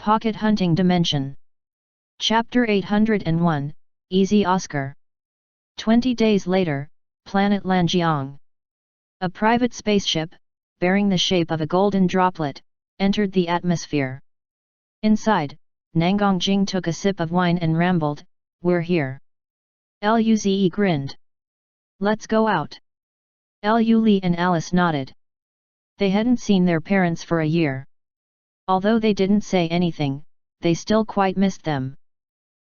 Pocket Hunting Dimension. Chapter 801, Easy Oscar. 20 days later, Planet Lanjiang. A private spaceship, bearing the shape of a golden droplet, entered the atmosphere. Inside, Nangongjing took a sip of wine and rambled, "We're here." Luze grinned. "Let's go out." Lu Li and Alice nodded. They hadn't seen their parents for a year. Although they didn't say anything, they still quite missed them.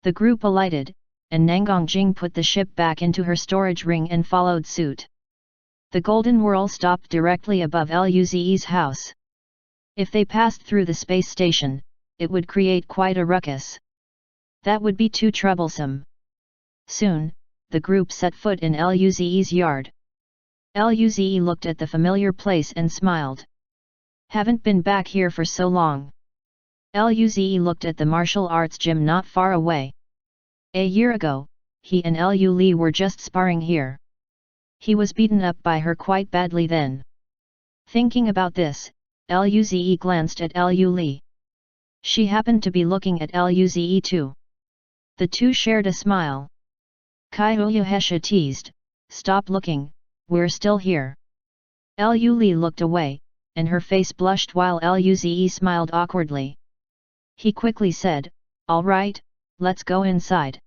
The group alighted, and Nangongjing put the ship back into her storage ring and followed suit. The golden whirl stopped directly above Luze's house. If they passed through the space station, it would create quite a ruckus. That would be too troublesome. Soon, the group set foot in Luze's yard. Luze looked at the familiar place and smiled. "Haven't been back here for so long." Luze looked at the martial arts gym not far away. A year ago, he and Lu Li were just sparring here. He was beaten up by her quite badly then. Thinking about this, Luze glanced at Lu Li. She happened to be looking at Luze too. The two shared a smile. Kaiuyuhesha teased, "Stop looking, we're still here." Lu Li looked away, and her face blushed while Luze smiled awkwardly. He quickly said, "All right, let's go inside.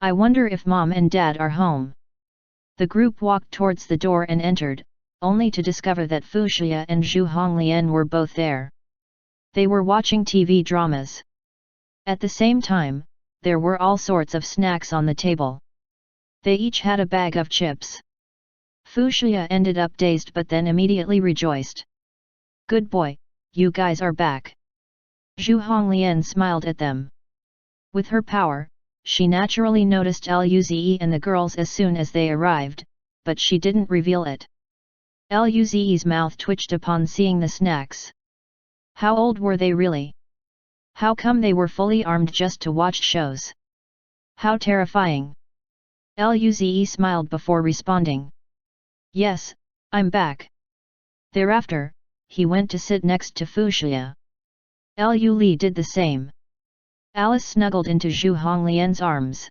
I wonder if Mom and Dad are home." The group walked towards the door and entered, only to discover that Fuxia and Zhu Honglian were both there. They were watching TV dramas. At the same time, there were all sorts of snacks on the table. They each had a bag of chips. Fuxia ended up dazed but then immediately rejoiced. "Good boy, you guys are back." Zhu Honglian smiled at them. With her power, she naturally noticed Luze and the girls as soon as they arrived, but she didn't reveal it. Luze's mouth twitched upon seeing the snacks. How old were they really? How come they were fully armed just to watch shows? How terrifying! Luze smiled before responding. "Yes, I'm back." Thereafter, he went to sit next to Fuxia. Lu Li did the same. Alice snuggled into Zhu Honglian's arms.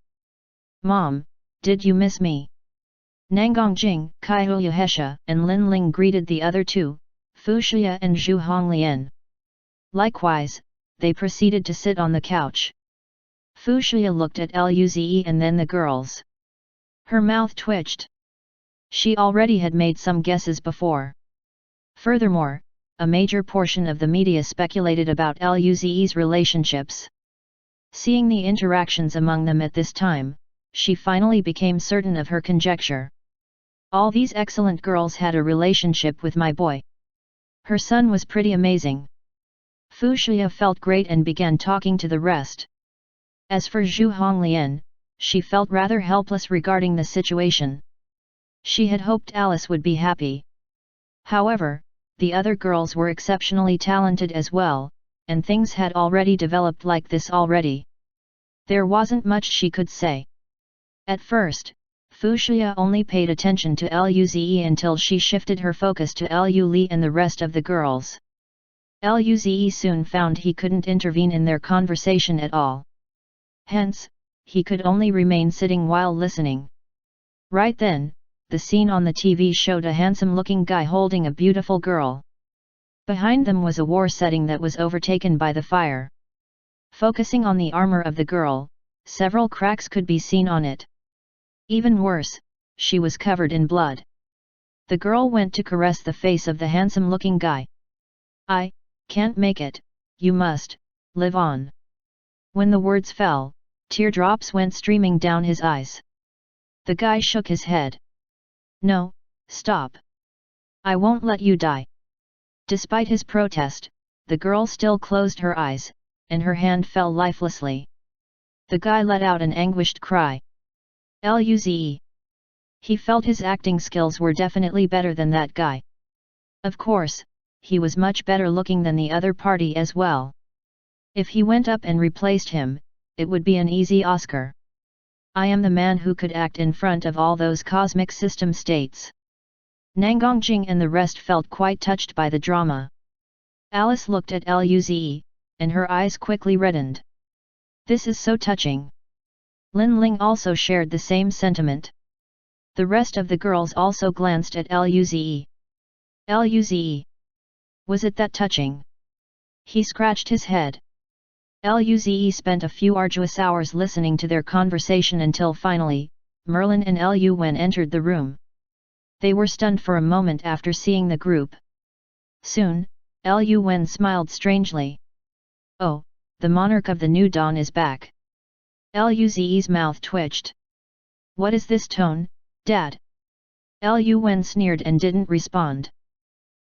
"Mom, did you miss me?" Nangongjing, Kaiuyuhesha and Lin Ling greeted the other two, Fuxia and Zhu Honglian. Likewise, they proceeded to sit on the couch. Fuxia looked at Luze and then the girls. Her mouth twitched. She already had made some guesses before. Furthermore, a major portion of the media speculated about Luze's relationships. Seeing the interactions among them at this time, she finally became certain of her conjecture. All these excellent girls had a relationship with my boy. Her son was pretty amazing. Fuxia felt great and began talking to the rest. As for Zhu Honglian, she felt rather helpless regarding the situation. She had hoped Alice would be happy. However, the other girls were exceptionally talented as well, and things had already developed like this already. There wasn't much she could say. At first, Fuxia only paid attention to Luze until she shifted her focus to Lu Li and the rest of the girls. Luze soon found he couldn't intervene in their conversation at all. Hence, he could only remain sitting while listening. Right then, the scene on the TV showed a handsome-looking guy holding a beautiful girl. Behind them was a war setting that was overtaken by the fire. Focusing on the armor of the girl, several cracks could be seen on it. Even worse, she was covered in blood. The girl went to caress the face of the handsome-looking guy. "I can't make it, you must live on." When the words fell, teardrops went streaming down his eyes. The guy shook his head. "No, stop. I won't let you die." Despite his protest, the girl still closed her eyes, and her hand fell lifelessly. The guy let out an anguished cry. Luze. He felt his acting skills were definitely better than that guy. Of course, he was much better looking than the other party as well. If he went up and replaced him, it would be an easy Oscar. "I am the man who could act in front of all those cosmic system states." Nangongjing and the rest felt quite touched by the drama. Alice looked at Luze, and her eyes quickly reddened. This is so touching. Lin Ling also shared the same sentiment. The rest of the girls also glanced at Luze. Luze. Was it that touching? He scratched his head. Luze spent a few arduous hours listening to their conversation until finally, Merlin and Lu Wen entered the room. They were stunned for a moment after seeing the group. Soon, Lu Wen smiled strangely. Oh, the monarch of the new dawn is back. Luze's mouth twitched. What is this tone, Dad? Lu Wen sneered and didn't respond.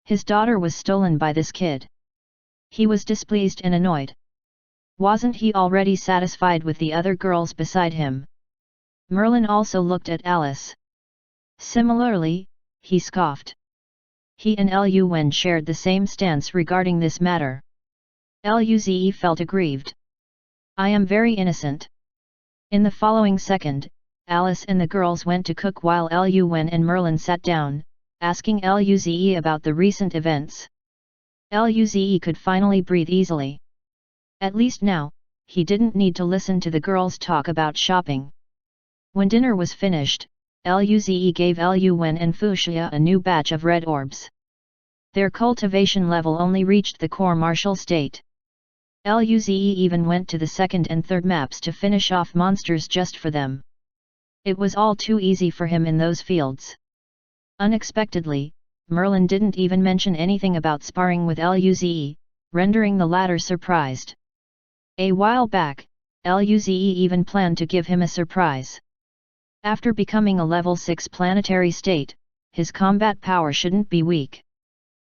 His daughter was stolen by this kid. He was displeased and annoyed. Wasn't he already satisfied with the other girls beside him? Merlin also looked at Alice. Similarly, he scoffed. He and Lu Wen shared the same stance regarding this matter. Luze felt aggrieved. I am very innocent. In the following second, Alice and the girls went to cook while Lu Wen and Merlin sat down, asking Luze about the recent events. Luze could finally breathe easily. At least now, he didn't need to listen to the girls talk about shopping. When dinner was finished, Luze gave Lu Wen and Fuxia a new batch of red orbs. Their cultivation level only reached the core martial state. Luze even went to the second and third maps to finish off monsters just for them. It was all too easy for him in those fields. Unexpectedly, Merlin didn't even mention anything about sparring with Luze, rendering the latter surprised. A while back, Luze even planned to give him a surprise. After becoming a level 6 planetary state, his combat power shouldn't be weak.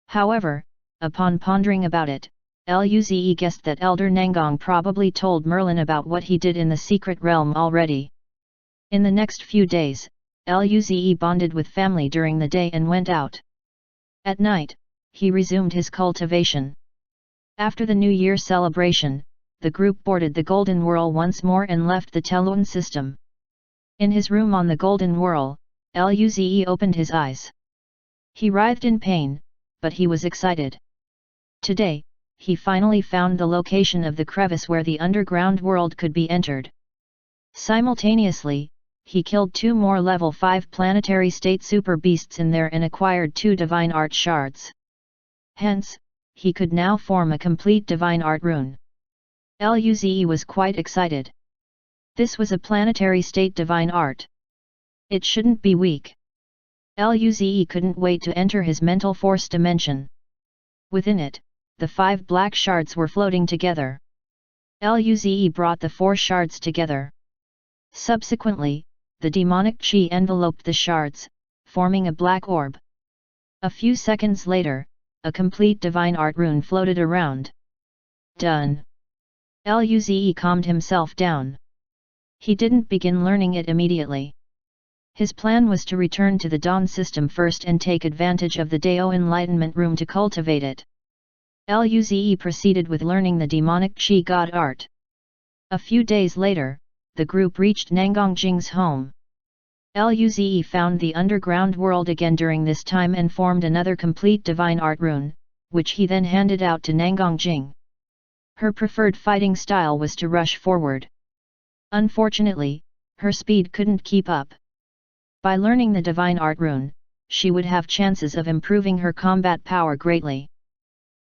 However, upon pondering about it, Luze guessed that Elder Nangong probably told Merlin about what he did in the secret realm already. In the next few days, Luze bonded with family during the day and went out. At night, he resumed his cultivation. After the New Year celebration, the group boarded the Golden Whirl once more and left the Telun system. In his room on the Golden Whirl, Luze opened his eyes. He writhed in pain, but he was excited. Today, he finally found the location of the crevice where the underground world could be entered. Simultaneously, he killed 2 more level 5 planetary state super beasts in there and acquired 2 divine art shards. Hence, he could now form a complete divine art rune. Luze was quite excited. This was a planetary state divine art. It shouldn't be weak. Luze couldn't wait to enter his mental force dimension. Within it, the 5 black shards were floating together. Luze brought the 4 shards together. Subsequently, the demonic chi enveloped the shards, forming a black orb. A few seconds later, a complete divine art rune floated around. Done. Luze calmed himself down. He didn't begin learning it immediately. His plan was to return to the Dawn system first and take advantage of the Dao Enlightenment Room to cultivate it. Luze proceeded with learning the demonic Qi God art. A few days later, the group reached Nangong Jing's home. Luze found the underground world again during this time and formed another complete divine art rune, which he then handed out to Nangong Jing. Her preferred fighting style was to rush forward. Unfortunately, her speed couldn't keep up. By learning the divine art rune, she would have chances of improving her combat power greatly.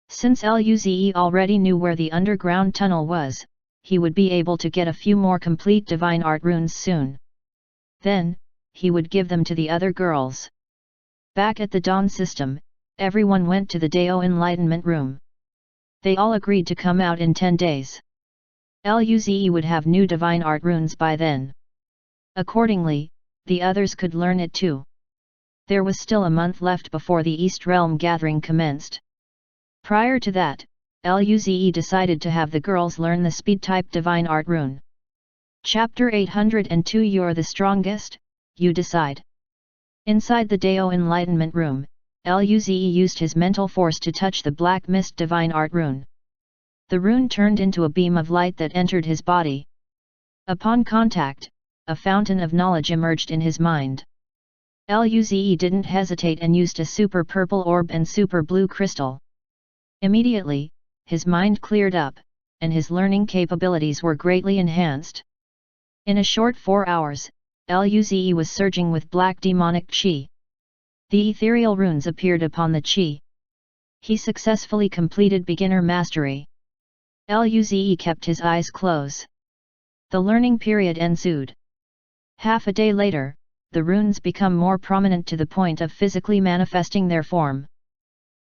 Since Luze already knew where the underground tunnel was, he would be able to get a few more complete divine art runes soon. Then, he would give them to the other girls. Back at the Dawn system, everyone went to the Dao Enlightenment Room. They all agreed to come out in 10 days. Luze would have new divine art runes by then. Accordingly, the others could learn it too. There was still a month left before the East Realm gathering commenced. Prior to that, Luze decided to have the girls learn the speed-type divine art rune. Chapter 802 You're the strongest, you decide. Inside the Dao Enlightenment Room, Luze used his mental force to touch the black mist divine art rune. The rune turned into a beam of light that entered his body. Upon contact, a fountain of knowledge emerged in his mind. Luze didn't hesitate and used a super purple orb and super blue crystal. Immediately, his mind cleared up, and his learning capabilities were greatly enhanced. In a short 4 hours, Luze was surging with black demonic qi. The ethereal runes appeared upon the qi. He successfully completed beginner mastery. Luze kept his eyes closed. The learning period ensued. Half a day later, the runes become more prominent to the point of physically manifesting their form.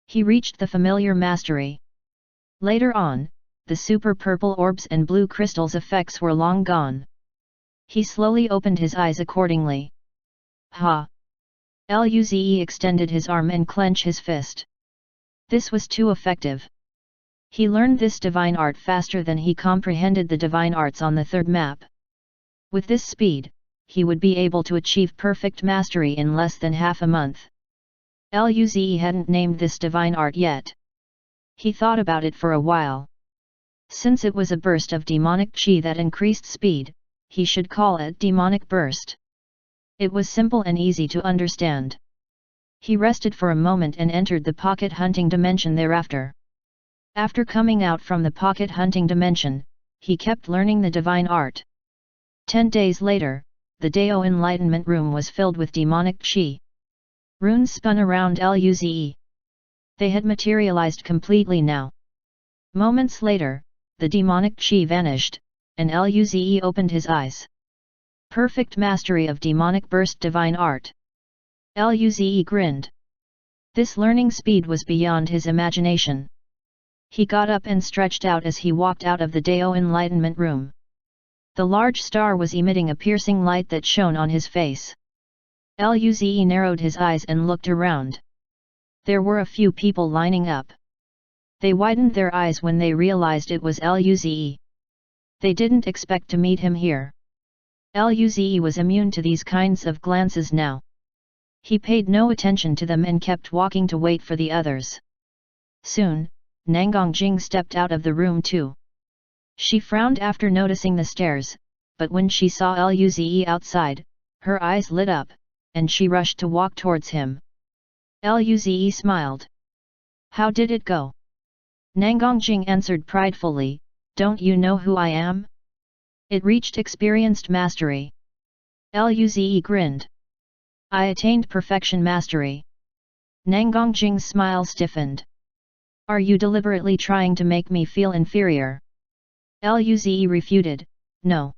He reached the familiar mastery. Later on, the super purple orbs and blue crystals effects were long gone. He slowly opened his eyes accordingly. Ha! Luze extended his arm and clenched his fist. This was too effective. He learned this divine art faster than he comprehended the divine arts on the third map. With this speed, he would be able to achieve perfect mastery in less than half a month. Luze hadn't named this divine art yet. He thought about it for a while. Since it was a burst of demonic qi that increased speed, he should call it demonic burst. It was simple and easy to understand. He rested for a moment and entered the pocket hunting dimension thereafter. After coming out from the pocket hunting dimension, he kept learning the divine art. 10 days later, the Dao Enlightenment Room was filled with demonic qi. Runes spun around Luze. They had materialized completely now. Moments later, the demonic qi vanished, and Luze opened his eyes. Perfect mastery of demonic burst divine art. Luze grinned. This learning speed was beyond his imagination. He got up and stretched out as he walked out of the Dao Enlightenment Room. The large star was emitting a piercing light that shone on his face. Luze narrowed his eyes and looked around. There were a few people lining up. They widened their eyes when they realized it was Luze. They didn't expect to meet him here. Luze was immune to these kinds of glances now. He paid no attention to them and kept walking to wait for the others. Soon, Nangongjing stepped out of the room too. She frowned after noticing the stairs, but when she saw Luze outside, her eyes lit up, and she rushed to walk towards him. Luze smiled. How did it go? Nangongjing answered pridefully, don't you know who I am? It reached experienced mastery. Luze grinned. I attained perfection mastery. Nangongjing's smile stiffened. Are you deliberately trying to make me feel inferior? Luze refuted, no.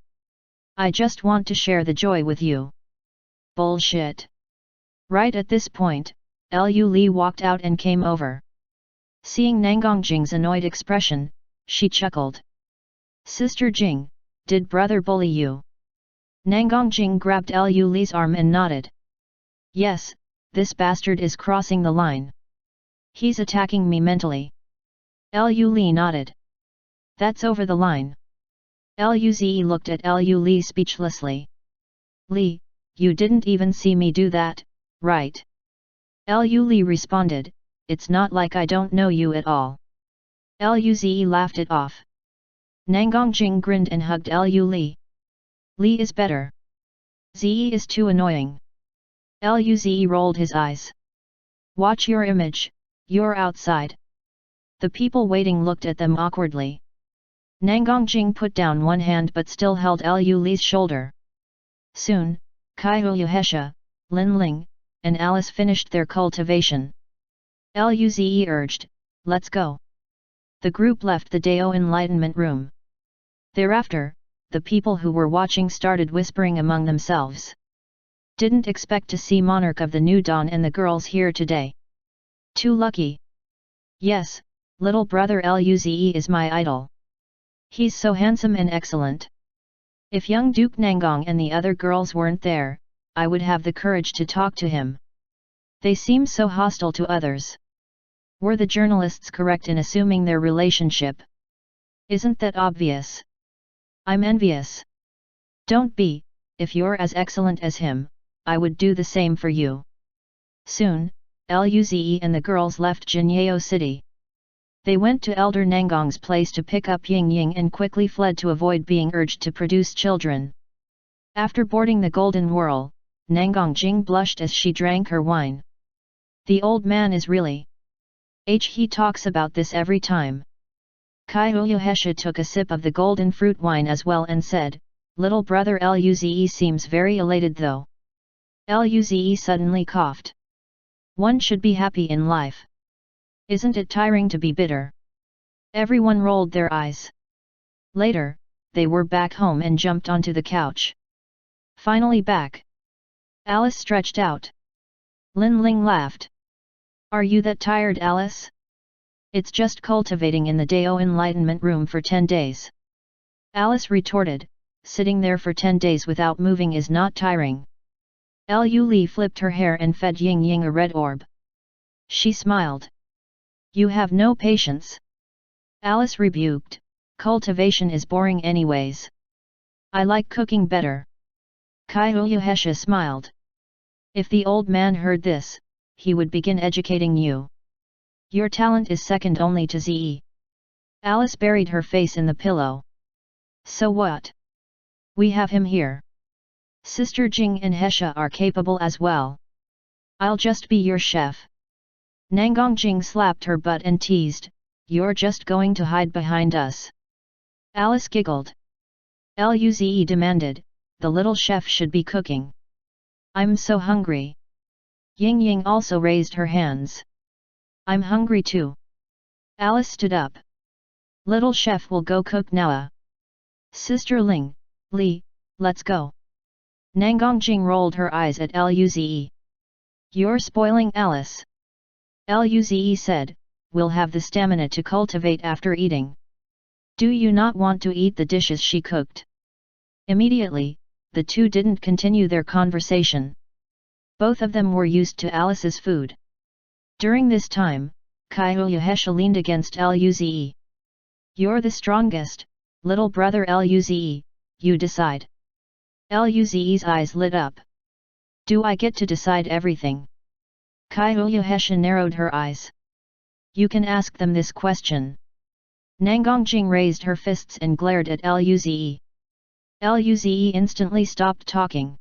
I just want to share the joy with you. Bullshit. Right at this point, Luze walked out and came over. Seeing Nangongjing's annoyed expression, she chuckled. Sister Jing, did brother bully you? Nangongjing grabbed Luze's arm and nodded. Yes, this bastard is crossing the line. He's attacking me mentally. Luze nodded. That's over the line. Luze looked at Luze speechlessly. Li, you didn't even see me do that, right? Luze responded, it's not like I don't know you at all. Luze laughed it off. Nangongjing grinned and hugged Luze. Li is better. Ze is too annoying. Luze rolled his eyes. Watch your image, you're outside. The people waiting looked at them awkwardly. Nangongjing put down one hand but still held Luze's shoulder. Soon, Kaiyuhesha, Lin Ling, and Alice finished their cultivation. Luze urged, let's go. The group left the Dao Enlightenment Room. Thereafter, the people who were watching started whispering among themselves. Didn't expect to see Monarch of the New Dawn and the girls here today. Too lucky. Yes, little brother Luze is my idol. He's so handsome and excellent. If young Duke Nangong and the other girls weren't there, I would have the courage to talk to him. They seem so hostile to others. Were the journalists correct in assuming their relationship? Isn't that obvious? I'm envious. Don't be, if you're as excellent as him, I would do the same for you. Soon, Luze and the girls left Jinyao City. They went to Elder Nangong's place to pick up Ying Ying and quickly fled to avoid being urged to produce children. After boarding the Golden Whirl, Nangongjing blushed as she drank her wine. The old man is really... he talks about this every time. Kaiuyuhesha took a sip of the golden fruit wine as well and said, "Little brother Luze seems very elated though." Luze suddenly coughed. "One should be happy in life. Isn't it tiring to be bitter?" Everyone rolled their eyes. Later, they were back home and jumped onto the couch. "Finally back." Alice stretched out. Lin Ling laughed. "Are you that tired, Alice? It's just cultivating in the Dao Enlightenment room for 10 days. Alice retorted, "Sitting there for 10 days without moving is not tiring." Lu Li flipped her hair and fed Ying Ying a red orb. She smiled. "You have no patience." Alice rebuked, "Cultivation is boring anyways. I like cooking better." Kaiuyuhesha smiled. "If the old man heard this, he would begin educating you. Your talent is second only to Ze." Alice buried her face in the pillow. "So what? We have him here. Sister Jing and Hesha are capable as well. I'll just be your chef." Nangang Jing slapped her butt and teased, "You're just going to hide behind us." Alice giggled. Luze demanded, "The little chef should be cooking. I'm so hungry." Ying Ying also raised her hands. "I'm hungry too." Alice stood up. "Little chef will go cook now. Sister Ling, Li, let's go." Nangang Jing rolled her eyes at Luze. "You're spoiling Alice." Luze said, "We'll have the stamina to cultivate after eating. Do you not want to eat the dishes she cooked?" Immediately, the two didn't continue their conversation. Both of them were used to Alice's food. During this time, Kaiuyuhesha leaned against Luze. "You're the strongest, little brother Luze, you decide." Luze's eyes lit up. "Do I get to decide everything?" Kaiuyuhesha narrowed her eyes. "You can ask them this question." Nangang Jing raised her fists and glared at Luze. Luze instantly stopped talking.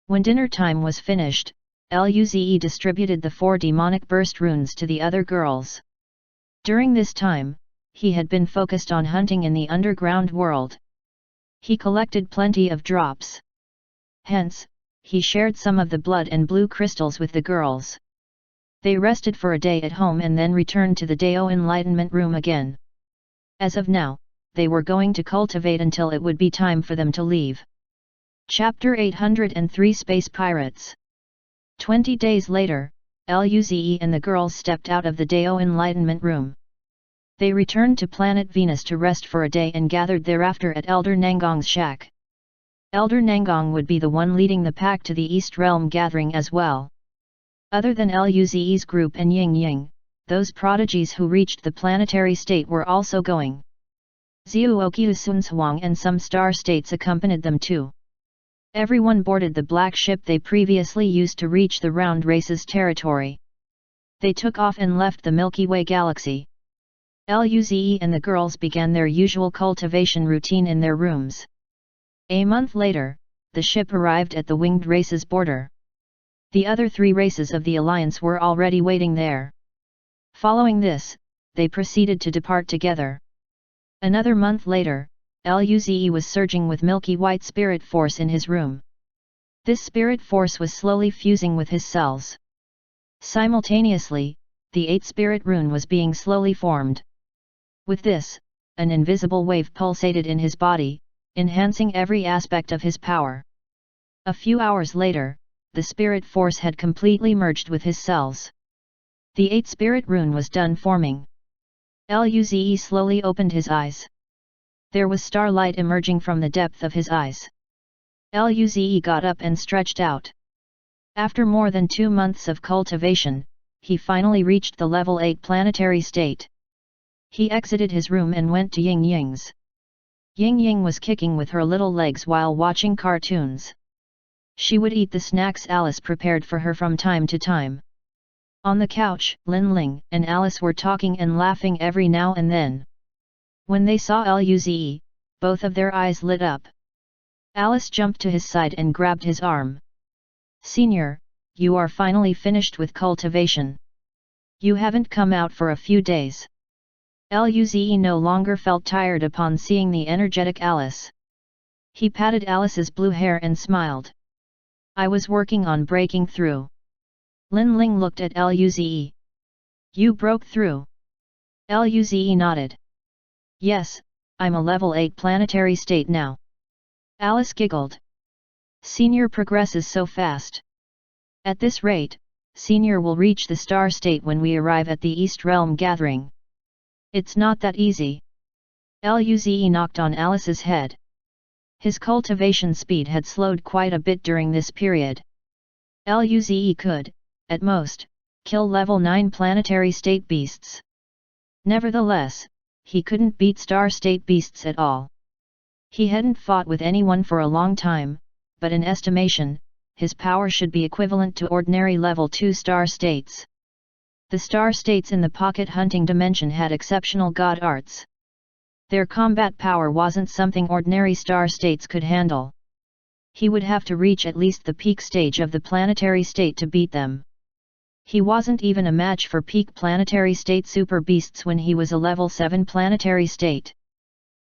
When dinner time was finished, Luze distributed the 4 demonic burst runes to the other girls. During this time, he had been focused on hunting in the underground world. He collected plenty of drops. Hence, he shared some of the blood and blue crystals with the girls. They rested for a day at home and then returned to the Dao Enlightenment room again. As of now, they were going to cultivate until it would be time for them to leave. Chapter 803 Space Pirates. 20 days later, Luze and the girls stepped out of the Dao Enlightenment room. They returned to planet Venus to rest for a day and gathered thereafter at Elder Nangong's shack. Elder Nangang would be the one leading the pack to the East Realm gathering as well. Other than Luze's group and Ying Ying, those prodigies who reached the planetary state were also going. Zhuoqiu Sunzhuang and some star states accompanied them too. Everyone boarded the black ship they previously used to reach the Round Race's territory. They took off and left the Milky Way galaxy. Luze and the girls began their usual cultivation routine in their rooms. A month later, the ship arrived at the Winged Race's border. The other 3 races of the Alliance were already waiting there. Following this, they proceeded to depart together. Another month later, Luze was surging with milky white spirit force in his room. This spirit force was slowly fusing with his cells. Simultaneously, the 8th spirit rune was being slowly formed. With this, an invisible wave pulsated in his body, enhancing every aspect of his power. A few hours later, the spirit force had completely merged with his cells. The 8th spirit rune was done forming. Luze slowly opened his eyes. There was starlight emerging from the depth of his eyes. Luze got up and stretched out. After more than 2 months of cultivation, he finally reached the level 8 planetary state. He exited his room and went to Ying Ying's. Ying Ying was kicking with her little legs while watching cartoons. She would eat the snacks Alice prepared for her from time to time. On the couch, Lin Ling and Alice were talking and laughing every now and then. When they saw Luze, both of their eyes lit up. Alice jumped to his side and grabbed his arm. "Senior, you are finally finished with cultivation. You haven't come out for a few days. Luze no longer felt tired upon seeing the energetic Alice. He patted Alice's blue hair and smiled. I was working on breaking through. Lin Ling looked at Luze. You broke through? Luze nodded. Yes, I'm a level 8 planetary state now. Alice giggled. Senior progresses so fast. At this rate, Senior will reach the star state when we arrive at the East Realm gathering. It's not that easy. Luze knocked on Alice's head. His cultivation speed had slowed quite a bit during this period. Luze could, at most, kill level 9 planetary state beasts. Nevertheless, he couldn't beat star state beasts at all. He hadn't fought with anyone for a long time, but in estimation, his power should be equivalent to ordinary level 2 star states. The star states in the pocket hunting dimension had exceptional god arts. Their combat power wasn't something ordinary star states could handle. He would have to reach at least the peak stage of the planetary state to beat them. He wasn't even a match for peak planetary state super beasts when he was a level 7 planetary state.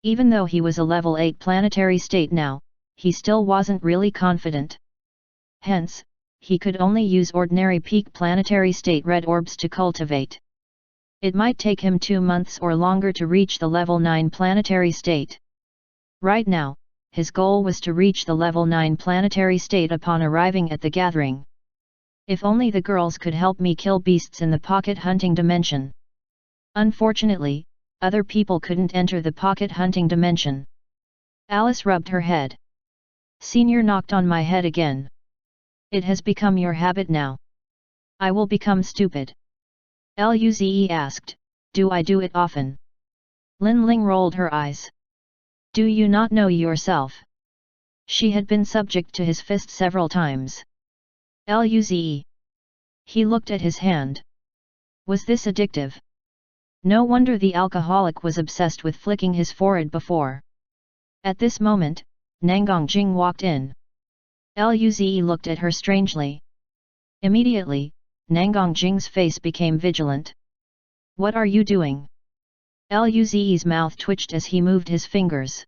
Even though he was a level 8 planetary state now, he still wasn't really confident. Hence, he could only use ordinary peak planetary state red orbs to cultivate. It might take him 2 months or longer to reach the level 9 planetary state. Right now, his goal was to reach the level 9 planetary state upon arriving at the gathering. If only the girls could help me kill beasts in the pocket hunting dimension. Unfortunately, other people couldn't enter the pocket hunting dimension. Alice rubbed her head. Senior knocked on my head again. It has become your habit now. I will become stupid. Luze asked, do I do it often? Lin Ling rolled her eyes. Do you not know yourself? She had been subject to his fist several times. Luze. He looked at his hand. Was this addictive? No wonder the alcoholic was obsessed with flicking his forehead before. At this moment, Nangang Jing walked in. Luze looked at her strangely. Immediately, Nangang Jing's face became vigilant. What are you doing? Luze's mouth twitched as he moved his fingers.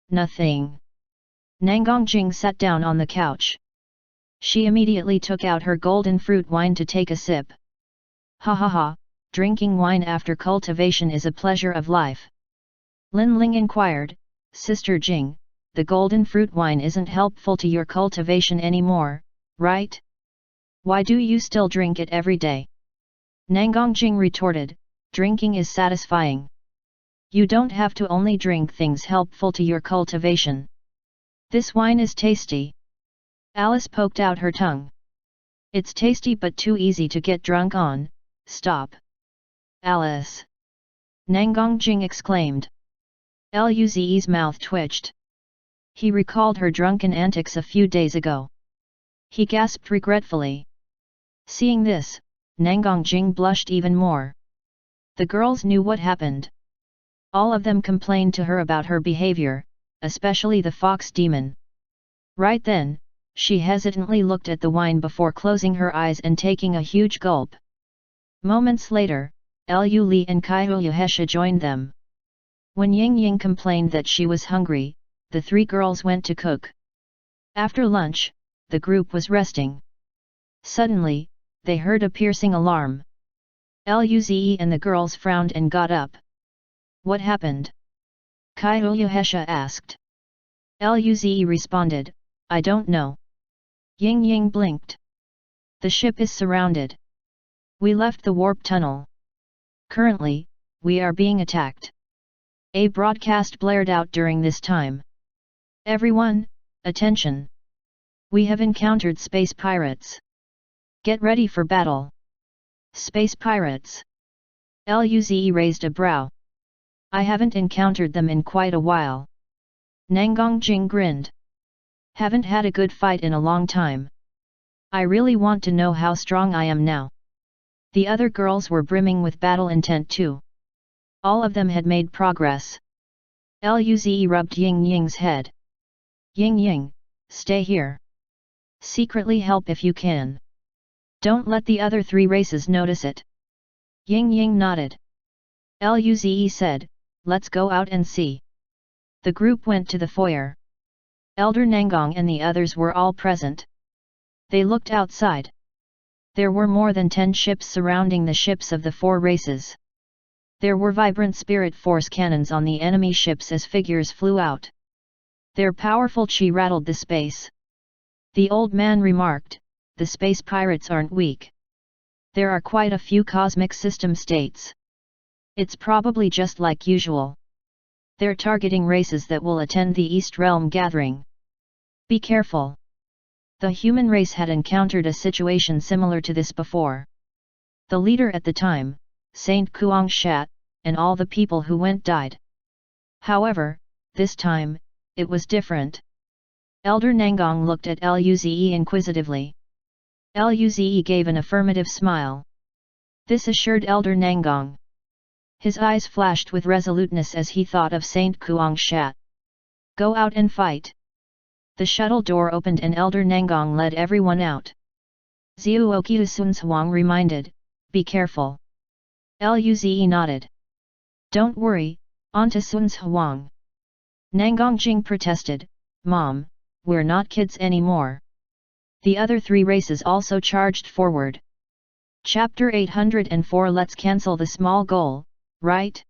Nothing. Nangang Jing sat down on the couch. She immediately took out her golden fruit wine to take a sip. Ha ha ha, drinking wine after cultivation is a pleasure of life. Lin Ling inquired, Sister Jing, the golden fruit wine isn't helpful to your cultivation anymore, right? Why do you still drink it every day? Nangang Jing retorted, drinking is satisfying. You don't have to only drink things helpful to your cultivation. This wine is tasty. Alice poked out her tongue. It's tasty but too easy to get drunk on, stop. Alice! Nangang Jing exclaimed. Luze's mouth twitched. He recalled her drunken antics a few days ago. He gasped regretfully. Seeing this, Nangang Jing blushed even more. The girls knew what happened. All of them complained to her about her behavior, especially the fox demon. Right then, she hesitantly looked at the wine before closing her eyes and taking a huge gulp. Moments later, Lu Li and Kaihu Hesha joined them. When Ying Ying complained that she was hungry, the three girls went to cook. After lunch, the group was resting. Suddenly, they heard a piercing alarm. Luze and the girls frowned and got up. What happened? Kaihu Hesha asked. Luze responded, I don't know. Ying Ying blinked. The ship is surrounded. We left the warp tunnel. Currently, we are being attacked. A broadcast blared out during this time. Everyone, attention! We have encountered space pirates. Get ready for battle. Space pirates. Luze raised a brow. I haven't encountered them in quite a while. Nangang Jing grinned. Haven't had a good fight in a long time. I really want to know how strong I am now. The other girls were brimming with battle intent too. All of them had made progress. Luze rubbed Ying Ying's head. Ying Ying, stay here. Secretly help if you can. Don't let the other three races notice it. Ying Ying nodded. Luze said, let's go out and see. The group went to the foyer. Elder Nangong and the others were all present. They looked outside. There were more than 10 ships surrounding the ships of the 4 races. There were vibrant spirit force cannons on the enemy ships as figures flew out. Their powerful chi rattled the space. The old man remarked, the space pirates aren't weak. There are quite a few cosmic system states. It's probably just like usual. They're targeting races that will attend the East Realm gathering. Be careful. The human race had encountered a situation similar to this before. The leader at the time, Saint Kuang Shat, and all the people who went died. However, this time, it was different. Elder Nangong looked at Luze inquisitively. Luze gave an affirmative smile. This assured Elder Nangong. His eyes flashed with resoluteness as he thought of Saint Kuang Shat. Go out and fight. The shuttle door opened and Elder Nangong led everyone out. Zuoki Sun Huang reminded, be careful. Luze nodded. Don't worry, Auntie Sun Huang. Nangong Jing protested, Mom, we're not kids anymore. The other 3 races also charged forward. Chapter 804. Let's cancel the small goal, right?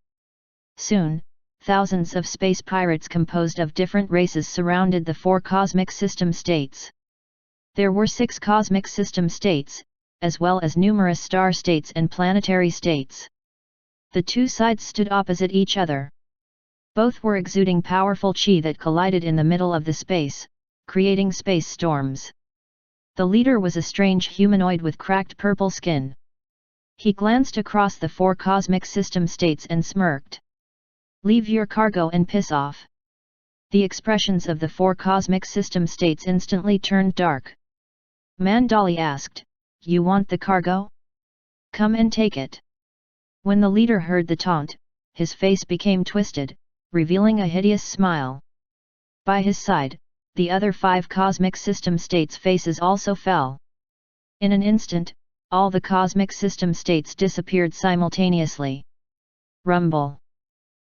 Soon, thousands of space pirates composed of different races surrounded the 4 cosmic system states. There were 6 cosmic system states, as well as numerous star states and planetary states. The 2 sides stood opposite each other. Both were exuding powerful chi that collided in the middle of the space, creating space storms. The leader was a strange humanoid with cracked purple skin. He glanced across the 4 cosmic system states and smirked. Leave your cargo and piss off. The expressions of the 4 cosmic system states instantly turned dark. Mandali asked, you want the cargo? Come and take it. When the leader heard the taunt, his face became twisted, revealing a hideous smile. By his side, the other 5 cosmic system states' faces also fell. In an instant, all the cosmic system states disappeared simultaneously. Rumble.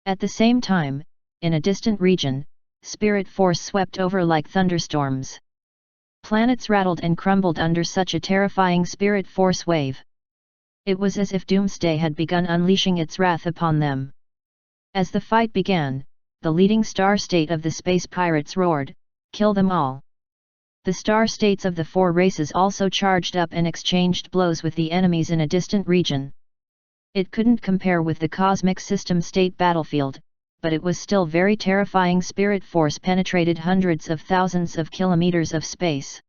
At the same time, in a distant region, spirit force swept over like thunderstorms. Planets rattled and crumbled under such a terrifying spirit force wave. It was as if Doomsday had begun unleashing its wrath upon them. As the fight began, the leading star state of the space pirates roared, kill them all. The star states of the 4 races also charged up and exchanged blows with the enemies in a distant region. It couldn't compare with the cosmic system state battlefield, but it was still very terrifying. Spirit force penetrated hundreds of thousands of kilometers of space.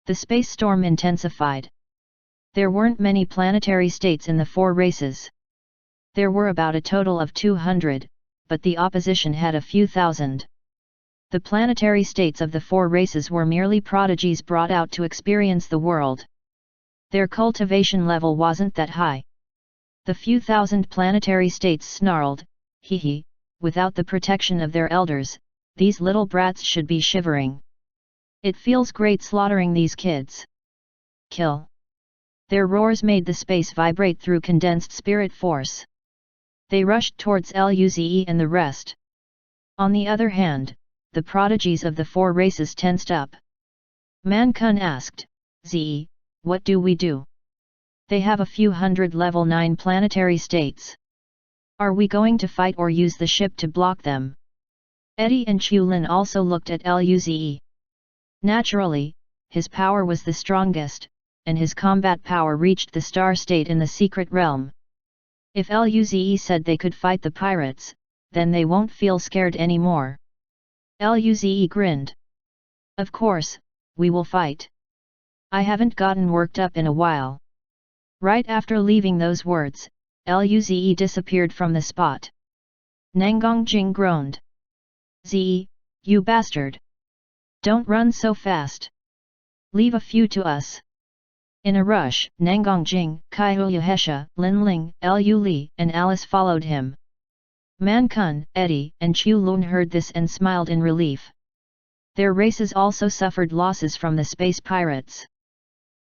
The space storm intensified. There weren't many planetary states in the 4 races. There were about a total of 200, but the opposition had a few thousand. The planetary states of the 4 races were merely prodigies brought out to experience the world. Their cultivation level wasn't that high. The few thousand planetary states snarled, hee hee, without the protection of their elders, these little brats should be shivering. It feels great slaughtering these kids. Kill. Their roars made the space vibrate through condensed spirit force. They rushed towards Luze and the rest. On the other hand, the prodigies of the 4 races tensed up. Man Kun asked, Ze, what do we do? They have a few hundred level 9 planetary states. Are we going to fight or use the ship to block them? Eddie and Chulin also looked at Luze. Naturally, his power was the strongest, and his combat power reached the star state in the secret realm. If Luze said they could fight the pirates, then they won't feel scared anymore. Luze grinned. Of course, we will fight. I haven't gotten worked up in a while. Right after leaving those words, Luze disappeared from the spot. Nangong Jing groaned. Ze, you bastard! Don't run so fast. Leave a few to us. In a rush, Nangong Jing, Kaihu Yahesha, Lin Ling, Lu Li, and Alice followed him. Man Kun, Eddie, and Chu Lun heard this and smiled in relief. Their races also suffered losses from the space pirates.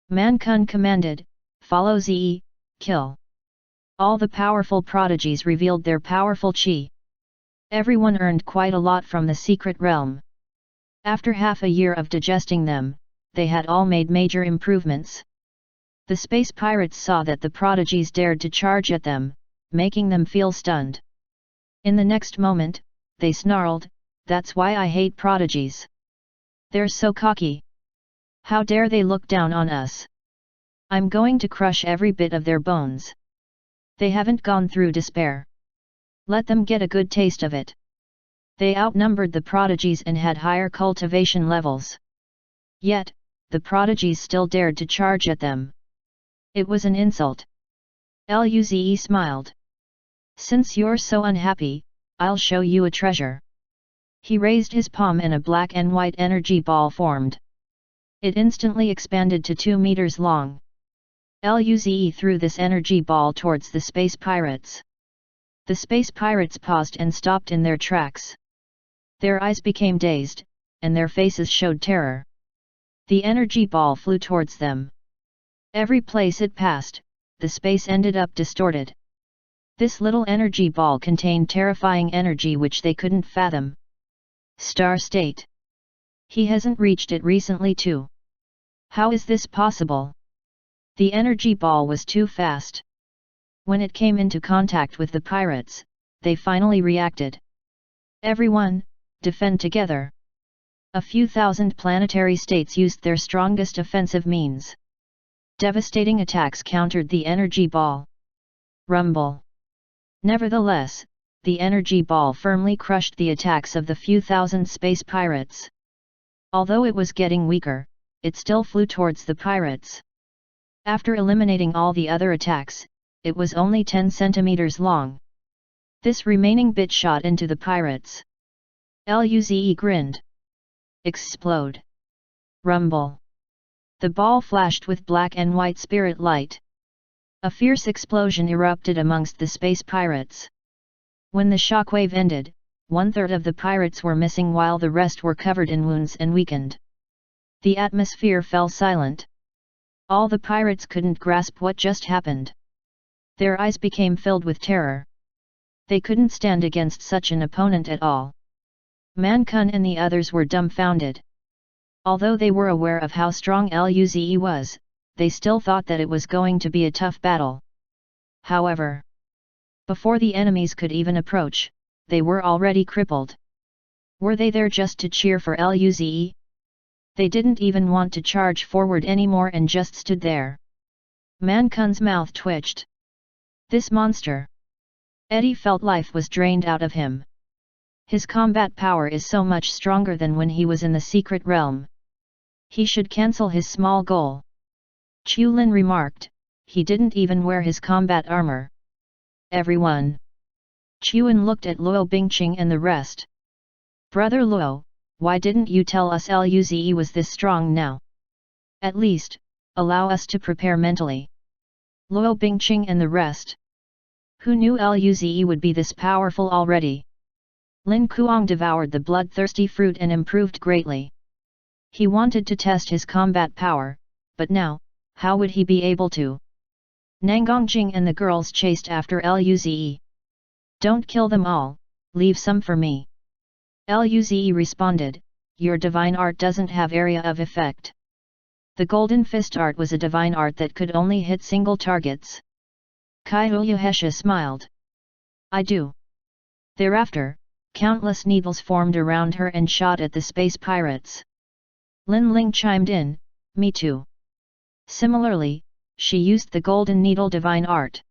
Man Kun commanded, follow Ze, kill. All the powerful prodigies revealed their powerful chi. Everyone earned quite a lot from the secret realm. After half a year of digesting them, they had all made major improvements. The space pirates saw that the prodigies dared to charge at them, making them feel stunned. In the next moment, they snarled, "That's why I hate prodigies. They're so cocky. How dare they look down on us? I'm going to crush every bit of their bones. They haven't gone through despair. Let them get a good taste of it." They outnumbered the prodigies and had higher cultivation levels. Yet, the prodigies still dared to charge at them. It was an insult. Luze smiled. "Since you're so unhappy, I'll show you a treasure." He raised his palm and a black and white energy ball formed. It instantly expanded to 2 meters long. Luze threw this energy ball towards the space pirates. The space pirates paused and stopped in their tracks. Their eyes became dazed, and their faces showed terror. The energy ball flew towards them. Every place it passed, the space ended up distorted. This little energy ball contained terrifying energy which they couldn't fathom. Star State. He hasn't reached it recently too. How is this possible? The energy ball was too fast. When it came into contact with the pirates, they finally reacted. Everyone, defend together. A few thousand planetary states used their strongest offensive means. Devastating attacks countered the energy ball. Rumble. Nevertheless, the energy ball firmly crushed the attacks of the few thousand space pirates. Although it was getting weaker, it still flew towards the pirates. After eliminating all the other attacks, it was only 10 centimeters long. This remaining bit shot into the pirates. Luze grinned. Explode. Rumble. The ball flashed with black and white spirit light. A fierce explosion erupted amongst the space pirates. When the shockwave ended, 1/3 of the pirates were missing while the rest were covered in wounds and weakened. The atmosphere fell silent. All the pirates couldn't grasp what just happened. Their eyes became filled with terror. They couldn't stand against such an opponent at all. Man-kun and the others were dumbfounded. Although they were aware of how strong Luze was, they still thought that it was going to be a tough battle. However, before the enemies could even approach, they were already crippled. Were they there just to cheer for Luze? They didn't even want to charge forward anymore and just stood there. Man-kun's mouth twitched. This monster! Eddie felt life was drained out of him. His combat power is so much stronger than when he was in the secret realm. He should cancel his small goal. Chulin remarked, he didn't even wear his combat armor. Everyone. Chuan looked at Luo Bingqing and the rest. Brother Luo, why didn't you tell us Luze was this strong now? At least, allow us to prepare mentally. Luo Bingqing and the rest. Who knew Luze would be this powerful already? Lin Kuang devoured the bloodthirsty fruit and improved greatly. He wanted to test his combat power, but now, how would he be able to? Nangongjing and the girls chased after Luze. Don't kill them all, leave some for me. Luze responded, your divine art doesn't have area of effect. The golden fist art was a divine art that could only hit single targets. Kai Huyahesha smiled. I do. Thereafter, countless needles formed around her and shot at the space pirates. Lin Ling chimed in, me too. Similarly, she used the golden needle divine art.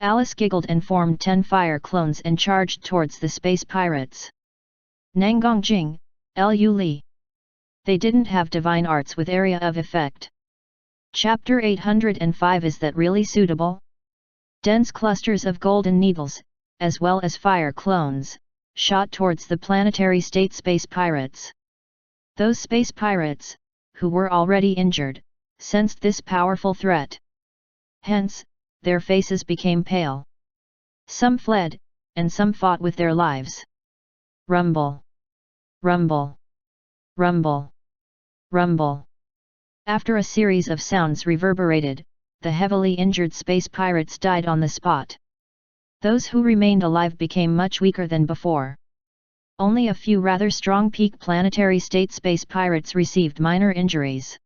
Alice giggled and formed 10 fire clones and charged towards the space pirates. Nangongjing, Lu Li. They didn't have divine arts with area of effect. Chapter 805 Is that really suitable? Dense clusters of golden needles, as well as fire clones, shot towards the planetary state space pirates. Those space pirates, who were already injured, sensed this powerful threat. Hence, their faces became pale. Some fled, and some fought with their lives. Rumble. Rumble. Rumble. Rumble. After a series of sounds reverberated, the heavily injured space pirates died on the spot. Those who remained alive became much weaker than before. Only a few rather strong peak planetary state space pirates received minor injuries.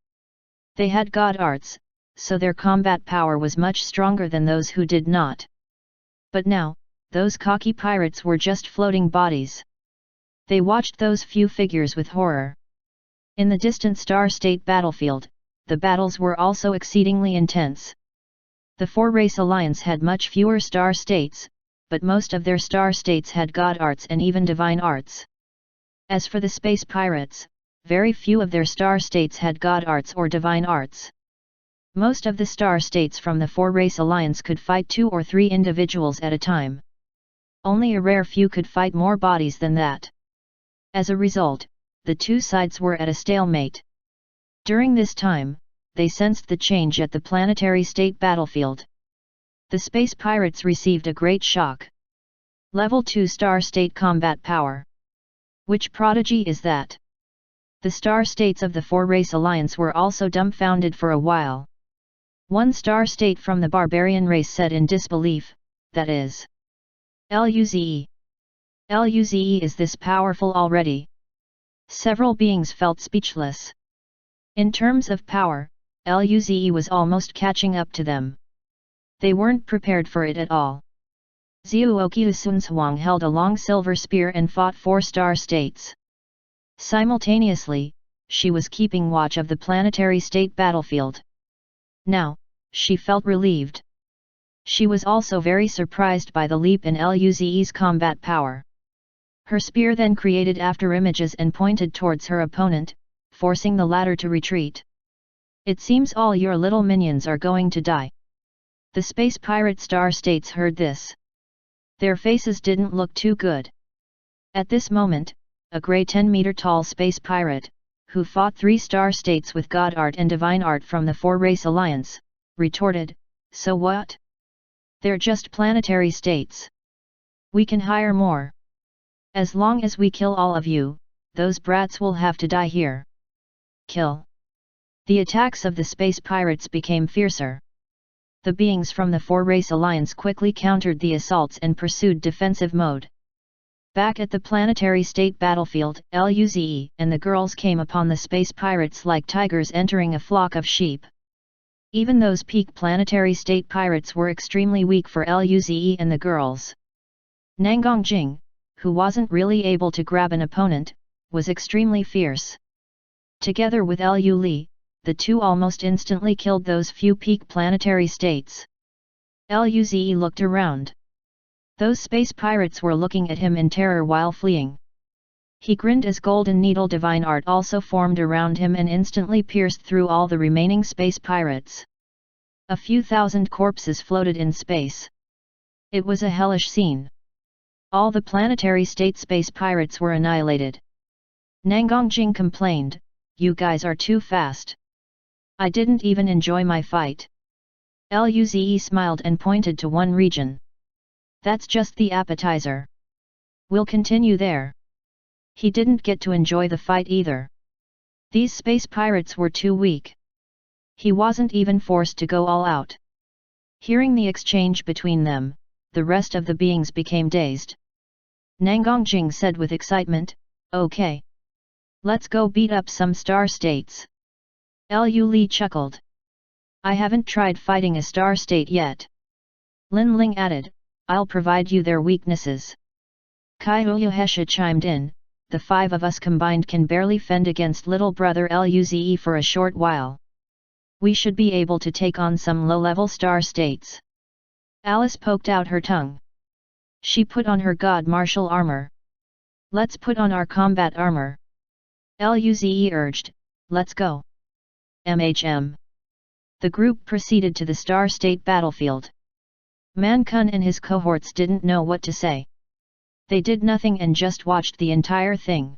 They had god arts, so their combat power was much stronger than those who did not. But now, those cocky pirates were just floating bodies. They watched those few figures with horror. In the distant Star State battlefield, the battles were also exceedingly intense. The four-race alliance had much fewer star states, but most of their star states had god arts and even divine arts. As for the space pirates, very few of their star states had god arts or divine arts. Most of the star states from the four-race alliance could fight 2 or 3 individuals at a time. Only a rare few could fight more bodies than that. As a result, the two sides were at a stalemate. During this time, they sensed the change at the planetary state battlefield. The space pirates received a great shock. Level 2 star state combat power. Which prodigy is that? The star states of the four-race alliance were also dumbfounded for a while. One star state from the barbarian race said in disbelief, that is. Luze. Luze is this powerful already? Several beings felt speechless. In terms of power, Luze was almost catching up to them. They weren't prepared for it at all. Xiuoqiu Sunzhuang held a long silver spear and fought 4 star states. Simultaneously, she was keeping watch of the planetary state battlefield. Now, she felt relieved. She was also very surprised by the leap in Luze's combat power. Her spear then created afterimages and pointed towards her opponent, forcing the latter to retreat. It seems all your little minions are going to die. The space pirate star states heard this. Their faces didn't look too good. At this moment, a grey 10-meter-tall space pirate, who fought 3 star states with god art and divine art from the four-race alliance, retorted, "So what? They're just planetary states. We can hire more. As long as we kill all of you, those brats will have to die here." Kill. The attacks of the space pirates became fiercer. The beings from the four-race alliance quickly countered the assaults and pursued defensive mode. Back at the planetary state battlefield, Luze and the girls came upon the space pirates like tigers entering a flock of sheep. Even those peak planetary state pirates were extremely weak for Luze and the girls. Nangongjing, who wasn't really able to grab an opponent, was extremely fierce. Together with Lu Li, the two almost instantly killed those few peak planetary states. Luze looked around. Those space pirates were looking at him in terror while fleeing. He grinned as golden needle divine art also formed around him and instantly pierced through all the remaining space pirates. A few thousand corpses floated in space. It was a hellish scene. All the planetary state space pirates were annihilated. Nangongjing complained, "You guys are too fast. I didn't even enjoy my fight." Luze smiled and pointed to one region. "That's just the appetizer. We'll continue there." He didn't get to enjoy the fight either. These space pirates were too weak. He wasn't even forced to go all out. Hearing the exchange between them, the rest of the beings became dazed. Nangongjing said with excitement, "Okay. Let's go beat up some star states." Lu Li chuckled. "I haven't tried fighting a star state yet." Lin Ling added, "I'll provide you their weaknesses." Kai Uyuhesha chimed in, "The 5 of us combined can barely fend against little brother Luze for a short while. We should be able to take on some low-level star states." Alice poked out her tongue. She put on her god martial armor. "Let's put on our combat armor." Luze urged, "Let's go." The group proceeded to the star state battlefield. Man Kun and his cohorts didn't know what to say. They did nothing and just watched the entire thing.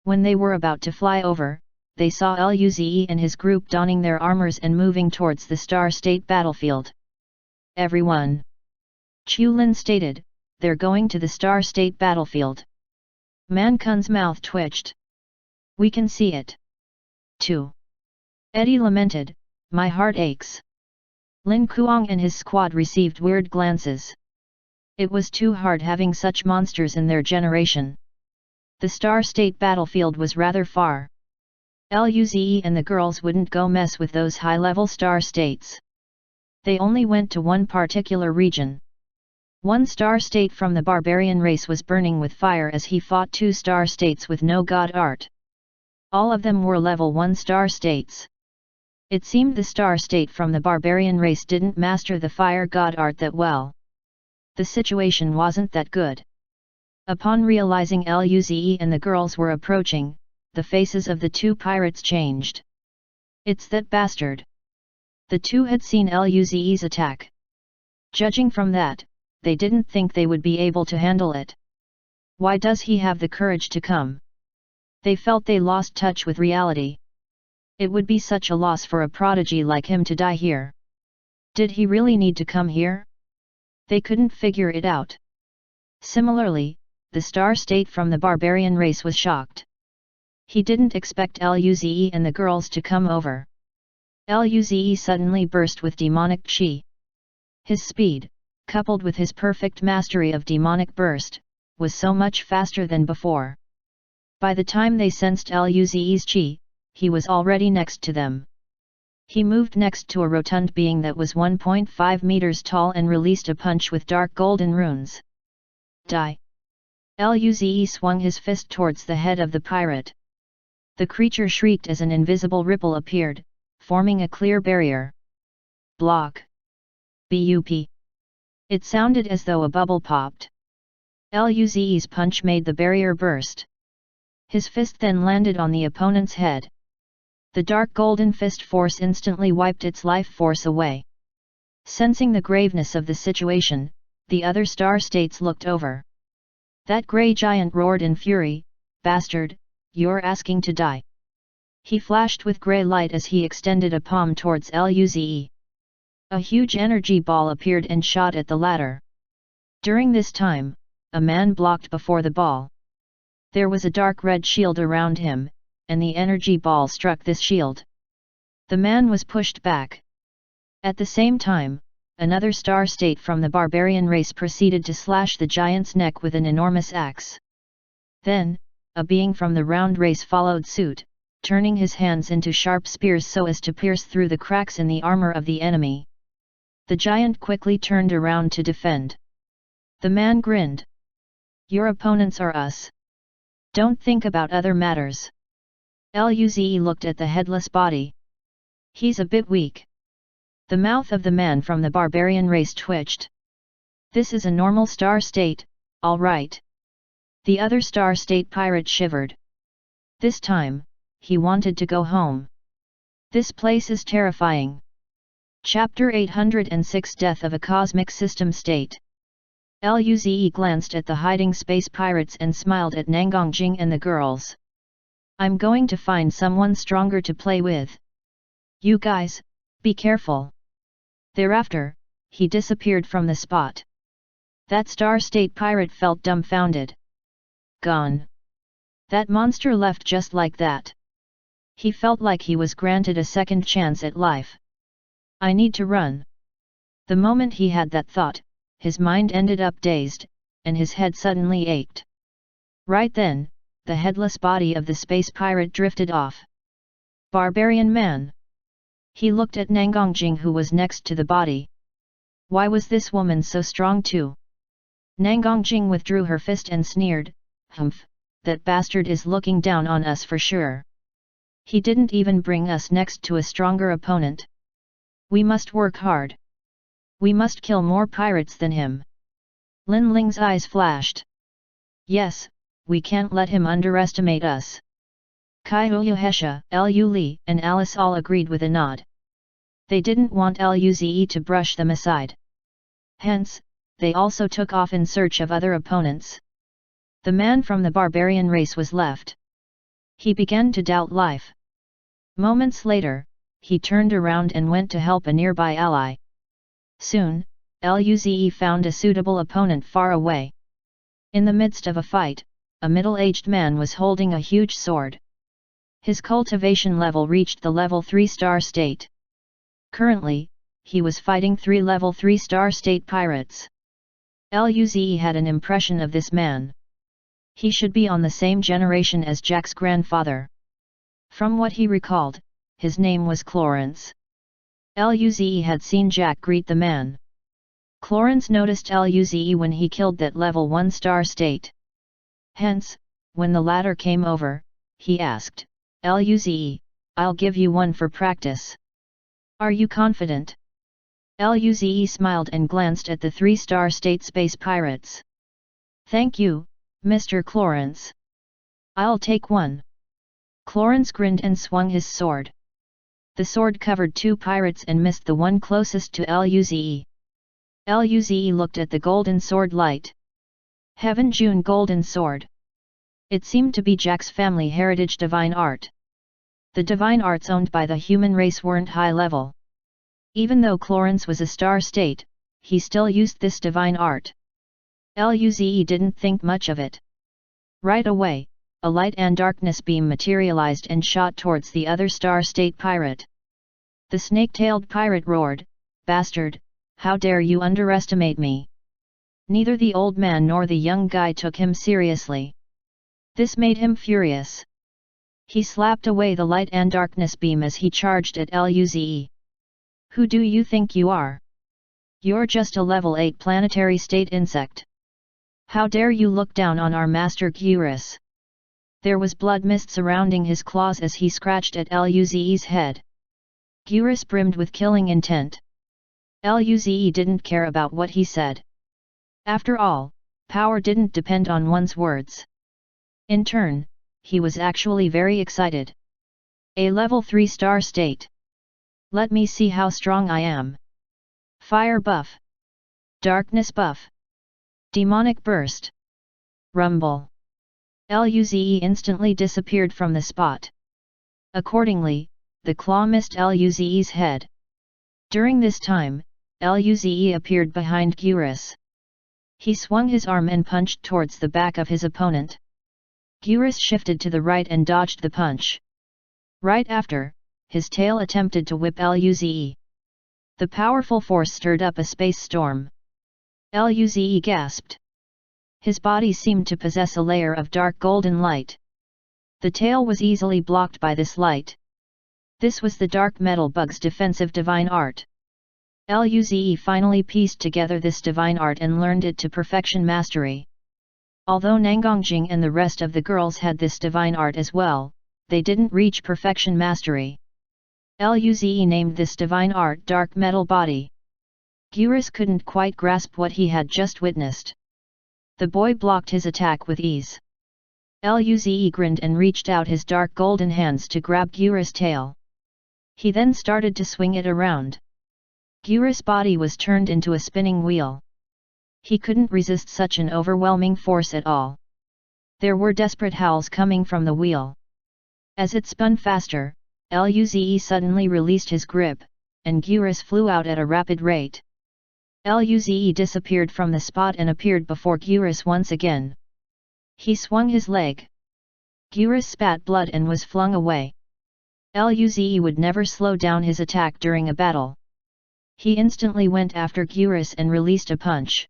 When they were about to fly over, they saw Luze and his group donning their armors and moving towards the star state battlefield. "Everyone!" Chulin stated, "They're going to the star state battlefield." Man Kun's mouth twitched. "We can see it." 2. Eddie lamented, "My heart aches. Lin Kuang and his squad received weird glances. It was too hard having such monsters in their generation. The Star State battlefield was rather far. Luze and the girls wouldn't go mess with those high-level Star States. They only went to one particular region. One Star State from the barbarian race was burning with fire as he fought two Star States with no god art. All of them were level 1 Star States. It seemed the Star State from the barbarian race didn't master the fire god art that well. The situation wasn't that good. Upon realizing Luze and the girls were approaching, the faces of the two pirates changed. It's that bastard. The two had seen Luze's attack. Judging from that, they didn't think they would be able to handle it. Why does he have the courage to come? They felt they lost touch with reality. It would be such a loss for a prodigy like him to die here. Did he really need to come here? They couldn't figure it out. Similarly, the Star State from the barbarian race was shocked. He didn't expect Luze and the girls to come over. Luze suddenly burst with demonic chi. His speed, coupled with his perfect mastery of demonic burst, was so much faster than before. By the time they sensed Luze's chi, he was already next to them. He moved next to a rotund being that was 1.5 meters tall and released a punch with dark golden runes. Die! Luze swung his fist towards the head of the pirate. The creature shrieked as an invisible ripple appeared, forming a clear barrier. Block! Bup! It sounded as though a bubble popped. Luze's punch made the barrier burst. His fist then landed on the opponent's head. The dark golden fist force instantly wiped its life force away. Sensing the graveness of the situation, the other Star States looked over. That grey giant roared in fury, "Bastard, you're asking to die!" He flashed with grey light as he extended a palm towards Luze. A huge energy ball appeared and shot at the latter. During this time, a man blocked before the ball. There was a dark red shield around him, and the energy ball struck this shield. The man was pushed back. At the same time, another Star State from the barbarian race proceeded to slash the giant's neck with an enormous axe. Then, a being from the round race followed suit, turning his hands into sharp spears so as to pierce through the cracks in the armor of the enemy. The giant quickly turned around to defend. The man grinned. "Your opponents are us. Don't think about other matters." Luze looked at the headless body. "He's a bit weak." The mouth of the man from the barbarian race twitched. "This is a normal Star State, all right." The other Star State pirate shivered. This time, he wanted to go home. This place is terrifying. Chapter 806 Death of a Cosmic System State. Luze glanced at the hiding space pirates and smiled at Nangongjing and the girls. "I'm going to find someone stronger to play with. You guys, be careful." Thereafter, he disappeared from the spot. That Star State pirate felt dumbfounded. Gone. That monster left just like that. He felt like he was granted a second chance at life. "I need to run." The moment he had that thought, his mind ended up dazed, and his head suddenly ached. Right then, the headless body of the space pirate drifted off. "Barbarian man!" He looked at Nangongjing who was next to the body. Why was this woman so strong too? Nangongjing withdrew her fist and sneered, "Humph, that bastard is looking down on us for sure. He didn't even bring us next to a stronger opponent. We must work hard. We must kill more pirates than him." Lin Ling's eyes flashed. "Yes, we can't let him underestimate us." Kai Uyuhesha, Lu Li, and Alice all agreed with a nod. They didn't want Luze to brush them aside. Hence, they also took off in search of other opponents. The man from the barbarian race was left. He began to doubt life. Moments later, he turned around and went to help a nearby ally. Soon, Luze found a suitable opponent far away. In the midst of a fight, a middle-aged man was holding a huge sword. His cultivation level reached the level 3 Star State. Currently, he was fighting 3 level 3-star state pirates. Luze had an impression of this man. He should be on the same generation as Jack's grandfather. From what he recalled, his name was Clarence. Luze had seen Jack greet the man. Clarence noticed Luze when he killed that level 1-star state. Hence, when the latter came over, he asked, "Luze, I'll give you one for practice. Are you confident?" Luze smiled and glanced at the 3-star state space pirates. "Thank you, Mr. Clarence. I'll take one." Clarence grinned and swung his sword. The sword covered 2 pirates and missed the one closest to Luze. Luze looked at the golden sword light. Heaven June golden sword. It seemed to be Jack's family heritage divine art. The divine arts owned by the human race weren't high level. Even though Clarence was a star state, he still used this divine art. Luze didn't think much of it. Right away, a light and darkness beam materialized and shot towards the other star state pirate. The snake-tailed pirate roared, "Bastard, how dare you underestimate me!" Neither the old man nor the young guy took him seriously. This made him furious. He slapped away the light and darkness beam as he charged at Luze. "Who do you think you are? You're just a level 8 planetary state insect. How dare you look down on our master Gurus?" There was blood mist surrounding his claws as he scratched at Luze's head. Gurus brimmed with killing intent. Luze didn't care about what he said. After all, power didn't depend on one's words. In turn, he was actually very excited. A level 3-star state. Let me see how strong I am. Fire buff. Darkness buff. Demonic burst. Rumble. Luze instantly disappeared from the spot. Accordingly, the claw missed Luze's head. During this time, Luze appeared behind Gurus. He swung his arm and punched towards the back of his opponent. Gurus shifted to the right and dodged the punch. Right after, his tail attempted to whip Luze. The powerful force stirred up a space storm. Luze gasped. His body seemed to possess a layer of dark golden light. The tail was easily blocked by this light. This was the dark metal bug's defensive divine art. Luze finally pieced together this divine art and learned it to perfection mastery. Although Nangongjing and the rest of the girls had this divine art as well, they didn't reach perfection mastery. Luze named this divine art Dark Metal Body. Gurus couldn't quite grasp what he had just witnessed. The boy blocked his attack with ease. Luze grinned and reached out his dark golden hands to grab Gurus' tail. He then started to swing it around. Gurus' body was turned into a spinning wheel. He couldn't resist such an overwhelming force at all. There were desperate howls coming from the wheel. As it spun faster, Luze suddenly released his grip, and Gurus flew out at a rapid rate. Luze disappeared from the spot and appeared before Gurus once again. He swung his leg. Gurus spat blood and was flung away. Luze would never slow down his attack during a battle. He instantly went after Gurus and released a punch.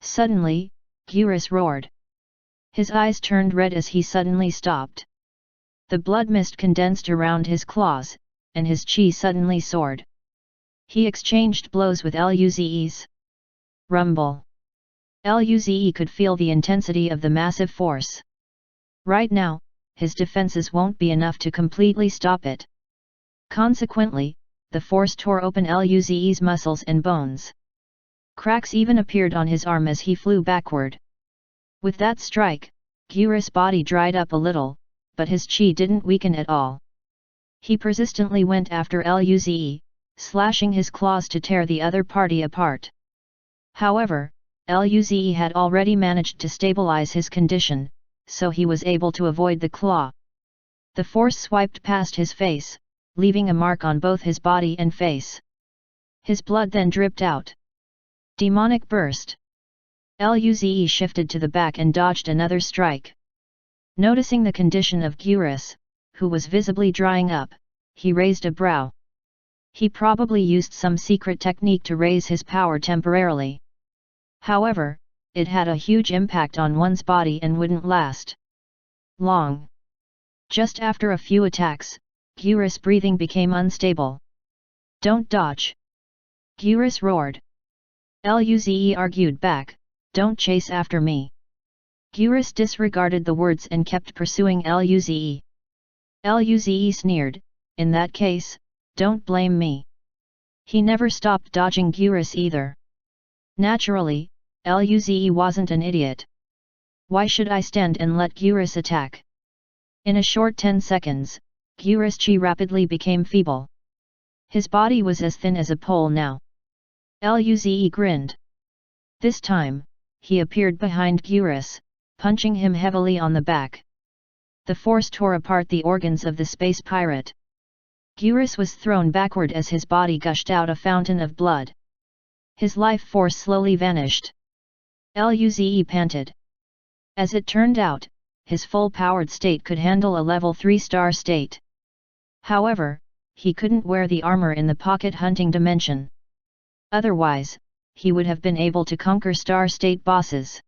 Suddenly, Gurus roared. His eyes turned red as he suddenly stopped. The blood mist condensed around his claws, and his chi suddenly soared. He exchanged blows with Luze's. Rumble. Luze could feel the intensity of the massive force. Right now, his defenses won't be enough to completely stop it. Consequently, the force tore open Luze's muscles and bones. Cracks even appeared on his arm as he flew backward. With that strike, Gurus' body dried up a little, but his chi didn't weaken at all. He persistently went after Luze, slashing his claws to tear the other party apart. However, Luze had already managed to stabilize his condition, so he was able to avoid the claw. The force swiped past his face, leaving a mark on both his body and face. His blood then dripped out. Demonic burst. Luze shifted to the back and dodged another strike. Noticing the condition of Gurus, who was visibly drying up, he raised a brow. He probably used some secret technique to raise his power temporarily. However, it had a huge impact on one's body and wouldn't last long. Just after a few attacks, Gyurus' breathing became unstable. "Don't dodge!" Gyurus roared. Luze argued back, "Don't chase after me." Gyurus disregarded the words and kept pursuing Luze. Luze sneered, "In that case, don't blame me." He never stopped dodging Gyurus either. Naturally, Luze wasn't an idiot. Why should I stand and let Gyurus attack? In a short 10 seconds, Gyurus' chi rapidly became feeble. His body was as thin as a pole now. Luze grinned. This time, he appeared behind Gyurus, punching him heavily on the back. The force tore apart the organs of the space pirate. Gyurus was thrown backward as his body gushed out a fountain of blood. His life force slowly vanished. Luze panted. As it turned out, his full-powered state could handle a level 3 star state. However, he couldn't wear the armor in the pocket hunting dimension. Otherwise, he would have been able to conquer star state bosses.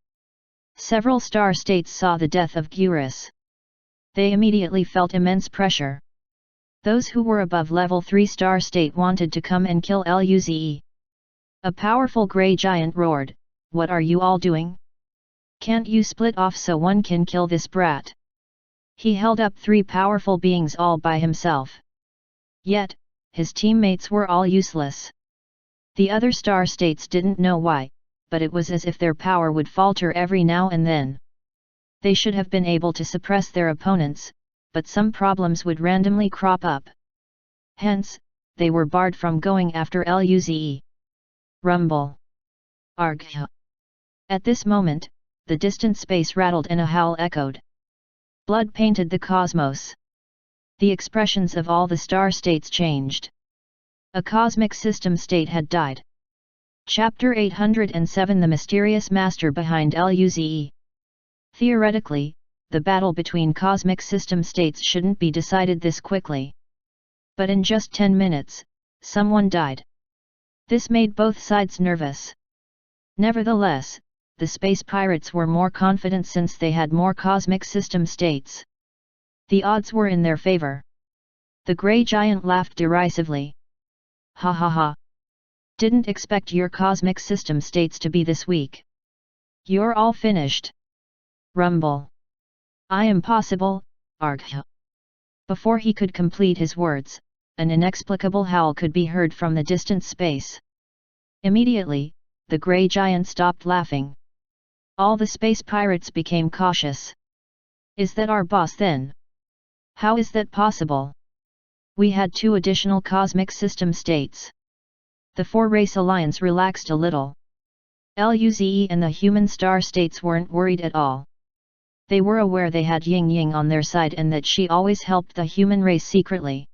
Several star states saw the death of Gyurus. They immediately felt immense pressure. Those who were above level 3 star state wanted to come and kill Luze. A powerful grey giant roared, "What are you all doing? Can't you split off so one can kill this brat?" He held up 3 powerful beings all by himself. Yet, his teammates were all useless. The other star states didn't know why, but it was as if their power would falter every now and then. They should have been able to suppress their opponents, but some problems would randomly crop up. Hence, they were barred from going after Luze. Rumble. Argh. At this moment, the distant space rattled and a howl echoed. Blood painted the cosmos. The expressions of all the star states changed. A cosmic system state had died. Chapter 807 The Mysterious Master Behind Luze. Theoretically, the battle between cosmic system states shouldn't be decided this quickly. But in just 10 minutes, someone died. This made both sides nervous. Nevertheless, the space pirates were more confident since they had more cosmic system states. The odds were in their favor. The grey giant laughed derisively. "Ha ha ha! Didn't expect your cosmic system states to be this weak. You're all finished." Rumble. "I am possible, Argh." Before he could complete his words, an inexplicable howl could be heard from the distant space. Immediately, the grey giant stopped laughing. All the space pirates became cautious. "Is that our boss then? How is that possible? We had 2 additional cosmic system states." The 4-race alliance relaxed a little. Luze and the human star states weren't worried at all. They were aware they had Ying Ying on their side and that she always helped the human race secretly.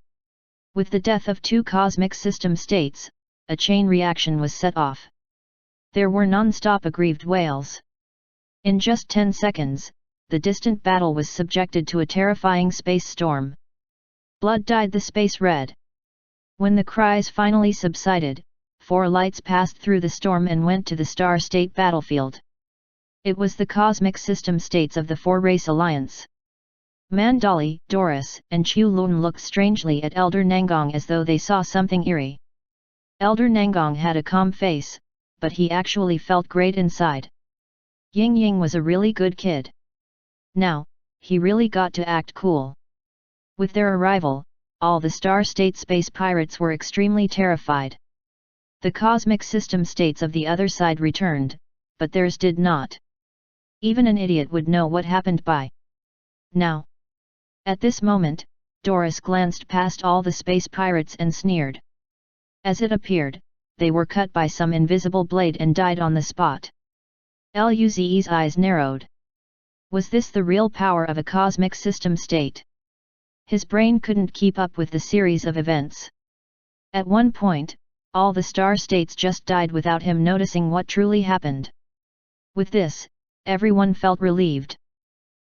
With the death of 2 cosmic system states, a chain reaction was set off. There were non-stop aggrieved wails. In just 10 seconds, the distant battle was subjected to a terrifying space storm. Blood dyed the space red. When the cries finally subsided, 4 lights passed through the storm and went to the Star State battlefield. It was the cosmic system states of the 4-race alliance. Mandali, Doris, and Chu Lun looked strangely at Elder Nangong as though they saw something eerie. Elder Nangong had a calm face, but he actually felt great inside. Ying Ying was a really good kid. Now, he really got to act cool. With their arrival, all the Star State space pirates were extremely terrified. The cosmic system states of the other side returned, but theirs did not. Even an idiot would know what happened by now. At this moment, Doris glanced past all the space pirates and sneered. As it appeared, they were cut by some invisible blade and died on the spot. Luze's eyes narrowed. Was this the real power of a cosmic system state? His brain couldn't keep up with the series of events. At one point, all the star states just died without him noticing what truly happened. With this, everyone felt relieved.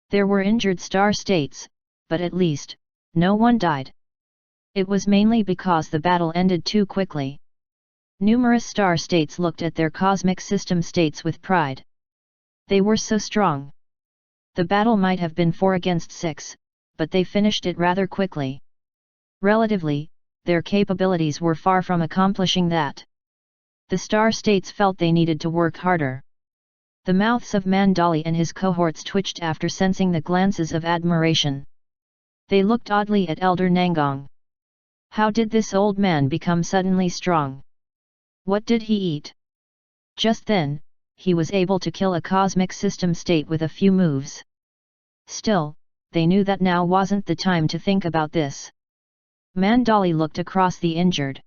There were injured star states, but at least, no one died. It was mainly because the battle ended too quickly. Numerous star states looked at their cosmic system states with pride. They were so strong. The battle might have been 4 against 6, but they finished it rather quickly. Relatively, their capabilities were far from accomplishing that. The star states felt they needed to work harder. The mouths of Mandali and his cohorts twitched after sensing the glances of admiration. They looked oddly at Elder Nangong. How did this old man become suddenly strong? What did he eat? Just then, he was able to kill a cosmic system state with a few moves. Still, they knew that now wasn't the time to think about this. Mandali looked across the injured.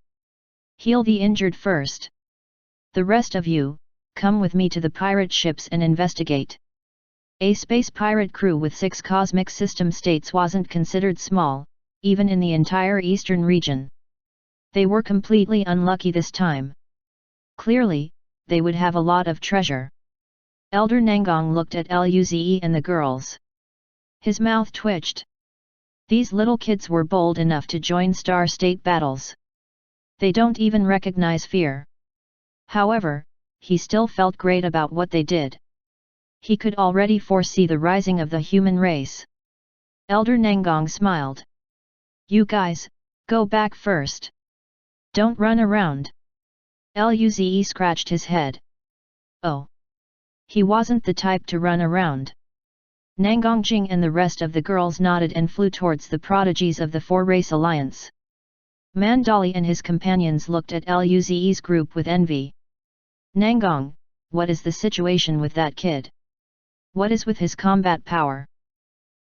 Heal the injured first. The rest of you, come with me to the pirate ships and investigate. A space pirate crew with 6 cosmic system states wasn't considered small, even in the entire eastern region. They were completely unlucky this time. Clearly, they would have a lot of treasure. Elder Nangong looked at Luze and the girls. His mouth twitched. These little kids were bold enough to join star state battles. They don't even recognize fear. However, he still felt great about what they did. He could already foresee the rising of the human race. Elder Nangong smiled. You guys, go back first. Don't run around. Luze scratched his head. Oh. He wasn't the type to run around. Nangongjing and the rest of the girls nodded and flew towards the prodigies of the 4-race alliance. Mandali and his companions looked at Luze's group with envy. Nangong, what is the situation with that kid? What is with his combat power?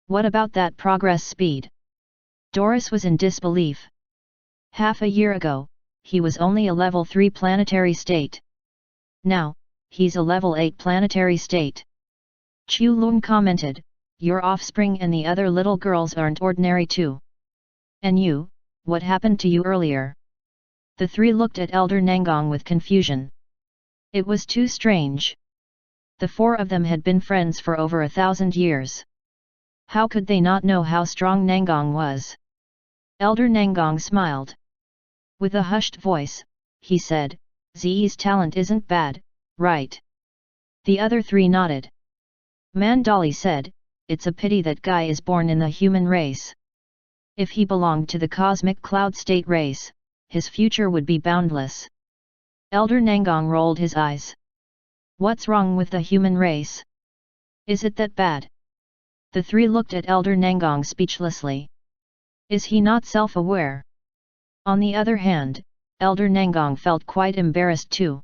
What about that progress speed? Doris was in disbelief. Half a year ago, he was only a level 3 planetary state. Now, he's a level 8 planetary state. Chu Lung commented, your offspring and the other little girls aren't ordinary too. And you, what happened to you earlier? The 3 looked at Elder Nangong with confusion. It was too strange. The 4 of them had been friends for over 1,000 years. How could they not know how strong Nangong was? Elder Nangong smiled. With a hushed voice, he said, Zi's talent isn't bad, right? The other 3 nodded. Mandali said, it's a pity that guy is born in the human race. If he belonged to the cosmic cloud state race, his future would be boundless. Elder Nangong rolled his eyes. What's wrong with the human race? Is it that bad? The 3 looked at Elder Nangong speechlessly. Is he not self-aware? On the other hand, Elder Nangong felt quite embarrassed too.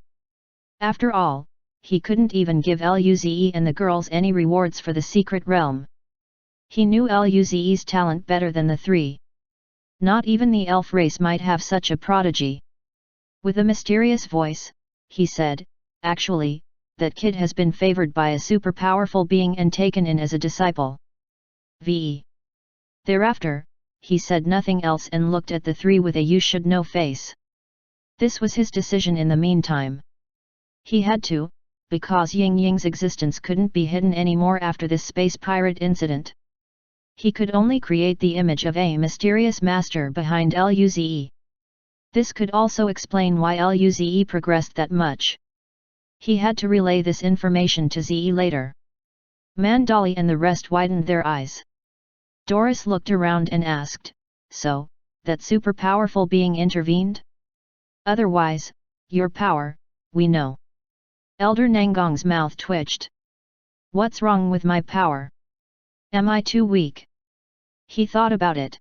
After all, he couldn't even give Luze and the girls any rewards for the secret realm. He knew Luze's talent better than the 3. Not even the elf race might have such a prodigy. With a mysterious voice, he said, actually, that kid has been favored by a super powerful being and taken in as a disciple. V. Thereafter, he said nothing else and looked at the 3 with a you-should-know face. This was his decision in the meantime. He had to, because Ying Ying's existence couldn't be hidden anymore after this space pirate incident. He could only create the image of a mysterious master behind Luze. This could also explain why Luze progressed that much. He had to relay this information to Ze later. Mandali and the rest widened their eyes. Doris looked around and asked, so, that super powerful being intervened? Otherwise, your power, we know. Elder Nangong's mouth twitched. What's wrong with my power? Am I too weak? He thought about it.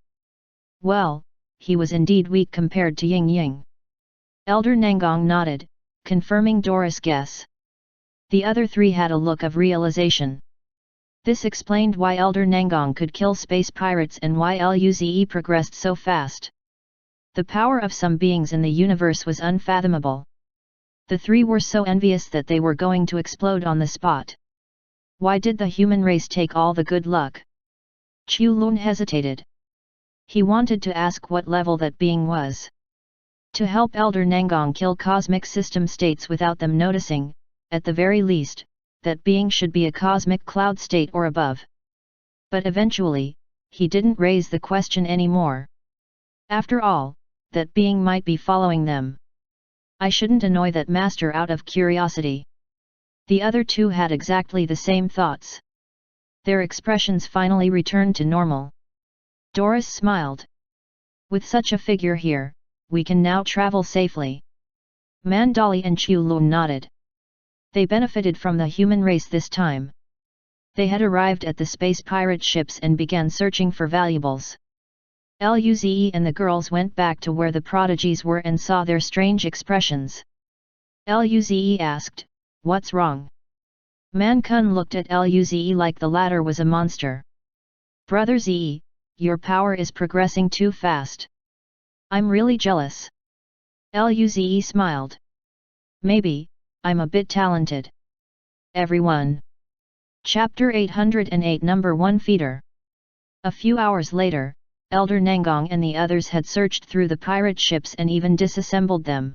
Well, he was indeed weak compared to Ying Ying. Elder Nangong nodded, confirming Doris' guess. The other 3 had a look of realization. This explained why Elder Nangong could kill space pirates and why Luze progressed so fast. The power of some beings in the universe was unfathomable. The 3 were so envious that they were going to explode on the spot. Why did the human race take all the good luck? Chu Lun hesitated. He wanted to ask what level that being was. To help Elder Nangong kill cosmic system states without them noticing, at the very least, that being should be a cosmic cloud state or above. But eventually, he didn't raise the question anymore. After all, that being might be following them. I shouldn't annoy that master out of curiosity. The other two had exactly the same thoughts. Their expressions finally returned to normal. Doris smiled. With such a figure here, we can now travel safely. Mandali and Chu Lun nodded. They benefited from the human race this time. They had arrived at the space pirate ships and began searching for valuables. Luze and the girls went back to where the prodigies were and saw their strange expressions. Luze asked, "What's wrong?" Man Kun looked at Luze like the latter was a monster. "Brother Ze, your power is progressing too fast. I'm really jealous." Luze smiled. "Maybe, I'm a bit talented." Everyone. Chapter 808 Number 1 Feeder. A few hours later, Elder Nangong and the others had searched through the pirate ships and even disassembled them.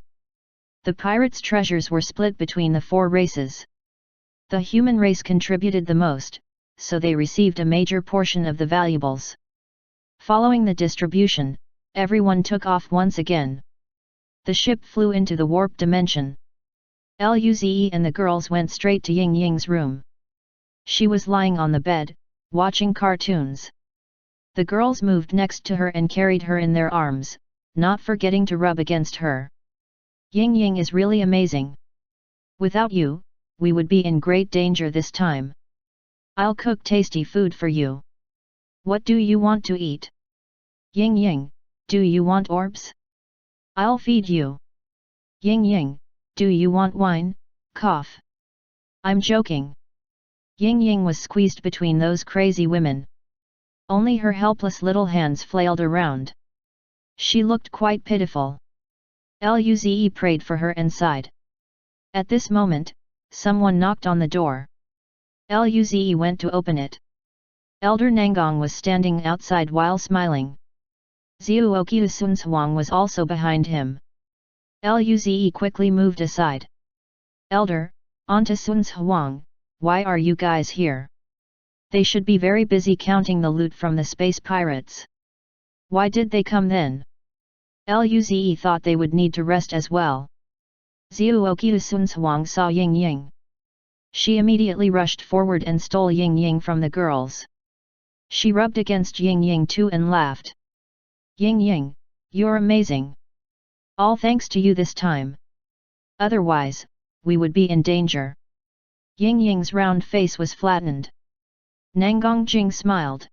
The pirates' treasures were split between the four races. The human race contributed the most, so they received a major portion of the valuables. Following the distribution, everyone took off once again. The ship flew into the warp dimension. Luze and the girls went straight to Ying Ying's room. She was lying on the bed, watching cartoons. The girls moved next to her and carried her in their arms, not forgetting to rub against her. "Ying Ying is really amazing. Without you, we would be in great danger this time. I'll cook tasty food for you. What do you want to eat? Ying Ying, do you want orbs? I'll feed you. Ying Ying, do you want wine, cough? I'm joking." Ying Ying was squeezed between those crazy women. Only her helpless little hands flailed around. She looked quite pitiful. Luze prayed for her and sighed. At this moment, someone knocked on the door. Luze went to open it. Elder Nangong was standing outside while smiling. Zhuoqiu Sunhuang was also behind him. Luze quickly moved aside. "Elder, Anta Sunhuang, why are you guys here? They should be very busy counting the loot from the space pirates. Why did they come then?" Luze thought they would need to rest as well. Zhuoqiu Sunhuang saw Ying Ying. She immediately rushed forward and stole Ying Ying from the girls. She rubbed against Ying Ying too and laughed. "Ying Ying, you're amazing. All thanks to you this time. Otherwise, we would be in danger." Ying Ying's round face was flattened. Nangong Jing smiled.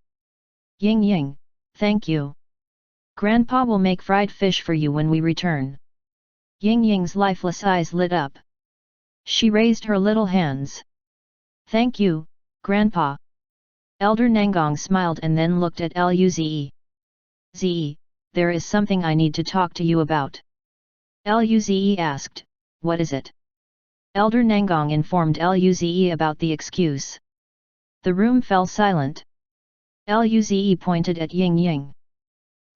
"Ying Ying, thank you. Grandpa will make fried fish for you when we return." Ying Ying's lifeless eyes lit up. She raised her little hands. "Thank you, Grandpa." Elder Nangong smiled and then looked at Luze. "Ze, there is something I need to talk to you about." Luze asked, "What is it?" Elder Nangong informed Luze about the excuse. The room fell silent. Luze pointed at Ying Ying.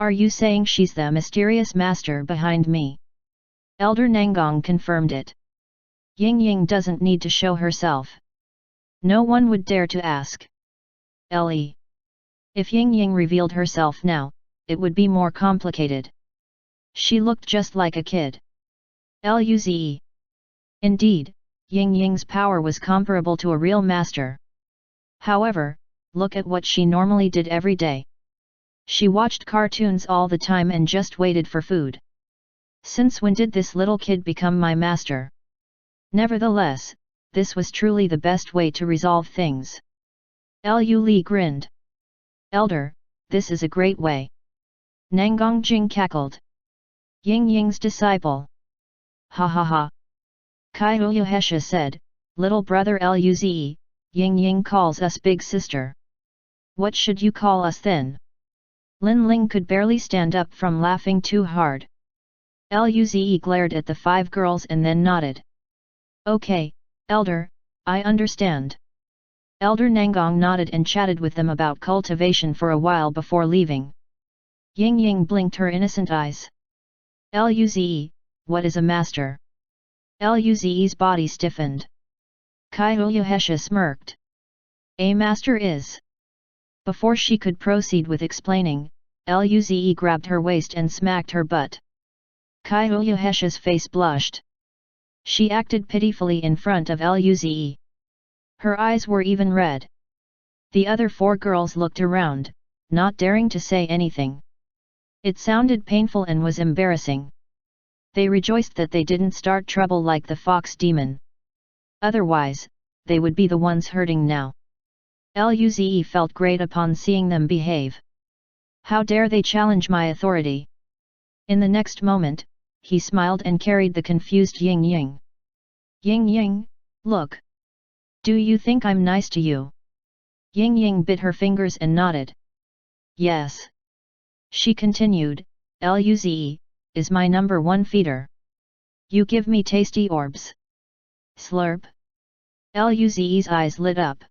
"Are you saying she's the mysterious master behind me?" Elder Nangong confirmed it. Ying Ying doesn't need to show herself. No one would dare to ask. Le. If Ying Ying revealed herself now, it would be more complicated. She looked just like a kid. Luze. Indeed, Ying Ying's power was comparable to a real master. However, look at what she normally did every day. She watched cartoons all the time and just waited for food. Since when did this little kid become my master? Nevertheless, this was truly the best way to resolve things. Lu grinned. "Elder, this is a great way." Nangong Jing cackled. "Ying Ying's disciple." "Ha ha ha." Kai Uyuhesha said, "Little brother Luze, Ying Ying calls us big sister. What should you call us then?" Lin Ling could barely stand up from laughing too hard. Luze glared at the five girls and then nodded. "Okay, Elder, I understand." Elder Nangong nodded and chatted with them about cultivation for a while before leaving. Ying Ying blinked her innocent eyes. "Luze, what is a master?" Luze's body stiffened. Kai Uyuhesha smirked. "A master is..." Before she could proceed with explaining, Luze grabbed her waist and smacked her butt. Kyohesha's face blushed. She acted pitifully in front of Luze. Her eyes were even red. The other 4 girls looked around, not daring to say anything. It sounded painful and was embarrassing. They rejoiced that they didn't start trouble like the fox demon. Otherwise, they would be the ones hurting now. Luze felt great upon seeing them behave. How dare they challenge my authority? In the next moment, he smiled and carried the confused Ying Ying. Ying Ying, look. Do you think I'm nice to you? Ying Ying bit her fingers and nodded. Yes. She continued, Luze is my number 1 feeder. You give me tasty orbs. Slurp. Luze's eyes lit up.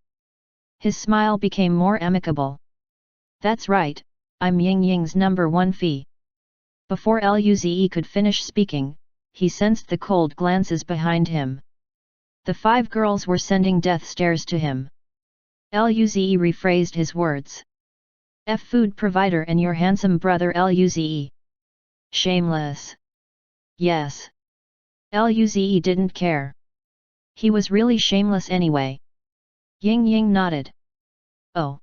His smile became more amicable. That's right, I'm Ying Ying's number 1 fee. Before Luze could finish speaking, he sensed the cold glances behind him. The 5 girls were sending death stares to him. Luze rephrased his words. F food provider and your handsome brother Luze. Shameless. Yes. Luze didn't care. He was really shameless anyway. Ying Ying nodded. Oh.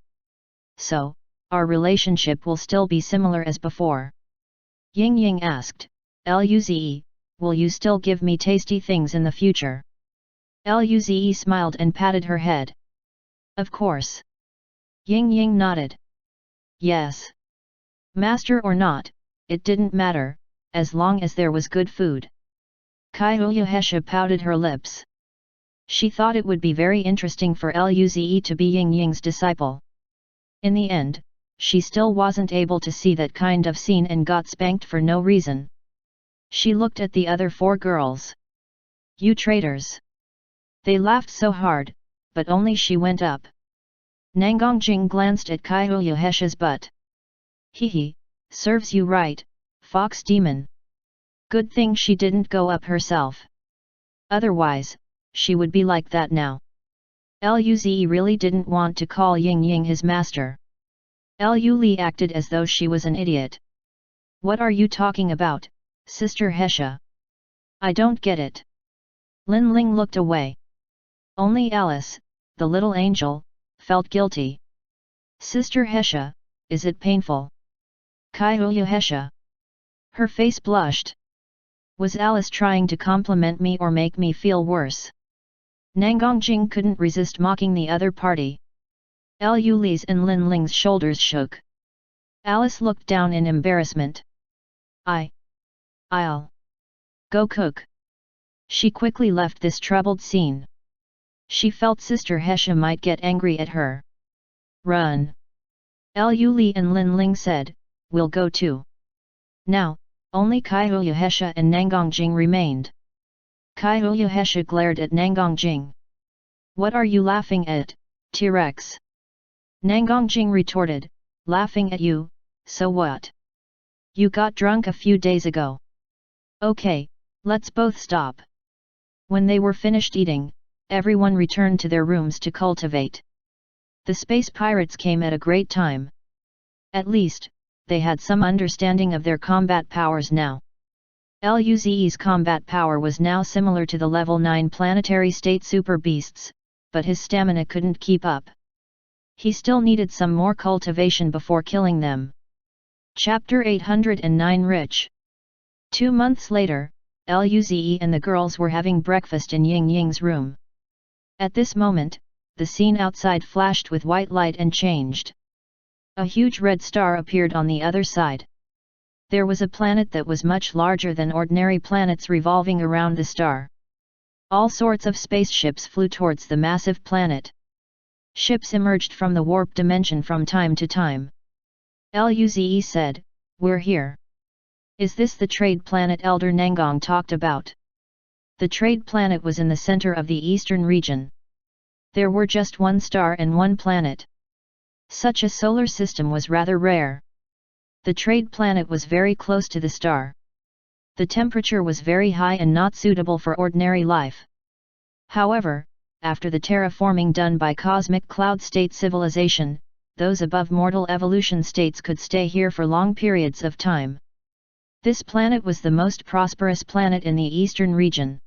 So, our relationship will still be similar as before? Ying Ying asked, Luze, will you still give me tasty things in the future? Luze smiled and patted her head. Of course. Ying Ying nodded. Yes. Master or not, it didn't matter, as long as there was good food. Kyohesha pouted her lips. She thought it would be very interesting for Luze to be Ying Ying's disciple. In the end, she still wasn't able to see that kind of scene and got spanked for no reason. She looked at the other 4 girls. You traitors! They laughed so hard, but only she went up. Nangongjing glanced at Kyohesha's butt. Hehe, serves you right, fox demon. Good thing she didn't go up herself. Otherwise, she would be like that now. Luze really didn't want to call Ying Ying his master. Lu acted as though she was an idiot. What are you talking about, Sister Hesha? I don't get it. Lin Ling looked away. Only Alice, the little angel, felt guilty. Sister Hesha, is it painful? Kyohesha. Her face blushed. Was Alice trying to compliment me or make me feel worse? Nangongjing couldn't resist mocking the other party. Lu's and Lin Ling's shoulders shook. Alice looked down in embarrassment. I'll go cook. She quickly left this troubled scene. She felt Sister Hesha might get angry at her. Run. Lu and Lin Ling said, we'll go too. Now, only Kyohesha and Nangongjing remained. Kyohesha glared at Nangongjing. What are you laughing at, T-Rex? Nangongjing retorted, laughing at you, so what? You got drunk a few days ago. Okay, let's both stop. When they were finished eating, everyone returned to their rooms to cultivate. The space pirates came at a great time. At least, they had some understanding of their combat powers now. Luze's combat power was now similar to the level 9 planetary state super beasts, but his stamina couldn't keep up. He still needed some more cultivation before killing them. Chapter 809 Rich. 2 months later, Luze and the girls were having breakfast in Ying Ying's room. At this moment, the scene outside flashed with white light and changed. A huge red star appeared on the other side. There was a planet that was much larger than ordinary planets revolving around the star. All sorts of spaceships flew towards the massive planet. Ships emerged from the warp dimension from time to time. Luze said, "We're here. Is this the trade planet Elder Nangong talked about?" The trade planet was in the center of the eastern region. There were just one star and one planet. Such a solar system was rather rare. The trade planet was very close to the star. The temperature was very high and not suitable for ordinary life. However, after the terraforming done by Cosmic Cloud State Civilization, those above mortal evolution states could stay here for long periods of time. This planet was the most prosperous planet in the eastern region.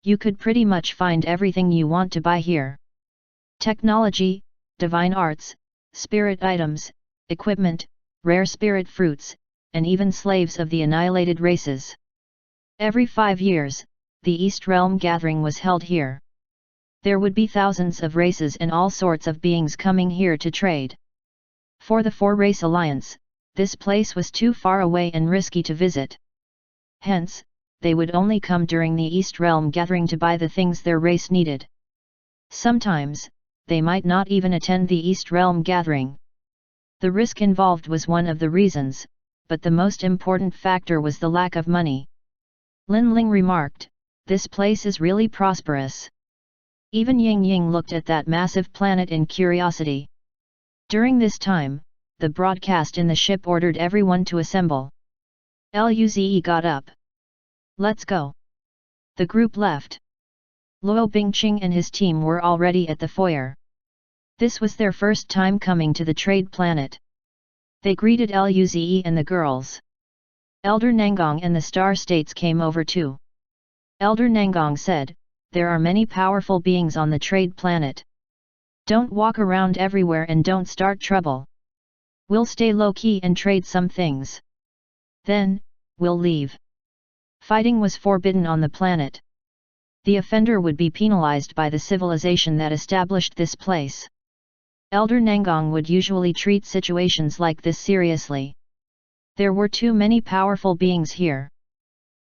You could pretty much find everything you want to buy here. Technology, divine arts, spirit items, equipment, rare spirit fruits, and even slaves of the annihilated races. Every 5 years, the East Realm Gathering was held here. There would be thousands of races and all sorts of beings coming here to trade. For the 4-race alliance, this place was too far away and risky to visit. Hence, they would only come during the East Realm Gathering to buy the things their race needed. Sometimes, they might not even attend the East Realm Gathering. The risk involved was one of the reasons, but the most important factor was the lack of money. Lin Ling remarked, "This place is really prosperous." Even Ying Ying looked at that massive planet in curiosity. During this time, the broadcast in the ship ordered everyone to assemble. Luze got up. "Let's go." The group left. Luo Bingqing and his team were already at the foyer. This was their first time coming to the trade planet. They greeted Luze and the girls. Elder Nangong and the Star States came over too. Elder Nangong said, "There are many powerful beings on the trade planet. Don't walk around everywhere and don't start trouble. We'll stay low-key and trade some things. Then, we'll leave." Fighting was forbidden on the planet. The offender would be penalized by the civilization that established this place. Elder Nangong would usually treat situations like this seriously. There were too many powerful beings here.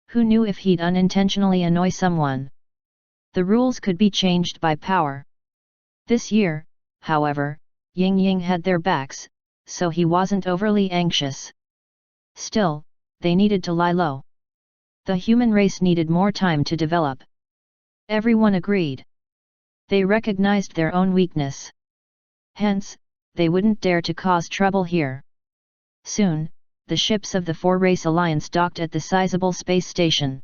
Who knew if he'd unintentionally annoy someone? The rules could be changed by power. This year, however, Ying Ying had their backs, so he wasn't overly anxious. Still, they needed to lie low. The human race needed more time to develop. Everyone agreed. They recognized their own weakness. Hence, they wouldn't dare to cause trouble here. Soon, the ships of the 4-race alliance docked at the sizable space station.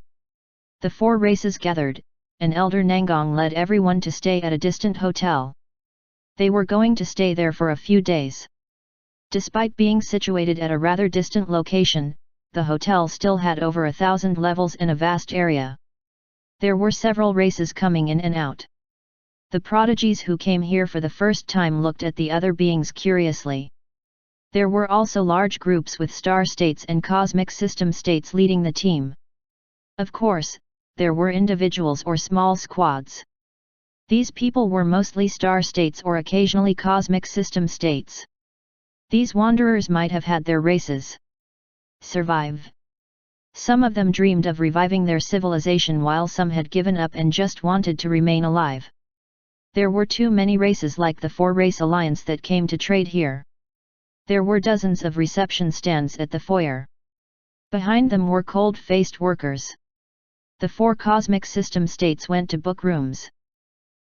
The 4 races gathered, and Elder Nangong led everyone to stay at a distant hotel. They were going to stay there for a few days. Despite being situated at a rather distant location, the hotel still had over 1,000 levels in a vast area. There were several races coming in and out. The prodigies who came here for the first time looked at the other beings curiously. There were also large groups with star states and cosmic system states leading the team. Of course, there were individuals or small squads. These people were mostly star states or occasionally cosmic system states. These wanderers might have had their races survive. Some of them dreamed of reviving their civilization while some had given up and just wanted to remain alive. There were too many races like the 4-race alliance that came to trade here. There were dozens of reception stands at the foyer. Behind them were cold-faced workers. The 4 cosmic system states went to book rooms.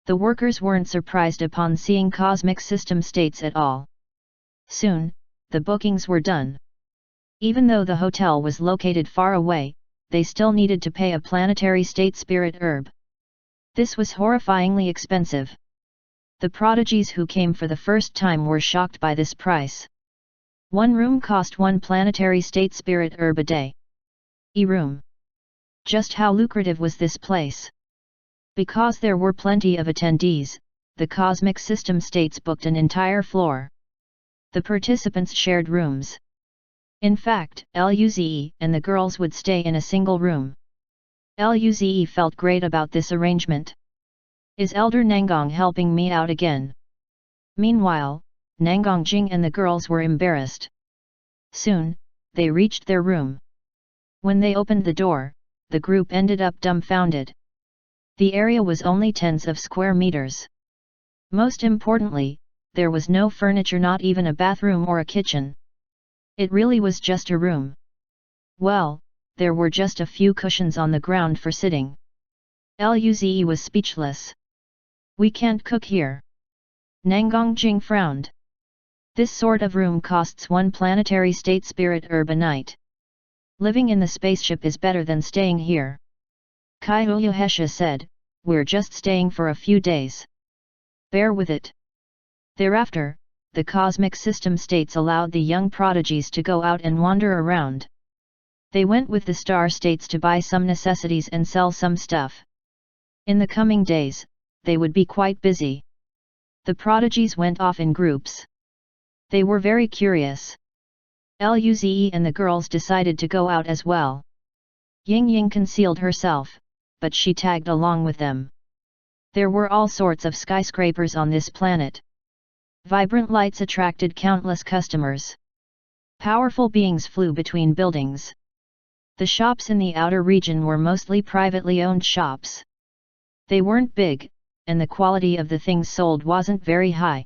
The workers weren't surprised upon seeing cosmic system states at all. Soon, the bookings were done. Even though the hotel was located far away, they still needed to pay a planetary state spirit herb. This was horrifyingly expensive. The prodigies who came for the first time were shocked by this price. 1 room cost 1 planetary state spirit herb a day. Room. Just how lucrative was this place? Because there were plenty of attendees, the cosmic system states booked an entire floor. The participants shared rooms. In fact, Luze and the girls would stay in a single room. Luze felt great about this arrangement. Is Elder Nangong helping me out again? Meanwhile, Nangong Jing and the girls were embarrassed. Soon, they reached their room. When they opened the door, the group ended up dumbfounded. The area was only tens of square meters. Most importantly, there was no furniture, not even a bathroom or a kitchen. It really was just a room. Well, there were just a few cushions on the ground for sitting. Luze was speechless. "We can't cook here." Nangong Jing frowned. "This sort of room costs 1 planetary state spirit herb a night. Living in the spaceship is better than staying here." Kai Uyuhesha said, "We're just staying for a few days. Bear with it." Thereafter, the cosmic system states allowed the young prodigies to go out and wander around. They went with the star states to buy some necessities and sell some stuff. In the coming days, they would be quite busy. The prodigies went off in groups. They were very curious. Luze and the girls decided to go out as well. Ying Ying concealed herself, but she tagged along with them. There were all sorts of skyscrapers on this planet. Vibrant lights attracted countless customers. Powerful beings flew between buildings. The shops in the outer region were mostly privately owned shops. They weren't big, and the quality of the things sold wasn't very high.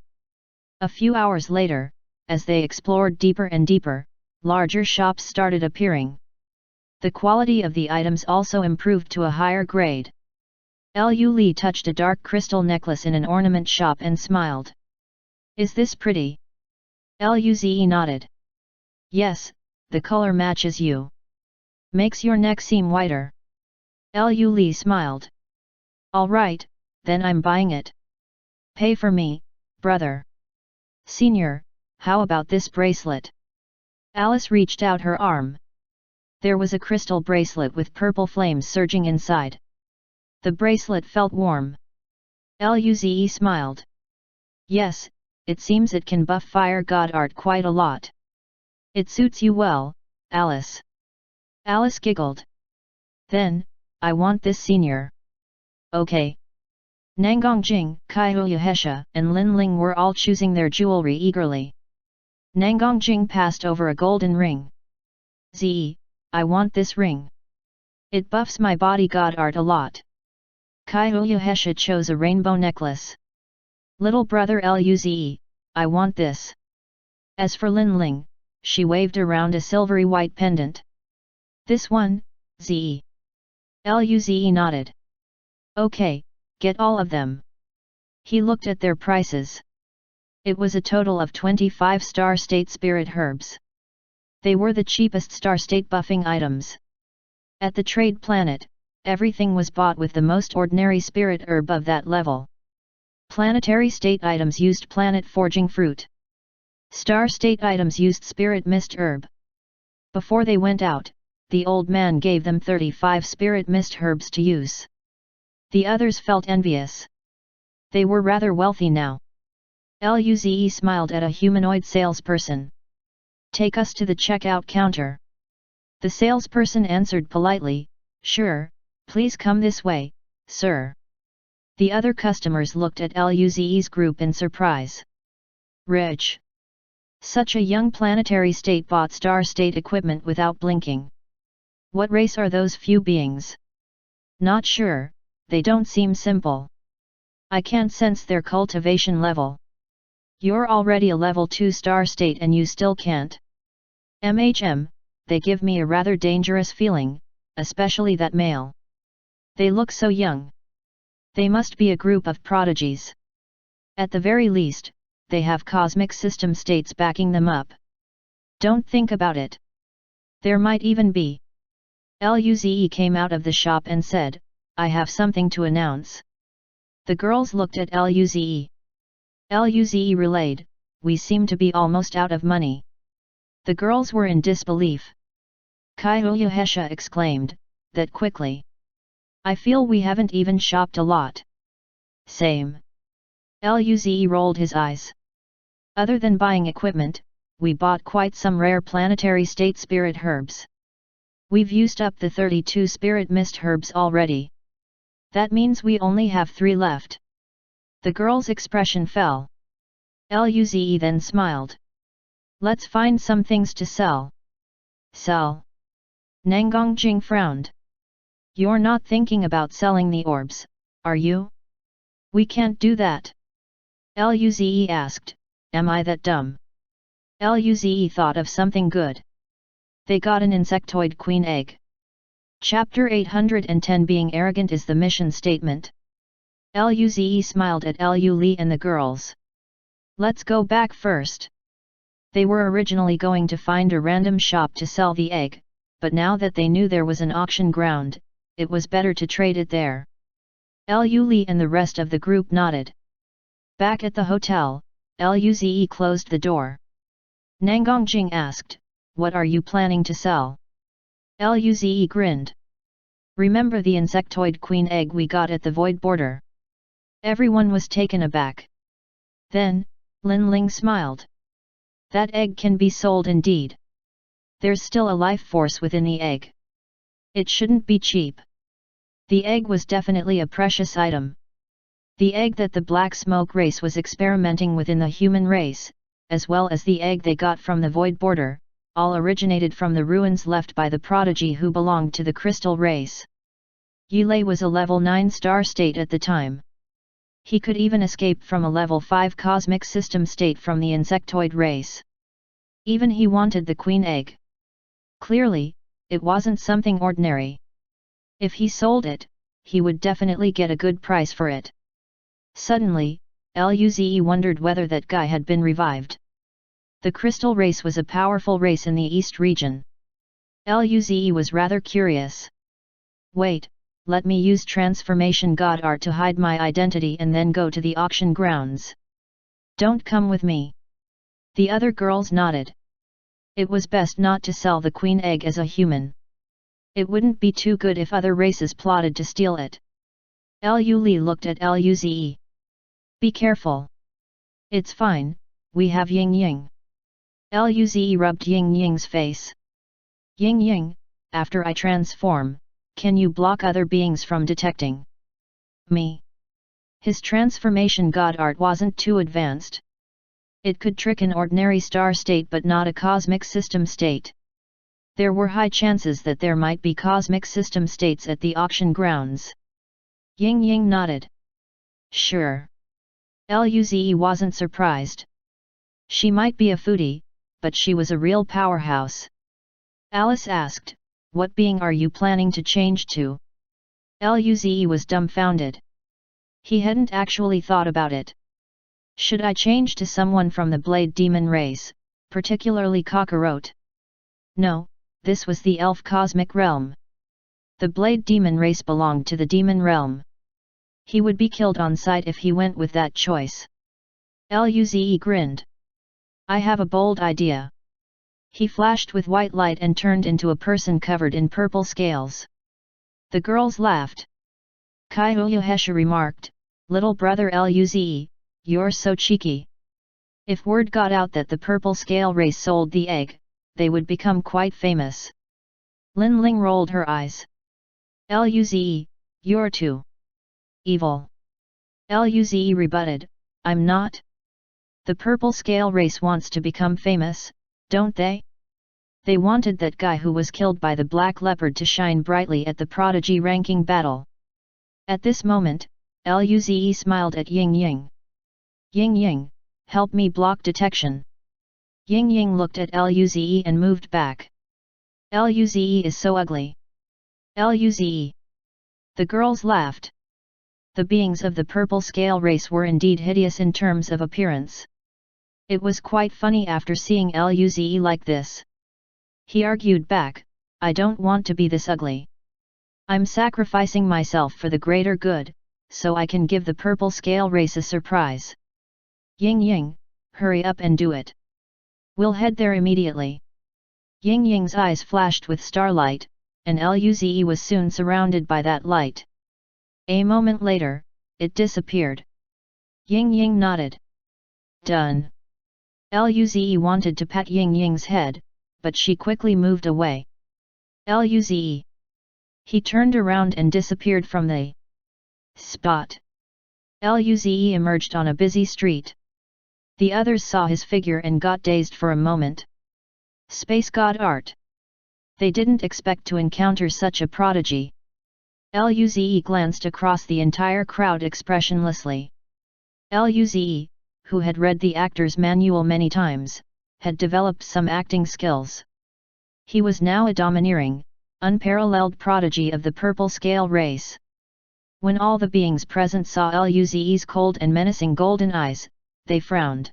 A few hours later, as they explored deeper and deeper, larger shops started appearing. The quality of the items also improved to a higher grade. Lu Li touched a dark crystal necklace in an ornament shop and smiled. "Is this pretty?" Luze nodded. "Yes, the color matches you. Makes your neck seem whiter." Lu Li smiled. "All right, then I'm buying it. Pay for me, brother." "Senior, how about this bracelet?" Alice reached out her arm. There was a crystal bracelet with purple flames surging inside. The bracelet felt warm. Luze smiled. "Yes, it seems it can buff fire god art quite a lot. It suits you well, Alice." Alice giggled. "Then, I want this, senior." "Okay." Nangongjing, Kaiyuhesha and Lin Ling were all choosing their jewelry eagerly. Nangongjing passed over a golden ring. "Zi, I want this ring. It buffs my body god art a lot." Kaiyuhesha chose a rainbow necklace. "Little brother Luze, I want this." As for Lin Ling, she waved around a silvery white pendant. "This one, Zi." Luze nodded. "Okay, get all of them." He looked at their prices. It was a total of 25 star state spirit herbs. They were the cheapest star state buffing items. At the trade planet, everything was bought with the most ordinary spirit herb of that level. Planetary state items used planet forging fruit. Star state items used spirit mist herb. Before they went out, the old man gave them 35 spirit mist herbs to use. The others felt envious. They were rather wealthy now. Luze smiled at a humanoid salesperson. "Take us to the checkout counter." The salesperson answered politely, "Sure, please come this way, sir." The other customers looked at Luze's group in surprise. Rich. Such a young planetary state bought star state equipment without blinking. What race are those few beings? Not sure, they don't seem simple. I can't sense their cultivation level. You're already a level 2 star state and you still can't. They give me a rather dangerous feeling, especially that male. They look so young. They must be a group of prodigies. At the very least, they have cosmic system states backing them up. Don't think about it. There might even be. Luze came out of the shop and said, "I have something to announce." The girls looked at Luze. Luze relayed, "We seem to be almost out of money." The girls were in disbelief. Kaiyuhesha exclaimed, "That quickly? I feel we haven't even shopped a lot." "Same." Luze rolled his eyes. "Other than buying equipment, we bought quite some rare planetary state spirit herbs. We've used up the 32 spirit mist herbs already. That means we only have 3 left." The girl's expression fell. Luze then smiled. "Let's find some things to sell." "Sell?" Nangongjing frowned. "You're not thinking about selling the orbs, are you?" "We can't do that." Luze asked, "Am I that dumb?" Luze thought of something good. They got an insectoid queen egg. Chapter 810 Being arrogant is the mission statement. Luze smiled at Lu Li and the girls. "Let's go back first." They were originally going to find a random shop to sell the egg, but now that they knew there was an auction ground, it was better to trade it there. Lu Li and the rest of the group nodded. Back at the hotel, Luze closed the door. Nangongjing asked, "What are you planning to sell?" Luze grinned. "Remember the insectoid queen egg we got at the void border?" Everyone was taken aback. Then, Lin Ling smiled. "That egg can be sold indeed. There's still a life force within the egg. It shouldn't be cheap." The egg was definitely a precious item. The egg that the Black Smoke race was experimenting with in the human race, as well as the egg they got from the void border, all originated from the ruins left by the prodigy who belonged to the crystal race. Yulei was a level 9 star state at the time. He could even escape from a level 5 cosmic system state from the insectoid race. Even he wanted the queen egg. Clearly, it wasn't something ordinary. If he sold it, he would definitely get a good price for it. Suddenly, Luze wondered whether that guy had been revived. The crystal race was a powerful race in the east region. Luze was rather curious. "Wait, let me use transformation god art to hide my identity and then go to the auction grounds." "Don't come with me." The other girls nodded. It was best not to sell the queen egg as a human. It wouldn't be too good if other races plotted to steal it. Lu Li looked at Luze. "Be careful." "It's fine, we have Ying Ying." Luze rubbed Ying Ying's face. "Ying Ying, after I transform, can you block other beings from detecting me?" His transformation god art wasn't too advanced. It could trick an ordinary star state but not a cosmic system state. There were high chances that there might be cosmic system states at the auction grounds. Ying Ying nodded. "Sure." Luze wasn't surprised. She might be a foodie, but she was a real powerhouse. Alice asked, "What being are you planning to change to?" Luze was dumbfounded. He hadn't actually thought about it. "Should I change to someone from the Blade Demon race, particularly Kakarot?" No, this was the elf cosmic realm. The Blade Demon race belonged to the demon realm. He would be killed on sight if he went with that choice. Luze grinned. "I have a bold idea." He flashed with white light and turned into a person covered in purple scales. The girls laughed. Kyoyohesha remarked, "Little brother Luze, you're so cheeky." If word got out that the purple scale race sold the egg, they would become quite famous. Lin Ling rolled her eyes. "Luze, you're too evil." Luze rebutted, "I'm not. The purple scale race wants to become famous, don't they? They wanted that guy who was killed by the black leopard to shine brightly at the prodigy ranking battle." At this moment, Luze smiled at Ying Ying. "Ying Ying, help me block detection." Ying Ying looked at Luze and moved back. "Luze is so ugly." "Luze." The girls laughed. The beings of the purple scale race were indeed hideous in terms of appearance. It was quite funny after seeing Luze like this. He argued back, "I don't want to be this ugly. I'm sacrificing myself for the greater good, so I can give the purple scale race a surprise." "Ying Ying, hurry up and do it. We'll head there immediately." Ying Ying's eyes flashed with starlight, and Luze was soon surrounded by that light. A moment later, it disappeared. Ying Ying nodded. "Done." Luze wanted to pat Ying Ying's head, but she quickly moved away. "Luze." He turned around and disappeared from the spot. Luze emerged on a busy street. The others saw his figure and got dazed for a moment. Space god art. They didn't expect to encounter such a prodigy. Luze glanced across the entire crowd expressionlessly. Luze, who had read the actor's manual many times, had developed some acting skills. He was now a domineering, unparalleled prodigy of the purple scale race. When all the beings present saw Luze's cold and menacing golden eyes, they frowned.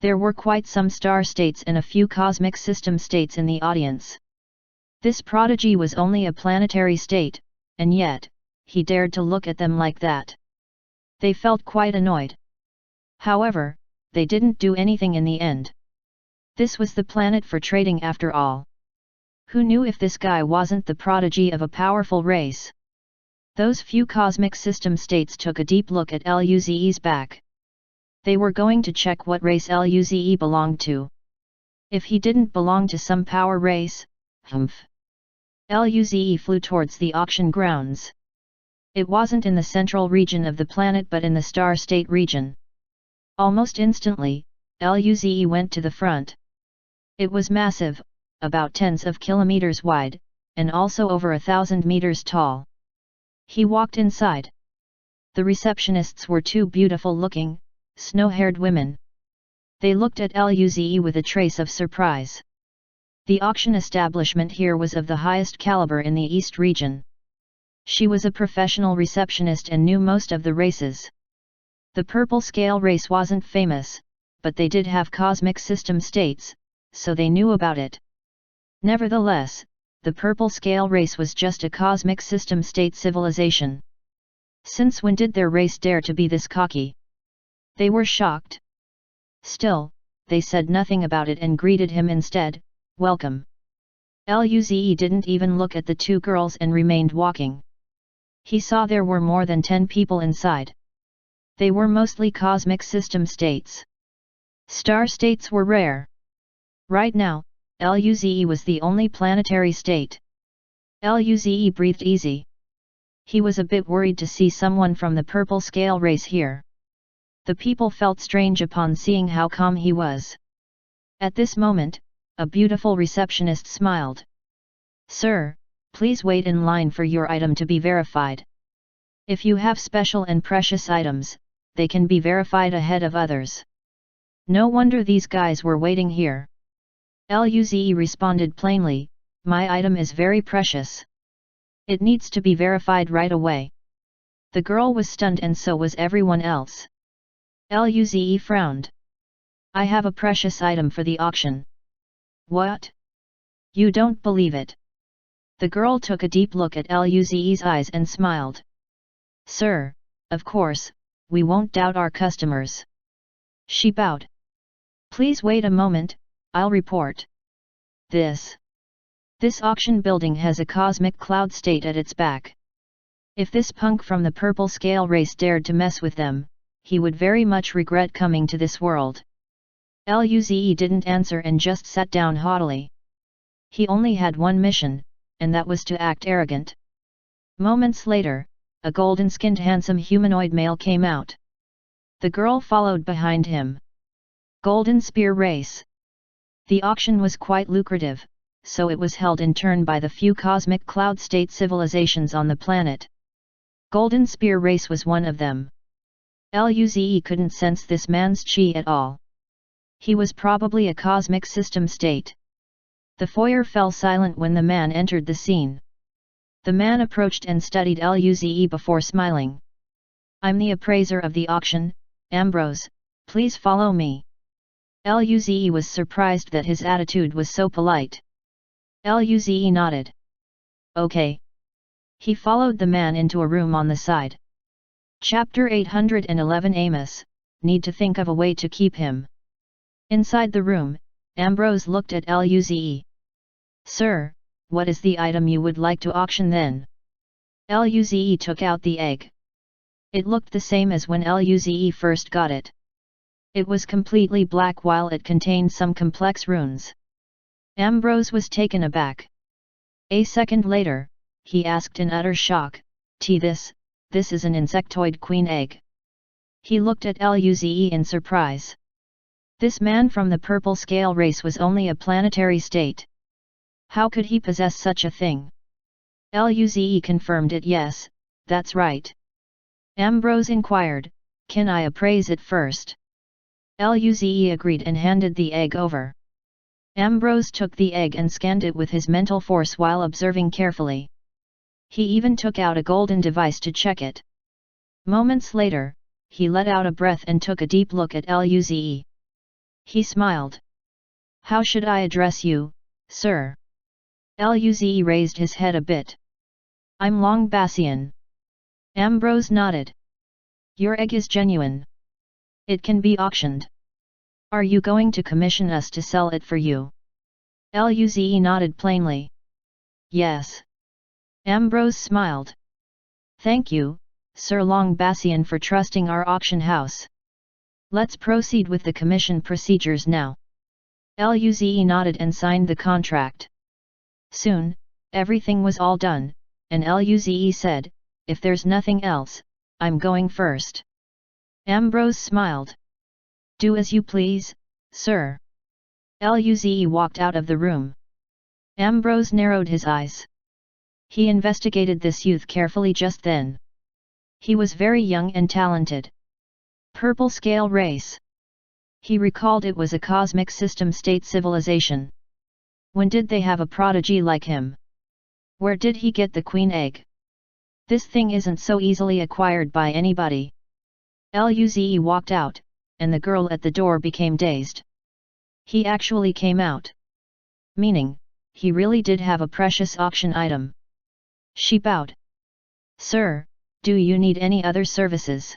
There were quite some star states and a few cosmic system states in the audience. This prodigy was only a planetary state, and yet, he dared to look at them like that. They felt quite annoyed. However, they didn't do anything in the end. This was the planet for trading after all. Who knew if this guy wasn't the prodigy of a powerful race? Those few cosmic system states took a deep look at Luze's back. They were going to check what race Luze belonged to. If he didn't belong to some power race, humph. Luze flew towards the auction grounds. It wasn't in the central region of the planet but in the Star State region. Almost instantly, Luze went to the front. It was massive, about tens of kilometers wide, and also over 1,000 meters tall. He walked inside. The receptionists were two beautiful-looking, snow-haired women. They looked at Luze with a trace of surprise. The auction establishment here was of the highest caliber in the East region. She was a professional receptionist and knew most of the races. The purple scale race wasn't famous, but they did have cosmic system states, so they knew about it. Nevertheless, the purple scale race was just a cosmic system state civilization. Since when did their race dare to be this cocky? They were shocked. Still, they said nothing about it and greeted him instead, "Welcome." Luze didn't even look at the two girls and remained walking. He saw there were more than 10 people inside. They were mostly cosmic system states. Star states were rare. Right now, Luze was the only planetary state. Luze breathed easy. He was a bit worried to see someone from the purple scale race here. The people felt strange upon seeing how calm he was. At this moment, a beautiful receptionist smiled. "Sir, please wait in line for your item to be verified. If you have special and precious items, they can be verified ahead of others." No wonder these guys were waiting here. Luze responded plainly, "My item is very precious. It needs to be verified right away." The girl was stunned and so was everyone else. Luze frowned. "I have a precious item for the auction." "What? You don't believe it?" The girl took a deep look at Luze's eyes and smiled. "Sir, of course, we won't doubt our customers." She bowed. "Please wait a moment, I'll report. This auction building has a cosmic cloud state at its back. If this punk from the purple scale race dared to mess with them, he would very much regret coming to this world." Luze didn't answer and just sat down haughtily. He only had one mission, and that was to act arrogant. Moments later, a golden-skinned handsome humanoid male came out. The girl followed behind him. Golden Spear Race. The auction was quite lucrative, so it was held in turn by the few cosmic cloud state civilizations on the planet. Golden Spear Race was one of them. Luze couldn't sense this man's chi at all. He was probably a cosmic system state. The foyer fell silent when the man entered the scene. The man approached and studied Luze before smiling. "I'm the appraiser of the auction, Ambrose, please follow me." Luze was surprised that his attitude was so polite. Luze nodded. "Okay." He followed the man into a room on the side. Chapter 811 Amos, need to think of a way to keep him. Inside the room, Ambrose looked at Luze. "Sir, what is the item you would like to auction then?" Luze took out the egg. It looked the same as when Luze first got it. It was completely black while it contained some complex runes. Ambrose was taken aback. A second later, he asked in utter shock, This is an insectoid queen egg." He looked at Luze in surprise. This man from the purple scale race was only a planetary state. How could he possess such a thing? Luze confirmed it. "Yes, that's right." Ambrose inquired, "Can I appraise it first?" Luze agreed and handed the egg over. Ambrose took the egg and scanned it with his mental force while observing carefully. He even took out a golden device to check it. Moments later, he let out a breath and took a deep look at Luze. He smiled. "How should I address you, sir?" Luze raised his head a bit. "I'm Long Bassian." Ambrose nodded. "Your egg is genuine. It can be auctioned." Are you going to commission us to sell it for you? Luze nodded plainly. Yes. Ambrose smiled. Thank you, Sir Longbassian, for trusting our auction house. Let's proceed with the commission procedures now. Luze nodded and signed the contract. Soon, everything was all done, and Luze said, if there's nothing else, I'm going first. Ambrose smiled. Do as you please, sir. Luze walked out of the room. Ambrose narrowed his eyes. He investigated this youth carefully just then. He was very young and talented. Purple scale race. He recalled it was a cosmic system state civilization. When did they have a prodigy like him? Where did he get the queen egg? This thing isn't so easily acquired by anybody. Luze walked out, and the girl at the door became dazed. He actually came out. Meaning, he really did have a precious auction item. She bowed. Sir, do you need any other services?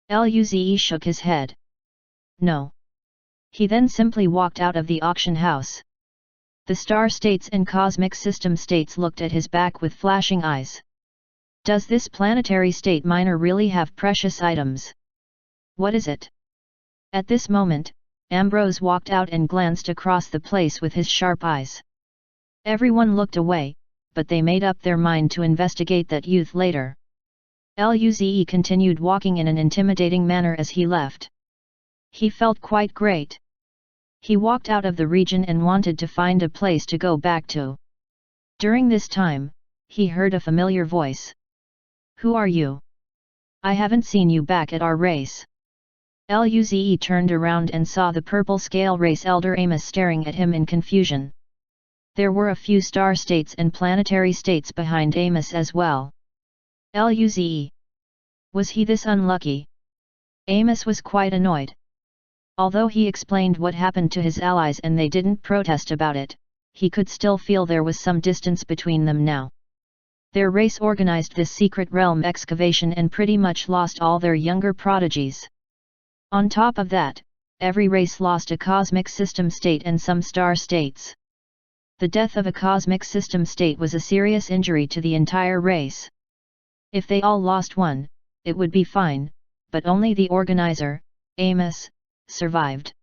Luze shook his head. No. He then simply walked out of the auction house. The star states and cosmic system states looked at his back with flashing eyes. Does this planetary state miner really have precious items? What is it? At this moment, Ambrose walked out and glanced across the place with his sharp eyes. Everyone looked away, but they made up their mind to investigate that youth later. Luze continued walking in an intimidating manner as he left. He felt quite great. He walked out of the region and wanted to find a place to go back to. During this time, he heard a familiar voice. Who are you? I haven't seen you back at our race. Luze turned around and saw the purple scale race elder Amos staring at him in confusion. There were a few star states and planetary states behind Amos as well. Luze. Was he this unlucky? Amos was quite annoyed. Although he explained what happened to his allies and they didn't protest about it, he could still feel there was some distance between them now. Their race organized this secret realm excavation and pretty much lost all their younger prodigies. On top of that, every race lost a cosmic system state and some star states. The death of a cosmic system state was a serious injury to the entire race. If they all lost one, it would be fine, but only the organizer, Amos, survived.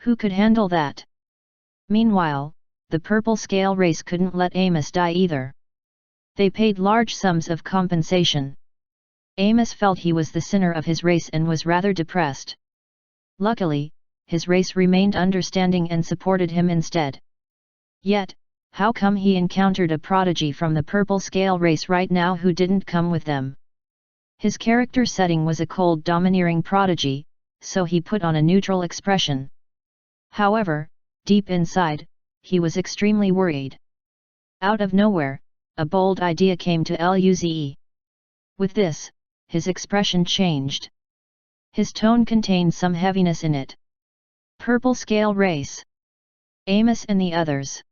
Who could handle that? Meanwhile, the purple scale race couldn't let Amos die either. They paid large sums of compensation. Amos felt he was the sinner of his race and was rather depressed. Luckily, his race remained understanding and supported him instead. Yet, how come he encountered a prodigy from the purple scale race right now who didn't come with them? His character setting was a cold, domineering prodigy, so he put on a neutral expression. However, deep inside, he was extremely worried. Out of nowhere, a bold idea came to Luze. With this, his expression changed. His tone contained some heaviness in it. Purple scale race. Amos and the others.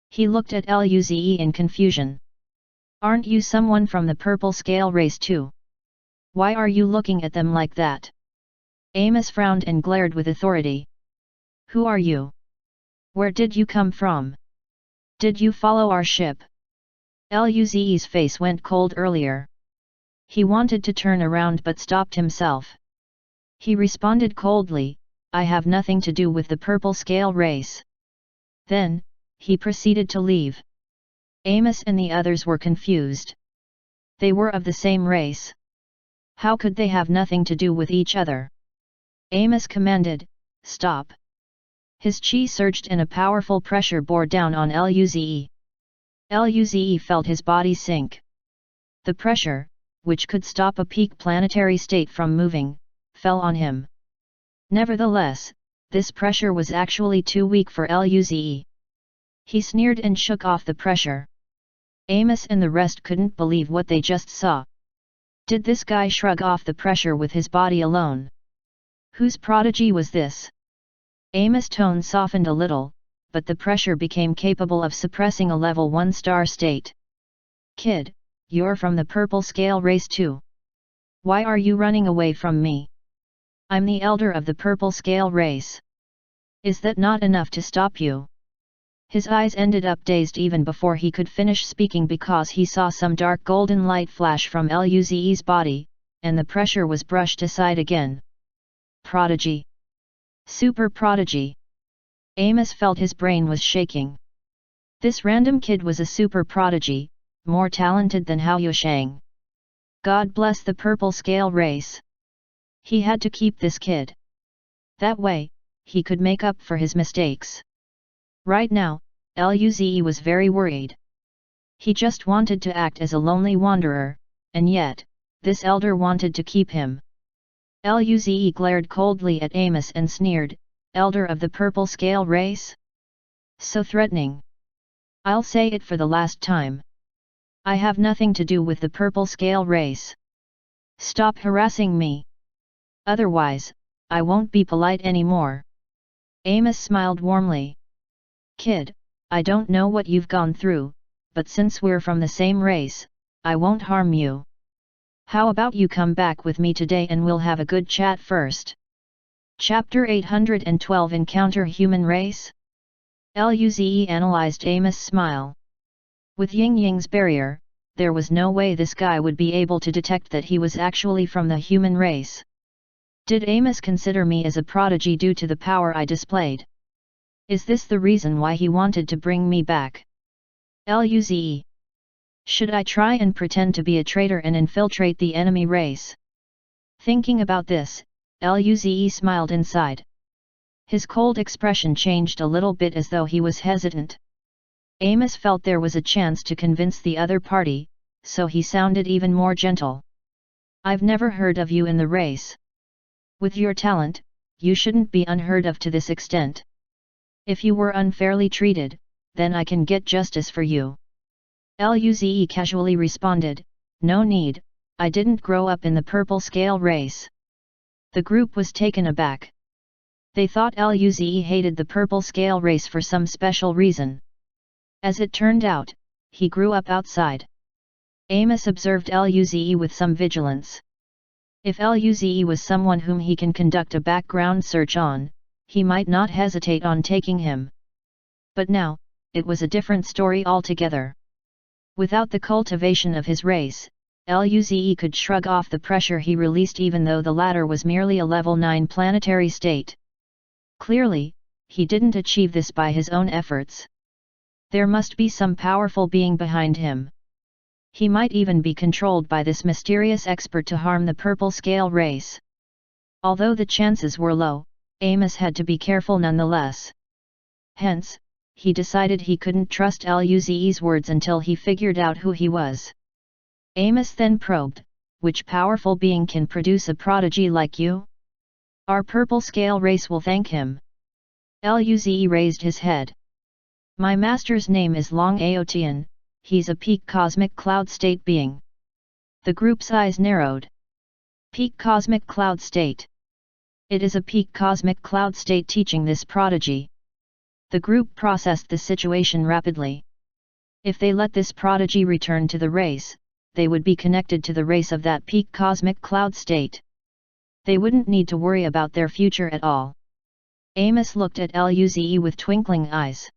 He looked at Luze in confusion. Aren't you someone from the purple scale race too? Why are you looking at them like that? Amos frowned and glared with authority. Who are you? Where did you come from? Did you follow our ship? Luze's face went cold earlier. He wanted to turn around but stopped himself. He responded coldly, I have nothing to do with the purple scale race. Then, he proceeded to leave. Amos and the others were confused. They were of the same race. How could they have nothing to do with each other? Amos commanded, stop. His chi surged and a powerful pressure bore down on Luze. Luze felt his body sink. The pressure, which could stop a peak planetary state from moving, fell on him. Nevertheless, this pressure was actually too weak for Luze. He sneered and shook off the pressure. Amos and the rest couldn't believe what they just saw. Did this guy shrug off the pressure with his body alone? Whose prodigy was this? Amos' tone softened a little, but the pressure became capable of suppressing a level 1 star state. Kid, you're from the purple scale race too. Why are you running away from me? I'm the elder of the purple scale race. Is that not enough to stop you? His eyes ended up dazed even before he could finish speaking because he saw some dark golden light flash from Luze's body, and the pressure was brushed aside again. Prodigy. Super prodigy. Amos felt his brain was shaking. This random kid was a super prodigy, more talented than Hao Yushang. God bless the purple scale race. He had to keep this kid. That way, he could make up for his mistakes. Right now, Luze was very worried. He just wanted to act as a lonely wanderer, and yet, this elder wanted to keep him. Luze glared coldly at Amos and sneered, "Elder of the purple scale race? So threatening. I'll say it for the last time. I have nothing to do with the purple scale race. Stop harassing me. Otherwise, I won't be polite anymore." Amos smiled warmly. "Kid, I don't know what you've gone through, but since we're from the same race, I won't harm you. How about you come back with me today and we'll have a good chat first?" Chapter 812 Encounter Human Race? Luze analyzed Amos' smile. With Ying Ying's barrier, there was no way this guy would be able to detect that he was actually from the human race. Did Amos consider me as a prodigy due to the power I displayed? Is this the reason why he wanted to bring me back? Luze. Should I try and pretend to be a traitor and infiltrate the enemy race? Thinking about this, Luze smiled inside. His cold expression changed a little bit as though he was hesitant. Amos felt there was a chance to convince the other party, so he sounded even more gentle. "I've never heard of you in the race. With your talent, you shouldn't be unheard of to this extent. If you were unfairly treated, then I can get justice for you." Luze casually responded, "No need, I didn't grow up in the purple scale race." The group was taken aback. They thought Luze hated the purple scale race for some special reason. As it turned out, he grew up outside. Amos observed Luze with some vigilance. If Luze was someone whom he can conduct a background search on, he might not hesitate on taking him. But now, it was a different story altogether. Without the cultivation of his race, Luze could shrug off the pressure he released even though the latter was merely a level 9 planetary state. Clearly, he didn't achieve this by his own efforts. There must be some powerful being behind him. He might even be controlled by this mysterious expert to harm the purple scale race. Although the chances were low, Amos had to be careful nonetheless. Hence, he decided he couldn't trust Luze's words until he figured out who he was. Amos then probed, "Which powerful being can produce a prodigy like you? Our purple scale race will thank him." Luze raised his head. "My master's name is Long Aotian, he's a peak cosmic cloud state being." The group's eyes narrowed. Peak cosmic cloud state. It is a peak cosmic cloud state teaching this prodigy. The group processed the situation rapidly. If they let this prodigy return to the race, they would be connected to the race of that peak cosmic cloud state. They wouldn't need to worry about their future at all. Amos looked at Luze with twinkling eyes.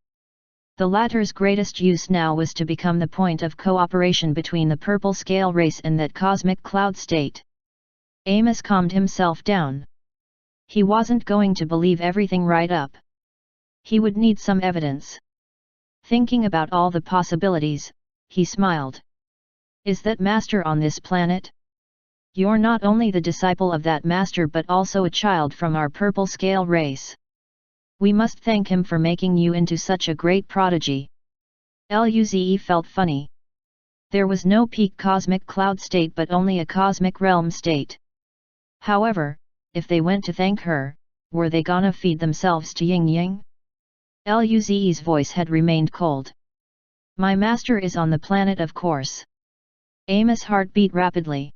The latter's greatest use now was to become the point of cooperation between the purple scale race and that cosmic cloud state. Amos calmed himself down. He wasn't going to believe everything right up. He would need some evidence. Thinking about all the possibilities, he smiled. "Is that master on this planet? You're not only the disciple of that master but also a child from our purple scale race. We must thank him for making you into such a great prodigy." Luze felt funny. There was no peak cosmic cloud state but only a cosmic realm state. However, if they went to thank her, were they gonna feed themselves to Ying Ying? Luze's voice had remained cold. "My master is on the planet of course." Amos' heart beat rapidly.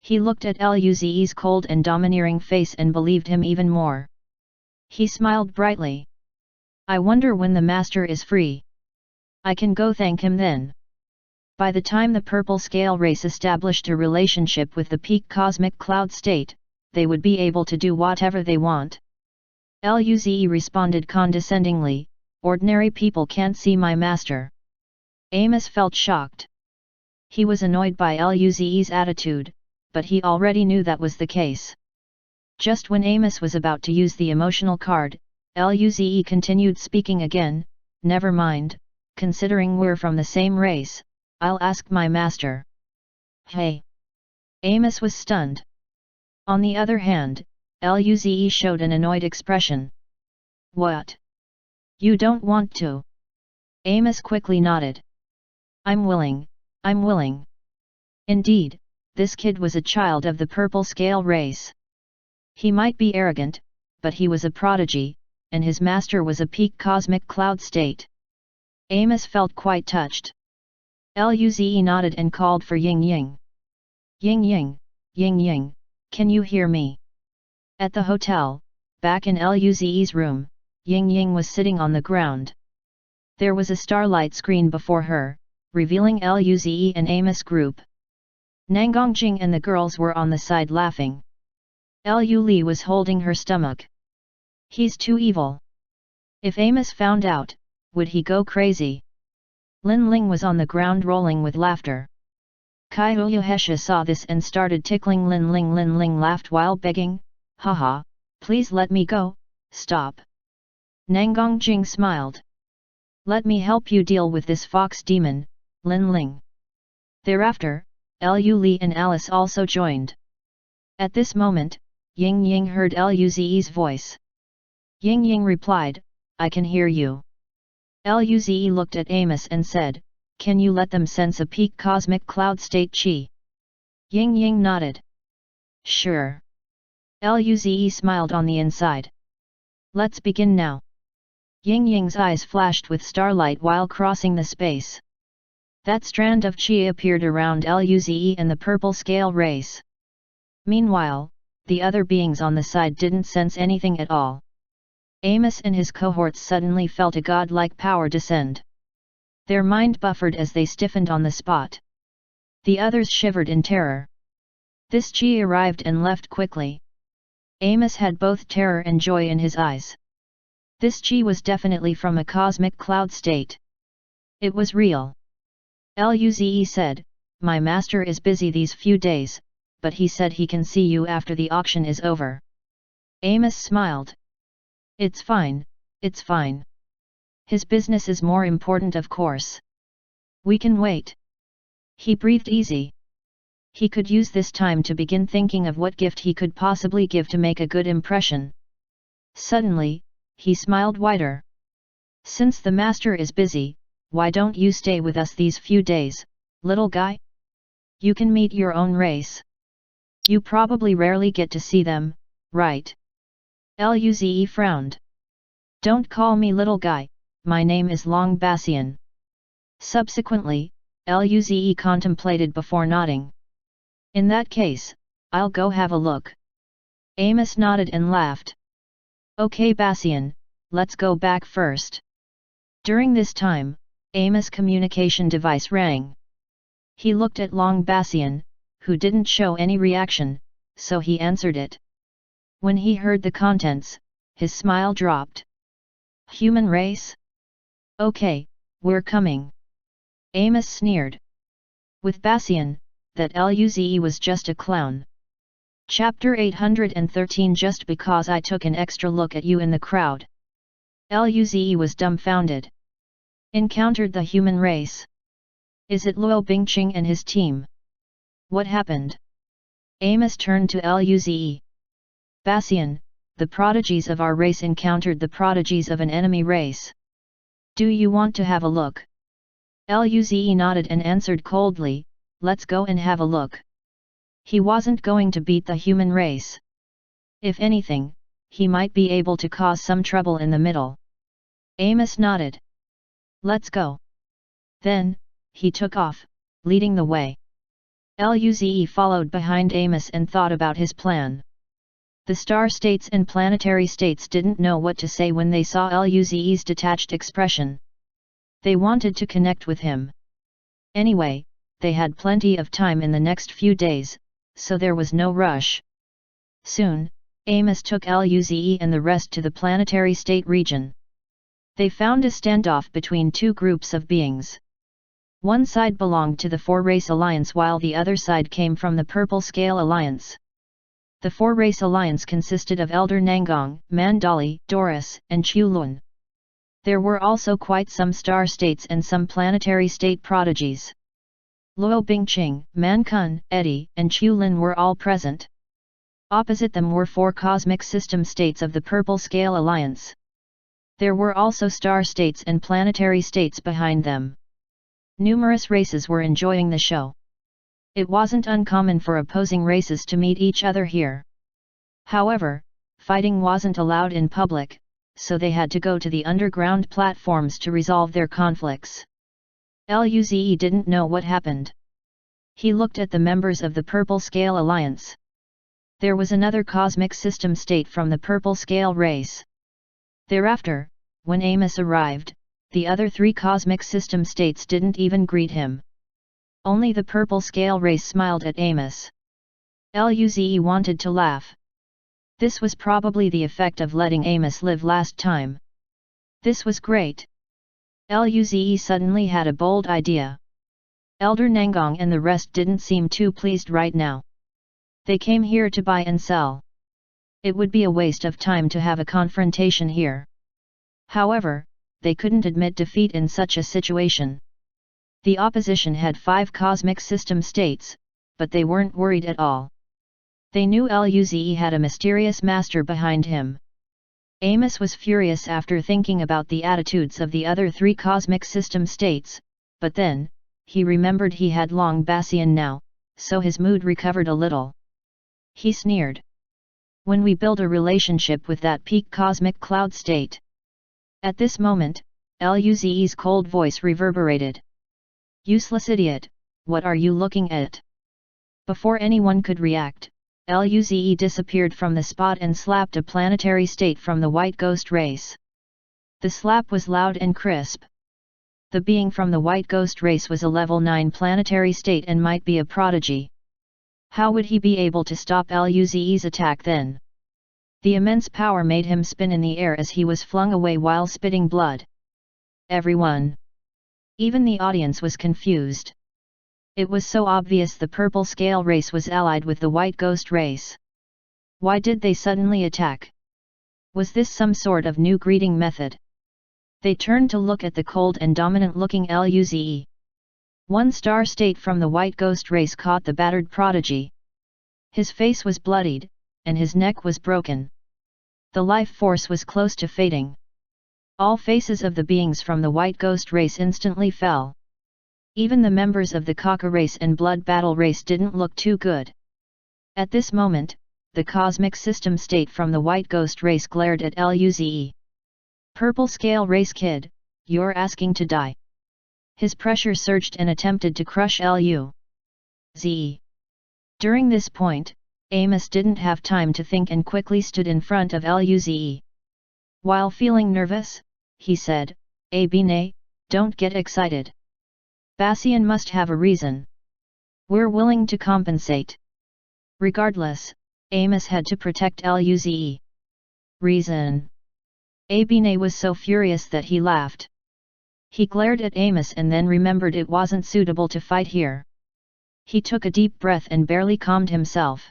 He looked at Luze's cold and domineering face and believed him even more. He smiled brightly. "I wonder when the master is free. I can go thank him then." By the time the purple scale race established a relationship with the peak cosmic cloud state, they would be able to do whatever they want. Luze responded condescendingly, ordinary people can't see my master. Amos felt shocked. He was annoyed by Luze's attitude, but he already knew that was the case. Just when Amos was about to use the emotional card, Luze continued speaking again, never mind, considering we're from the same race, I'll ask my master. Hey! Amos was stunned. On the other hand, Luze showed an annoyed expression. What? You don't want to? Amos quickly nodded. I'm willing. Indeed, this kid was a child of the purple scale race. He might be arrogant, but he was a prodigy, and his master was a peak cosmic cloud state. Amos felt quite touched. Luze nodded and called for Ying Ying. Ying Ying, can you hear me? At the hotel, back in Luze's room, Ying Ying was sitting on the ground. There was a starlight screen before her, revealing Luze and Amos' group. Nangongjing and the girls were on the side laughing. Lu Li was holding her stomach. He's too evil. If Amos found out, would he go crazy? Lin Ling was on the ground rolling with laughter. Kai Uyuhesha saw this and started tickling Lin Ling. Lin Ling laughed while begging, haha, please let me go, stop. Nangongjing smiled. Let me help you deal with this fox demon, Lin Ling. Thereafter, Lu Li and Alice also joined. At this moment, Ying Ying heard Luze's voice. Ying Ying replied, I can hear you. Luze looked at Amos and said, can you let them sense a peak cosmic cloud state chi? Ying Ying nodded. Sure. Luze smiled on the inside. Let's begin now. Ying Ying's eyes flashed with starlight while crossing the space. That strand of chi appeared around Luze and the purple scale race. Meanwhile, the other beings on the side didn't sense anything at all. Amos and his cohorts suddenly felt a godlike power descend. Their mind buffered as they stiffened on the spot. The others shivered in terror. This chi arrived and left quickly. Amos had both terror and joy in his eyes. This chi was definitely from a cosmic cloud state. It was real. Luze said, my master is busy these few days, but he said he can see you after the auction is over. Amos smiled. It's fine. His business is more important, of course. We can wait. He breathed easy. He could use this time to begin thinking of what gift he could possibly give to make a good impression. Suddenly, he smiled wider. Since the master is busy, why don't you stay with us these few days, little guy? You can meet your own race. You probably rarely get to see them, right? Luze frowned. Don't call me little guy, my name is Long Bassian. Subsequently, Luze contemplated before nodding. In that case, I'll go have a look. Amos nodded and laughed. Okay Bassian, let's go back first. During this time, Amos' communication device rang. He looked at Long Bassian, who didn't show any reaction, so he answered it. When he heard the contents, his smile dropped. Human race? Okay, we're coming. Amos sneered. With Bassian, that Luze was just a clown. Chapter 813. Just because I took an extra look at you in the crowd. Luze was dumbfounded. Encountered the human race? Is it Luo Bingqing and his team? What happened? Amos turned to Luze. Bassian, the prodigies of our race encountered the prodigies of an enemy race. Do you want to have a look? Luze nodded and answered coldly, let's go and have a look. He wasn't going to beat the human race. If anything, he might be able to cause some trouble in the middle. Amos nodded. Let's go. Then, he took off, leading the way. Luze followed behind Amos and thought about his plan. The star states and planetary states didn't know what to say when they saw Luze's detached expression. They wanted to connect with him. Anyway, they had plenty of time in the next few days, so there was no rush. Soon, Amos took Luze and the rest to the planetary state region. They found a standoff between two groups of beings. One side belonged to the Four-Race Alliance while the other side came from the Purple Scale Alliance. The Four-Race Alliance consisted of Elder Nangong, Mandali, Doris, and Chulun. There were also quite some star states and some planetary state prodigies. Luo Bingqing, Man Kun, Eddie, and Chulin were all present. Opposite them were four cosmic system states of the Purple Scale Alliance. There were also star states and planetary states behind them. Numerous races were enjoying the show. It wasn't uncommon for opposing races to meet each other here. However, fighting wasn't allowed in public, so they had to go to the underground platforms to resolve their conflicts. Luze didn't know what happened. He looked at the members of the Purple Scale Alliance. There was another cosmic system state from the Purple Scale race. Thereafter, when Amos arrived, the other three cosmic system states didn't even greet him. Only the Purple Scale race smiled at Amos. Luze wanted to laugh. This was probably the effect of letting Amos live last time. This was great. Luze suddenly had a bold idea. Elder Nangong and the rest didn't seem too pleased right now. They came here to buy and sell. It would be a waste of time to have a confrontation here. However, they couldn't admit defeat in such a situation. The opposition had 5 cosmic system states, but they weren't worried at all. They knew Luze had a mysterious master behind him. Amos was furious after thinking about the attitudes of the other 3 cosmic system states, but then, he remembered he had Long Bassian now, so his mood recovered a little. He sneered. When we build a relationship with that peak cosmic cloud state. At this moment, Luze's cold voice reverberated. Useless idiot, what are you looking at? Before anyone could react, Luze disappeared from the spot and slapped a planetary state from the White Ghost race. The slap was loud and crisp. The being from the White Ghost race was a level 9 planetary state and might be a prodigy. How would he be able to stop Luze's attack then? The immense power made him spin in the air as he was flung away while spitting blood. Everyone, even the audience, was confused. It was so obvious the Purple Scale race was allied with the White Ghost race. Why did they suddenly attack? Was this some sort of new greeting method? They turned to look at the cold and dominant-looking Luze. One star state from the White Ghost race caught the battered prodigy. His face was bloodied, and his neck was broken. The life force was close to fading. All faces of the beings from the White Ghost race instantly fell. Even the members of the Kaka race and Blood Battle race didn't look too good. At this moment, the cosmic system state from the White Ghost race glared at Luze. Purple Scale race kid, you're asking to die. His pressure surged and attempted to crush Luze. During this point, Amos didn't have time to think and quickly stood in front of Luze. While feeling nervous, he said, Abine, don't get excited. Bassian must have a reason. We're willing to compensate. Regardless, Amos had to protect Luze. Reason? Abine was so furious that he laughed. He glared at Amos and then remembered it wasn't suitable to fight here. He took a deep breath and barely calmed himself.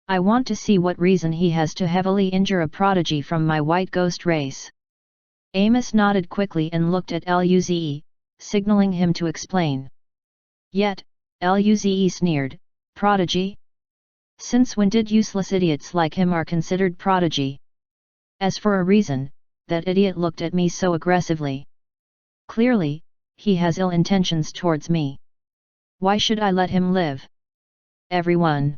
I want to see what reason he has to heavily injure a prodigy from my White Ghost race. Amos nodded quickly and looked at Luze, signaling him to explain. Yet, Luze sneered, prodigy? Since when did useless idiots like him are considered prodigy? As for a reason, that idiot looked at me so aggressively. Clearly, he has ill intentions towards me. Why should I let him live? Everyone.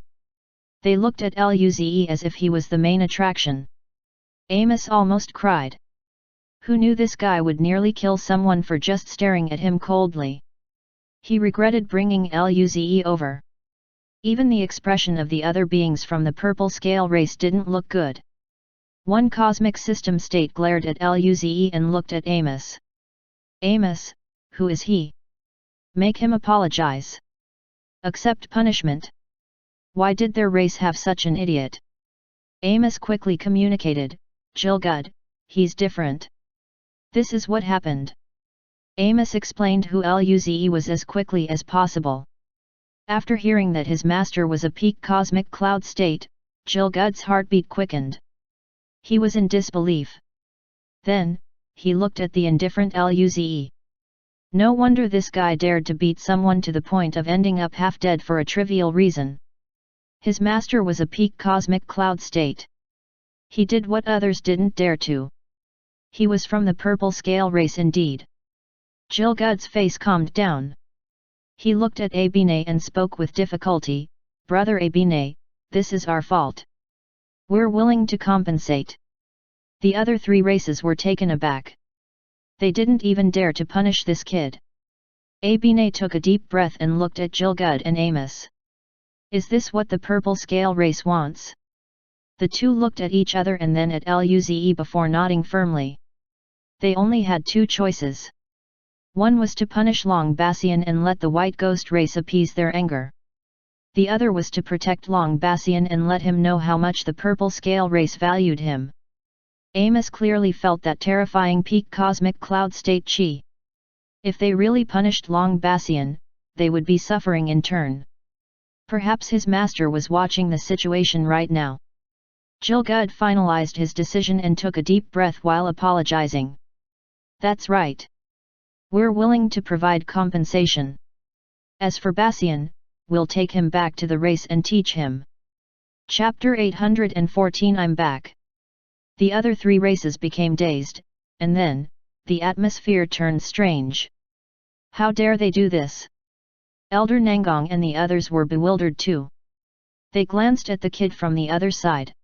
They looked at Luze as if he was the main attraction. Amos almost cried. Who knew this guy would nearly kill someone for just staring at him coldly? He regretted bringing Luze over. Even the expression of the other beings from the Purple Scale race didn't look good. One cosmic system state glared at Luze and looked at Amos. Amos, who is he? Make him apologize. Accept punishment. Why did their race have such an idiot? Amos quickly communicated, "Jilgud, he's different. This is what happened." Amos explained who Luze was as quickly as possible. After hearing that his master was a peak cosmic cloud state, Jilgud's heartbeat quickened. He was in disbelief. Then, he looked at the indifferent Luze. No wonder this guy dared to beat someone to the point of ending up half dead for a trivial reason. His master was a peak cosmic cloud state. He did what others didn't dare to. He was from the purple scale race indeed. Jilgud's face calmed down. He looked at Abine and spoke with difficulty, "Brother Abine, this is our fault. We're willing to compensate." The other three races were taken aback. They didn't even dare to punish this kid. Abine took a deep breath and looked at Jilgud and Amos. "Is this what the purple scale race wants?" The two looked at each other and then at Luze before nodding firmly. They only had two choices. One was to punish Long Bassian and let the white ghost race appease their anger. The other was to protect Long Bassian and let him know how much the purple scale race valued him. Amos clearly felt that terrifying peak cosmic cloud state chi. If they really punished Long Bassian, they would be suffering in turn. Perhaps his master was watching the situation right now. Jilgud finalized his decision and took a deep breath while apologizing. "That's right. We're willing to provide compensation. As for Bassian, we'll take him back to the race and teach him." Chapter 814 I'm back. The other three races became dazed, and then, the atmosphere turned strange. How dare they do this? Elder Nangong and the others were bewildered too. They glanced at the kid from the other side.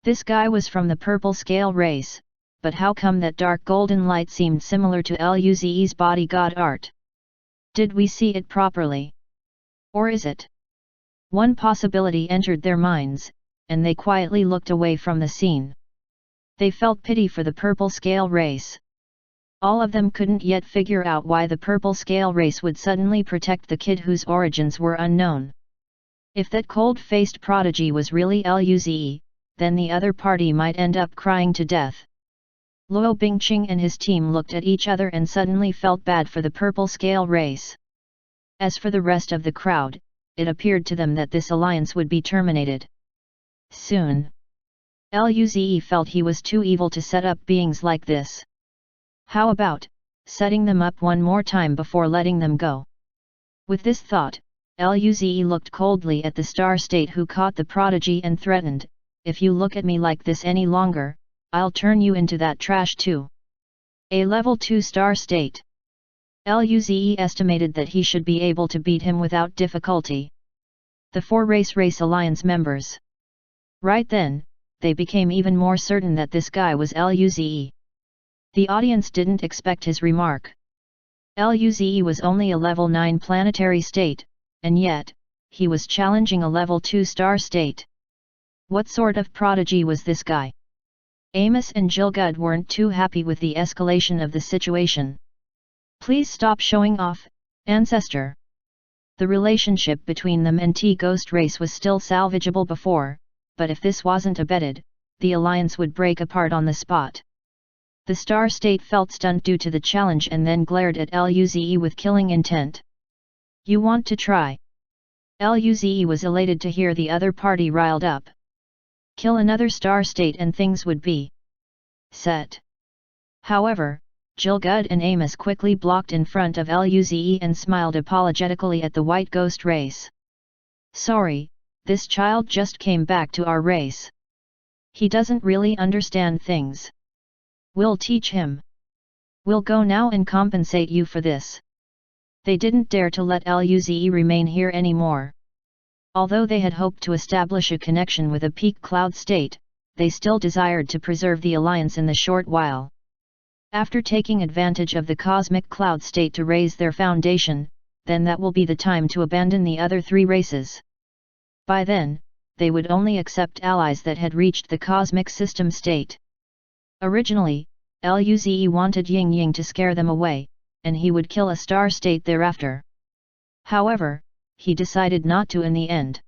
This guy was from the purple scale race, but how come that dark golden light seemed similar to Luze's body god art? Did we see it properly? Or is it? One possibility entered their minds, and they quietly looked away from the scene. They felt pity for the purple scale race. All of them couldn't yet figure out why the purple scale race would suddenly protect the kid whose origins were unknown. If that cold-faced prodigy was really Luze, then the other party might end up crying to death. Luo Bingqing and his team looked at each other and suddenly felt bad for the purple scale race. As for the rest of the crowd, it appeared to them that this alliance would be terminated soon. Luze felt he was too evil to set up beings like this. How about setting them up one more time before letting them go? With this thought, Luze looked coldly at the star state who caught the prodigy and threatened, "If you look at me like this any longer, I'll turn you into that trash too." A level 2 star state. Luze estimated that he should be able to beat him without difficulty. The four race alliance members. Right then, they became even more certain that this guy was Luze. The audience didn't expect his remark. Luze was only a level 9 planetary state, and yet, he was challenging a level 2 star state. What sort of prodigy was this guy? Amos and Jilgud weren't too happy with the escalation of the situation. "Please stop showing off, ancestor." The relationship between them and T-Ghost race was still salvageable before, but if this wasn't abetted, the alliance would break apart on the spot. The star state felt stunned due to the challenge and then glared at Luze with killing intent. "You want to try?" Luze was elated to hear the other party riled up. Kill another star state and things would be set. However, Jilgud and Amos quickly blocked in front of Luze and smiled apologetically at the white ghost race. "Sorry, this child just came back to our race. He doesn't really understand things. We'll teach him. We'll go now and compensate you for this." They didn't dare to let Luze remain here anymore. Although they had hoped to establish a connection with a peak cloud state, they still desired to preserve the alliance in the short while. After taking advantage of the cosmic cloud state to raise their foundation, then that will be the time to abandon the other three races. By then, they would only accept allies that had reached the cosmic system state. Originally, Luze wanted Ying Ying to scare them away, and he would kill a star state thereafter. However, he decided not to in the end.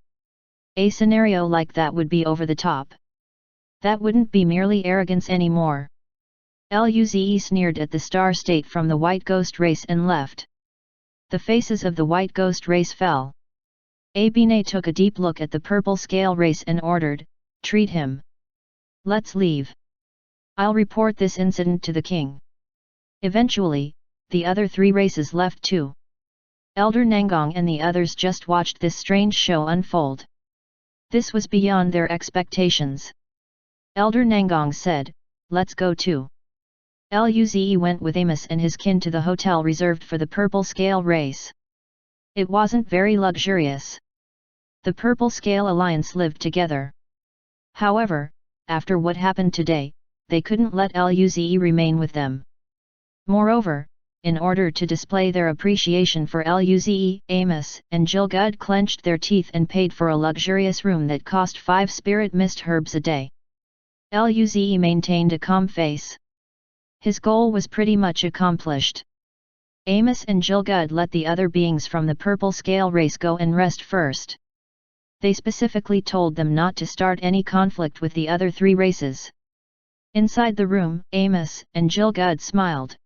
A scenario like that would be over the top. That wouldn't be merely arrogance anymore. Luze sneered at the star state from the white ghost race and left. The faces of the white ghost race fell. Abine took a deep look at the purple scale race and ordered, "Treat him. Let's leave. I'll report this incident to the king." Eventually, the other three races left too. Elder Nangong and the others just watched this strange show unfold. This was beyond their expectations. Elder Nangong said, "Let's go too." Luze went with Amos and his kin to the hotel reserved for the purple scale race. It wasn't very luxurious. The Purple Scale Alliance lived together. However, after what happened today, they couldn't let Luze remain with them. Moreover, in order to display their appreciation for Luze, Amos and Gilgud clenched their teeth and paid for a luxurious room that cost 5 spirit mist herbs a day. Luze maintained a calm face. His goal was pretty much accomplished. Amos and Gilgud let the other beings from the purple scale race go and rest first. They specifically told them not to start any conflict with the other three races. Inside the room, Amos and Gilgud smiled.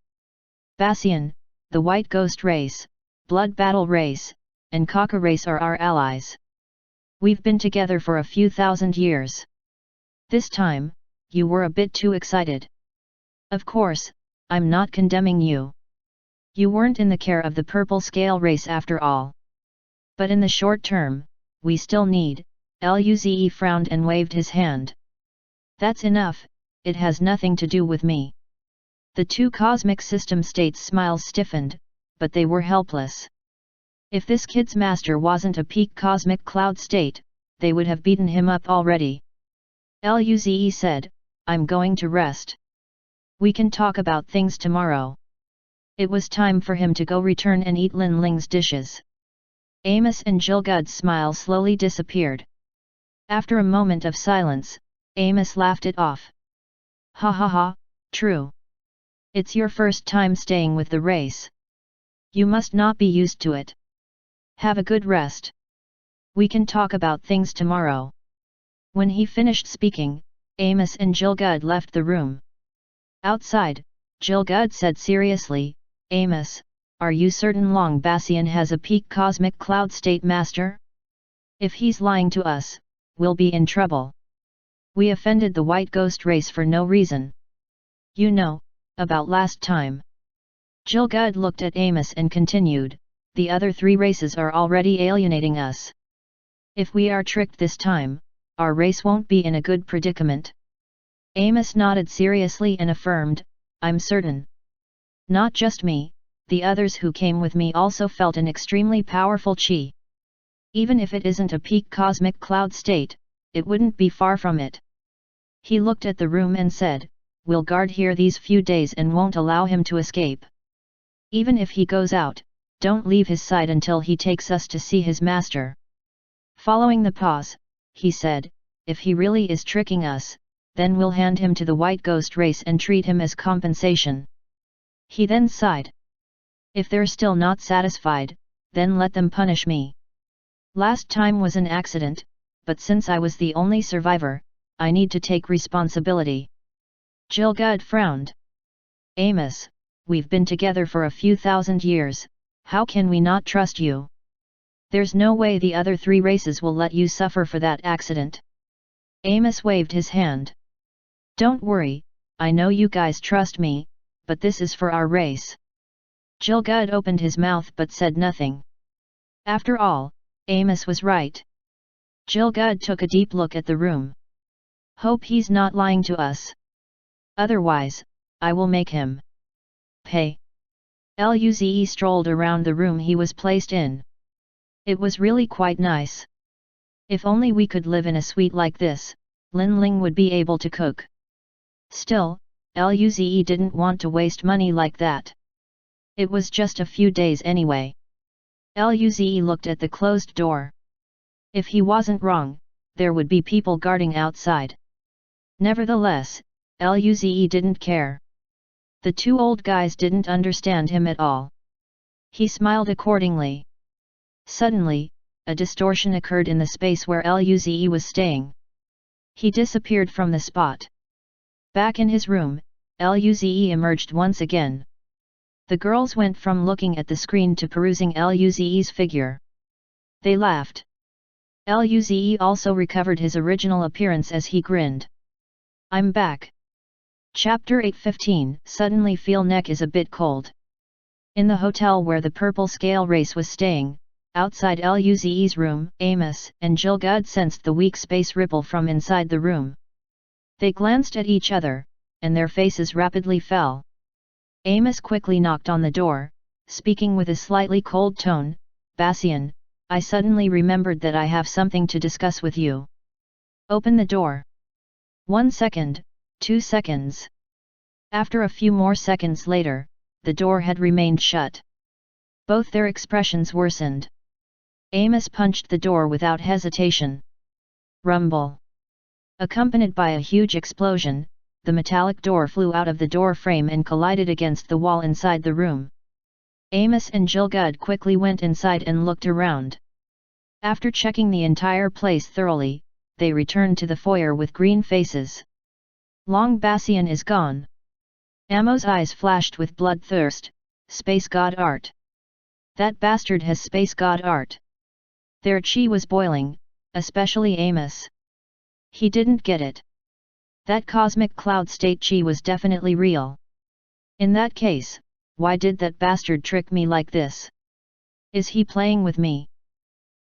"Bassian, the white ghost race, blood battle race, and Kaka race are our allies. We've been together for a few thousand years. This time, you were a bit too excited. Of course, I'm not condemning you. You weren't in the care of the purple scale race after all. But in the short term, we still need." Luze frowned and waved his hand. "That's enough, it has nothing to do with me." The two cosmic system states' smiles stiffened, but they were helpless. If this kid's master wasn't a peak cosmic cloud state, they would have beaten him up already. Luze said, "I'm going to rest. We can talk about things tomorrow." It was time for him to go return and eat Lin Ling's dishes. Amos and Gilgud's smile slowly disappeared. After a moment of silence, Amos laughed it off. "Ha ha ha, true. It's your first time staying with the race. You must not be used to it. Have a good rest. We can talk about things tomorrow." When he finished speaking, Amos and Gilgud left the room. Outside, Gilgud said seriously, "Amos, are you certain Long Bassian has a peak cosmic cloud state master? If he's lying to us, we'll be in trouble. We offended the white ghost race for no reason. You know, about last time." Gilgud looked at Amos and continued, "The other three races are already alienating us. If we are tricked this time, our race won't be in a good predicament." Amos nodded seriously and affirmed, "I'm certain. Not just me, the others who came with me also felt an extremely powerful chi. Even if it isn't a peak cosmic cloud state, it wouldn't be far from it." He looked at the room and said, "We'll guard here these few days and won't allow him to escape. Even if he goes out, don't leave his side until he takes us to see his master." Following the pause, he said, "If he really is tricking us, then we'll hand him to the white ghost race and treat him as compensation." He then sighed. "If they're still not satisfied, then let them punish me. Last time was an accident, but since I was the only survivor, I need to take responsibility." Gilgud frowned. "Amos, we've been together for a few thousand years, how can we not trust you? There's no way the other three races will let you suffer for that accident." Amos waved his hand. "Don't worry, I know you guys trust me, but this is for our race." Gilgud opened his mouth but said nothing. After all, Amos was right. Gilgud took a deep look at the room. "Hope he's not lying to us. Otherwise, I will make him pay." Luze strolled around the room he was placed in. It was really quite nice. If only we could live in a suite like this, Lin Ling would be able to cook. Still, Luze didn't want to waste money like that. It was just a few days anyway. Luze looked at the closed door. If he wasn't wrong, there would be people guarding outside. Nevertheless, Luze didn't care. The two old guys didn't understand him at all. He smiled accordingly. Suddenly, a distortion occurred in the space where Luze was staying. He disappeared from the spot. Back in his room, Luze emerged once again. The girls went from looking at the screen to perusing Luze's figure. They laughed. Luze also recovered his original appearance as he grinned. I'm back. Chapter 8:15. Suddenly feel neck is a bit cold. In the hotel where the purple scale race was staying, outside Luze's room, Amos and Gilgud sensed the weak space ripple from inside the room. They glanced at each other, and their faces rapidly fell. Amos quickly knocked on the door, speaking with a slightly cold tone, Bastian, I suddenly remembered that I have something to discuss with you. Open the door. 1 second, 2 seconds. After a few more seconds later, the door had remained shut. Both their expressions worsened. Amos punched the door without hesitation. Rumble. Accompanied by a huge explosion, the metallic door flew out of the door frame and collided against the wall inside the room. Amos and Gilgud quickly went inside and looked around. After checking the entire place thoroughly, they returned to the foyer with green faces. Long Bastian is gone. Amo's eyes flashed with bloodthirst. Space god art. That bastard has space god art. Their chi was boiling, especially Amos. He didn't get it. That cosmic cloud state chi was definitely real. In that case, why did that bastard trick me like this? Is he playing with me?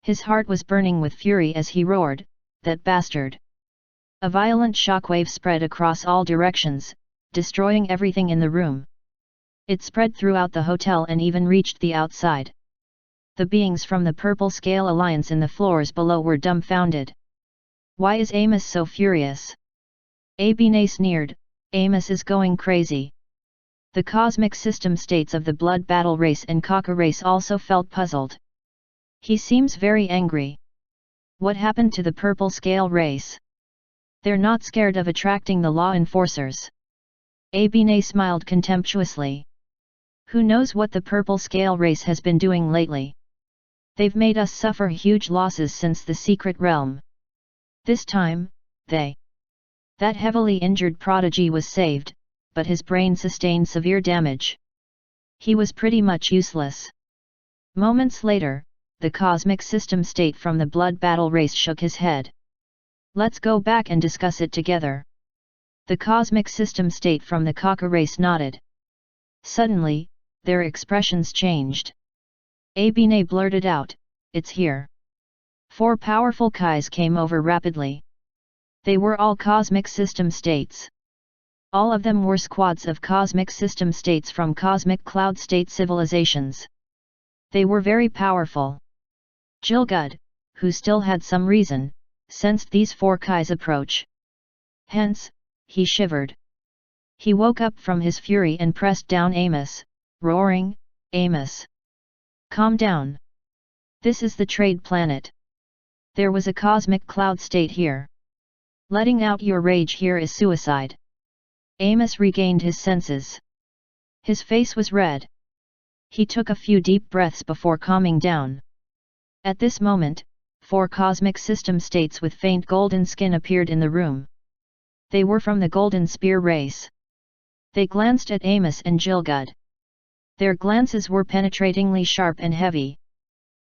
His heart was burning with fury as he roared, that bastard. A violent shockwave spread across all directions, destroying everything in the room. It spread throughout the hotel and even reached the outside. The beings from the Purple Scale Alliance in the floors below were dumbfounded. Why is Amos so furious? Abine sneered, Amos is going crazy. The cosmic system states of the Blood Battle race and Kaka race also felt puzzled. He seems very angry. What happened to the Purple Scale race? They're not scared of attracting the law enforcers. Abine smiled contemptuously. Who knows what the Purple Scale race has been doing lately? They've made us suffer huge losses since the secret realm. This time, that heavily injured prodigy was saved, but his brain sustained severe damage. He was pretty much useless. Moments later, the cosmic system state from the Blood Battle race shook his head. Let's go back and discuss it together. The cosmic system state from the Kaka race nodded. Suddenly, their expressions changed. Abine blurted out, it's here. 4 powerful Kais came over rapidly. They were all cosmic system states. All of them were squads of cosmic system states from cosmic cloud state civilizations. They were very powerful. Gilgud, who still had some reason, sensed these 4 Kais approach. Hence, he shivered. He woke up from his fury and pressed down Amos, roaring, Amos! Calm down. This is the trade planet. There was a cosmic cloud state here. Letting out your rage here is suicide. Amos regained his senses. His face was red. He took a few deep breaths before calming down. At this moment, 4 cosmic system states with faint golden skin appeared in the room. They were from the Golden Spear race. They glanced at Amos and Gilgud. Their glances were penetratingly sharp and heavy.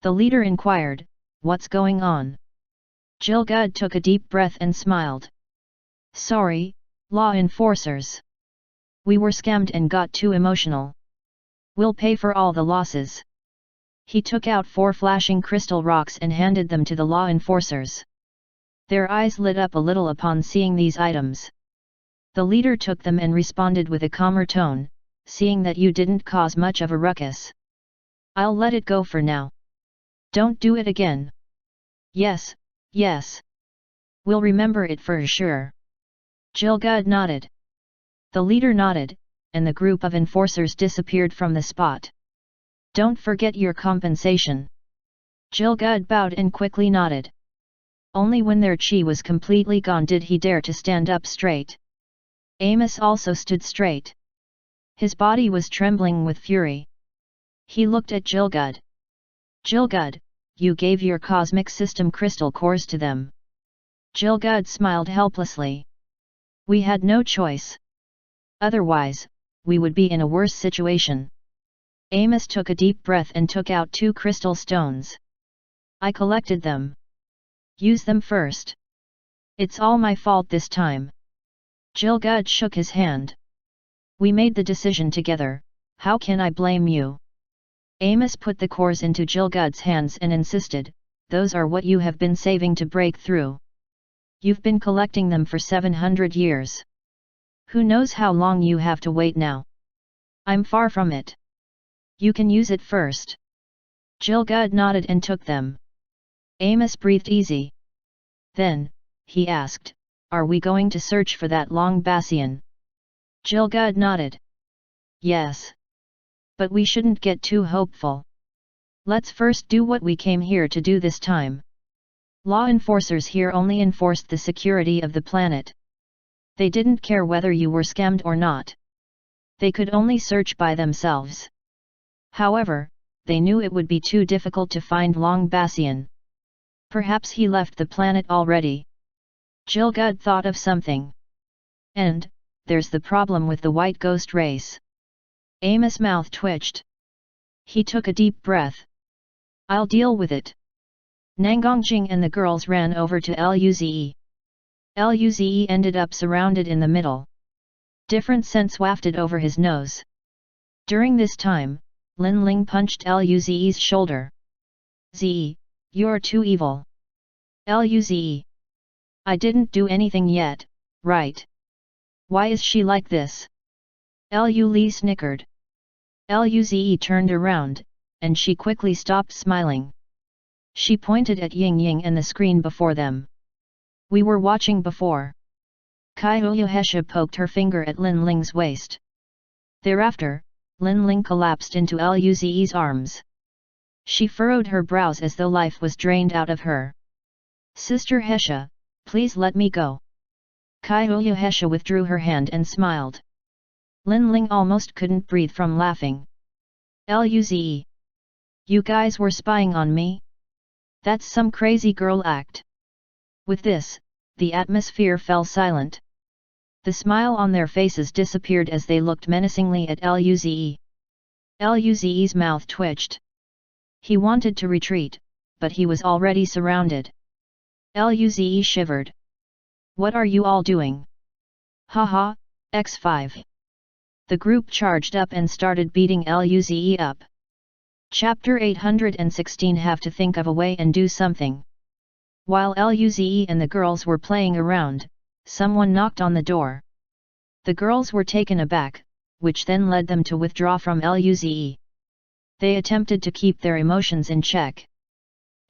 The leader inquired, what's going on? Gilgud took a deep breath and smiled. Sorry, law enforcers. We were scammed and got too emotional. We'll pay for all the losses. He took out 4 flashing crystal rocks and handed them to the law enforcers. Their eyes lit up a little upon seeing these items. The leader took them and responded with a calmer tone, seeing that you didn't cause much of a ruckus. I'll let it go for now. Don't do it again. Yes, yes. We'll remember it for sure. Gilgud nodded. The leader nodded, and the group of enforcers disappeared from the spot. Don't forget your compensation. Gilgud bowed and quickly nodded. Only when their chi was completely gone did he dare to stand up straight. Amos also stood straight. His body was trembling with fury. He looked at Gilgud. Gilgud, you gave your cosmic system crystal cores to them. Jilgud smiled helplessly. We had no choice. Otherwise, we would be in a worse situation. Amos took a deep breath and took out 2 crystal stones. I collected them. Use them first. It's all my fault this time. Jilgud shook his hand. We made the decision together, how can I blame you? Amos put the cores into Jilgud's hands and insisted, those are what you have been saving to break through. You've been collecting them for 700 years. Who knows how long you have to wait now? I'm far from it. You can use it first. Jilgud nodded and took them. Amos breathed easy. Then, he asked, are we going to search for that long bastion? Jilgud nodded. Yes. But we shouldn't get too hopeful. Let's first do what we came here to do this time. Law enforcers here only enforced the security of the planet. They didn't care whether you were scammed or not. They could only search by themselves. However, they knew it would be too difficult to find Long Bastion. Perhaps he left the planet already. Jilgud thought of something. And, there's the problem with the white ghost race. Amos' mouth twitched. He took a deep breath. I'll deal with it. Nangongjing and the girls ran over to Luze. Luze ended up surrounded in the middle. Different scents wafted over his nose. During this time, Lin Ling punched Luze's shoulder. Ze, you're too evil. Luze. I didn't do anything yet, right? Why is she like this? Lu Li snickered. Luze turned around, and she quickly stopped smiling. She pointed at Ying Ying and the screen before them. We were watching before. Kaiouya poked her finger at Lin Ling's waist. Thereafter, Lin Ling collapsed into Luze's arms. She furrowed her brows as though life was drained out of her. Sister Hesha, please let me go. Kaiouya withdrew her hand and smiled. Lin Ling almost couldn't breathe from laughing. Luze. You guys were spying on me? That's some crazy girl act. With this, the atmosphere fell silent. The smile on their faces disappeared as they looked menacingly at Luze. Luze's mouth twitched. He wanted to retreat, but he was already surrounded. Luze shivered. What are you all doing? Haha, X5. The group charged up and started beating Luze up. Chapter 816 Have to think of a way and do something. While Luze and the girls were playing around, someone knocked on the door. The girls were taken aback, which then led them to withdraw from Luze. They attempted to keep their emotions in check.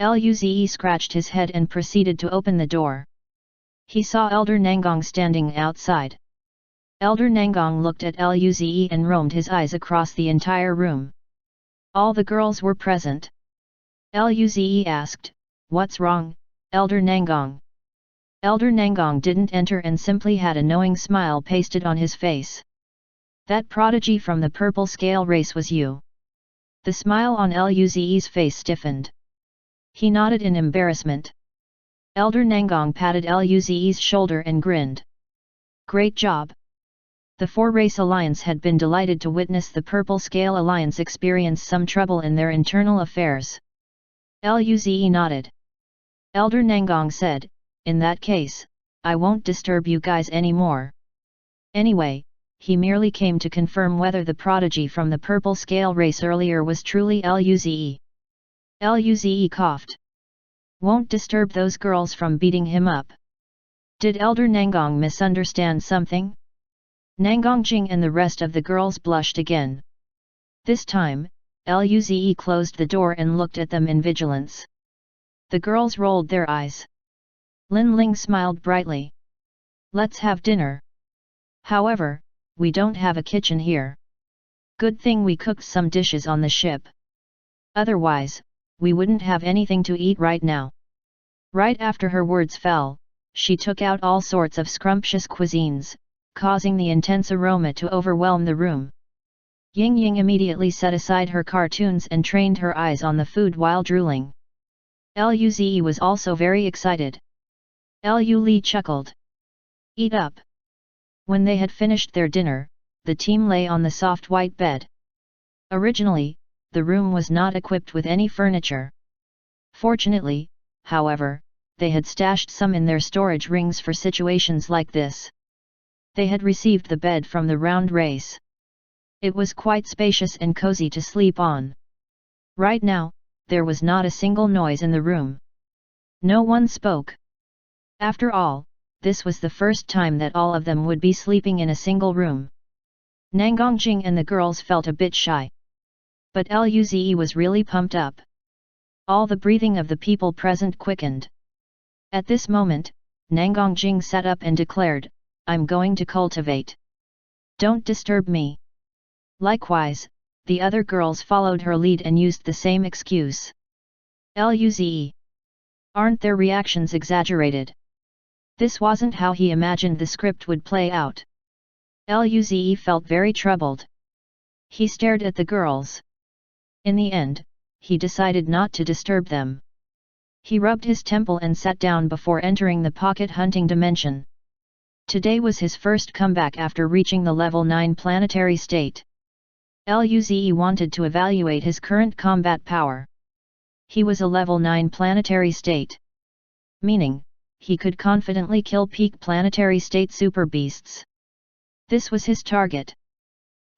Luze scratched his head and proceeded to open the door. He saw Elder Nangong standing outside. Elder Nangong looked at Luze and roamed his eyes across the entire room. All the girls were present. Luze asked, "What's wrong, Elder Nangong?" Elder Nangong didn't enter and simply had a knowing smile pasted on his face. That prodigy from the purple scale race was you. The smile on Luze's face stiffened. He nodded in embarrassment. Elder Nangong patted Luze's shoulder and grinned. Great job. The four-race alliance had been delighted to witness the Purple Scale Alliance experience some trouble in their internal affairs. Luze nodded. Elder Nangong said, "In that case, I won't disturb you guys anymore." Anyway, he merely came to confirm whether the prodigy from the Purple Scale race earlier was truly Luze. Luze coughed. Won't disturb those girls from beating him up. Did Elder Nangong misunderstand something? Nangongjing and the rest of the girls blushed again. This time, Luze closed the door and looked at them in vigilance. The girls rolled their eyes. Lin Ling smiled brightly. Let's have dinner. However, we don't have a kitchen here. Good thing we cooked some dishes on the ship. Otherwise, we wouldn't have anything to eat right now. Right after her words fell, she took out all sorts of scrumptious cuisines, causing the intense aroma to overwhelm the room. Ying Ying immediately set aside her cartoons and trained her eyes on the food while drooling. Luze was also very excited. Lu Li chuckled. Eat up. When they had finished their dinner, the team lay on the soft white bed. Originally, the room was not equipped with any furniture. Fortunately, however, they had stashed some in their storage rings for situations like this. They had received the bed from the round race. It was quite spacious and cozy to sleep on. Right now, there was not a single noise in the room. No one spoke. After all, this was the first time that all of them would be sleeping in a single room. Nangongjing and the girls felt a bit shy. But Luze was really pumped up. All the breathing of the people present quickened. At this moment, Nangongjing sat up and declared, "I'm going to cultivate. Don't disturb me." Likewise, the other girls followed her lead and used the same excuse. Luze. Aren't their reactions exaggerated? This wasn't how he imagined the script would play out. Luze felt very troubled. He stared at the girls. In the end, he decided not to disturb them. He rubbed his temple and sat down before entering the pocket hunting dimension. Today was his first comeback after reaching the level 9 planetary state. Luze wanted to evaluate his current combat power. He was a level 9 planetary state. Meaning, he could confidently kill peak planetary state super beasts. This was his target.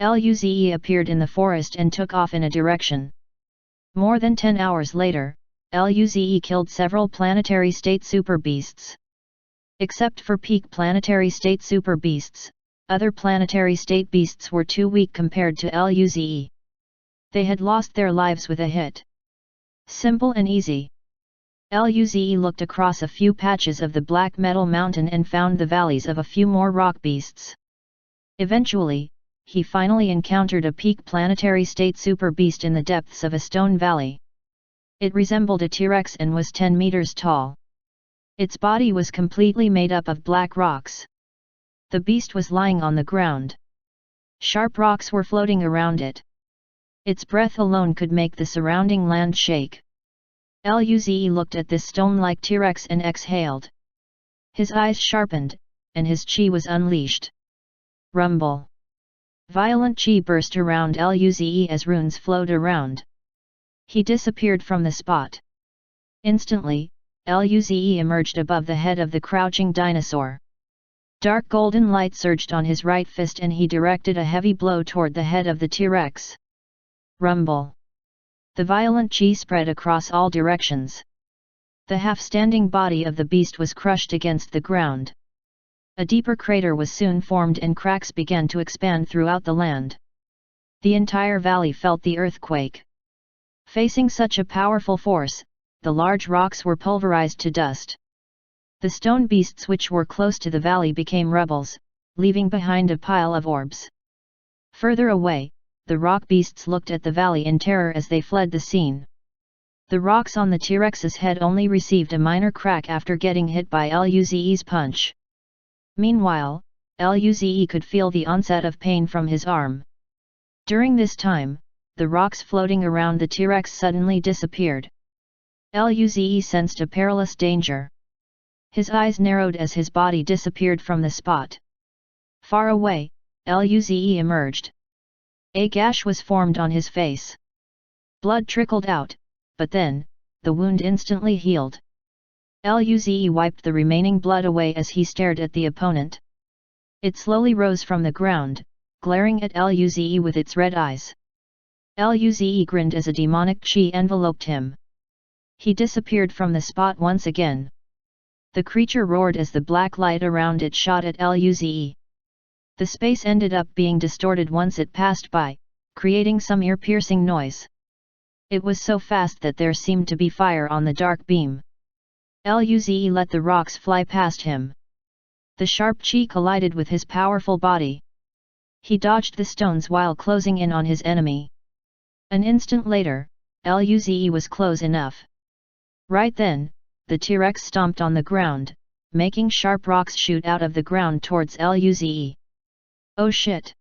Luze appeared in the forest and took off in a direction. More than 10 hours later, Luze killed several planetary state super beasts. Except for peak planetary state super beasts, other planetary state beasts were too weak compared to Luze. They had lost their lives with a hit. Simple and easy. Luze looked across a few patches of the black metal mountain and found the valleys of a few more rock beasts. Eventually, he finally encountered a peak planetary state super beast in the depths of a stone valley. It resembled a T-Rex and was 10 meters tall. Its body was completely made up of black rocks. The beast was lying on the ground. Sharp rocks were floating around it. Its breath alone could make the surrounding land shake. Luze looked at this stone-like T-Rex and exhaled. His eyes sharpened, and his chi was unleashed. Rumble. Violent chi burst around Luze as runes flowed around. He disappeared from the spot. Instantly, Luze emerged above the head of the crouching dinosaur. Dark golden light surged on his right fist and he directed a heavy blow toward the head of the T-Rex. Rumble. The violent chi spread across all directions. The half-standing body of the beast was crushed against the ground. A deeper crater was soon formed and cracks began to expand throughout the land. The entire valley felt the earthquake. Facing such a powerful force, the large rocks were pulverized to dust. The stone beasts which were close to the valley became rebels, leaving behind a pile of orbs. Further away, the rock beasts looked at the valley in terror as they fled the scene. The rocks on the T-Rex's head only received a minor crack after getting hit by Luze's punch. Meanwhile, Luze could feel the onset of pain from his arm. During this time, the rocks floating around the T-Rex suddenly disappeared. Luze sensed a perilous danger. His eyes narrowed as his body disappeared from the spot. Far away, Luze emerged. A gash was formed on his face. Blood trickled out, but then, the wound instantly healed. Luze wiped the remaining blood away as he stared at the opponent. It slowly rose from the ground, glaring at Luze with its red eyes. Luze grinned as a demonic chi enveloped him. He disappeared from the spot once again. The creature roared as the black light around it shot at Luze. The space ended up being distorted once it passed by, creating some ear-piercing noise. It was so fast that there seemed to be fire on the dark beam. Luze let the rocks fly past him. The sharp chi collided with his powerful body. He dodged the stones while closing in on his enemy. An instant later, Luze was close enough. Right then, the T-Rex stomped on the ground, making sharp rocks shoot out of the ground towards Luze. Oh shit!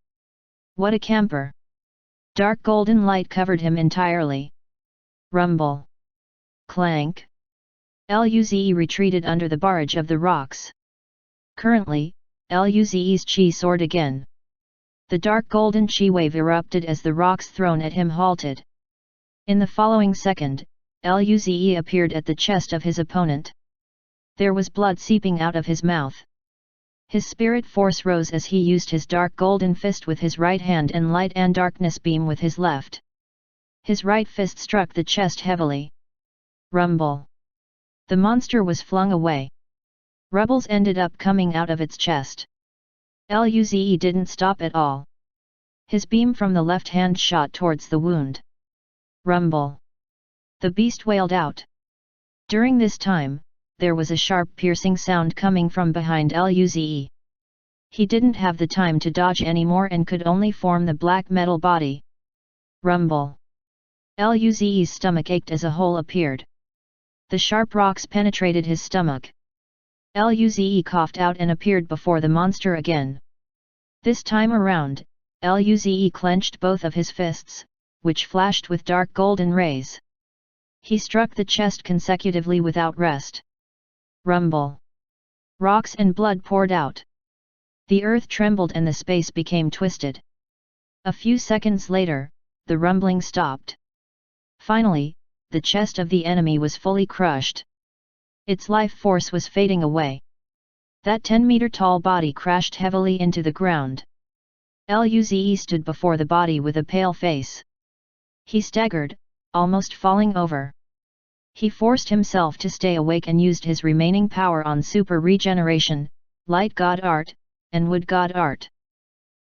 What a camper! Dark golden light covered him entirely. Rumble. Clank. Luze retreated under the barrage of the rocks. Currently, Luze's chi soared again. The dark golden chi wave erupted as the rocks thrown at him halted. In the following second, Luze appeared at the chest of his opponent. There was blood seeping out of his mouth. His spirit force rose as he used his dark golden fist with his right hand and light and darkness beam with his left. His right fist struck the chest heavily. Rumble! The monster was flung away. Rubbles ended up coming out of its chest. Luze didn't stop at all. His beam from the left hand shot towards the wound. Rumble! The beast wailed out. During this time, there was a sharp piercing sound coming from behind Luze. He didn't have the time to dodge anymore and could only form the black metal body. Rumble! Luze's stomach ached as a hole appeared. The sharp rocks penetrated his stomach. Luze coughed out and appeared before the monster again. This time around, Luze clenched both of his fists, which flashed with dark golden rays. He struck the chest consecutively without rest. Rumble! Rocks and blood poured out. The earth trembled and the space became twisted. A few seconds later, the rumbling stopped. Finally, the chest of the enemy was fully crushed. Its life force was fading away. That 10-meter-tall body crashed heavily into the ground. Luze stood before the body with a pale face. He staggered, almost falling over. He forced himself to stay awake and used his remaining power on super regeneration, light god art, and wood god art.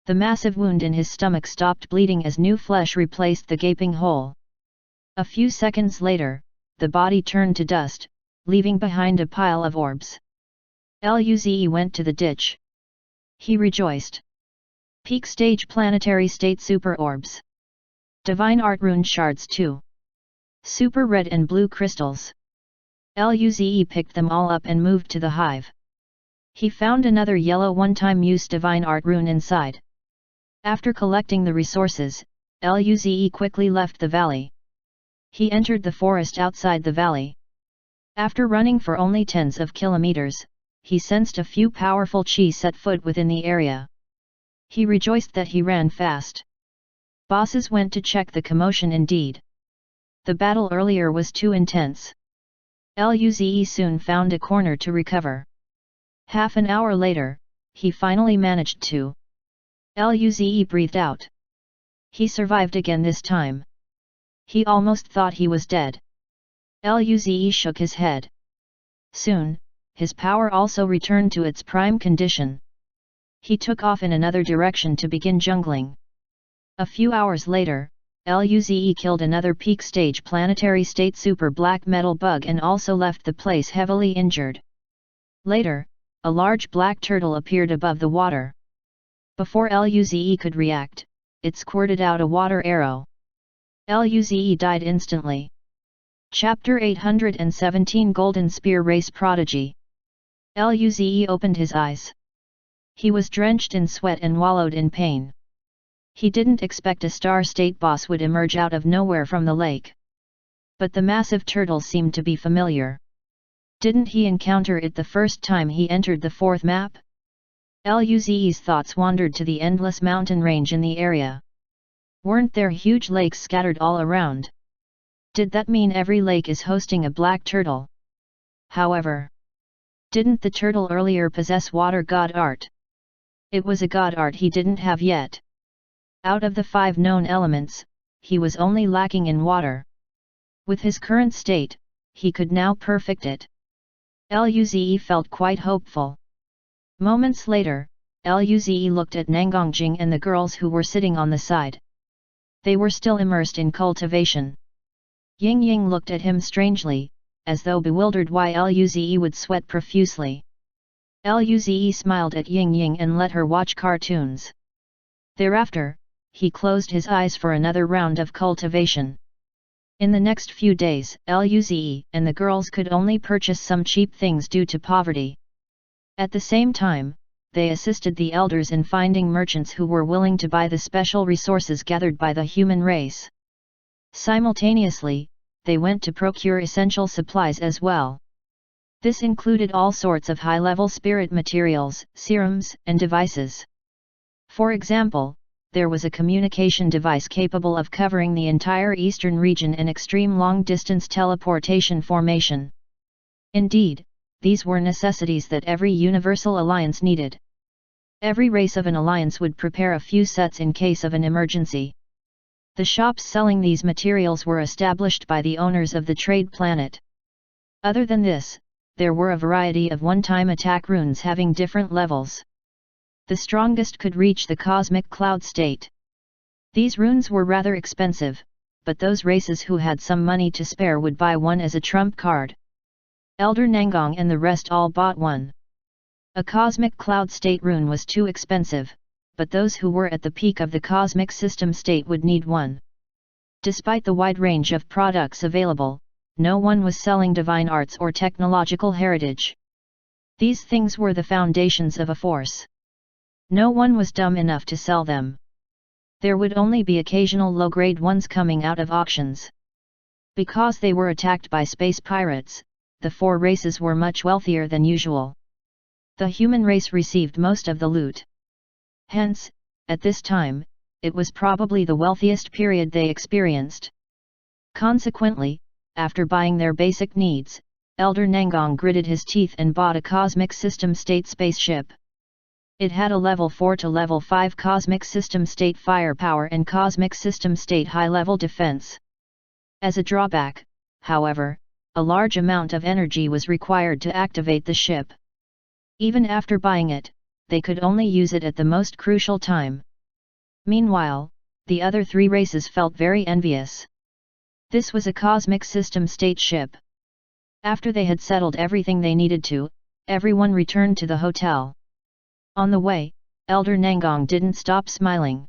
The massive wound in his stomach stopped bleeding as new flesh replaced the gaping hole. A few seconds later, the body turned to dust, leaving behind a pile of orbs. Luze went to the ditch. He rejoiced. Peak stage planetary state super orbs. Divine art rune shards 2. Super red and blue crystals. Luze picked them all up and moved to the hive. He found another yellow one-time use divine art rune inside. After collecting the resources, Luze quickly left the valley. He entered the forest outside the valley. After running for only tens of kilometers, he sensed a few powerful chi set foot within the area. He rejoiced that he ran fast. Bosses went to check the commotion indeed. The battle earlier was too intense. Luze soon found a corner to recover. Half an hour later, he finally managed to. Luze breathed out. He survived again this time. He almost thought he was dead. Luze shook his head. Soon, his power also returned to its prime condition. He took off in another direction to begin jungling. A few hours later, Luze killed another peak stage planetary state super black metal bug and also left the place heavily injured. Later, a large black turtle appeared above the water. Before Luze could react, it squirted out a water arrow. Luze died instantly. Chapter 817 Golden Spear Race Prodigy. Luze opened his eyes. He was drenched in sweat and wallowed in pain. He didn't expect a star state boss would emerge out of nowhere from the lake. But the massive turtle seemed to be familiar. Didn't he encounter it the first time he entered the fourth map? Luze's thoughts wandered to the endless mountain range in the area. Weren't there huge lakes scattered all around? Did that mean every lake is hosting a black turtle? However, didn't the turtle earlier possess water god art? It was a god art he didn't have yet. Out of the 5 known elements, he was only lacking in water. With his current state, he could now perfect it. Luze felt quite hopeful. Moments later, Luze looked at Nangongjing and the girls who were sitting on the side. They were still immersed in cultivation. Ying Ying looked at him strangely, as though bewildered why Luze would sweat profusely. Luze smiled at Ying Ying and let her watch cartoons. Thereafter, he closed his eyes for another round of cultivation. In the next few days, Luze and the girls could only purchase some cheap things due to poverty. At the same time, they assisted the elders in finding merchants who were willing to buy the special resources gathered by the human race. Simultaneously, they went to procure essential supplies as well. This included all sorts of high-level spirit materials, serums, and devices. For example, there was a communication device capable of covering the entire eastern region in extreme long-distance teleportation formation. Indeed, these were necessities that every universal alliance needed. Every race of an alliance would prepare a few sets in case of an emergency. The shops selling these materials were established by the owners of the trade planet. Other than this, there were a variety of one-time attack runes having different levels. The strongest could reach the cosmic cloud state. These runes were rather expensive, but those races who had some money to spare would buy one as a trump card. Elder Nangong and the rest all bought one. A cosmic cloud state rune was too expensive, but those who were at the peak of the cosmic system state would need one. Despite the wide range of products available, no one was selling divine arts or technological heritage. These things were the foundations of a force. No one was dumb enough to sell them. There would only be occasional low-grade ones coming out of auctions. Because they were attacked by space pirates, the four races were much wealthier than usual. The human race received most of the loot. Hence, at this time, it was probably the wealthiest period they experienced. Consequently, after buying their basic needs, Elder Nangong gritted his teeth and bought a cosmic system state spaceship. It had a level 4 to level 5 cosmic system state firepower and cosmic system state high-level defense. As a drawback, however, a large amount of energy was required to activate the ship. Even after buying it, they could only use it at the most crucial time. Meanwhile, the other three races felt very envious. This was a cosmic system state ship. After they had settled everything they needed to, everyone returned to the hotel. On the way, Elder Nangong didn't stop smiling.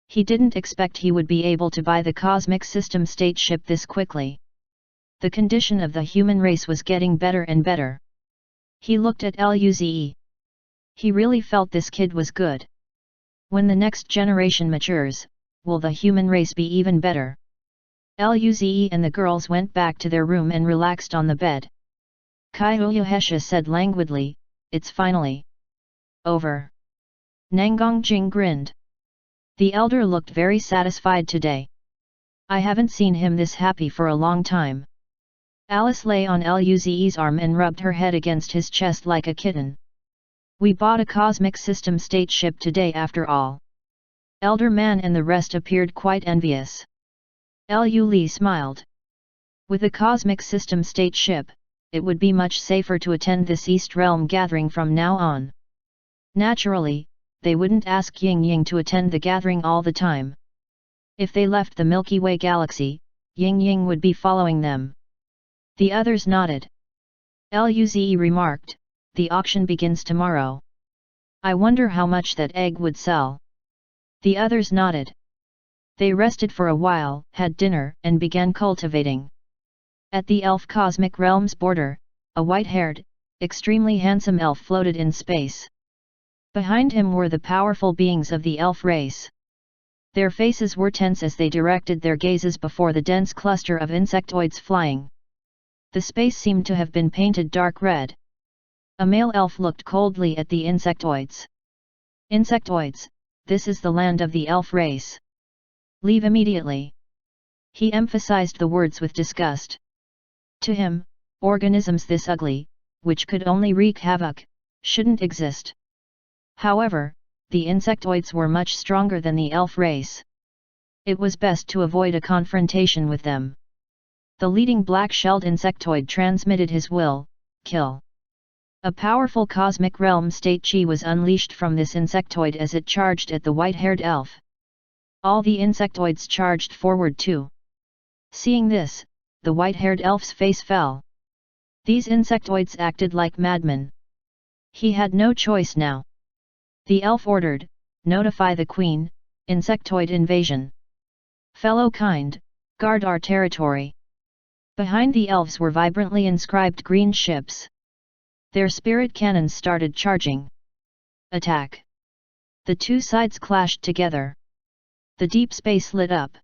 He didn't expect he would be able to buy the cosmic system state ship this quickly. The condition of the human race was getting better and better. He looked at Luze. He really felt this kid was good. When the next generation matures, will the human race be even better? Luze and the girls went back to their room and relaxed on the bed. Kyohesha said languidly, "It's finally over." Nangong Jing grinned. The elder looked very satisfied today. I haven't seen him this happy for a long time. Alice lay on Luze's arm and rubbed her head against his chest like a kitten. We bought a cosmic system state ship today after all. Elder Man and the rest appeared quite envious. Lu smiled. With a cosmic system state ship, it would be much safer to attend this East Realm gathering from now on. Naturally, they wouldn't ask Ying Ying to attend the gathering all the time. If they left the Milky Way galaxy, Ying Ying would be following them. The others nodded. Luze remarked, "The auction begins tomorrow. I wonder how much that egg would sell." The others nodded. They rested for a while, had dinner, and began cultivating. At the elf cosmic realm's border, a white-haired, extremely handsome elf floated in space. Behind him were the powerful beings of the elf race. Their faces were tense as they directed their gazes before the dense cluster of insectoids flying. The space seemed to have been painted dark red. A male elf looked coldly at the insectoids. "Insectoids, this is the land of the elf race. Leave immediately." He emphasized the words with disgust. To him, organisms this ugly, which could only wreak havoc, shouldn't exist. However, the insectoids were much stronger than the elf race. It was best to avoid a confrontation with them. The leading black-shelled insectoid transmitted his will, "Kill." A powerful cosmic realm state chi was unleashed from this insectoid as it charged at the white-haired elf. All the insectoids charged forward too. Seeing this, the white-haired elf's face fell. These insectoids acted like madmen. He had no choice now. The elf ordered, "Notify the queen, insectoid invasion. Fellow kind, guard our territory." Behind the elves were vibrantly inscribed green ships. Their spirit cannons started charging. Attack! The two sides clashed together. The deep space lit up.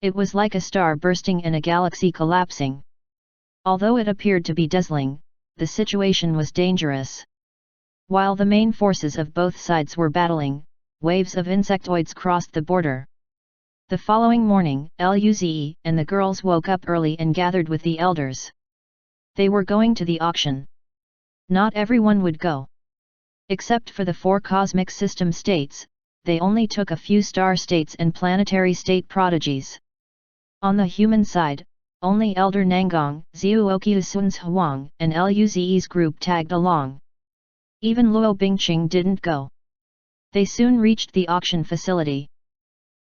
It was like a star bursting and a galaxy collapsing. Although it appeared to be dazzling, the situation was dangerous. While the main forces of both sides were battling, waves of insectoids crossed the border. The following morning, Luze and the girls woke up early and gathered with the elders. They were going to the auction. Not everyone would go. Except for the 4 cosmic system states, they only took a few star states and planetary state prodigies. On the human side, only Elder Nangong, Zuoqiusun's Huang, and Luze's group tagged along. Even Luo Bingqing didn't go. They soon reached the auction facility.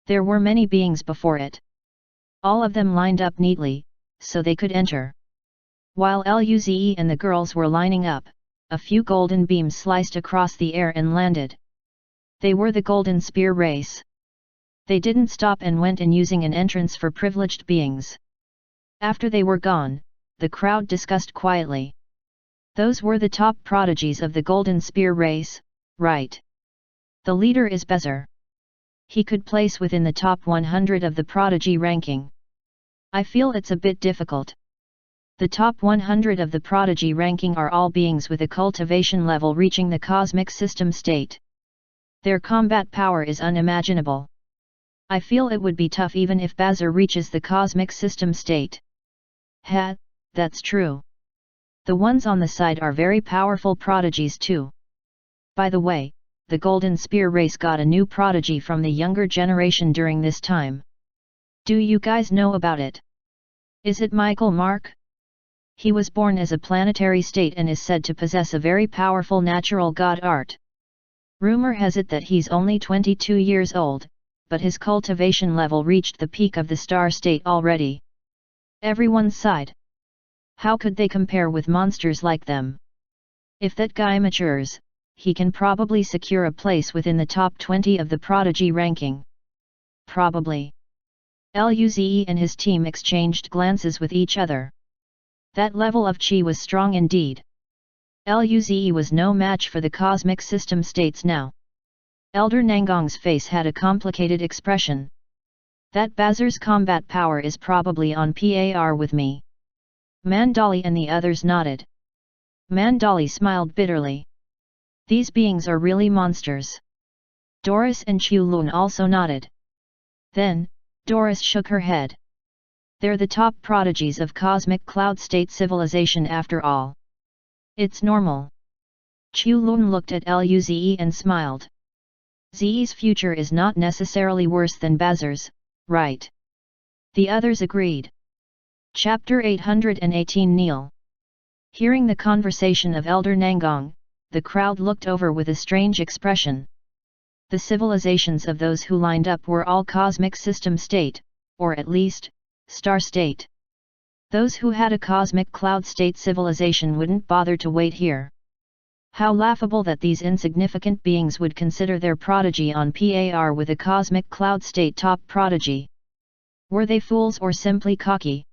There were many beings before it. All of them lined up neatly, so they could enter. While Luze and the girls were lining up, a few golden beams sliced across the air and landed. They were the Golden Spear race. They didn't stop and went in using an entrance for privileged beings. After they were gone, the crowd discussed quietly. Those were the top prodigies of the Golden Spear race, right? The leader is Bezer. He could place within the top 100 of the prodigy ranking. I feel it's a bit difficult. The top 100 of the prodigy ranking are all beings with a cultivation level reaching the cosmic system state. Their combat power is unimaginable. I feel it would be tough even if Bezer reaches the cosmic system state. Ha, that's true. The ones on the side are very powerful prodigies too. By the way, the Golden Spear race got a new prodigy from the younger generation during this time. Do you guys know about it? Is it Michael Mark? He was born as a planetary state and is said to possess a very powerful natural god art. Rumor has it that he's only 22 years old, but his cultivation level reached the peak of the star state already. Everyone sighed. How could they compare with monsters like them? If that guy matures, he can probably secure a place within the top 20 of the prodigy ranking. Probably. Luze and his team exchanged glances with each other. That level of chi was strong indeed. Luze was no match for the cosmic system states now. Elder Nangong's face had a complicated expression. That Bezer's combat power is probably on par with me. Mandali and the others nodded. Mandali smiled bitterly. These beings are really monsters. Doris and Chulun also nodded. Then, Doris shook her head. They're the top prodigies of cosmic cloud state civilization after all. It's normal. Chulun looked at Luze and smiled. Ze's future is not necessarily worse than Bezer's, right? The others agreed. Chapter 818 Neil. Hearing the conversation of Elder Nangong, the crowd looked over with a strange expression. The civilizations of those who lined up were all cosmic system state, or at least, star state. Those who had a cosmic cloud state civilization wouldn't bother to wait here. How laughable that these insignificant beings would consider their prodigy on par with a cosmic cloud state top prodigy. Were they fools or simply cocky?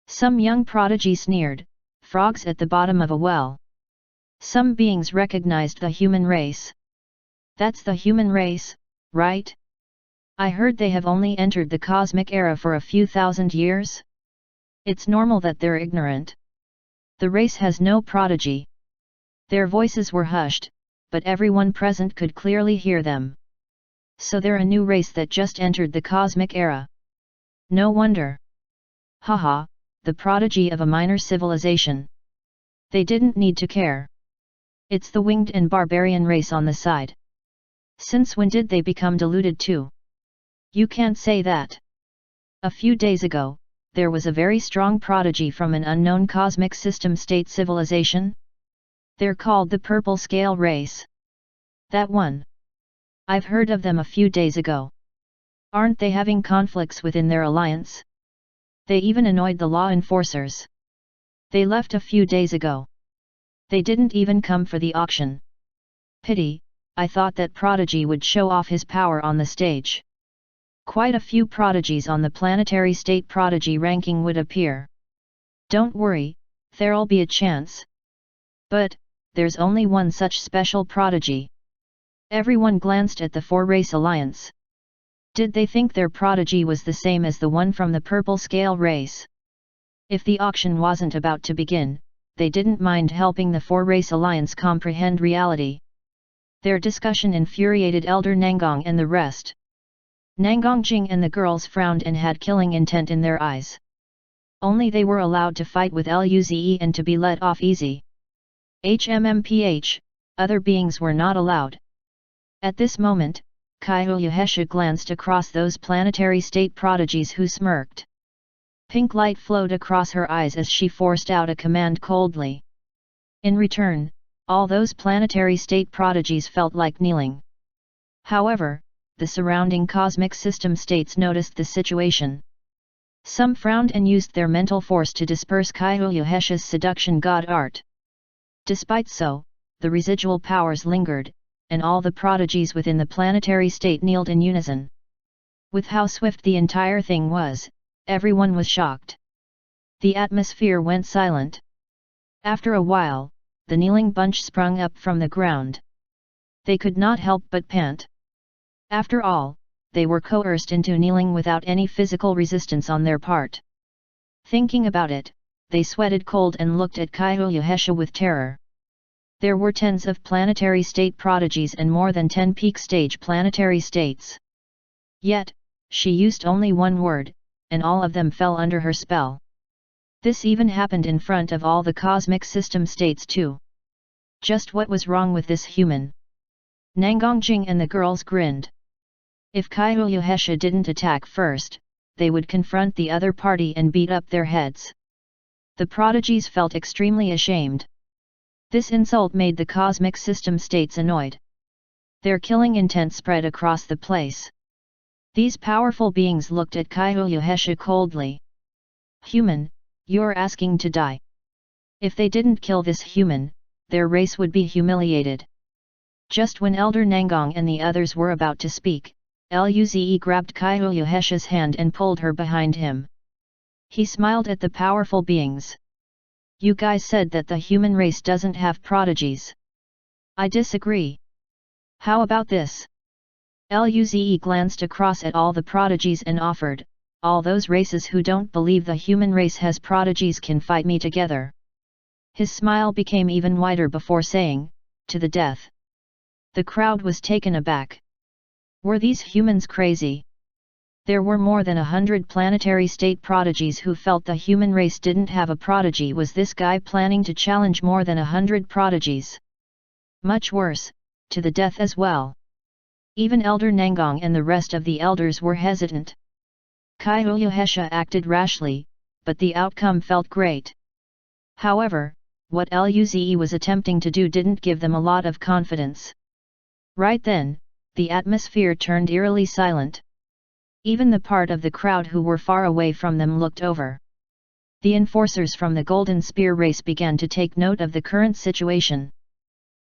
Some young prodigy sneered, frogs at the bottom of a well. Some beings recognized the human race. That's the human race, right? I heard they have only entered the cosmic era for a few thousand years. It's normal that they're ignorant. The race has no prodigy. Their voices were hushed, but everyone present could clearly hear them. So they're a new race that just entered the cosmic era. No wonder. Haha, the prodigy of a minor civilization. They didn't need to care. It's the winged and barbarian race on the side. Since when did they become deluded too? You can't say that. A few days ago, there was a very strong prodigy from an unknown cosmic system state civilization. They're called the Purple Scale Race. That one. I've heard of them a few days ago. Aren't they having conflicts within their alliance? They even annoyed the law enforcers. They left a few days ago. They didn't even come for the auction. Pity, I thought that prodigy would show off his power on the stage. Quite a few prodigies on the planetary state prodigy ranking would appear. Don't worry, there'll be a chance. But, there's only one such special prodigy. Everyone glanced at the four-race alliance. Did they think their prodigy was the same as the one from the Purple Scale Race? If the auction wasn't about to begin, they didn't mind helping the four-race alliance comprehend reality. Their discussion infuriated Elder Nangong and the rest. Nangong Jing and the girls frowned and had killing intent in their eyes. Only they were allowed to fight with Luze and to be let off easy. HMMPH, other beings were not allowed. At this moment, Kaihulyahesha glanced across those planetary state prodigies who smirked. Pink light flowed across her eyes as she forced out a command coldly. In return, all those planetary state prodigies felt like kneeling. However, the surrounding cosmic system states noticed the situation. Some frowned and used their mental force to disperse Kaihulyahesha's seduction god art. Despite so, the residual powers lingered, and all the prodigies within the planetary state kneeled in unison. With how swift the entire thing was, everyone was shocked. The atmosphere went silent. After a while, the kneeling bunch sprung up from the ground. They could not help but pant. After all, they were coerced into kneeling without any physical resistance on their part. Thinking about it, they sweated cold and looked at Kaihulyahesha with terror. There were tens of planetary state prodigies and more than 10 peak stage planetary states. Yet, she used only one word, and all of them fell under her spell. This even happened in front of all the cosmic system states too. Just what was wrong with this human? Nangong Jing and the girls grinned. If Kaihulyahesha didn't attack first, they would confront the other party and beat up their heads. The prodigies felt extremely ashamed. This insult made the cosmic system states annoyed. Their killing intent spread across the place. These powerful beings looked at Kaihulyahesha coldly. Human, you're asking to die. If they didn't kill this human, their race would be humiliated. Just when Elder Nangong and the others were about to speak, Luze grabbed Kaihulyahesha's hand and pulled her behind him. He smiled at the powerful beings. You guys said that the human race doesn't have prodigies. I disagree. How about this? Luze glanced across at all the prodigies and offered, all those races who don't believe the human race has prodigies can fight me together. His smile became even wider before saying, to the death. The crowd was taken aback. Were these humans crazy? There were more than 100 planetary state prodigies who felt the human race didn't have a prodigy. Was this guy planning to challenge more than 100 prodigies? Much worse, to the death as well. Even Elder Nangong and the rest of the elders were hesitant. Kaihulyahesha acted rashly, but the outcome felt great. However, what Luze was attempting to do didn't give them a lot of confidence. Right then, the atmosphere turned eerily silent. Even the part of the crowd who were far away from them looked over. The enforcers from the Golden Spear race began to take note of the current situation.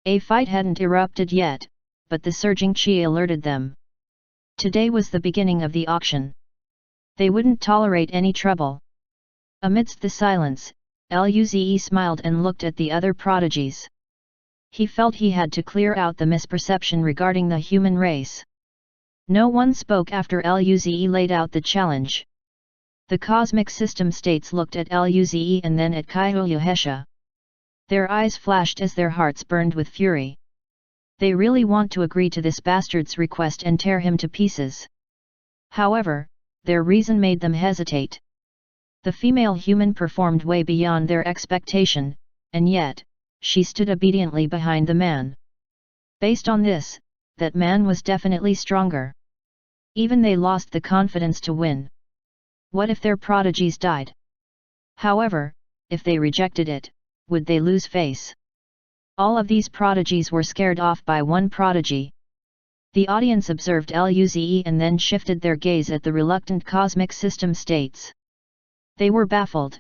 A fight hadn't erupted yet, but the surging chi alerted them. Today was the beginning of the auction. They wouldn't tolerate any trouble. Amidst the silence, Luze smiled and looked at the other prodigies. He felt he had to clear out the misperception regarding the human race. No one spoke after Luze laid out the challenge. The cosmic system states looked at Luze and then at Kaihulyahesha. Their eyes flashed as their hearts burned with fury. They really want to agree to this bastard's request and tear him to pieces. However, their reason made them hesitate. The female human performed way beyond their expectation, and yet, she stood obediently behind the man. Based on this, that man was definitely stronger. Even they lost the confidence to win. What if their prodigies died? However, if they rejected it, would they lose face? All of these prodigies were scared off by one prodigy. The audience observed Luze and then shifted their gaze at the reluctant cosmic system states. They were baffled.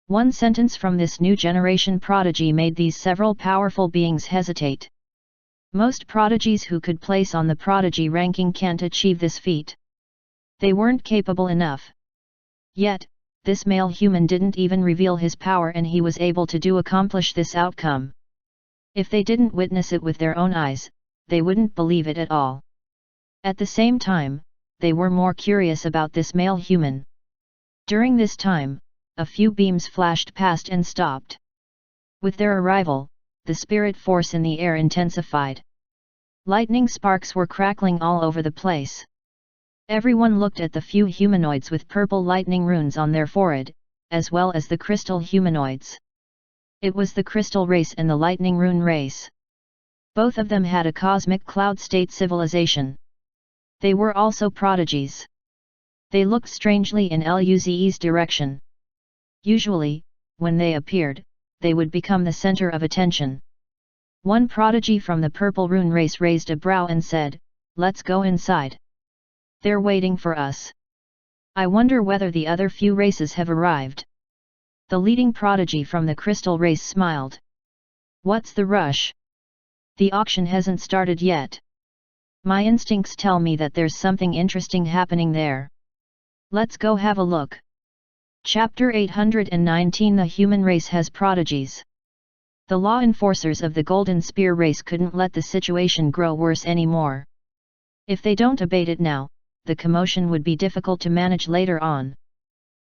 One sentence from this new generation prodigy made these several powerful beings hesitate. Most prodigies who could place on the prodigy ranking can't achieve this feat. They weren't capable enough. Yet, this male human didn't even reveal his power and he was able to accomplish this outcome. If they didn't witness it with their own eyes, they wouldn't believe it at all. At the same time, they were more curious about this male human. During this time, a few beams flashed past and stopped. With their arrival, the spirit force in the air intensified. Lightning sparks were crackling all over the place. Everyone looked at the few humanoids with purple lightning runes on their forehead, as well as the crystal humanoids. It was the crystal race and the lightning rune race. Both of them had a cosmic cloud state civilization. They were also prodigies. They looked strangely in Luze's direction. Usually, when they appeared, they would become the center of attention. One prodigy from the purple rune race raised a brow and said, "Let's go inside. They're waiting for us. I wonder whether the other few races have arrived." The leading prodigy from the crystal race smiled. "What's the rush? The auction hasn't started yet. My instincts tell me that there's something interesting happening there. Let's go have a look." Chapter 819 The human race has prodigies. The law enforcers of the Golden Spear race couldn't let the situation grow worse anymore. If they don't abate it now, the commotion would be difficult to manage later on.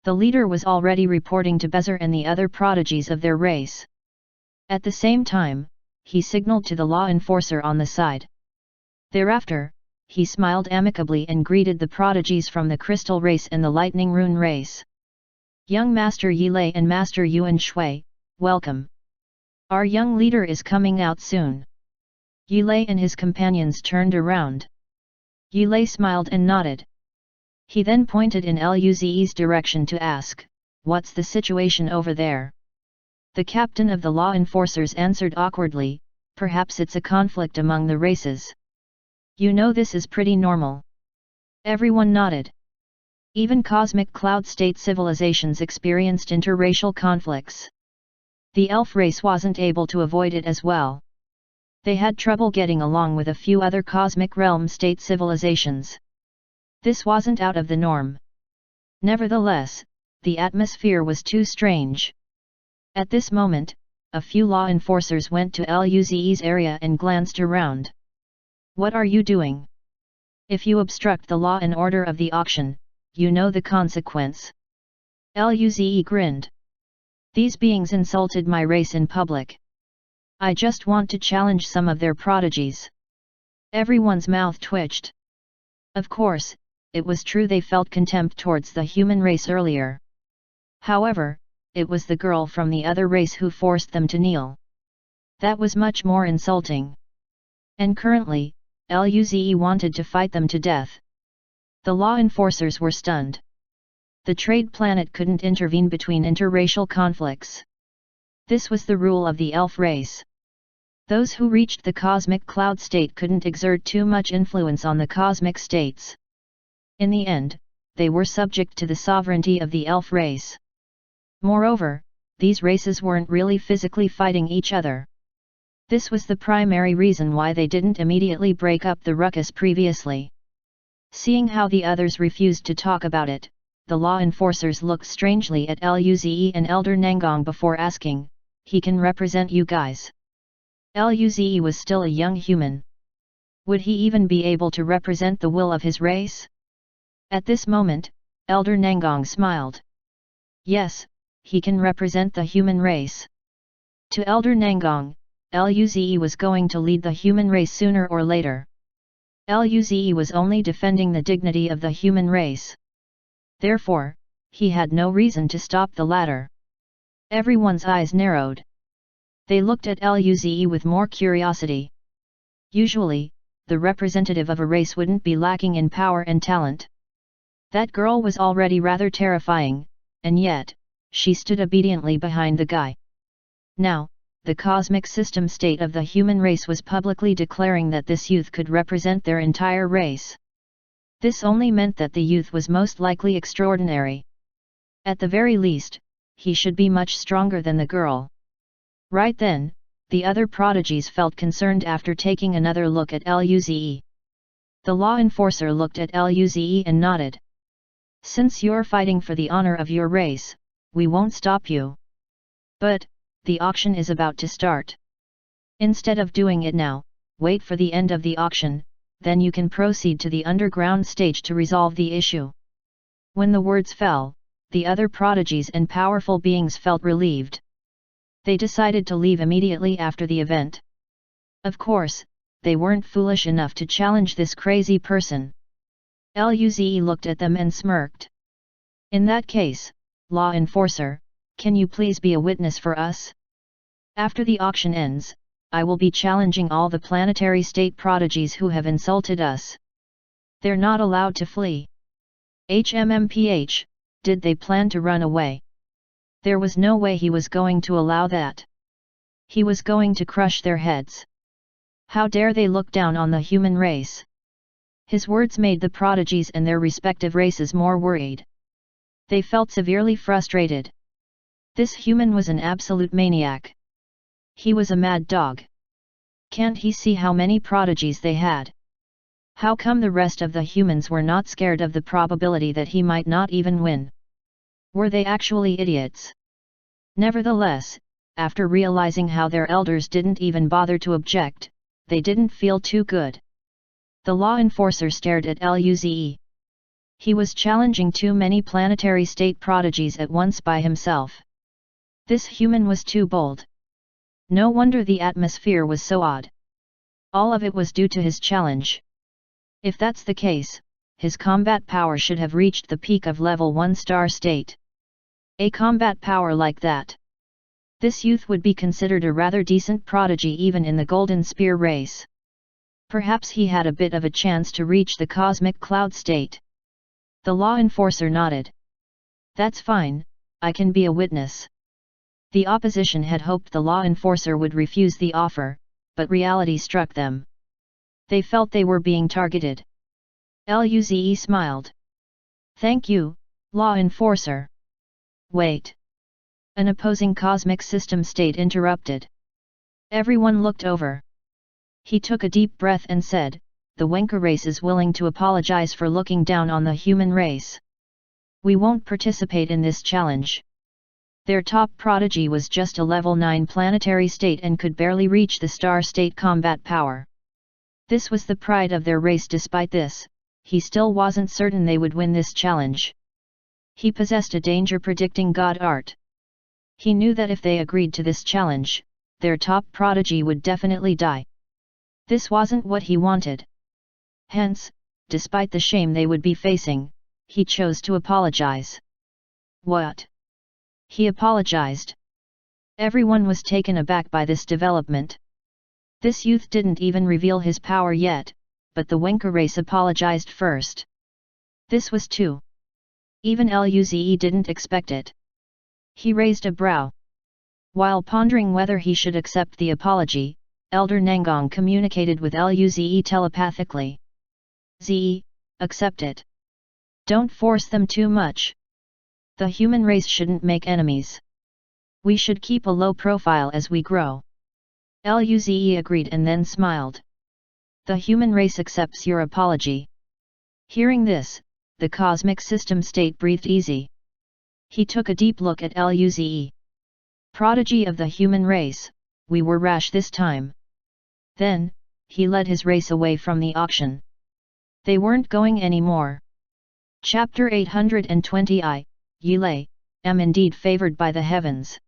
The leader was already reporting to Bezer and the other prodigies of their race. At the same time, he signaled to the law enforcer on the side. Thereafter, he smiled amicably and greeted the prodigies from the Crystal race and the Lightning Rune race. "Young Master Yilei and Master Yuan Shui, welcome. Our young leader is coming out soon." Yilei and his companions turned around. Yilei smiled and nodded. He then pointed in Luze's direction to ask, "What's the situation over there?" The captain of the law enforcers answered awkwardly, "Perhaps it's a conflict among the races." "You know this is pretty normal." Everyone nodded. Even cosmic cloud state civilizations experienced interracial conflicts. The elf race wasn't able to avoid it as well. They had trouble getting along with a few other cosmic realm state civilizations. This wasn't out of the norm. Nevertheless, the atmosphere was too strange. At this moment, a few law enforcers went to Luze's area and glanced around. "What are you doing? If you obstruct the law and order of the auction, you know the consequence." Luze grinned. "These beings insulted my race in public. I just want to challenge some of their prodigies." Everyone's mouth twitched. Of course, it was true they felt contempt towards the human race earlier. However, it was the girl from the other race who forced them to kneel. That was much more insulting. And currently, Luze wanted to fight them to death. The law enforcers were stunned. The trade planet couldn't intervene between interracial conflicts. This was the rule of the elf race. Those who reached the cosmic cloud state couldn't exert too much influence on the cosmic states. In the end, they were subject to the sovereignty of the elf race. Moreover, these races weren't really physically fighting each other. This was the primary reason why they didn't immediately break up the ruckus previously. Seeing how the others refused to talk about it, the law enforcers looked strangely at Luze and Elder Nangong before asking, "He can represent you guys?" Luze was still a young human. Would he even be able to represent the will of his race? At this moment, Elder Nangong smiled. "Yes, he can represent the human race." To Elder Nangong, Luze was going to lead the human race sooner or later. Luze was only defending the dignity of the human race. Therefore, he had no reason to stop the latter. Everyone's eyes narrowed. They looked at Luze with more curiosity. Usually, the representative of a race wouldn't be lacking in power and talent. That girl was already rather terrifying, and yet, she stood obediently behind the guy. Now, the cosmic system state of the human race was publicly declaring that this youth could represent their entire race. This only meant that the youth was most likely extraordinary. At the very least, he should be much stronger than the girl. Right then, the other prodigies felt concerned after taking another look at Luze. The law enforcer looked at Luze and nodded. "Since you're fighting for the honor of your race, we won't stop you. But, the auction is about to start. Instead of doing it now, wait for the end of the auction, then you can proceed to the underground stage to resolve the issue." When the words fell, the other prodigies and powerful beings felt relieved. They decided to leave immediately after the event. Of course, they weren't foolish enough to challenge this crazy person. Luze looked at them and smirked. In that case, law enforcer, can you please be a witness for us? After the auction ends, I will be challenging all the planetary state prodigies who have insulted us. They're not allowed to flee. HMMPH, did they plan to run away? There was no way he was going to allow that. He was going to crush their heads. How dare they look down on the human race? His words made the prodigies and their respective races more worried. They felt severely frustrated. This human was an absolute maniac. He was a mad dog. Can't he see how many prodigies they had? How come the rest of the humans were not scared of the probability that he might not even win? Were they actually idiots? Nevertheless, after realizing how their elders didn't even bother to object, they didn't feel too good. The law enforcer stared at Luze. He was challenging too many planetary state prodigies at once by himself. This human was too bold. No wonder the atmosphere was so odd. All of it was due to his challenge. If that's the case, his combat power should have reached the peak of level 1 star state. A combat power like that. This youth would be considered a rather decent prodigy even in the Golden Spear race. Perhaps he had a bit of a chance to reach the cosmic cloud state. The law enforcer nodded. That's fine, I can be a witness. The opposition had hoped the law enforcer would refuse the offer, but reality struck them. They felt they were being targeted. Luze smiled. Thank you, law enforcer. Wait. An opposing cosmic system state interrupted. Everyone looked over. He took a deep breath and said, the Wenka race is willing to apologize for looking down on the human race. We won't participate in this challenge. Their top prodigy was just a level 9 planetary state and could barely reach the star state combat power. This was the pride of their race. Despite this, he still wasn't certain they would win this challenge. He possessed a danger-predicting god art. He knew that if they agreed to this challenge, their top prodigy would definitely die. This wasn't what he wanted. Hence, despite the shame they would be facing, he chose to apologize. What? He apologized. Everyone was taken aback by this development. This youth didn't even reveal his power yet, but the Wenka race apologized first. This was too. Even Luze didn't expect it. He raised a brow. While pondering whether he should accept the apology, Elder Nangong communicated with Luze telepathically. Ze, accept it. Don't force them too much. The human race shouldn't make enemies. We should keep a low profile as we grow. Luze agreed and then smiled. The human race accepts your apology. Hearing this, the cosmic system state breathed easy. He took a deep look at Luze. Prodigy of the human race, we were rash this time. Then, he led his race away from the auction. They weren't going anymore. Chapter 820 I, Yile, am indeed favored by the heavens.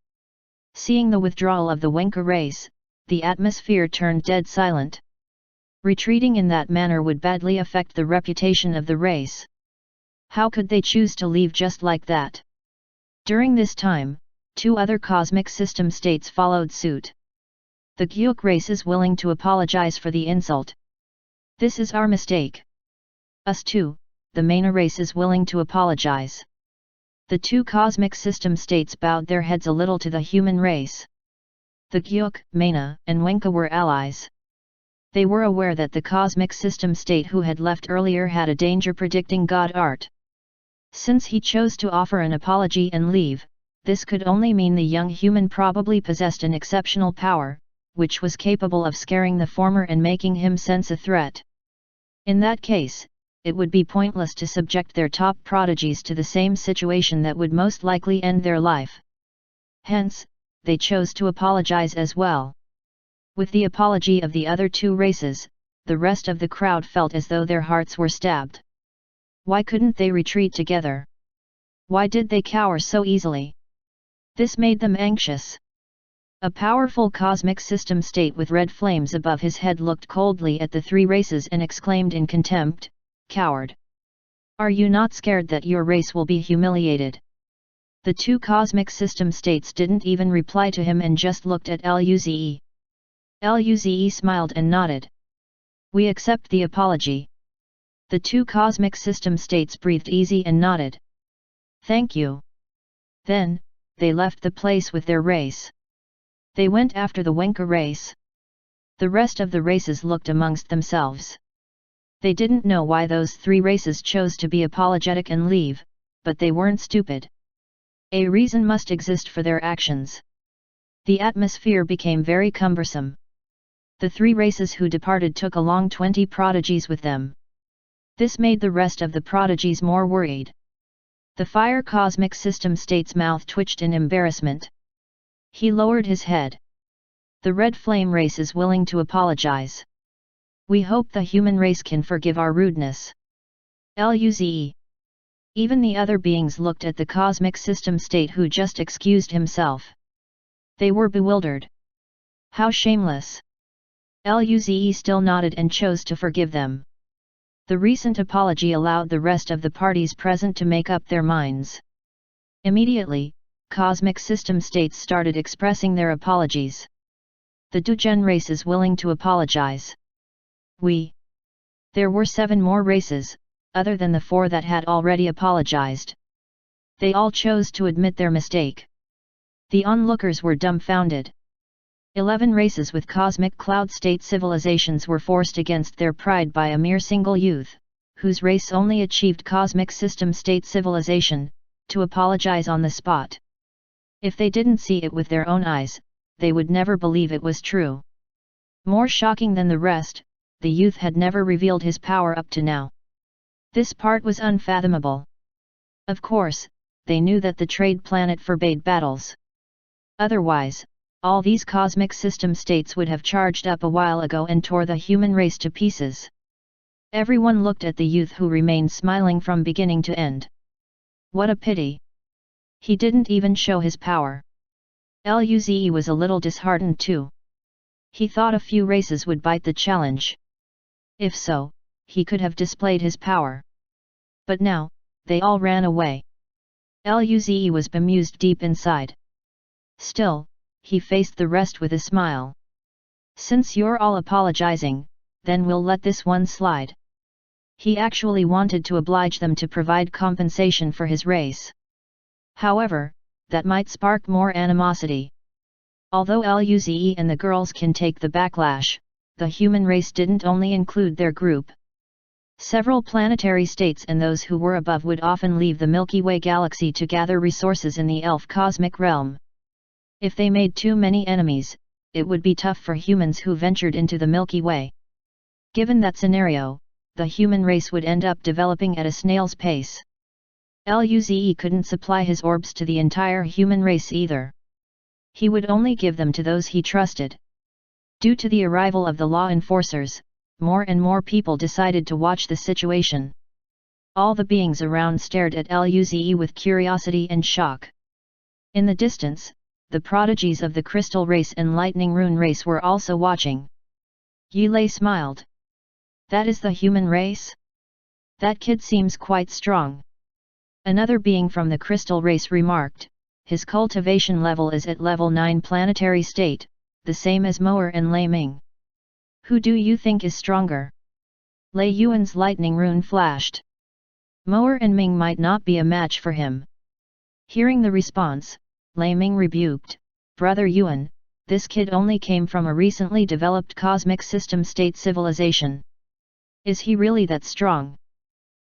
Seeing the withdrawal of the Wenka race, the atmosphere turned dead silent. Retreating in that manner would badly affect the reputation of the race. How could they choose to leave just like that? During this time, 2 other cosmic system states followed suit. The Gyuk race is willing to apologize for the insult. This is our mistake. Us too, the Maina race is willing to apologize. The 2 cosmic system states bowed their heads a little to the human race. The Gyuk, Maina, and Wenka were allies. They were aware that the cosmic system state who had left earlier had a danger-predicting god art. Since he chose to offer an apology and leave, this could only mean the young human probably possessed an exceptional power, which was capable of scaring the former and making him sense a threat. In that case, it would be pointless to subject their top prodigies to the same situation that would most likely end their life. Hence, they chose to apologize as well. With the apology of the other 2 races, the rest of the crowd felt as though their hearts were stabbed. Why couldn't they retreat together? Why did they cower so easily? This made them anxious. A powerful cosmic system state with red flames above his head looked coldly at the three races and exclaimed in contempt, "Coward! Are you not scared that your race will be humiliated?" The two cosmic system states didn't even reply to him and just looked at Luze. Luze smiled and nodded. "We accept the apology." The two cosmic system states breathed easy and nodded. "Thank you." Then, they left the place with their race. They went after the Wenka race. The rest of the races looked amongst themselves. They didn't know why those three races chose to be apologetic and leave, but they weren't stupid. A reason must exist for their actions. The atmosphere became very cumbersome. The three races who departed took along 20 prodigies with them. This made the rest of the prodigies more worried. The fire cosmic system state's mouth twitched in embarrassment. He lowered his head. "The red flame race is willing to apologize. We hope the human race can forgive our rudeness." Luze. Even the other beings looked at the cosmic system state who just excused himself. They were bewildered. How shameless! Luze still nodded and chose to forgive them. The recent apology allowed the rest of the parties present to make up their minds. Immediately, cosmic system states started expressing their apologies. The Dugen race is willing to apologize. There were 7 more races, other than the 4 that had already apologized. They all chose to admit their mistake. The onlookers were dumbfounded. 11 races with cosmic cloud state civilizations were forced against their pride by a mere single youth, whose race only achieved cosmic system state civilization, to apologize on the spot. If they didn't see it with their own eyes, they would never believe it was true. More shocking than the rest, the youth had never revealed his power up to now. This part was unfathomable. Of course, they knew that the trade planet forbade battles. Otherwise, all these cosmic system states would have charged up a while ago and tore the human race to pieces. Everyone looked at the youth who remained smiling from beginning to end. What a pity! He didn't even show his power. Luze was a little disheartened too. He thought a few races would bite the challenge. If so, he could have displayed his power. But now, they all ran away. Luze was bemused deep inside. Still, he faced the rest with a smile. "Since you're all apologizing, then we'll let this one slide." He actually wanted to oblige them to provide compensation for his race. However, that might spark more animosity. Although Luze and the girls can take the backlash, the human race didn't only include their group. Several planetary states and those who were above would often leave the Milky Way galaxy to gather resources in the elf cosmic realm. If they made too many enemies, it would be tough for humans who ventured into the Milky Way. Given that scenario, the human race would end up developing at a snail's pace. Luze couldn't supply his orbs to the entire human race either. He would only give them to those he trusted. Due to the arrival of the law enforcers, more and more people decided to watch the situation. All the beings around stared at Luze with curiosity and shock. In the distance, the prodigies of the Crystal race and Lightning Rune race were also watching. Yilei smiled. "That is the human race? That kid seems quite strong." Another being from the Crystal race remarked, "His cultivation level is at level 9 planetary state, the same as Moer and Lei Ming. Who do you think is stronger?" Lei Yuan's lightning rune flashed. Moer and Ming might not be a match for him. Hearing the response, Lei Ming rebuked, "Brother Yuan, this kid only came from a recently developed cosmic system state civilization. Is he really that strong?"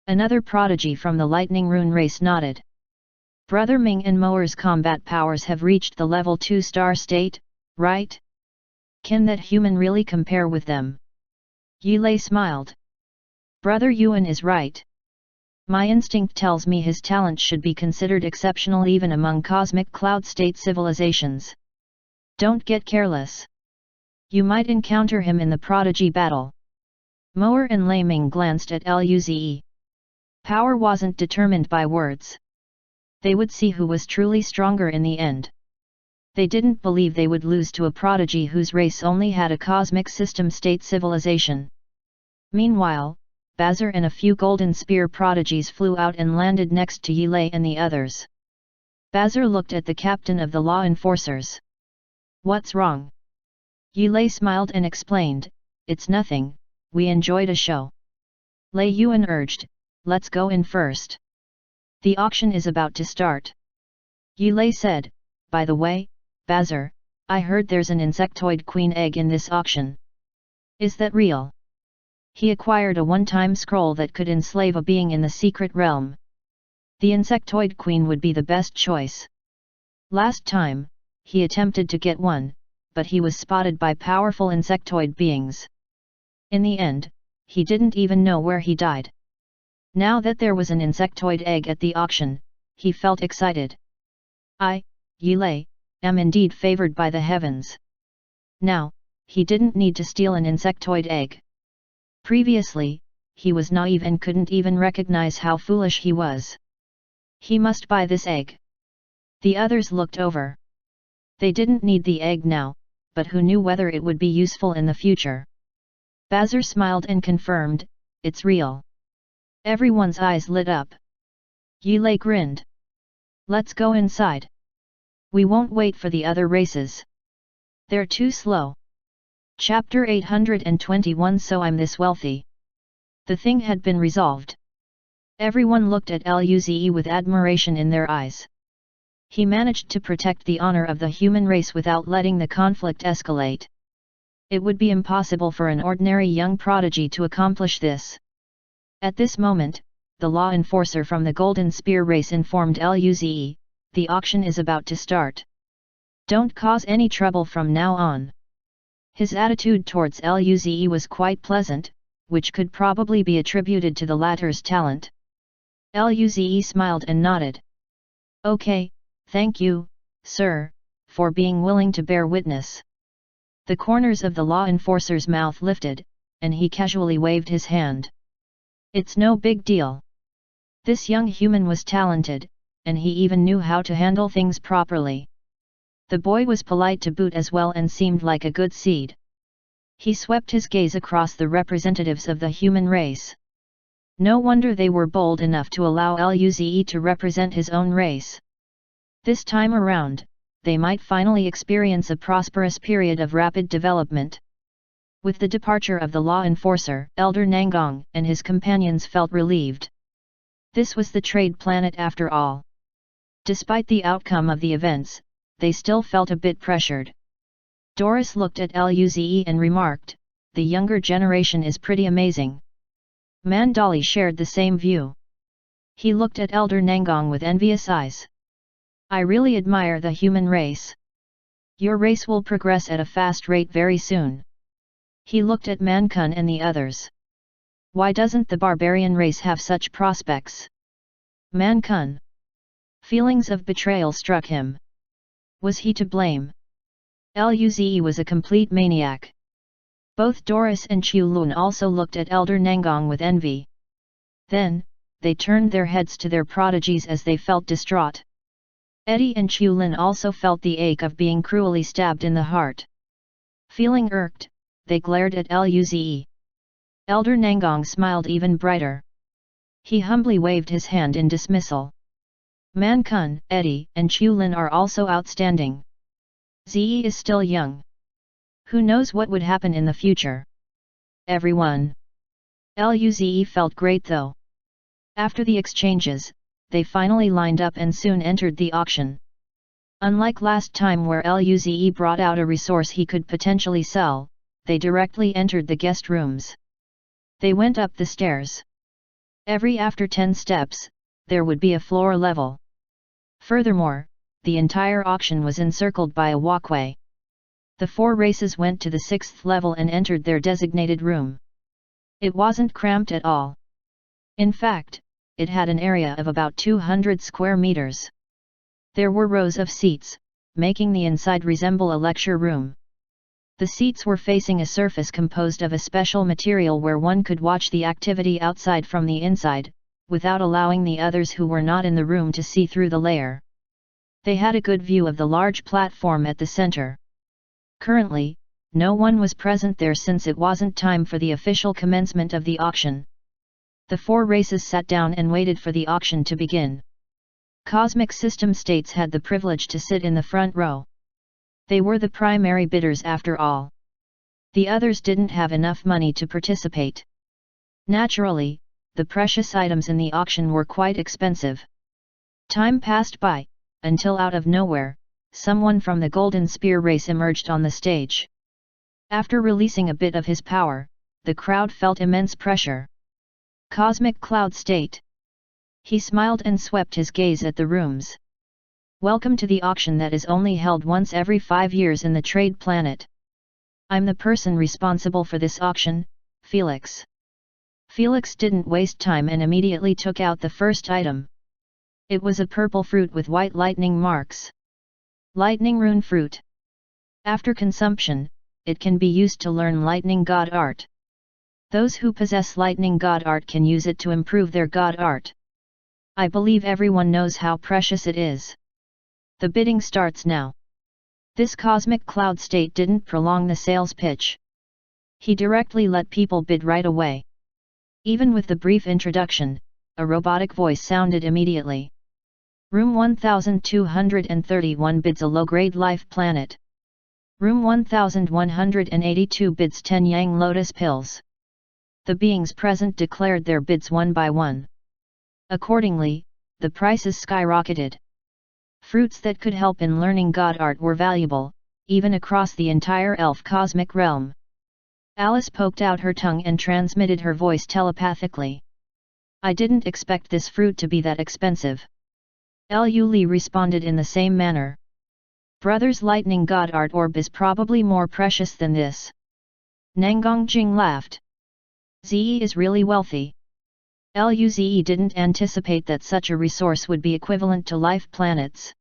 Another prodigy from the Lightning Rune race nodded. "Brother Ming and Moer's combat powers have reached the level 2 star state, right? Can that human really compare with them?" Yilei smiled. "Brother Yuan is right. My instinct tells me his talent should be considered exceptional even among cosmic cloud state civilizations. Don't get careless. You might encounter him in the prodigy battle." Moer and Lei Ming glanced at Luze. Power wasn't determined by words. They would see who was truly stronger in the end. They didn't believe they would lose to a prodigy whose race only had a cosmic system-state civilization. Meanwhile, Bazar and a few golden spear prodigies flew out and landed next to Yilei and the others. Bazar looked at the captain of the law enforcers. "What's wrong?" Yilei smiled and explained, "It's nothing, we enjoyed a show." Lei Yuan urged, "Let's go in first. The auction is about to start." Yilei said, "By the way, Bazar, I heard there's an insectoid queen egg in this auction. Is that real?" He acquired a one-time scroll that could enslave a being in the secret realm. The insectoid queen would be the best choice. Last time, he attempted to get one, but he was spotted by powerful insectoid beings. In the end, he didn't even know where he died. Now that there was an insectoid egg at the auction, he felt excited. "I, Yilei, am indeed favored by the heavens." Now, he didn't need to steal an insectoid egg. Previously, he was naive and couldn't even recognize how foolish he was. He must buy this egg. The others looked over. They didn't need the egg now, but who knew whether it would be useful in the future? Bazar smiled and confirmed, "It's real." Everyone's eyes lit up. Yilei grinned. "Let's go inside. We won't wait for the other races. They're too slow." Chapter 821 So I'm this wealthy. The thing had been resolved. Everyone looked at Luze with admiration in their eyes. He managed to protect the honor of the human race without letting the conflict escalate. It would be impossible for an ordinary young prodigy to accomplish this. At this moment, the law enforcer from the Golden Spear race informed Luze, "The auction is about to start. Don't cause any trouble from now on." His attitude towards Luze was quite pleasant, which could probably be attributed to the latter's talent. Luze smiled and nodded. "Okay, thank you, sir, for being willing to bear witness." The corners of the law enforcer's mouth lifted, and he casually waved his hand. "It's no big deal." This young human was talented, and he even knew how to handle things properly. The boy was polite to boot as well and seemed like a good seed. He swept his gaze across the representatives of the human race. No wonder they were bold enough to allow Luze to represent his own race. This time around, they might finally experience a prosperous period of rapid development. With the departure of the law enforcer, Elder Nangong and his companions felt relieved. This was the trade planet after all. Despite the outcome of the events, they still felt a bit pressured. Doris looked at Luze and remarked, "The younger generation is pretty amazing." Mandali shared the same view. He looked at Elder Nangong with envious eyes. "I really admire the human race. Your race will progress at a fast rate very soon." He looked at Mankun and the others. "Why doesn't the barbarian race have such prospects?" Mankun. Feelings of betrayal struck him. Was he to blame? Luze was a complete maniac. Both Doris and Qiulun also looked at Elder Nangong with envy. Then, they turned their heads to their prodigies as they felt distraught. Eddie and Qiulun also felt the ache of being cruelly stabbed in the heart. Feeling irked, they glared at Luze. Elder Nangong smiled even brighter. He humbly waved his hand in dismissal. Mankun, Eddie, and Qiulun are also outstanding. Ze is still young. Who knows what would happen in the future? Everyone. Luze felt great though. After the exchanges, they finally lined up and soon entered the auction. Unlike last time where Luze brought out a resource he could potentially sell, they directly entered the guest rooms. They went up the stairs. After 10 steps, there would be a floor level. Furthermore, the entire auction was encircled by a walkway. The 4 races went to the 6th level and entered their designated room. It wasn't cramped at all. In fact, it had an area of about 200 square meters. There were rows of seats, making the inside resemble a lecture room. The seats were facing a surface composed of a special material where one could watch the activity outside from the inside, without allowing the others who were not in the room to see through the layer. They had a good view of the large platform at the center. Currently, no one was present there since it wasn't time for the official commencement of the auction. The 4 races sat down and waited for the auction to begin. Cosmic System states had the privilege to sit in the front row. They were the primary bidders after all. The others didn't have enough money to participate. Naturally, the precious items in the auction were quite expensive. Time passed by, until out of nowhere, someone from the Golden Spear race emerged on the stage. After releasing a bit of his power, the crowd felt immense pressure. Cosmic Cloud State. He smiled and swept his gaze at the rooms. Welcome to the auction that is only held once every 5 years in the Trade Planet. I'm the person responsible for this auction, Felix. Felix didn't waste time and immediately took out the first item. It was a purple fruit with white lightning marks. Lightning Rune Fruit. After consumption, it can be used to learn Lightning God Art. Those who possess Lightning God Art can use it to improve their God Art. I believe everyone knows how precious it is. The bidding starts now. This Cosmic Cloud State didn't prolong the sales pitch. He directly let people bid right away. Even with the brief introduction, a robotic voice sounded immediately. Room 1231 bids a low-grade life planet. Room 1182 bids 10 Yang Lotus pills. The beings present declared their bids one by one. Accordingly, the prices skyrocketed. Fruits that could help in learning God Art were valuable, even across the entire elf cosmic realm. Alice poked out her tongue and transmitted her voice telepathically. I didn't expect this fruit to be that expensive. Lu Li responded in the same manner. Brother's Lightning God Art orb is probably more precious than this. Nangang Jing laughed. Ze is really wealthy. Luze didn't anticipate that such a resource would be equivalent to life planets.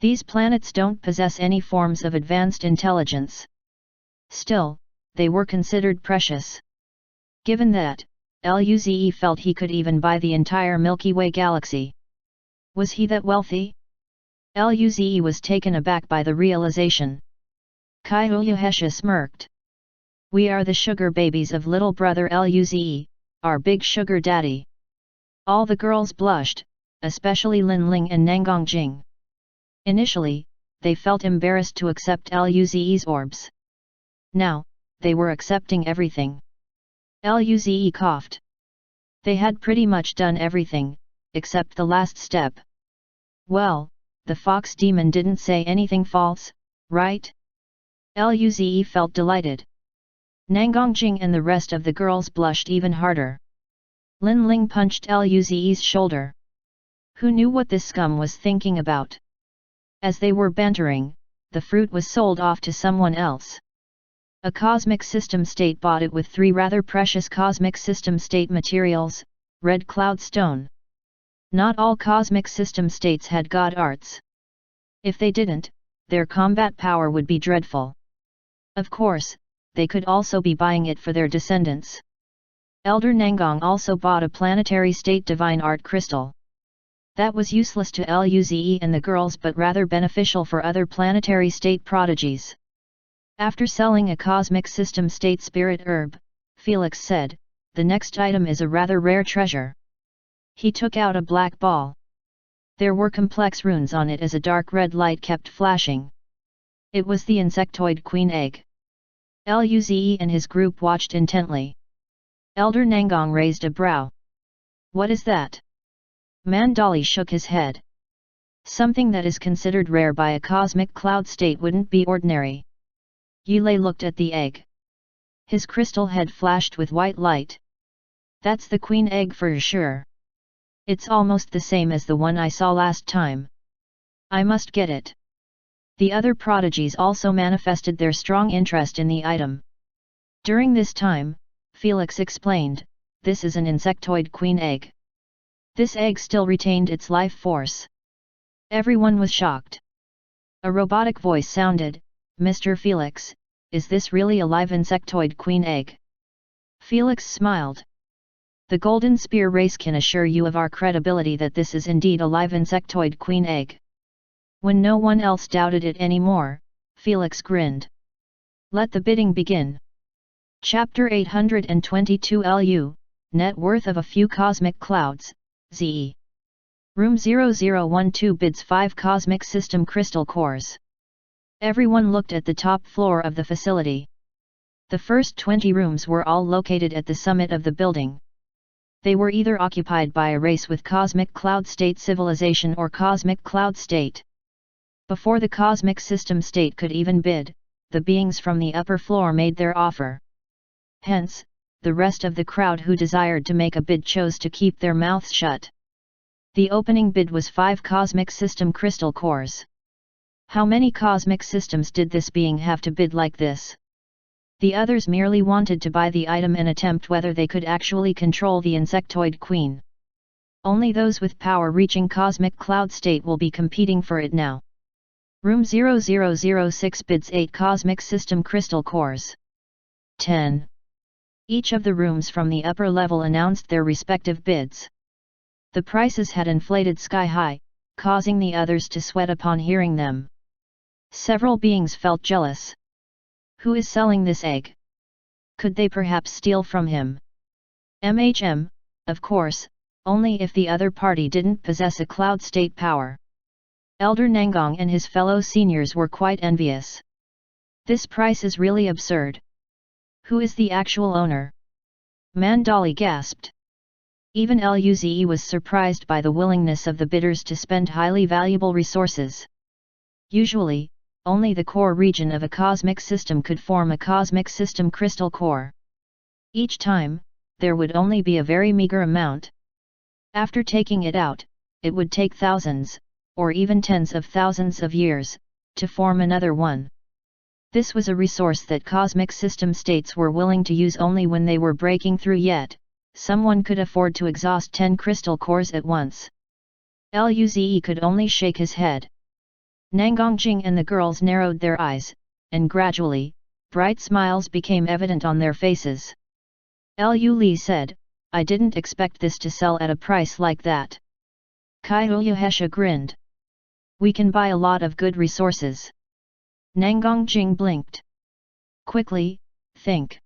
These planets don't possess any forms of advanced intelligence. Still, they were considered precious. Given that, Luze felt he could even buy the entire Milky Way galaxy. Was he that wealthy? Luze was taken aback by the realization. Kai Huyahesha smirked. We are the sugar babies of little brother Luze, our big sugar daddy. All the girls blushed, especially Lin Ling and Nangang Jing. Initially, they felt embarrassed to accept Luze's orbs. Now, they were accepting everything. Luze coughed. They had pretty much done everything, except the last step. Well, the fox demon didn't say anything false, right? Luze felt delighted. Nangang Jing and the rest of the girls blushed even harder. Lin Ling punched Luze's shoulder. Who knew what this scum was thinking about? As they were bantering, the fruit was sold off to someone else. A cosmic system state bought it with 3 rather precious cosmic system state materials, red cloud stone. Not all cosmic system states had god arts. If they didn't, their combat power would be dreadful. Of course, they could also be buying it for their descendants. Elder Nangang also bought a planetary state divine art crystal. That was useless to Luze and the girls but rather beneficial for other planetary state prodigies. After selling a cosmic system state spirit herb, Felix said, the next item is a rather rare treasure. He took out a black ball. There were complex runes on it as a dark red light kept flashing. It was the insectoid queen egg. Luze and his group watched intently. Elder Nangang raised a brow. What is that? Mandali shook his head. Something that is considered rare by a cosmic cloud state wouldn't be ordinary. Yulei looked at the egg. His crystal head flashed with white light. That's the queen egg for sure. It's almost the same as the one I saw last time. I must get it. The other prodigies also manifested their strong interest in the item. During this time, Felix explained, this is an insectoid queen egg. This egg still retained its life force. Everyone was shocked. A robotic voice sounded, Mr. Felix, is this really a live insectoid queen egg? Felix smiled. The Golden Spear race can assure you of our credibility that this is indeed a live insectoid queen egg. When no one else doubted it anymore, Felix grinned. Let the bidding begin. Chapter 822 LU, Net Worth of a Few Cosmic Clouds, ZE. Room 0012 bids 5 Cosmic System Crystal Cores. Everyone looked at the top floor of the facility. The first 20 rooms were all located at the summit of the building. They were either occupied by a race with Cosmic Cloud State civilization or Cosmic Cloud State. Before the Cosmic System State could even bid, the beings from the upper floor made their offer. Hence, the rest of the crowd who desired to make a bid chose to keep their mouths shut. The opening bid was 5 Cosmic System Crystal Cores. How many cosmic systems did this being have to bid like this? The others merely wanted to buy the item and attempt whether they could actually control the insectoid queen. Only those with power reaching Cosmic Cloud State will be competing for it now. Room 0006 bids 8 Cosmic System Crystal Cores. 10. Each of the rooms from the upper level announced their respective bids. The prices had inflated sky high, causing the others to sweat upon hearing them. Several beings felt jealous. Who is selling this egg? Could they perhaps steal from him? Of course, only if the other party didn't possess a cloud state power. Elder Nangong and his fellow seniors were quite envious. This price is really absurd. Who is the actual owner? Mandali gasped. Even Luze was surprised by the willingness of the bidders to spend highly valuable resources. Usually, only the core region of a cosmic system could form a cosmic system crystal core. Each time, there would only be a very meager amount. After taking it out, it would take thousands, or even tens of thousands of years, to form another one. This was a resource that cosmic system states were willing to use only when they were breaking through, yet someone could afford to exhaust 10 crystal cores at once. Luze could only shake his head. Nangongjing and the girls narrowed their eyes, and gradually, bright smiles became evident on their faces. Lu Li said, I didn't expect this to sell at a price like that. Kai Huyahesha grinned. We can buy a lot of good resources. Nangongjing blinked. Quickly, think.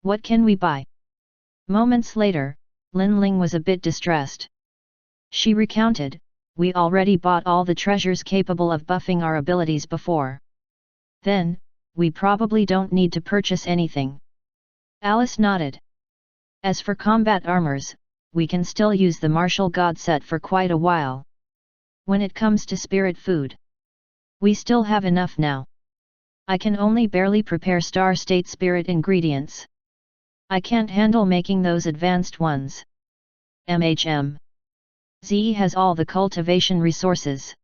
What can we buy? Moments later, Lin Ling was a bit distressed. She recounted, we already bought all the treasures capable of buffing our abilities before. Then, we probably don't need to purchase anything. Alice nodded. As for combat armors, we can still use the martial god set for quite a while. When it comes to spirit food, we still have enough now. I can only barely prepare star state spirit ingredients. I can't handle making those advanced ones. ZE has all the cultivation resources.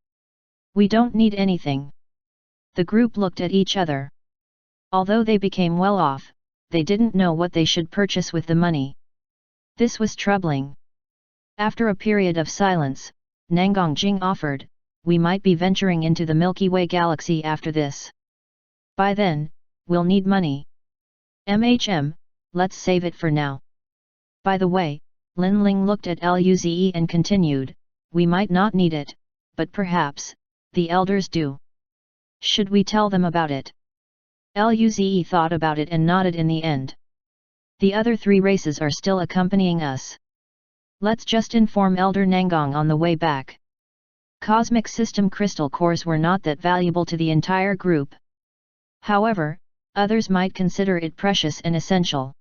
We don't need anything. The group looked at each other. Although they became well off, they didn't know what they should purchase with the money. This was troubling. After a period of silence, Nangongjing offered, we might be venturing into the Milky Way galaxy after this. By then, we'll need money. Let's save it for now. By the way, Lin Ling looked at Luze and continued, we might not need it, but perhaps, the elders do. Should we tell them about it? Luze thought about it and nodded in the end. The other 3 races are still accompanying us. Let's just inform Elder Nangong on the way back. Cosmic system crystal cores were not that valuable to the entire group. However, others might consider it precious and essential.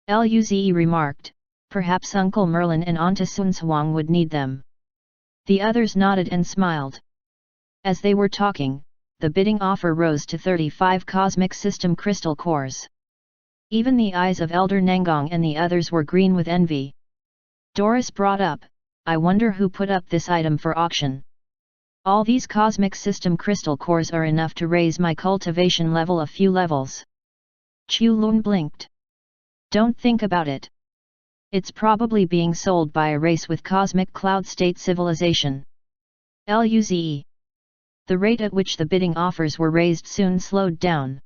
Luze remarked, perhaps Uncle Merlin and Auntie Sun Huang would need them. The others nodded and smiled. As they were talking, the bidding offer rose to 35 cosmic system crystal cores. Even the eyes of Elder Nangong and the others were green with envy. Doris brought up, I wonder who put up this item for auction. All these cosmic system crystal cores are enough to raise my cultivation level a few levels. Chu Lun blinked. Don't think about it. It's probably being sold by a race with cosmic cloud state civilization. Luze. The rate at which the bidding offers were raised soon slowed down.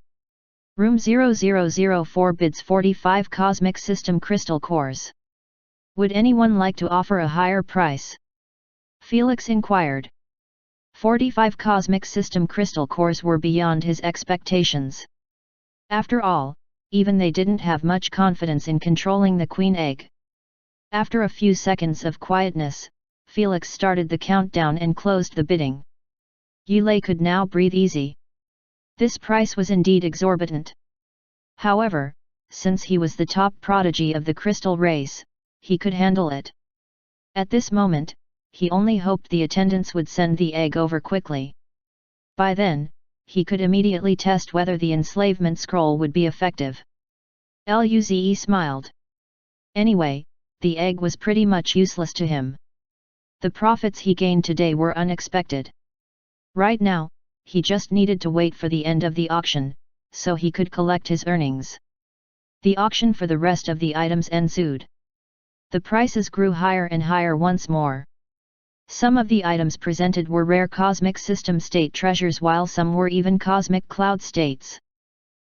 Room 0004 bids 45 cosmic system crystal cores. Would anyone like to offer a higher price? Felix inquired. 45 cosmic system crystal cores were beyond his expectations. After all, even they didn't have much confidence in controlling the queen egg. After a few seconds of quietness, Felix started the countdown and closed the bidding. Yilei could now breathe easy. This price was indeed exorbitant. However, since he was the top prodigy of the crystal race, he could handle it. At this moment, he only hoped the attendants would send the egg over quickly. By then, he could immediately test whether the enslavement scroll would be effective. Luze smiled. Anyway, the egg was pretty much useless to him. The profits he gained today were unexpected. Right now, he just needed to wait for the end of the auction, so he could collect his earnings. The auction for the rest of the items ensued. The prices grew higher and higher once more. Some of the items presented were rare cosmic system state treasures while some were even cosmic cloud states.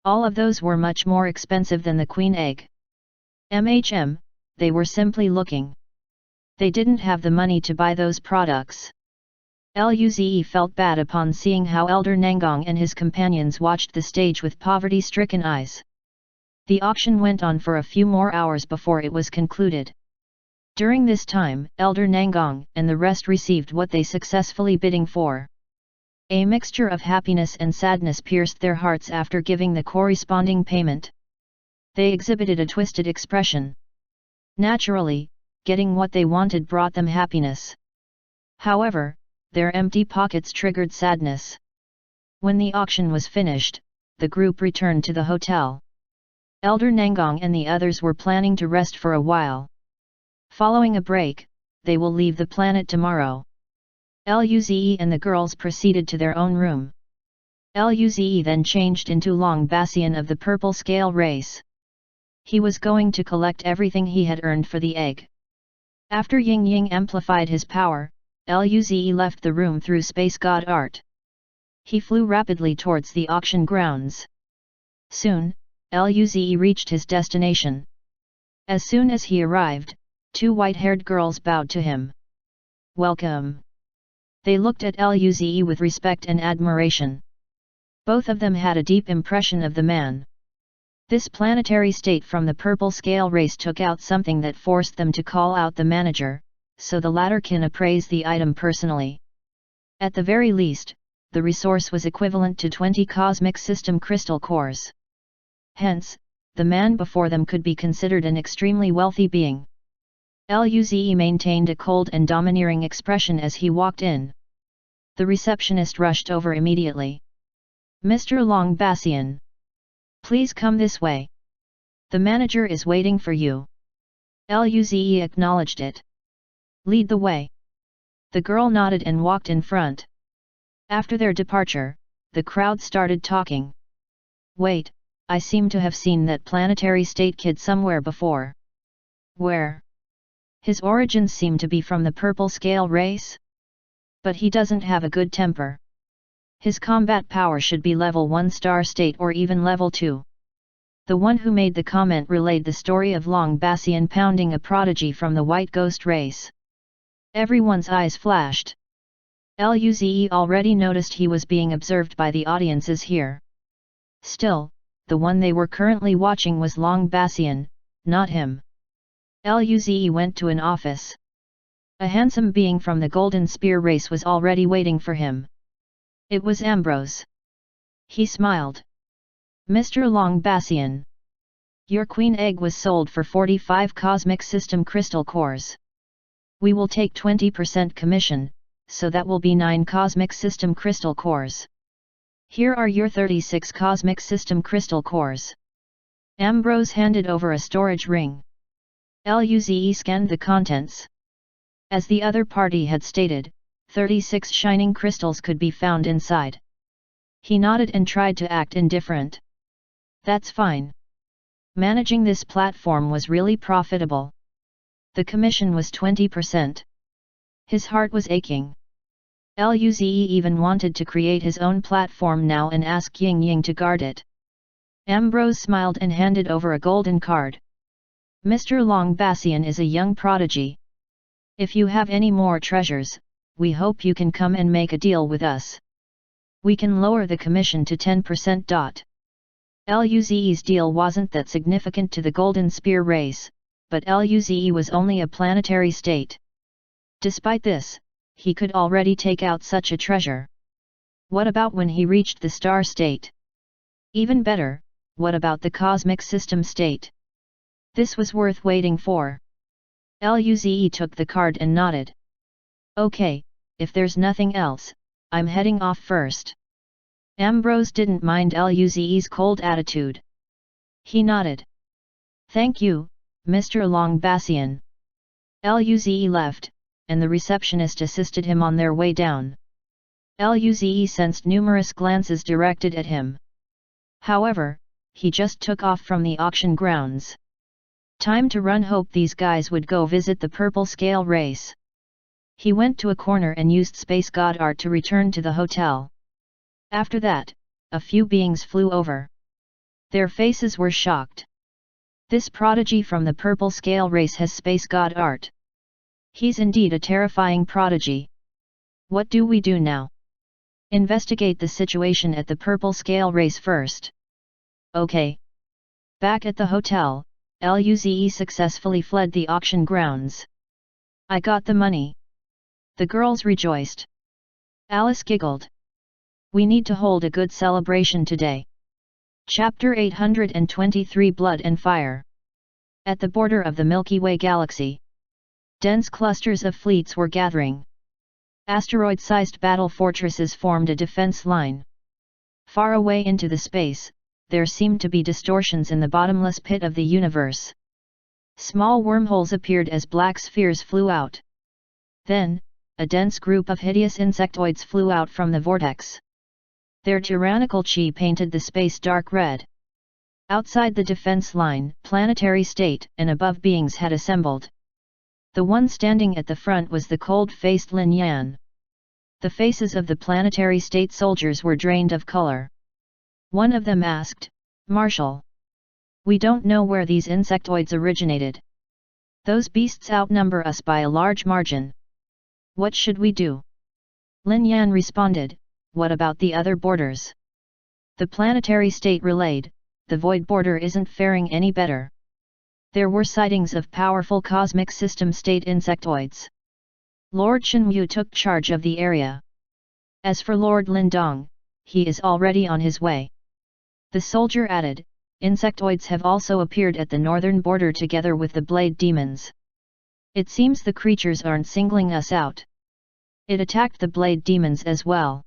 All of those were much more expensive than the queen egg. They were simply looking. They didn't have the money to buy those products. Luze felt bad upon seeing how Elder Nangong and his companions watched the stage with poverty-stricken eyes. The auction went on for a few more hours before it was concluded. During this time, Elder Nangong and the rest received what they successfully bidding for. A mixture of happiness and sadness pierced their hearts after giving the corresponding payment. They exhibited a twisted expression. Naturally, getting what they wanted brought them happiness. However, their empty pockets triggered sadness. When the auction was finished, the group returned to the hotel. Elder Nangong and the others were planning to rest for a while. Following a break, they will leave the planet tomorrow. Luze and the girls proceeded to their own room. Luze then changed into Long Bassian of the purple scale race. He was going to collect everything he had earned for the egg. After Ying Ying amplified his power, Luze left the room through Space God Art. He flew rapidly towards the auction grounds. Soon, Luze reached his destination. As soon as he arrived, two white-haired girls bowed to him. "Welcome." They looked at Luze with respect and admiration. Both of them had a deep impression of the man. This planetary state from the purple scale race took out something that forced them to call out the manager, so the latter can appraise the item personally. At the very least, the resource was equivalent to 20 cosmic system crystal cores. Hence, the man before them could be considered an extremely wealthy being. Luze maintained a cold and domineering expression as he walked in. The receptionist rushed over immediately. "Mr. Long Bassian. Please come this way. The manager is waiting for you." Luze acknowledged it. "Lead the way." The girl nodded and walked in front. After their departure, the crowd started talking. "Wait, I seem to have seen that planetary state kid somewhere before." "Where?" "His origins seem to be from the purple scale race? But he doesn't have a good temper. His combat power should be level 1 star state or even level 2. The one who made the comment relayed the story of Long Bassian pounding a prodigy from the white ghost race. Everyone's eyes flashed. Luze already noticed he was being observed by the audiences here. Still, the one they were currently watching was Long Bassian, not him. Luze went to an office. A handsome being from the Golden Spear race was already waiting for him. It was Ambrose. He smiled. "Mr. Long Bassian. Your queen egg was sold for 45 cosmic system crystal cores. We will take 20% commission, so that will be 9 cosmic system crystal cores. Here are your 36 cosmic system crystal cores." Ambrose handed over a storage ring. Luze scanned the contents. As the other party had stated, 36 shining crystals could be found inside. He nodded and tried to act indifferent. "That's fine. Managing this platform was really profitable. The commission was 20%. His heart was aching. Luze even wanted to create his own platform now and ask Ying Ying to guard it. Ambrose smiled and handed over a golden card. "Mr. Long Bassian is a young prodigy. If you have any more treasures, we hope you can come and make a deal with us. We can lower the commission to 10%. Luze's deal wasn't that significant to the Golden Spear race, but Luze was only a planetary state. Despite this, he could already take out such a treasure. What about when he reached the star state? Even better, what about the cosmic system state? This was worth waiting for. Luze took the card and nodded. Okay, if there's nothing else, I'm heading off first. Ambrose didn't mind Luze's cold attitude. He nodded. Thank you, Mr. Longbassian. Luze left, and the receptionist assisted him on their way down. Luze sensed numerous glances directed at him. However, he just took off from the auction grounds. Time to run. Hope these guys would go visit the purple scale race. He went to a corner and used Space God Art to return to the hotel. After that, a few beings flew over. Their faces were shocked. This prodigy from the purple scale race has Space God Art. He's indeed a terrifying prodigy. What do we do now? Investigate the situation at the purple scale race first. Okay. Back at the hotel, Luze successfully fled the auction grounds. I got the money. The girls rejoiced. Alice giggled. We need to hold a good celebration today. Chapter 823 Blood and Fire. At the border of the Milky Way galaxy, dense clusters of fleets were gathering. Asteroid-sized battle fortresses formed a defense line. Far away into the space, there seemed to be distortions in the bottomless pit of the universe. Small wormholes appeared as black spheres flew out. Then, a dense group of hideous insectoids flew out from the vortex. Their tyrannical chi painted the space dark red. Outside the defense line, planetary state and above beings had assembled. The one standing at the front was the cold-faced Lin Yan. The faces of the planetary state soldiers were drained of color. One of them asked, Marshal. We don't know where these insectoids originated. Those beasts outnumber us by a large margin. What should we do? Lin Yan responded, what about the other borders? The planetary state relayed, the void border isn't faring any better. There were sightings of powerful cosmic system state insectoids. Lord Shenyu took charge of the area. As for Lord Lindong, he is already on his way. The soldier added, insectoids have also appeared at the northern border together with the blade demons. It seems the creatures aren't singling us out. It attacked the blade demons as well.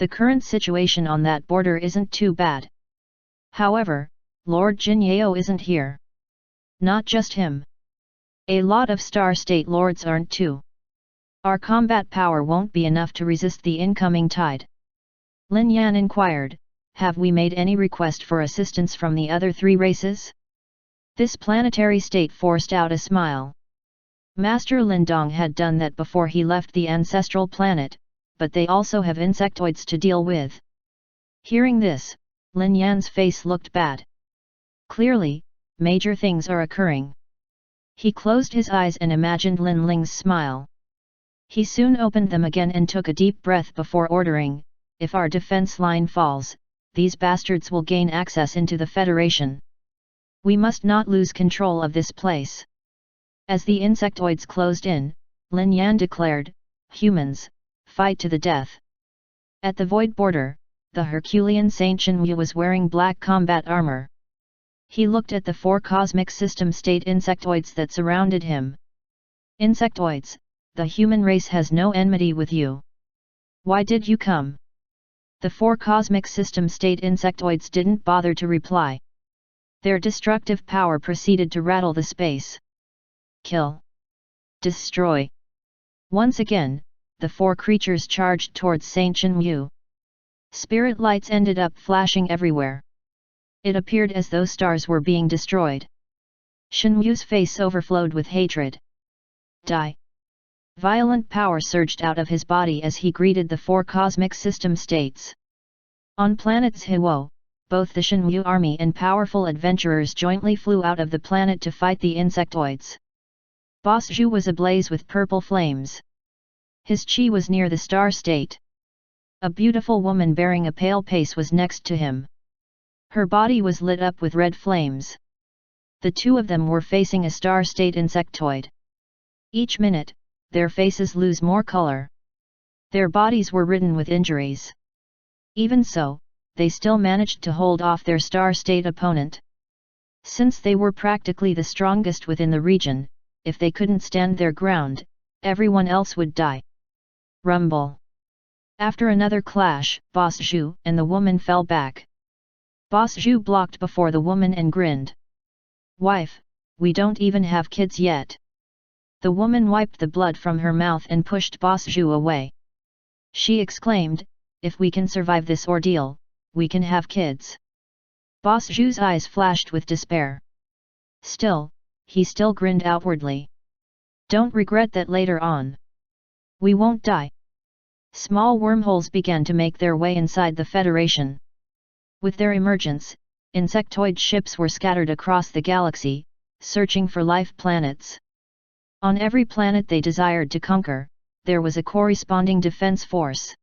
The current situation on that border isn't too bad. However, Lord Jinyao isn't here. Not just him. A lot of Star State Lords aren't too. Our combat power won't be enough to resist the incoming tide. Lin Yan inquired, have we made any request for assistance from the other three races? This planetary state forced out a smile. Master Lindong had done that before he left the ancestral planet, but they also have insectoids to deal with. Hearing this, Lin Yan's face looked bad. Clearly, major things are occurring. He closed his eyes and imagined Lin Ling's smile. He soon opened them again and took a deep breath before ordering, if our defense line falls, these bastards will gain access into the Federation. We must not lose control of this place. As the insectoids closed in, Lin Yan declared, humans, fight to the death. At the void border, the Herculean Saint Shenyu was wearing black combat armor. He looked at the four cosmic system state insectoids that surrounded him. Insectoids, the human race has no enmity with you. Why did you come? The four cosmic system state insectoids didn't bother to reply. Their destructive power proceeded to rattle the space. Kill. Destroy. Once again, the four creatures charged towards Saint Shenyu. Spirit lights ended up flashing everywhere. It appeared as though stars were being destroyed. Shenyu's face overflowed with hatred. Die. Violent power surged out of his body as he greeted the four cosmic system states. On planet Zhiwo, both the Shenyu army and powerful adventurers jointly flew out of the planet to fight the insectoids. Boss Zhu was ablaze with purple flames. His chi was near the star state. A beautiful woman bearing a pale face was next to him. Her body was lit up with red flames. The two of them were facing a star state insectoid. Each minute, their faces lose more color. Their bodies were ridden with injuries. Even so, they still managed to hold off their star state opponent. Since they were practically the strongest within the region, if they couldn't stand their ground, everyone else would die. Rumble. After another clash, Boss Zhu and the woman fell back. Boss Zhu blocked before the woman and grinned. "Wife, we don't even have kids yet." The woman wiped the blood from her mouth and pushed Boss Zhu away. She exclaimed, "If we can survive this ordeal, we can have kids." Boss Zhu's eyes flashed with despair. Still, he still grinned outwardly. "Don't regret that later on. We won't die." Small wormholes began to make their way inside the Federation. With their emergence, insectoid ships were scattered across the galaxy, searching for life planets. On every planet they desired to conquer, there was a corresponding defense force.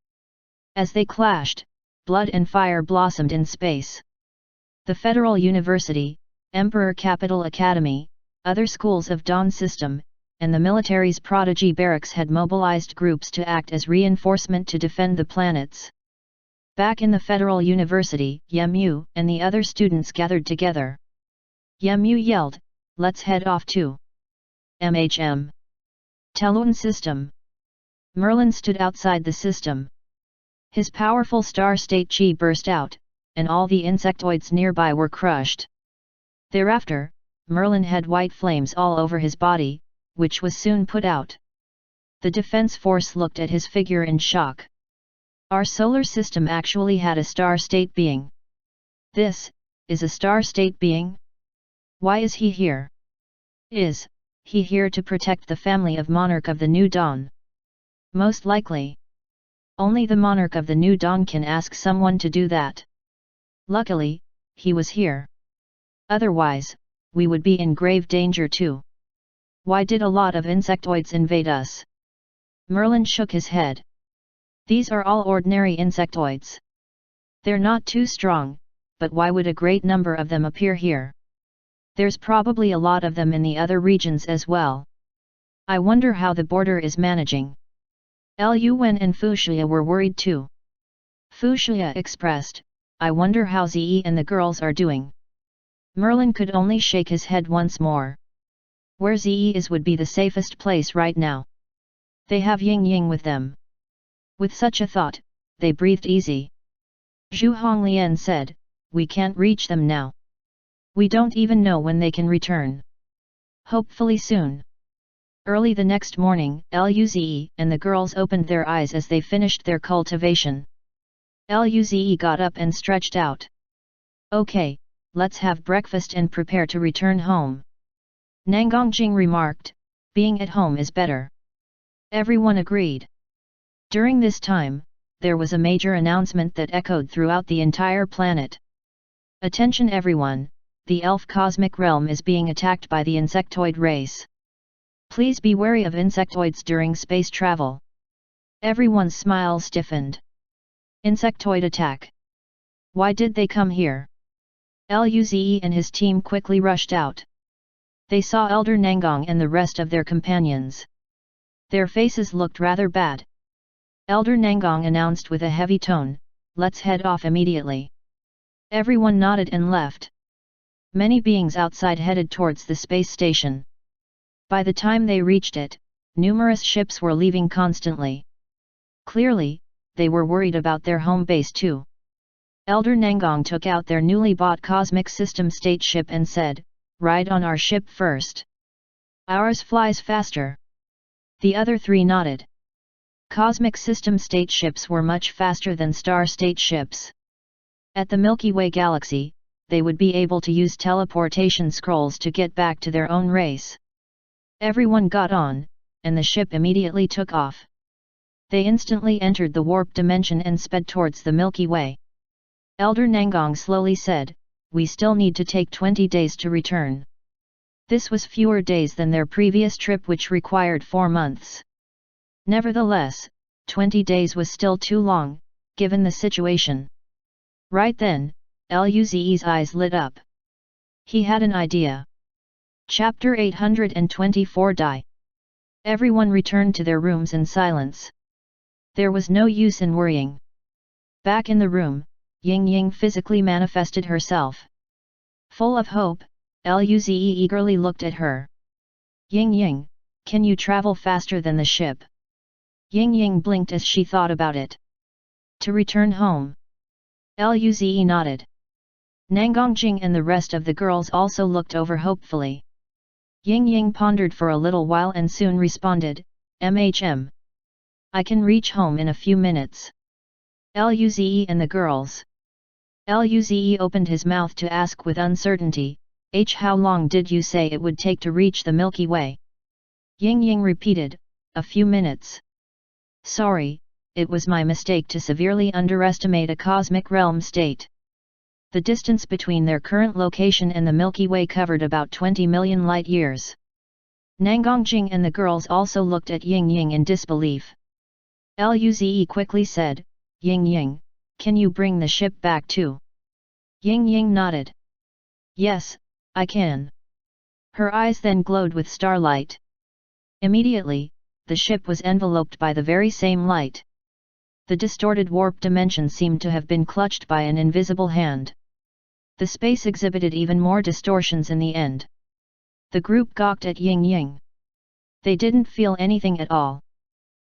As they clashed, blood and fire blossomed in space. The Federal University, Emperor Capital Academy, other schools of Dawn System, and the military's prodigy barracks had mobilized groups to act as reinforcement to defend the planets. Back in the Federal University, Yemu and the other students gathered together. Yemu yelled, "Let's head off to MHM. Telun System." Merlin stood outside the system. His powerful star-state chi burst out, and all the insectoids nearby were crushed. Thereafter, Merlin had white flames all over his body, which was soon put out. The defense force looked at his figure in shock. Our solar system actually had a star-state being. This is a star-state being? Why is he here? Is he here to protect the family of Monarch of the New Dawn? Most likely. Only the Monarch of the New Dawn can ask someone to do that. Luckily, he was here. Otherwise, we would be in grave danger too. Why did a lot of insectoids invade us? Merlin shook his head. These are all ordinary insectoids. They're not too strong, but why would a great number of them appear here? There's probably a lot of them in the other regions as well. I wonder how the border is managing. Lu Wen and Fuxia were worried too. Fuxia expressed, "I wonder how Ze and the girls are doing." Merlin could only shake his head once more. Where Ze is would be the safest place right now. They have Ying Ying with them. With such a thought, they breathed easy. Zhu Honglian said, "We can't reach them now. We don't even know when they can return. Hopefully soon." Early the next morning, Luze and the girls opened their eyes as they finished their cultivation. Luze got up and stretched out. "Okay, let's have breakfast and prepare to return home." Nangongjing remarked, "Being at home is better." Everyone agreed. During this time, there was a major announcement that echoed throughout the entire planet. "Attention everyone, the elf cosmic realm is being attacked by the insectoid race. Please be wary of insectoids during space travel." Everyone's smile stiffened. Insectoid attack. Why did they come here? Luze and his team quickly rushed out. They saw Elder Nangong and the rest of their companions. Their faces looked rather bad. Elder Nangong announced with a heavy tone, "Let's head off immediately." Everyone nodded and left. Many beings outside headed towards the space station. By the time they reached it, numerous ships were leaving constantly. Clearly, they were worried about their home base too. Elder Nangong took out their newly bought Cosmic System State ship and said, "Ride on our ship first. Ours flies faster." The other three nodded. Cosmic System State ships were much faster than Star State ships. At the Milky Way galaxy, they would be able to use teleportation scrolls to get back to their own race. Everyone got on, and the ship immediately took off. They instantly entered the warp dimension and sped towards the Milky Way. Elder Nangong slowly said, "We still need to take 20 days to return." This was fewer days than their previous trip, which required 4 months. Nevertheless, 20 days was still too long, given the situation. Right then, Luze's eyes lit up. He had an idea. Chapter 824 Die. Everyone returned to their rooms in silence. There was no use in worrying. Back in the room, Ying Ying physically manifested herself. Full of hope, Luze eagerly looked at her. Ying Ying, can you travel faster than the ship? Ying Ying blinked as she thought about it. To return home. Luze nodded. Nangongjing and the rest of the girls also looked over hopefully. Ying Ying pondered for a little while and soon responded, "MHM. I can reach home in a few minutes." Luze and the girls. Luze opened his mouth to ask with uncertainty, How long did you say it would take to reach the Milky Way? Ying Ying repeated, "A few minutes." Sorry, it was my mistake to severely underestimate a cosmic realm state. The distance between their current location and the Milky Way covered about 20 million light-years. Nangongjing and the girls also looked at Ying Ying in disbelief. Luze quickly said, "Ying Ying, can you bring the ship back too?" Ying Ying nodded. "Yes, I can." Her eyes then glowed with starlight. Immediately, the ship was enveloped by the very same light. The distorted warp dimension seemed to have been clutched by an invisible hand. The space exhibited even more distortions in the end. The group gawked at Ying Ying. They didn't feel anything at all.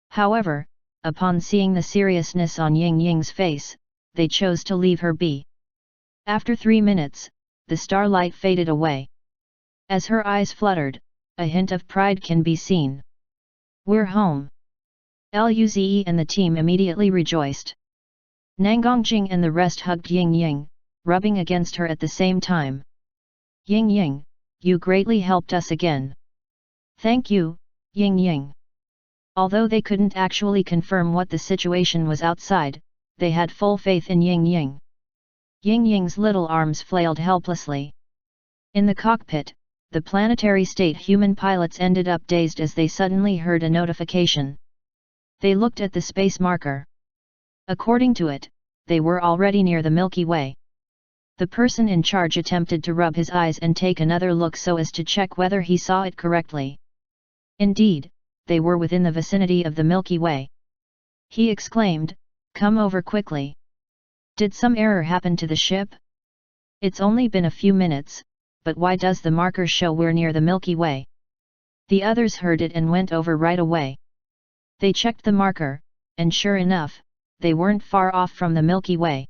However, upon seeing the seriousness on Ying Ying's face, they chose to leave her be. After 3 minutes, the starlight faded away. As her eyes fluttered, a hint of pride can be seen. "We're home." Luze and the team immediately rejoiced. Nangongjing and the rest hugged Ying Ying, rubbing against her at the same time. "Ying Ying, you greatly helped us again." "Thank you, Ying Ying." Although they couldn't actually confirm what the situation was outside, they had full faith in Ying Ying. Ying Ying's little arms flailed helplessly. In the cockpit, the planetary state human pilots ended up dazed as they suddenly heard a notification. They looked at the space marker. According to it, they were already near the Milky Way. The person in charge attempted to rub his eyes and take another look so as to check whether he saw it correctly. Indeed, they were within the vicinity of the Milky Way. He exclaimed, "Come over quickly. Did some error happen to the ship? It's only been a few minutes, but why does the marker show we're near the Milky Way?" The others heard it and went over right away. They checked the marker, and sure enough, they weren't far off from the Milky Way.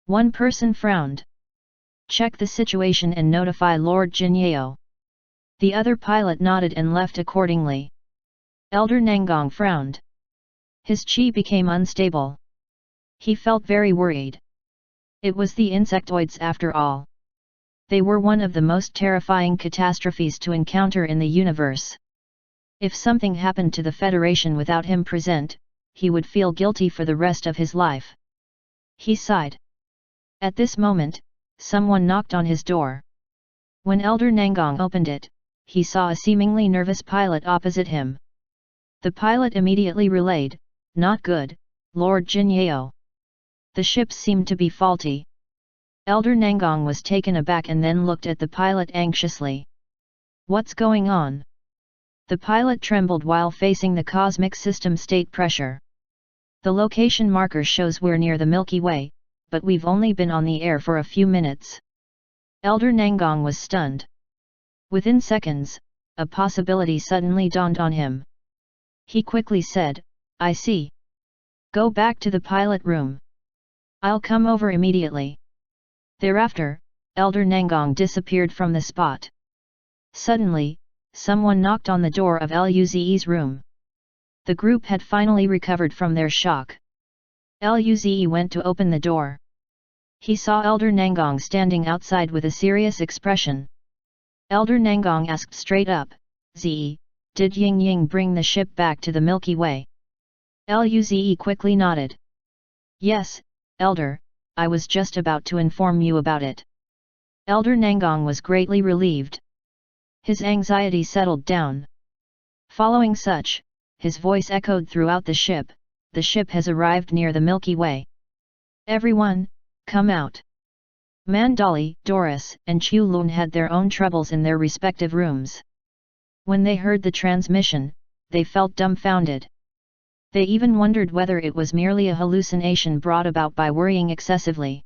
One person frowned. "Check the situation and notify Lord Jinyeo." The other pilot nodded and left accordingly. Elder Nangong frowned. His chi became unstable. He felt very worried. It was the insectoids after all. They were one of the most terrifying catastrophes to encounter in the universe. If something happened to the Federation without him present, he would feel guilty for the rest of his life. He sighed. At this moment, someone knocked on his door. When Elder Nangong opened it, he saw a seemingly nervous pilot opposite him. The pilot immediately relayed, "Not good, Lord Jinyeo. The ship seemed to be faulty." Elder Nangong was taken aback and then looked at the pilot anxiously. "What's going on?" The pilot trembled while facing the cosmic system state pressure. "The location marker shows we're near the Milky Way, but we've only been on the air for a few minutes." Elder Nangong was stunned. Within seconds, a possibility suddenly dawned on him. He quickly said, "I see. Go back to the pilot room. I'll come over immediately." Thereafter, Elder Nangong disappeared from the spot. Suddenly, someone knocked on the door of Luze's room. The group had finally recovered from their shock. Luze went to open the door. He saw Elder Nangong standing outside with a serious expression. Elder Nangong asked straight up, "Ze, did Ying Ying bring the ship back to the Milky Way?" Luze quickly nodded. "Yes, Elder, I was just about to inform you about it." Elder Nangong was greatly relieved. His anxiety settled down. Following such, his voice echoed throughout the ship, "The ship has arrived near the Milky Way. Everyone, come out." Mandali, Doris, and Chu Lun had their own troubles in their respective rooms. When they heard the transmission, they felt dumbfounded. They even wondered whether it was merely a hallucination brought about by worrying excessively.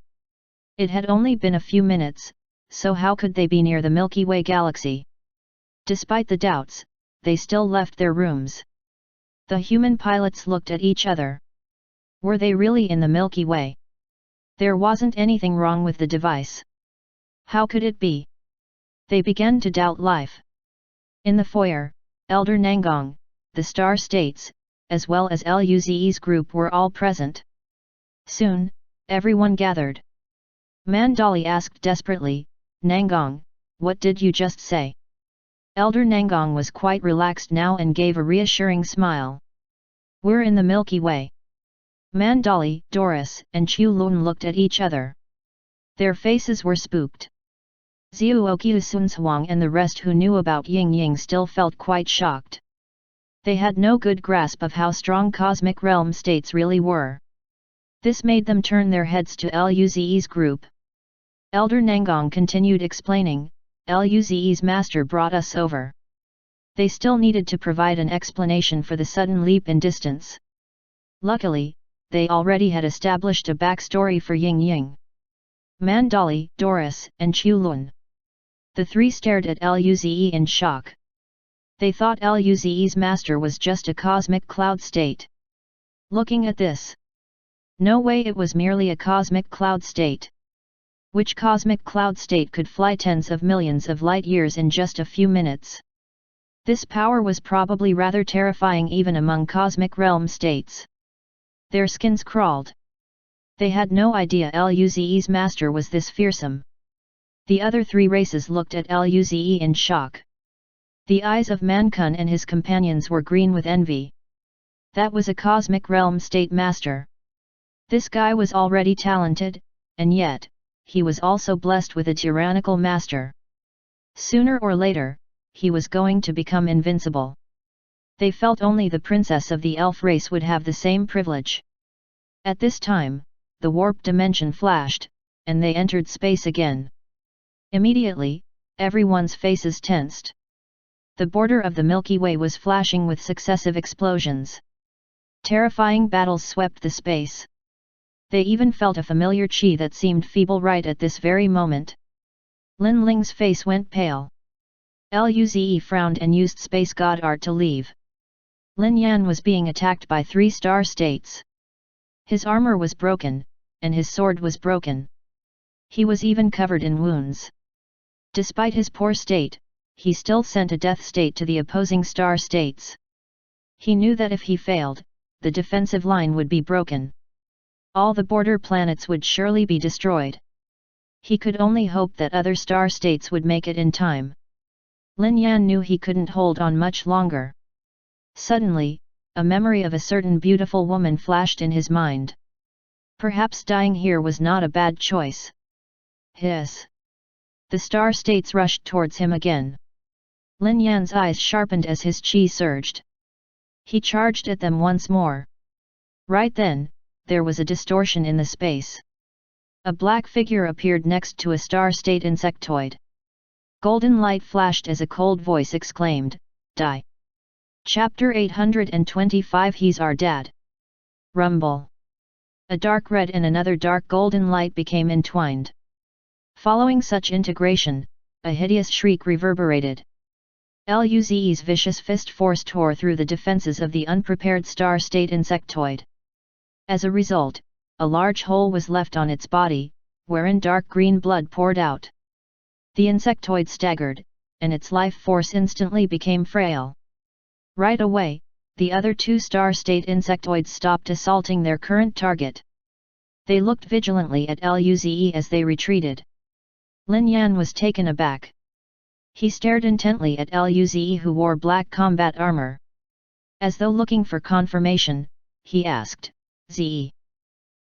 It had only been a few minutes, so how could they be near the Milky Way galaxy? Despite the doubts, they still left their rooms. The human pilots looked at each other. Were they really in the Milky Way? There wasn't anything wrong with the device. How could it be? They began to doubt life. In the foyer, Elder Nangong, the Star States, as well as Luze's group were all present. Soon, everyone gathered. Mandali asked desperately, "Nangong, what did you just say?" Elder Nangong was quite relaxed now and gave a reassuring smile. "We're in the Milky Way." Mandali, Doris, and Chu Lun looked at each other. Their faces were spooked. Zhuoqiu Sunzhuang and the rest who knew about Ying Ying still felt quite shocked. They had no good grasp of how strong cosmic realm states really were. This made them turn their heads to Luze's group. Elder Nangong continued explaining, "Luze's master brought us over." They still needed to provide an explanation for the sudden leap in distance. Luckily, they already had established a backstory for Ying Ying. Mandali, Doris, and Chu Lun. The three stared at Luze in shock. They thought Luze's master was just a cosmic cloud state. Looking at this, no way it was merely a cosmic cloud state. Which cosmic cloud state could fly tens of millions of light years in just a few minutes? This power was probably rather terrifying even among cosmic realm states. Their skins crawled. They had no idea Luze's master was this fearsome. The other three races looked at Luze in shock. The eyes of Mankun and his companions were green with envy. That was a cosmic realm state master. This guy was already talented, and yet, he was also blessed with a tyrannical master. Sooner or later, he was going to become invincible. They felt only the princess of the elf race would have the same privilege. At this time, the warp dimension flashed, and they entered space again. Immediately, everyone's faces tensed. The border of the Milky Way was flashing with successive explosions. Terrifying battles swept the space. They even felt a familiar chi that seemed feeble right at this very moment. Lin Ling's face went pale. Luze frowned and used space god art to leave. Lin Yan was being attacked by 3 star states. His armor was broken, and his sword was broken. He was even covered in wounds. Despite his poor state, he still sent a death state to the opposing star states. He knew that if he failed, the defensive line would be broken. All the border planets would surely be destroyed. He could only hope that other star states would make it in time. Lin Yan knew he couldn't hold on much longer. Suddenly, a memory of a certain beautiful woman flashed in his mind. Perhaps dying here was not a bad choice. Hiss! The star states rushed towards him again. Lin Yan's eyes sharpened as his chi surged. He charged at them once more. Right then, there was a distortion in the space. A black figure appeared next to a star state insectoid. Golden light flashed as a cold voice exclaimed, "Die!" Chapter 825 He's our dad. Rumble. A dark red and another dark golden light became entwined. Following such integration, a hideous shriek reverberated. Luze's vicious fist force tore through the defenses of the unprepared star state insectoid. As a result, a large hole was left on its body, wherein dark green blood poured out. The insectoid staggered, and its life force instantly became frail. Right away, the other 2 star state insectoids stopped assaulting their current target. They looked vigilantly at Luze as they retreated. Lin Yan was taken aback. He stared intently at Luze who wore black combat armor. As though looking for confirmation, he asked, "Ze?"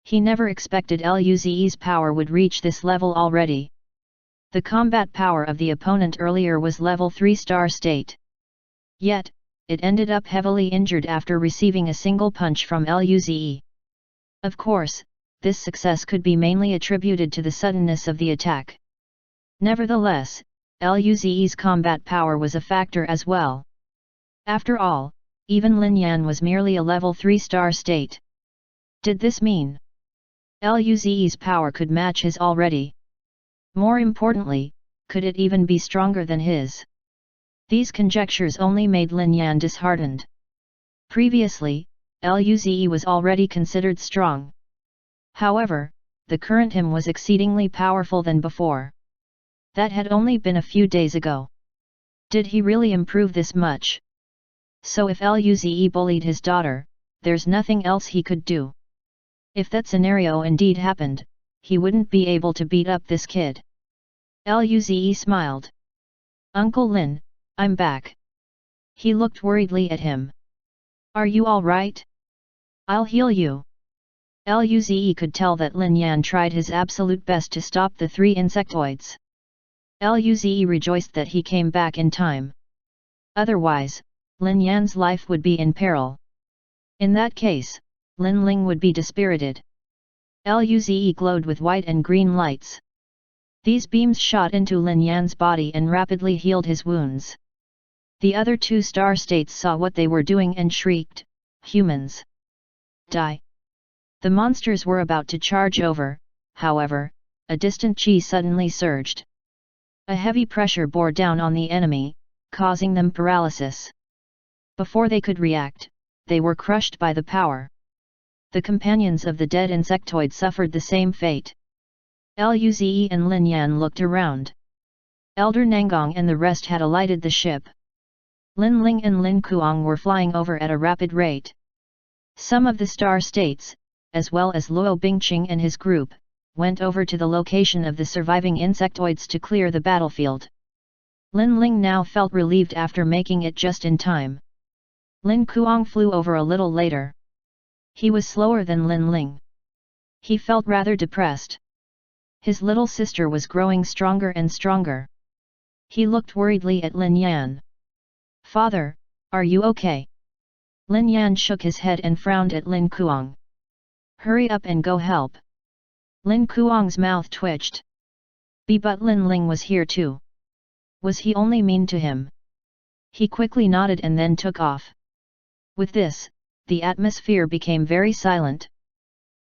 He never expected Luze's power would reach this level already. The combat power of the opponent earlier was level 3 star state. Yet, it ended up heavily injured after receiving a single punch from Luze. Of course, this success could be mainly attributed to the suddenness of the attack. Nevertheless, Luze's combat power was a factor as well. After all, even Lin Yan was merely a level 3 star state. Did this mean Luze's power could match his already? More importantly, could it even be stronger than his? These conjectures only made Lin Yan disheartened. Previously, Luze was already considered strong. However, the current him was exceedingly powerful than before. That had only been a few days ago. Did he really improve this much? So if Luze bullied his daughter, there's nothing else he could do. If that scenario indeed happened, he wouldn't be able to beat up this kid. Luze smiled. Uncle Lin, I'm back. He looked worriedly at him. Are you all right? I'll heal you. Luze could tell that Lin Yan tried his absolute best to stop the 3 insectoids. Luze rejoiced that he came back in time. Otherwise, Lin Yan's life would be in peril. In that case, Lin Ling would be dispirited. Luze glowed with white and green lights. These beams shot into Lin Yan's body and rapidly healed his wounds. The other 2 star states saw what they were doing and shrieked, "Humans! Die!" The monsters were about to charge over, however, a distant chi suddenly surged. A heavy pressure bore down on the enemy, causing them paralysis. Before they could react, they were crushed by the power. The companions of the dead insectoid suffered the same fate. Luze and Lin Yan looked around. Elder Nangong and the rest had alighted the ship. Lin Ling and Lin Kuang were flying over at a rapid rate. Some of the star states, as well as Luo Bingqing and his group, went over to the location of the surviving insectoids to clear the battlefield. Lin Ling now felt relieved after making it just in time. Lin Kuang flew over a little later. He was slower than Lin Ling. He felt rather depressed. His little sister was growing stronger and stronger. He looked worriedly at Lin Yan. "Father, are you okay?" Lin Yan shook his head and frowned at Lin Kuang. "Hurry up and go help." Lin Kuang's mouth twitched. But Lin Ling was here too. Was he only mean to him? He quickly nodded and then took off. With this, the atmosphere became very silent.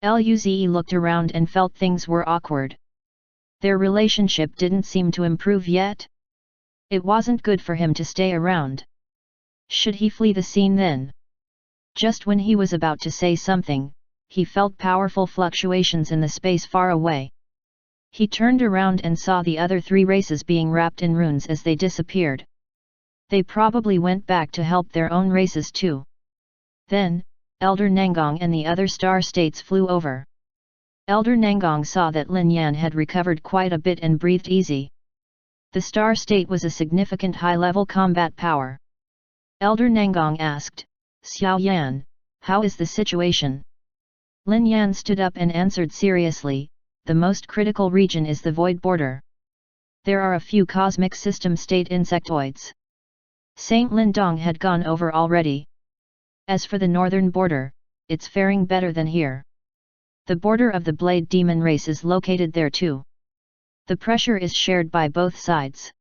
Luze looked around and felt things were awkward. Their relationship didn't seem to improve yet. It wasn't good for him to stay around. Should he flee the scene then? Just when he was about to say something, he felt powerful fluctuations in the space far away. He turned around and saw the other 3 races being wrapped in runes as they disappeared. They probably went back to help their own races too. Then, Elder Nangong and the other star states flew over. Elder Nangong saw that Lin Yan had recovered quite a bit and breathed easy. The star state was a significant high-level combat power. Elder Nangong asked, "Xiao Yan, how is the situation?" Lin Yan stood up and answered seriously, "The most critical region is the void border. There are a few cosmic system state insectoids. Saint Lindong had gone over already. As for the northern border, it's faring better than here. The border of the Blade Demon race is located there too. The pressure is shared by both sides.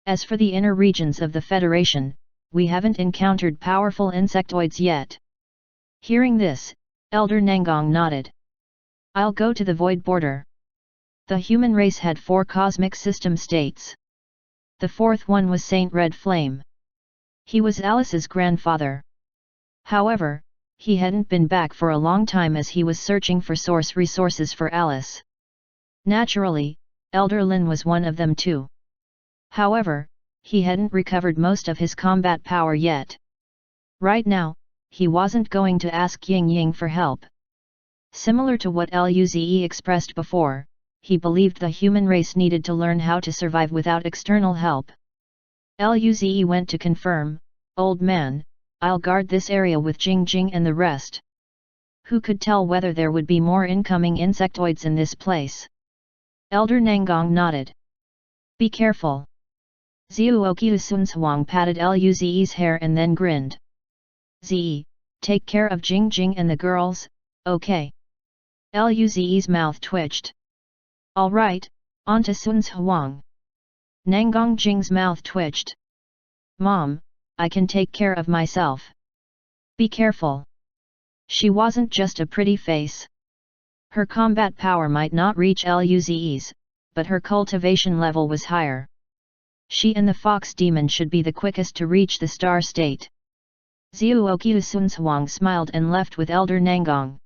As for the inner regions of the Federation, we haven't encountered powerful insectoids yet." Hearing this, Elder Nangong nodded. "I'll go to the void border." The human race had 4 cosmic system states. The 4th one was Saint Red Flame. He was Alice's grandfather. However, he hadn't been back for a long time as he was searching for source resources for Alice. Naturally, Elder Lin was one of them too. However, he hadn't recovered most of his combat power yet. Right now, he wasn't going to ask Ying Ying for help. Similar to what Luze expressed before, he believed the human race needed to learn how to survive without external help. Luze went to confirm, "Old man, I'll guard this area with Jing Jing and the rest." Who could tell whether there would be more incoming insectoids in this place? Elder Nangong nodded. "Be careful." Zuoqiu Sunzhuang patted Luze's hair and then grinned. Ze, take care of Jing Jing and the girls, okay? Luze's mouth twitched. Alright, on to Sunzhuang. Nangang Jing's mouth twitched. Mom, I can take care of myself. Be careful. She wasn't just a pretty face. Her combat power might not reach Luze's, but her cultivation level was higher. She and the fox demon should be the quickest to reach the star state. Zuoqiu Sunzhuang smiled and left with Elder Nangang.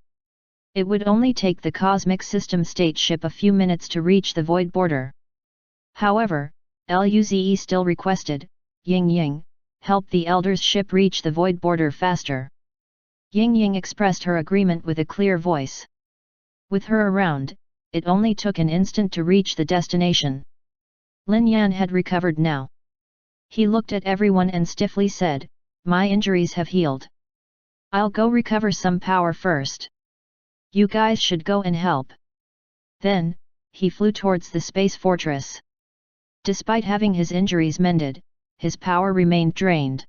It would only take the cosmic system state ship a few minutes to reach the void border. However, Luze still requested, Ying Ying, help the Elder's ship reach the void border faster. Ying Ying expressed her agreement with a clear voice. With her around, it only took an instant to reach the destination. Lin Yan had recovered now. He looked at everyone and stiffly said, my injuries have healed. I'll go recover some power first. You guys should go and help. Then, he flew towards the space fortress. Despite having his injuries mended, his power remained drained.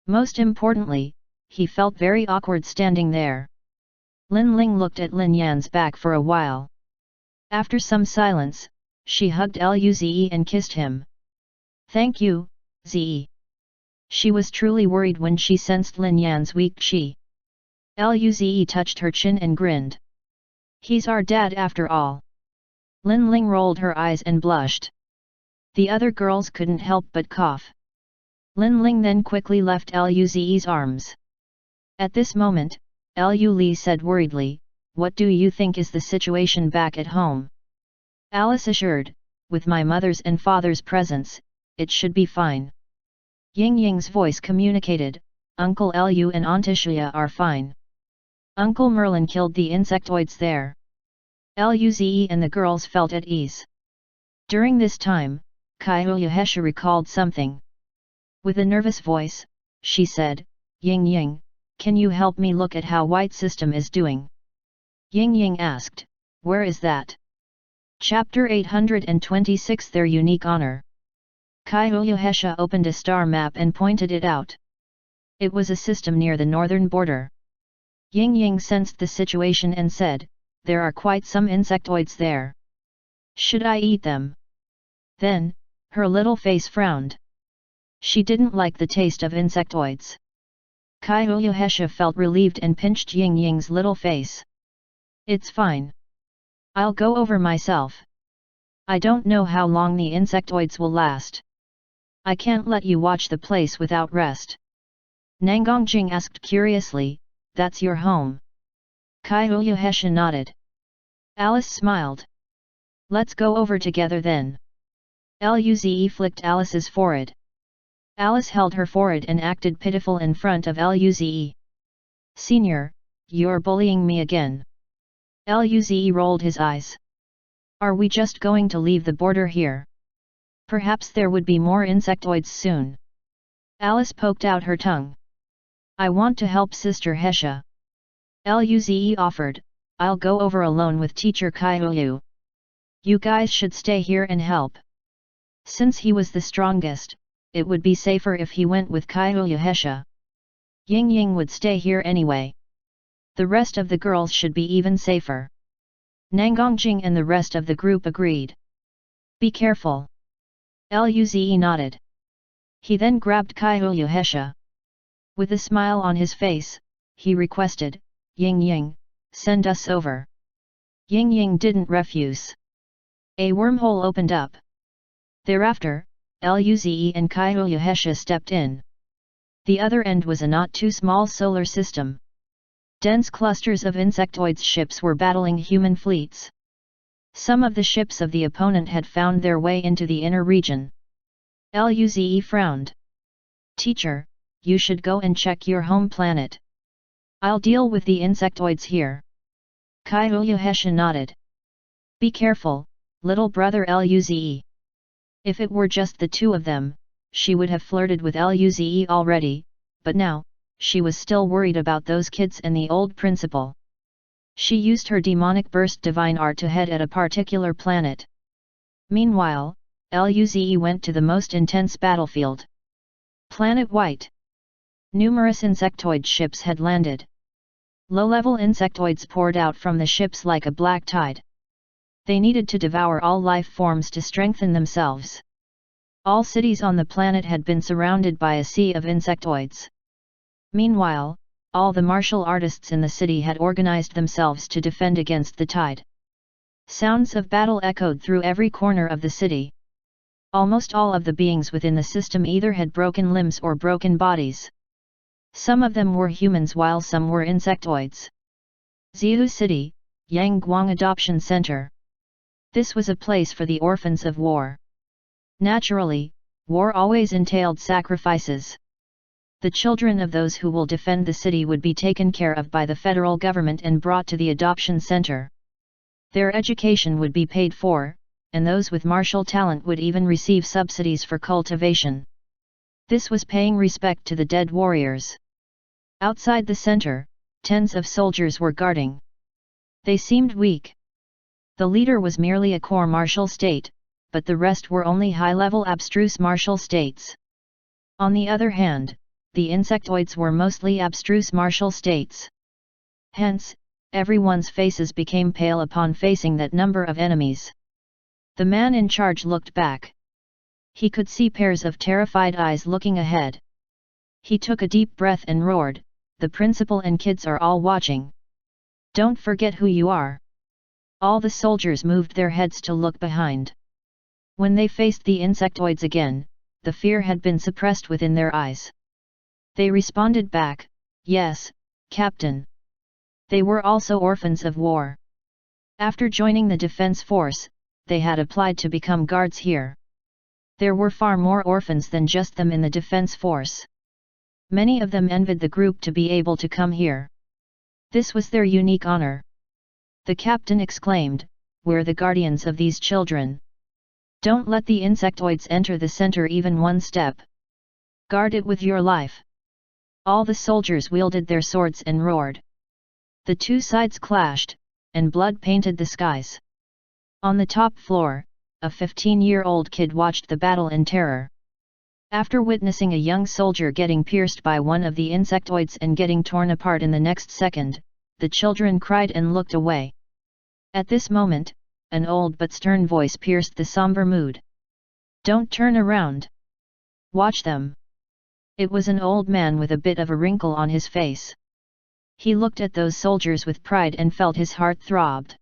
Most importantly, he felt very awkward standing there. Lin Ling looked at Lin Yan's back for a while. After some silence, she hugged Luze and kissed him. Thank you, Ze. She was truly worried when she sensed Lin Yan's weak qi. Luze touched her chin and grinned. He's our dad after all. Lin Ling rolled her eyes and blushed. The other girls couldn't help but cough. Lin Ling then quickly left Luze's arms. At this moment, Lu Li said worriedly, what do you think is the situation back at home? Alice assured, with my mother's and father's presence, it should be fine. Ying Ying's voice communicated, Uncle Lu and Aunt Xia are fine. Uncle Merlin killed the insectoids there. Luze and the girls felt at ease. During this time, Kaiyuhesha recalled something. With a nervous voice, she said, Ying Ying, can you help me look at how White System is doing? Ying Ying asked, where is that? Chapter 826 Their Unique Honor. Kaiyuhesha opened a star map and pointed it out. It was a system near the northern border. Ying Ying sensed the situation and said, there are quite some insectoids there. Should I eat them? Then, her little face frowned. She didn't like the taste of insectoids. Kaiyuhesha felt relieved and pinched Ying Ying's little face. It's fine. I'll go over myself. I don't know how long the insectoids will last. I can't let you watch the place without rest. Nangang Jing asked curiously, that's your home? Kaiyuhesha nodded. Alice smiled. Let's go over together then. Luze flicked Alice's forehead. Alice held her forehead and acted pitiful in front of Luze. Senior, you're bullying me again. Luze rolled his eyes. Are we just going to leave the border here? Perhaps there would be more insectoids soon. Alice poked out her tongue. I want to help Sister Hesha. Luze offered, I'll go over alone with Teacher Kaiyu. You guys should stay here and help. Since he was the strongest, it would be safer if he went with Kaiyuhesha. Ying Ying would stay here anyway. The rest of the girls should be even safer. Nangang Jing and the rest of the group agreed. Be careful. Luze nodded. He then grabbed Kaiyuhesha. With a smile on his face, he requested, Ying Ying, send us over. Ying Ying didn't refuse. A wormhole opened up. Thereafter, Luze and Kaiyuhesha stepped in. The other end was a not too small solar system. Dense clusters of insectoids ships were battling human fleets. Some of the ships of the opponent had found their way into the inner region. Luze frowned. Teacher, you should go and check your home planet. I'll deal with the insectoids here. Kaiyuhesha nodded. Be careful, little brother Luze. If it were just the two of them, she would have flirted with Luze already, but now, she was still worried about those kids and the old principal. She used her demonic burst divine art to head at a particular planet. Meanwhile, Luze went to the most intense battlefield. Planet White. Numerous insectoid ships had landed. Low-level insectoids poured out from the ships like a black tide. They needed to devour all life forms to strengthen themselves. All cities on the planet had been surrounded by a sea of insectoids. Meanwhile, all the martial artists in the city had organized themselves to defend against the tide. Sounds of battle echoed through every corner of the city. Almost all of the beings within the system either had broken limbs or broken bodies. Some of them were humans while some were insectoids. Zihu City, Yangguang Adoption Center. This was a place for the orphans of war. Naturally, war always entailed sacrifices. The children of those who will defend the city would be taken care of by the federal government and brought to the adoption center. Their education would be paid for, and those with martial talent would even receive subsidies for cultivation. This was paying respect to the dead warriors. Outside the center, tens of soldiers were guarding. They seemed weak. The leader was merely a core martial state, but the rest were only high-level abstruse martial states. On the other hand, the insectoids were mostly abstruse martial states. Hence, everyone's faces became pale upon facing that number of enemies. The man in charge looked back. He could see pairs of terrified eyes looking ahead. He took a deep breath and roared, "The principal and kids are all watching. Don't forget who you are." All the soldiers moved their heads to look behind. When they faced the insectoids again, the fear had been suppressed within their eyes. They responded back, "Yes, Captain." They were also orphans of war. After joining the defense force, they had applied to become guards here. There were far more orphans than just them in the defense force. Many of them envied the group to be able to come here. This was their unique honor. The captain exclaimed, "We're the guardians of these children. Don't let the insectoids enter the center even one step. Guard it with your life." All the soldiers wielded their swords and roared. The two sides clashed, and blood painted the skies. On the top floor, a 15-year-old kid watched the battle in terror. After witnessing a young soldier getting pierced by one of the insectoids and getting torn apart in the next second, the children cried and looked away. At this moment, an old but stern voice pierced the somber mood. "Don't turn around. Watch them." It was an old man with a bit of a wrinkle on his face. He looked at those soldiers with pride and felt his heart throbbed.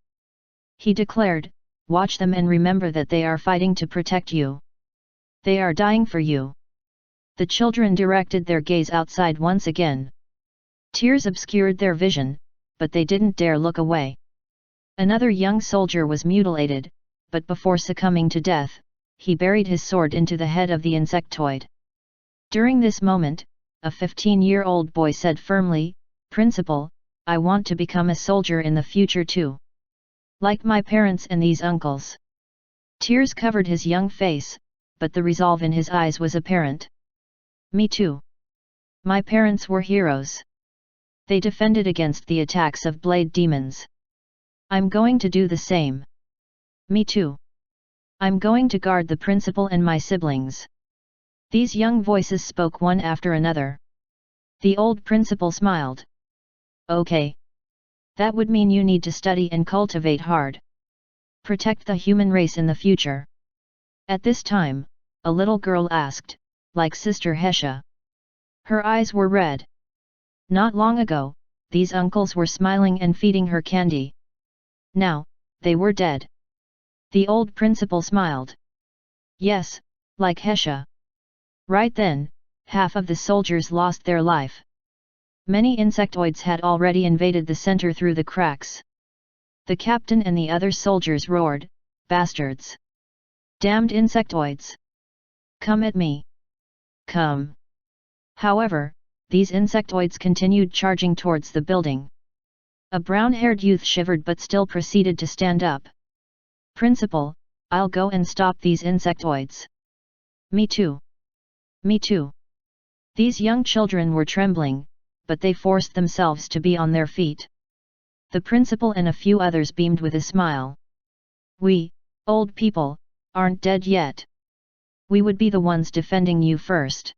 He declared, "Watch them and remember that they are fighting to protect you. They are dying for you." The children directed their gaze outside once again. Tears obscured their vision, but they didn't dare look away. Another young soldier was mutilated, but before succumbing to death, he buried his sword into the head of the insectoid. During this moment, a 15-year-old boy said firmly, "Principal, I want to become a soldier in the future too. Like my parents and these uncles." Tears covered his young face, but the resolve in his eyes was apparent. "Me too. My parents were heroes. They defended against the attacks of blade demons. I'm going to do the same." "Me too. I'm going to guard the principal and my siblings." These young voices spoke one after another. The old principal smiled. "Okay. That would mean you need to study and cultivate hard. Protect the human race in the future." At this time, a little girl asked, "Like Sister Hesha?" Her eyes were red. Not long ago, these uncles were smiling and feeding her candy. Now, they were dead. The old principal smiled. "Yes, like Hesha." Right then, half of the soldiers lost their life. Many insectoids had already invaded the center through the cracks. The captain and the other soldiers roared, "Bastards! Damned insectoids! Come at me! Come!" However, these insectoids continued charging towards the building. A brown-haired youth shivered but still proceeded to stand up. "Principal, I'll go and stop these insectoids." "Me too. Me too." These young children were trembling, but they forced themselves to be on their feet. The principal and a few others beamed with a smile. "We, old people, aren't dead yet." We would be the ones defending you first.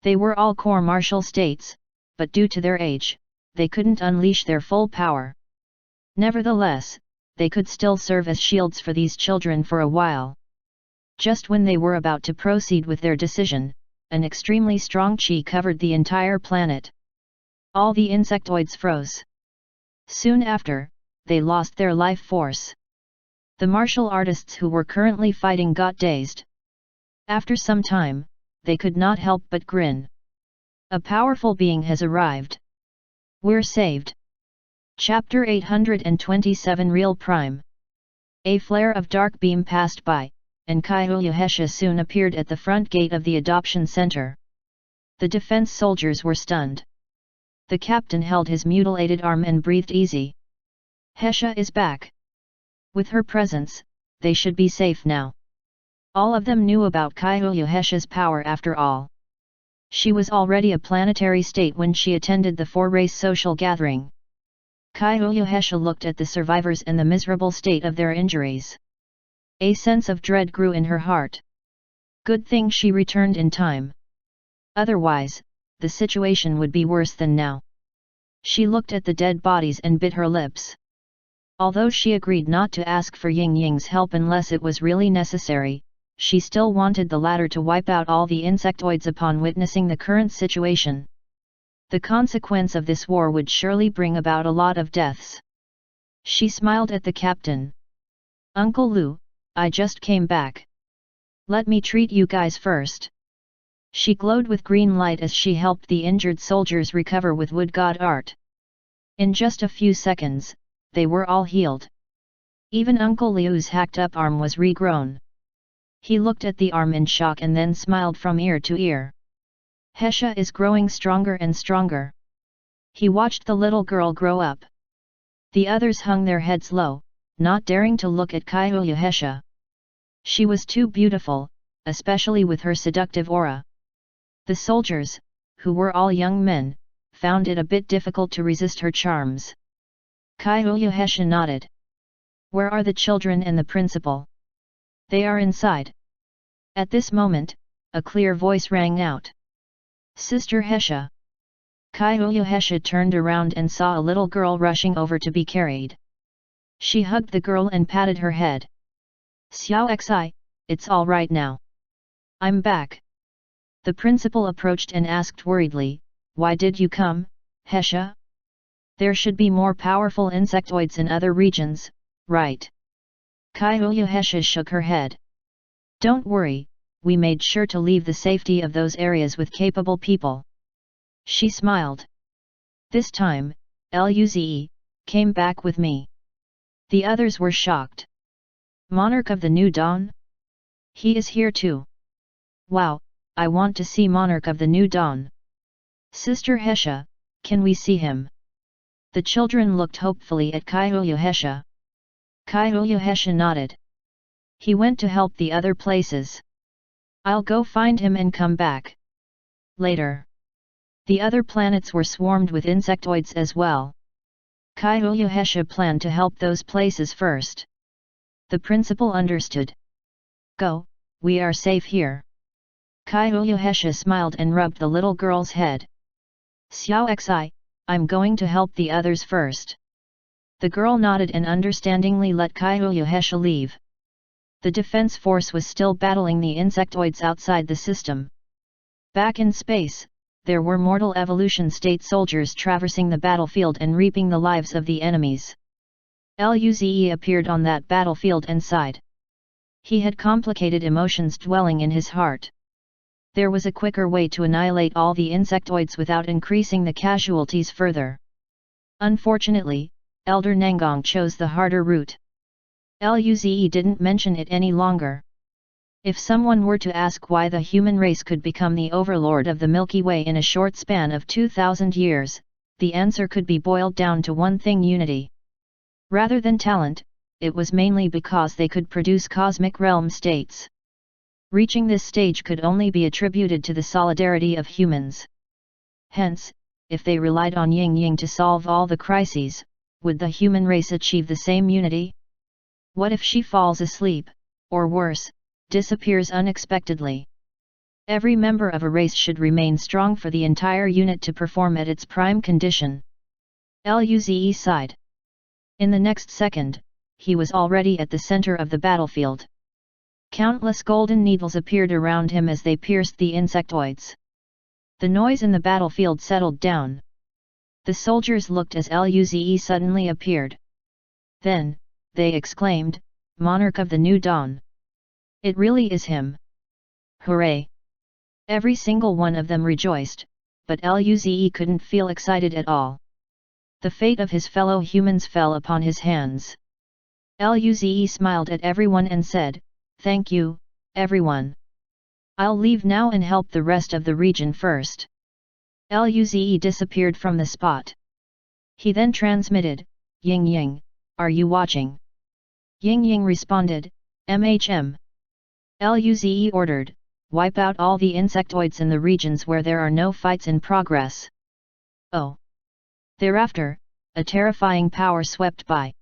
They were all core martial states, but due to their age, they couldn't unleash their full power. Nevertheless, they could still serve as shields for these children for a while. Just when they were about to proceed with their decision, an extremely strong chi covered the entire planet. All the insectoids froze. Soon after, they lost their life force. The martial artists who were currently fighting got dazed. After some time, they could not help but grin. A powerful being has arrived. We're saved. Chapter 827 Real Prime. A flare of dark beam passed by, and Kaiuyuhesha soon appeared at the front gate of the adoption center. The defense soldiers were stunned. The captain held his mutilated arm and breathed easy. Hesha is back. With her presence, they should be safe now. All of them knew about Kaiuyuhesha's power after all. She was already a planetary state when she attended the four-race social gathering. Kaiuyuhesha looked at the survivors and the miserable state of their injuries. A sense of dread grew in her heart. Good thing she returned in time. Otherwise, the situation would be worse than now. She looked at the dead bodies and bit her lips. Although she agreed not to ask for Ying Ying's help unless it was really necessary, she still wanted the latter to wipe out all the insectoids upon witnessing the current situation. The consequence of this war would surely bring about a lot of deaths. She smiled at the captain. Uncle Lu, I just came back. Let me treat you guys first. She glowed with green light as she helped the injured soldiers recover with wood god art. In just a few seconds, they were all healed. Even Uncle Liu's hacked-up arm was regrown. He looked at the arm in shock and then smiled from ear to ear. Hesha is growing stronger and stronger. He watched the little girl grow up. The others hung their heads low, not daring to look at Kaiuyuhesha. She was too beautiful, especially with her seductive aura. The soldiers, who were all young men, found it a bit difficult to resist her charms. Kaiuyuhesha nodded. Where are the children and the principal? They are inside. At this moment, a clear voice rang out. Sister Hesha. Kaiuyuhesha turned around and saw a little girl rushing over to be carried. She hugged the girl and patted her head. Xiao Xi, it's all right now. I'm back. The principal approached and asked worriedly, why did you come, Hesha? There should be more powerful insectoids in other regions, right? Kaiuyuhesha shook her head. Don't worry, we made sure to leave the safety of those areas with capable people. She smiled. This time, Luze came back with me. The others were shocked. Monarch of the New Dawn? He is here too. Wow, I want to see Monarch of the New Dawn. Sister Hesha, can we see him? The children looked hopefully at Kaiuyuhesha. Kaiuyuhesha nodded. He went to help the other places. I'll go find him and come back. Later. The other planets were swarmed with insectoids as well. Kaiuyuhesha planned to help those places first. The principal understood. Go, we are safe here. Kaiuyuhesha smiled and rubbed the little girl's head. Xiao Xi, I'm going to help the others first. The girl nodded and understandingly let Kaiuyuhesha leave. The defense force was still battling the insectoids outside the system. Back in space, there were mortal evolution state soldiers traversing the battlefield and reaping the lives of the enemies. Luze appeared on that battlefield and sighed. He had complicated emotions dwelling in his heart. There was a quicker way to annihilate all the insectoids without increasing the casualties further. Unfortunately, Elder Nangong chose the harder route. Luze didn't mention it any longer. If someone were to ask why the human race could become the overlord of the Milky Way in a short span of 2,000 years, the answer could be boiled down to one thing: unity. Rather than talent, it was mainly because they could produce cosmic realm states. Reaching this stage could only be attributed to the solidarity of humans. Hence, if they relied on Ying Ying to solve all the crises, would the human race achieve the same unity? What if she falls asleep, or worse, disappears unexpectedly. Every member of a race should remain strong for the entire unit to perform at its prime condition. Luze sighed. In the next second, he was already at the center of the battlefield. Countless golden needles appeared around him as they pierced the insectoids. The noise in the battlefield settled down. The soldiers looked as Luze suddenly appeared. Then, they exclaimed, "Monarch of the New Dawn! It really is him! Hooray!" Every single one of them rejoiced, but Luze couldn't feel excited at all. The fate of his fellow humans fell upon his hands. Luze smiled at everyone and said, "Thank you, everyone. I'll leave now and help the rest of the region first." Luze disappeared from the spot. He then transmitted, "Ying Ying, are you watching?" Ying Ying responded, "MHM." Luze ordered, "Wipe out all the insectoids in the regions where there are no fights in progress." Oh! Thereafter, a terrifying power swept by.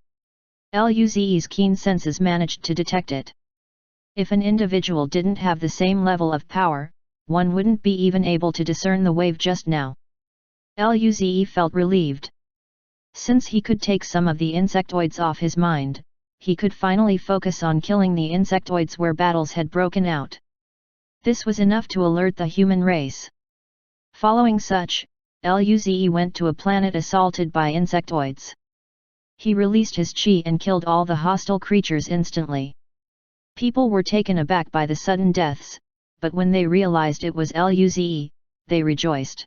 Luze's keen senses managed to detect it. If an individual didn't have the same level of power, one wouldn't be even able to discern the wave just now. Luze felt relieved. Since he could take some of the insectoids off his mind, he could finally focus on killing the insectoids where battles had broken out. This was enough to alert the human race. Following such, Luze went to a planet assaulted by insectoids. He released his chi and killed all the hostile creatures instantly. People were taken aback by the sudden deaths, but when they realized it was Luze, they rejoiced.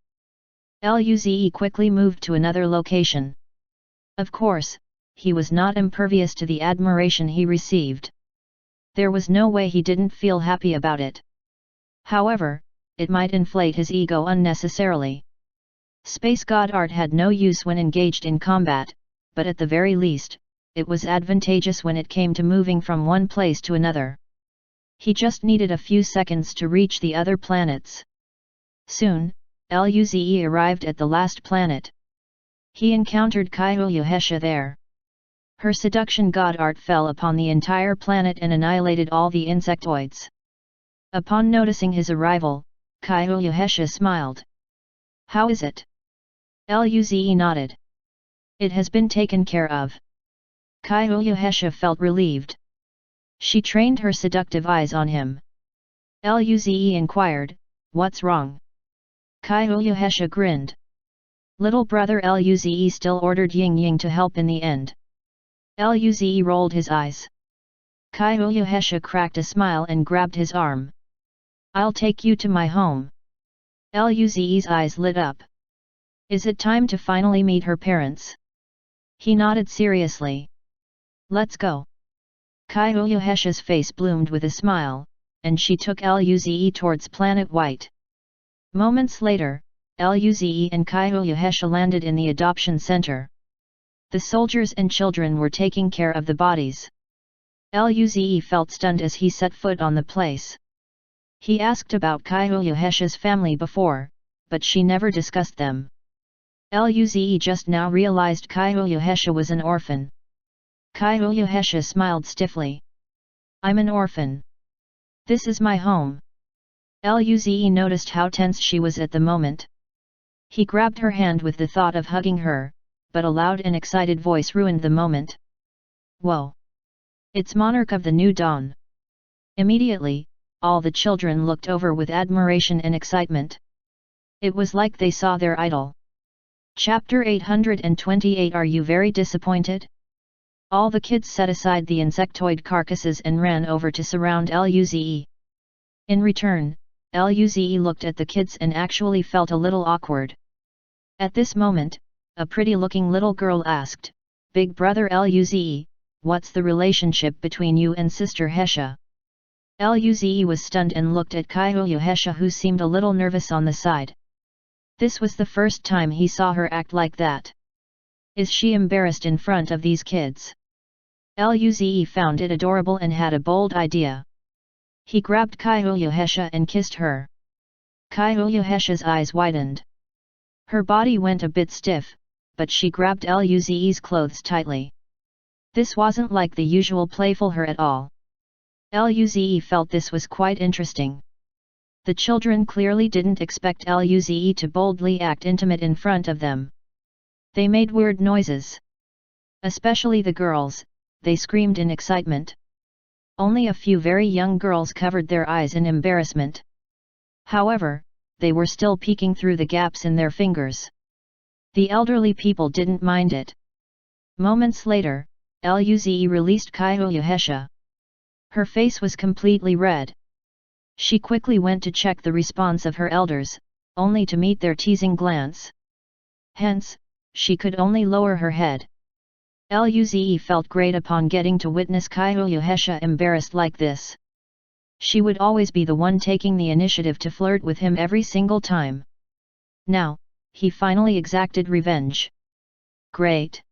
Luze quickly moved to another location. Of course, he was not impervious to the admiration he received. There was no way he didn't feel happy about it. However, it might inflate his ego unnecessarily. Space God art had no use when engaged in combat, but at the very least, it was advantageous when it came to moving from one place to another. He just needed a few seconds to reach the other planets. Soon, Luze arrived at the last planet. He encountered Kairouhesha there. Her seduction god art fell upon the entire planet and annihilated all the insectoids. Upon noticing his arrival, Kairouhesha smiled. "How is it?" Luze nodded. "It has been taken care of." Kairouhesha felt relieved. She trained her seductive eyes on him. Luze inquired, "What's wrong?" Kairouhesha grinned. Little brother Luze still ordered Ying Ying to help in the end. Luze rolled his eyes. Kairouhesha cracked a smile and grabbed his arm. "I'll take you to my home." Luze's eyes lit up. Is it time to finally meet her parents? He nodded seriously. "Let's go." Kairouhesha's face bloomed with a smile, and she took Luze towards Planet White. Moments later, Luze and Kairouhesha landed in the adoption center. The soldiers and children were taking care of the bodies. Luze felt stunned as he set foot on the place. He asked about Kairouhesha's family before, but she never discussed them. Luze just now realized Kairouhesha was an orphan. Kairouhesha smiled stiffly. "I'm an orphan. This is my home." Luze noticed how tense she was at the moment. He grabbed her hand with the thought of hugging her, but a loud and excited voice ruined the moment. "Whoa! It's Monarch of the New Dawn!" Immediately, all the children looked over with admiration and excitement. It was like they saw their idol. Chapter 828. Are you very disappointed? All the kids set aside the insectoid carcasses and ran over to surround Luze. In return, Luze looked at the kids and actually felt a little awkward. At this moment, a pretty-looking little girl asked, "Big brother Luze, what's the relationship between you and sister Hesha?" Luze was stunned and looked at Kairouhesha, who seemed a little nervous on the side. This was the first time he saw her act like that. Is she embarrassed in front of these kids? Luze found it adorable and had a bold idea. He grabbed Kairouhesha and kissed her. Kairouhesha's eyes widened. Her body went a bit stiff, but she grabbed Luze's clothes tightly. This wasn't like the usual playful her at all. Luze felt this was quite interesting. The children clearly didn't expect Luze to boldly act intimate in front of them. They made weird noises. Especially the girls, they screamed in excitement. Only a few very young girls covered their eyes in embarrassment. However, they were still peeking through the gaps in their fingers. The elderly people didn't mind it. Moments later, Luze released Kaiouhesha. Her face was completely red. She quickly went to check the response of her elders, only to meet their teasing glance. Hence, she could only lower her head. Luze felt great upon getting to witness Kaiouhesha embarrassed like this. She would always be the one taking the initiative to flirt with him every single time. Now, he finally exacted revenge. Great!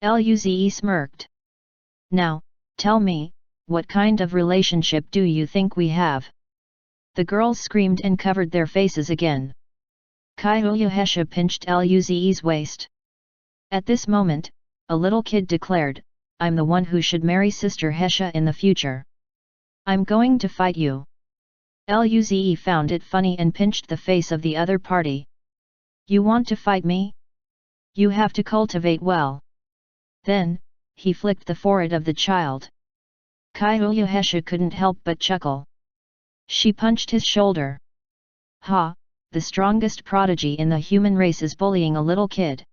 Luze smirked. Now, tell me, what kind of relationship do you think we have? The girls screamed and covered their faces again. Kaiouhesha pinched Luze's waist. At this moment, a little kid declared, "I'm the one who should marry Sister Hesha in the future. I'm going to fight you." Luze found it funny and pinched the face of the other party. "You want to fight me? You have to cultivate well." Then, he flicked the forehead of the child. Kaiouhesha couldn't help but chuckle. She punched his shoulder. "Ha, the strongest prodigy in the human race is bullying a little kid."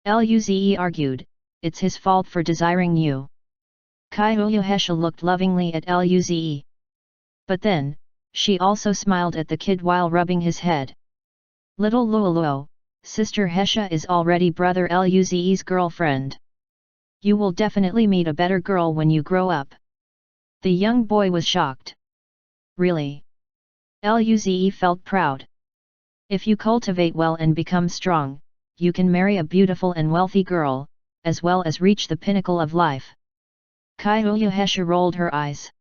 Luze argued, "It's his fault for desiring you." Kaiouhesha looked lovingly at Luze. But then, she also smiled at the kid while rubbing his head. "Little Luoluo, Sister Hesha is already Brother Luze's girlfriend. You will definitely meet a better girl when you grow up." The young boy was shocked. "Really?" Luze felt proud. "If you cultivate well and become strong, you can marry a beautiful and wealthy girl, as well as reach the pinnacle of life." Kaiouhesha rolled her eyes.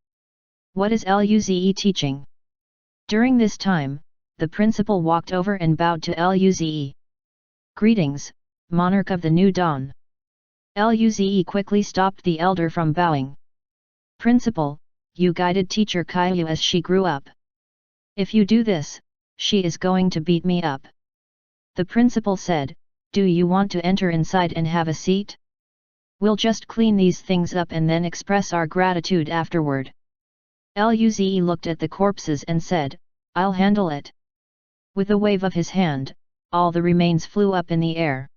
"What is Luze teaching?" During this time, the principal walked over and bowed to Luze. "Greetings, monarch of the new dawn." Luze quickly stopped the elder from bowing. "Principal, you guided teacher Kaiou as she grew up. If you do this, she is going to beat me up." The principal said, "Do you want to enter inside and have a seat? We'll just clean these things up and then express our gratitude afterward." Luze looked at the corpses and said, "I'll handle it." With a wave of his hand, all the remains flew up in the air.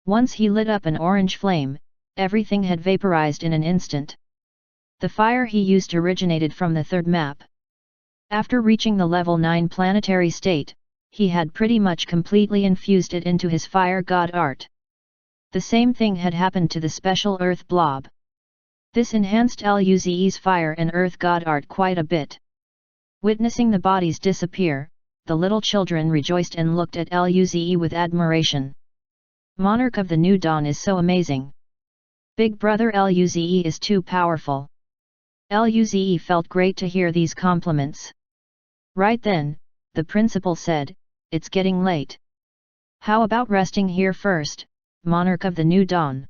Once he lit up an orange flame, everything had vaporized in an instant. The fire he used originated from the third map. After reaching the level 9 planetary state, he had pretty much completely infused it into his fire god art. The same thing had happened to the special earth blob. This enhanced Luze's fire and earth god art quite a bit. Witnessing the bodies disappear, the little children rejoiced and looked at Luze with admiration. "Monarch of the New Dawn is so amazing. Big brother Luze is too powerful." Luze felt great to hear these compliments. Right then, the principal said, "It's getting late. How about resting here first, monarch of the New Dawn?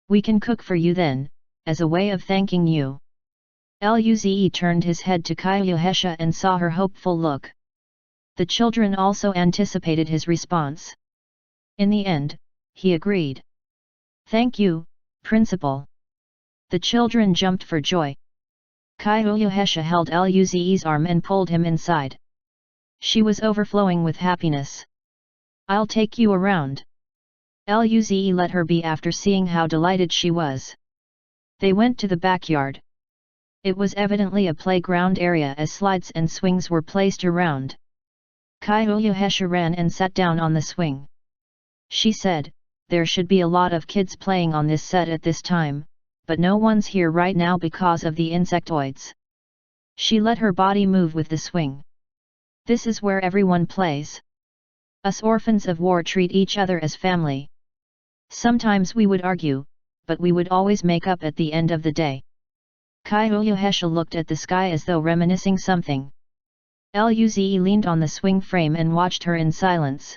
We can cook for you then, as a way of thanking you." Luze turned his head to Kaiouhesha and saw her hopeful look. The children also anticipated his response. In the end, he agreed. "Thank you, principal." The children jumped for joy. Kaiouhesha held Luze's arm and pulled him inside. She was overflowing with happiness. "I'll take you around." Luze let her be after seeing how delighted she was. They went to the backyard. It was evidently a playground area as slides and swings were placed around. Kaiouhesha ran and sat down on the swing. She said, "There should be a lot of kids playing on this set at this time, but no one's here right now because of the insectoids." She let her body move with the swing. "This is where everyone plays. Us orphans of war treat each other as family. Sometimes we would argue, but we would always make up at the end of the day." Kaiouhesha looked at the sky as though reminiscing something. Luze leaned on the swing frame and watched her in silence.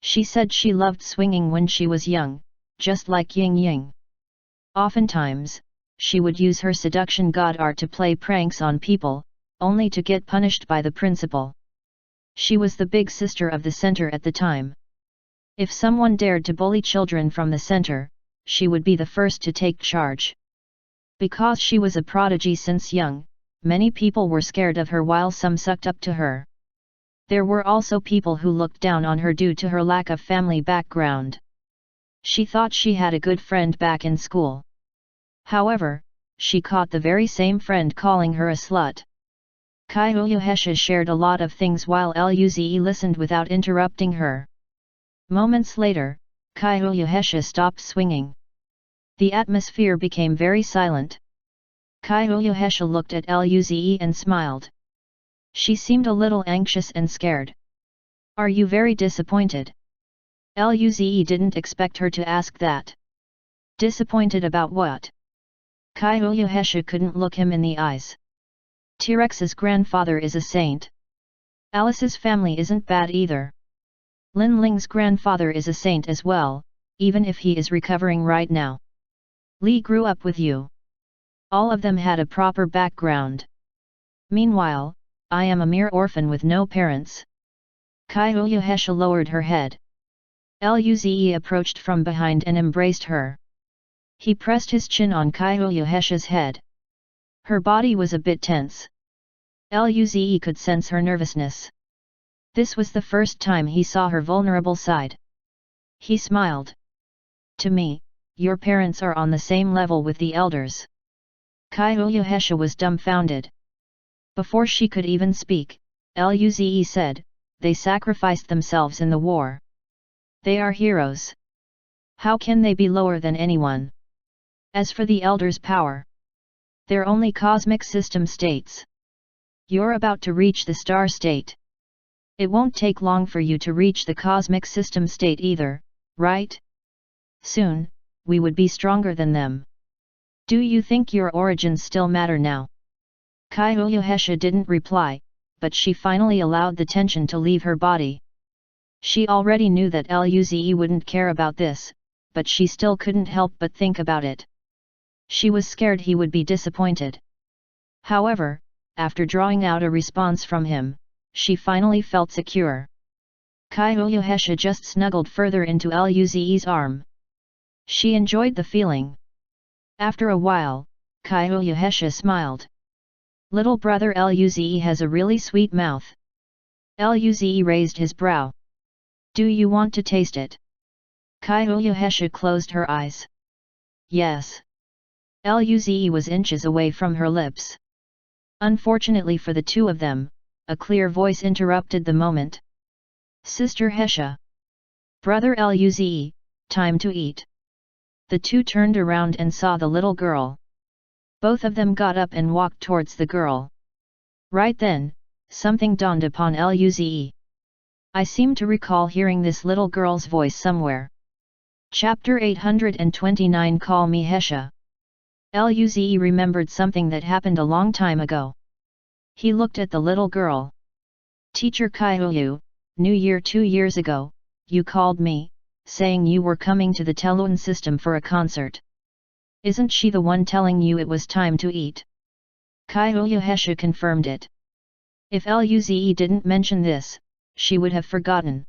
She said she loved swinging when she was young, just like Ying Ying. Oftentimes, she would use her seduction god art to play pranks on people, only to get punished by the principal. She was the big sister of the center at the time. If someone dared to bully children from the center, she would be the first to take charge. Because she was a prodigy since young, many people were scared of her while some sucked up to her. There were also people who looked down on her due to her lack of family background. She thought she had a good friend back in school. However, she caught the very same friend calling her a slut. Kyuyuhesha shared a lot of things while Luze listened without interrupting her. Moments later, Kyuyuhesha stopped swinging. The atmosphere became very silent. Kyuyuhesha looked at Luze and smiled. She seemed a little anxious and scared. "Are you very disappointed?" Luze didn't expect her to ask that. Disappointed about what? Kyuyuhesha couldn't look him in the eyes. T-Rex's grandfather is a saint. Alice's family isn't bad either. Lin Ling's grandfather is a saint as well, even if he is recovering right now. Li grew up with you. All of them had a proper background. Meanwhile, I am a mere orphan with no parents. Kyuyuhesha lowered her head. Luze approached from behind and embraced her. He pressed his chin on Kyuyuhesha's head. Her body was a bit tense. Luze could sense her nervousness. This was the first time he saw her vulnerable side. He smiled. "To me, your parents are on the same level with the elders." Kyuyuhesha was dumbfounded. Before she could even speak, Luze said, "They sacrificed themselves in the war. They are heroes. How can they be lower than anyone? As for the elders' power, they're only cosmic system states. You're about to reach the star state. It won't take long for you to reach the cosmic system state either, right? Soon, we would be stronger than them. Do you think your origins still matter now?" Kyuyuhesha didn't reply, but she finally allowed the tension to leave her body. She already knew that Luze wouldn't care about this, but she still couldn't help but think about it. She was scared he would be disappointed. However, after drawing out a response from him, she finally felt secure. Kyuyuhesha just snuggled further into Luze's arm. She enjoyed the feeling. After a while, Kyuyuhesha smiled. "Little brother Luze has a really sweet mouth." Luze raised his brow. "Do you want to taste it?" Kyuyuhesha closed her eyes. "Yes." Luze was inches away from her lips. Unfortunately for the two of them, a clear voice interrupted the moment. "Sister Hesha. Brother Luze, time to eat." The two turned around and saw the little girl. Both of them got up and walked towards the girl. Right then, something dawned upon Luze. "I seem to recall hearing this little girl's voice somewhere." Chapter 829 Call Me Hesha. Luze remembered something that happened a long time ago. He looked at the little girl. "Teacher Kyuyu, New Year 2 years ago, you called me, saying you were coming to the Telun system for a concert. Isn't she the one telling you it was time to eat?" Kyuyuhesha confirmed it. If Luze didn't mention this, she would have forgotten.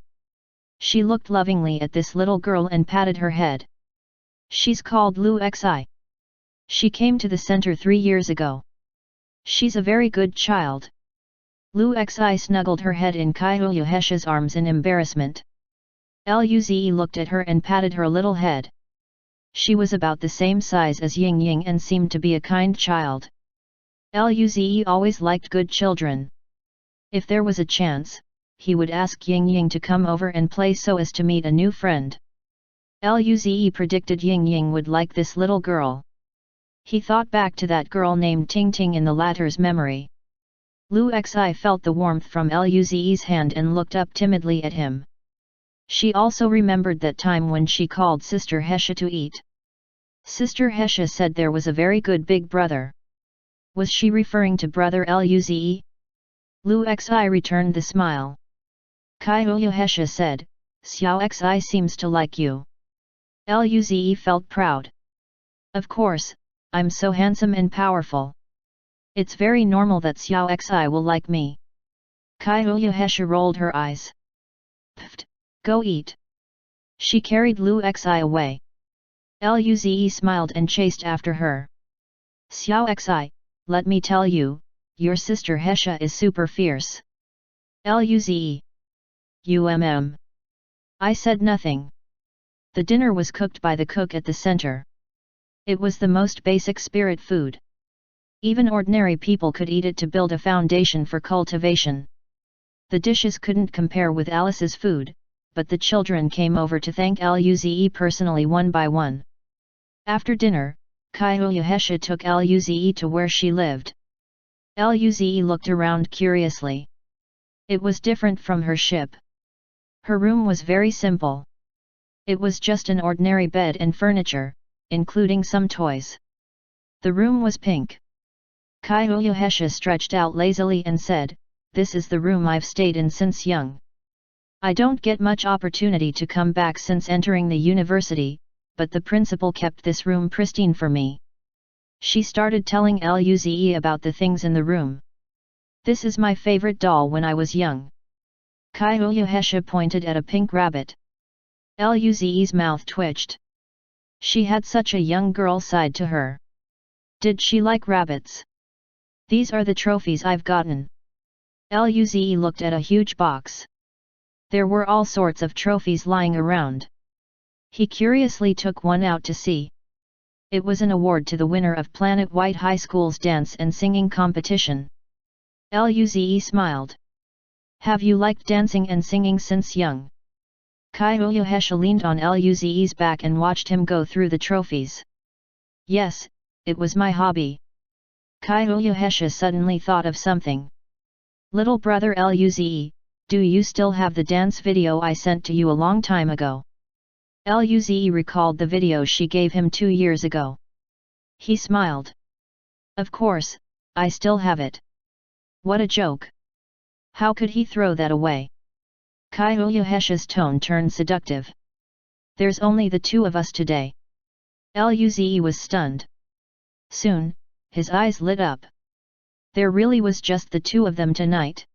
She looked lovingly at this little girl and patted her head. "She's called Lu Xi. She came to the center 3 years ago. She's a very good child." Lu Xi snuggled her head in Kyuyuhesha's arms in embarrassment. Luze looked at her and patted her little head. She was about the same size as Ying Ying and seemed to be a kind child. Luze always liked good children. If there was a chance, he would ask Ying Ying to come over and play so as to meet a new friend. Luze predicted Ying Ying would like this little girl. He thought back to that girl named Ting Ting in the latter's memory. Lu Xi felt the warmth from Luze's hand and looked up timidly at him. She also remembered that time when she called Sister Hesha to eat. Sister Hesha said there was a very good big brother. Was she referring to brother Luze? Lu Xi returned the smile. Kyuyuhesha said, "Xiao Xi seems to like you." Luze felt proud. "Of course, I'm so handsome and powerful. It's very normal that Xiao Xi will like me. Kaiyu Hesha rolled her eyes. Pfft, go eat. She carried Lu Xi away. Luze smiled and chased after her. Xiao Xi, let me tell you, your sister Hesha is super fierce. Luze. I said nothing. The dinner was cooked by the cook at the center. It was the most basic spirit food. Even ordinary people could eat it to build a foundation for cultivation. The dishes couldn't compare with Alice's food, but the children came over to thank Luze personally one by one. After dinner, Kaiyu Hesha took Luze to where she lived. Luze looked around curiously. It was different from her ship. Her room was very simple. It was just an ordinary bed and furniture, including some toys. The room was pink. Kaiyu Hesha stretched out lazily and said, "This is the room I've stayed in since young. I don't get much opportunity to come back since entering the university, but the principal kept this room pristine for me." She started telling Luze about the things in the room. "This is my favorite doll when I was young." Kaiyu Hesha pointed at a pink rabbit. Luze's mouth twitched. She had such a young girl side to her. Did she like rabbits? "These are the trophies I've gotten." Luze looked at a huge box. There were all sorts of trophies lying around. He curiously took one out to see. It was an award to the winner of Planet White High School's dance and singing competition. Luze smiled. "Have you liked dancing and singing since young?" Kaiyu Hesha leaned on Luze's back and watched him go through the trophies. "Yes, it was my hobby." Kaiyu Hesha suddenly thought of something. "Little brother Luze, do you still have the dance video I sent to you a long time ago?" Luze recalled the video she gave him 2 years ago. He smiled. "Of course, I still have it." What a joke! How could he throw that away? Kaiyu Hesha's tone turned seductive. "There's only the two of us today." Luze was stunned. Soon, his eyes lit up. There really was just the two of them tonight.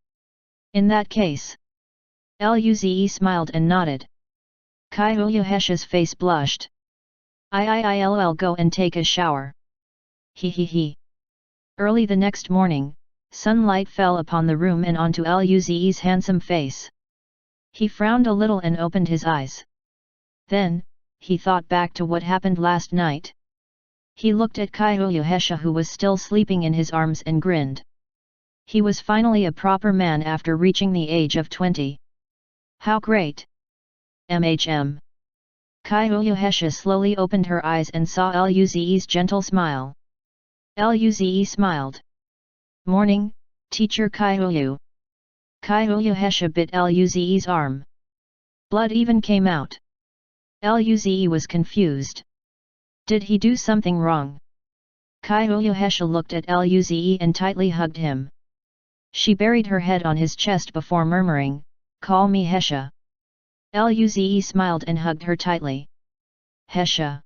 In that case. Luze smiled and nodded. Kaiyu Hesha's face blushed. "I'll go and take a shower." He. Early the next morning, sunlight fell upon the room and onto Luze's handsome face. He frowned a little and opened his eyes. Then, he thought back to what happened last night. He looked at Kaiyu Hesha who was still sleeping in his arms and grinned. He was finally a proper man after reaching the age of 20. How great! Kaiyu Hesha slowly opened her eyes and saw Luze's gentle smile. Luze smiled. "Morning, teacher Kaiyu." Kaiyu Hesha bit Luze's arm. Blood even came out. Luze was confused. Did he do something wrong? Kaiyu Hesha looked at Luze and tightly hugged him. She buried her head on his chest before murmuring, "Call me Hesha." Luze smiled and hugged her tightly. "Hesha."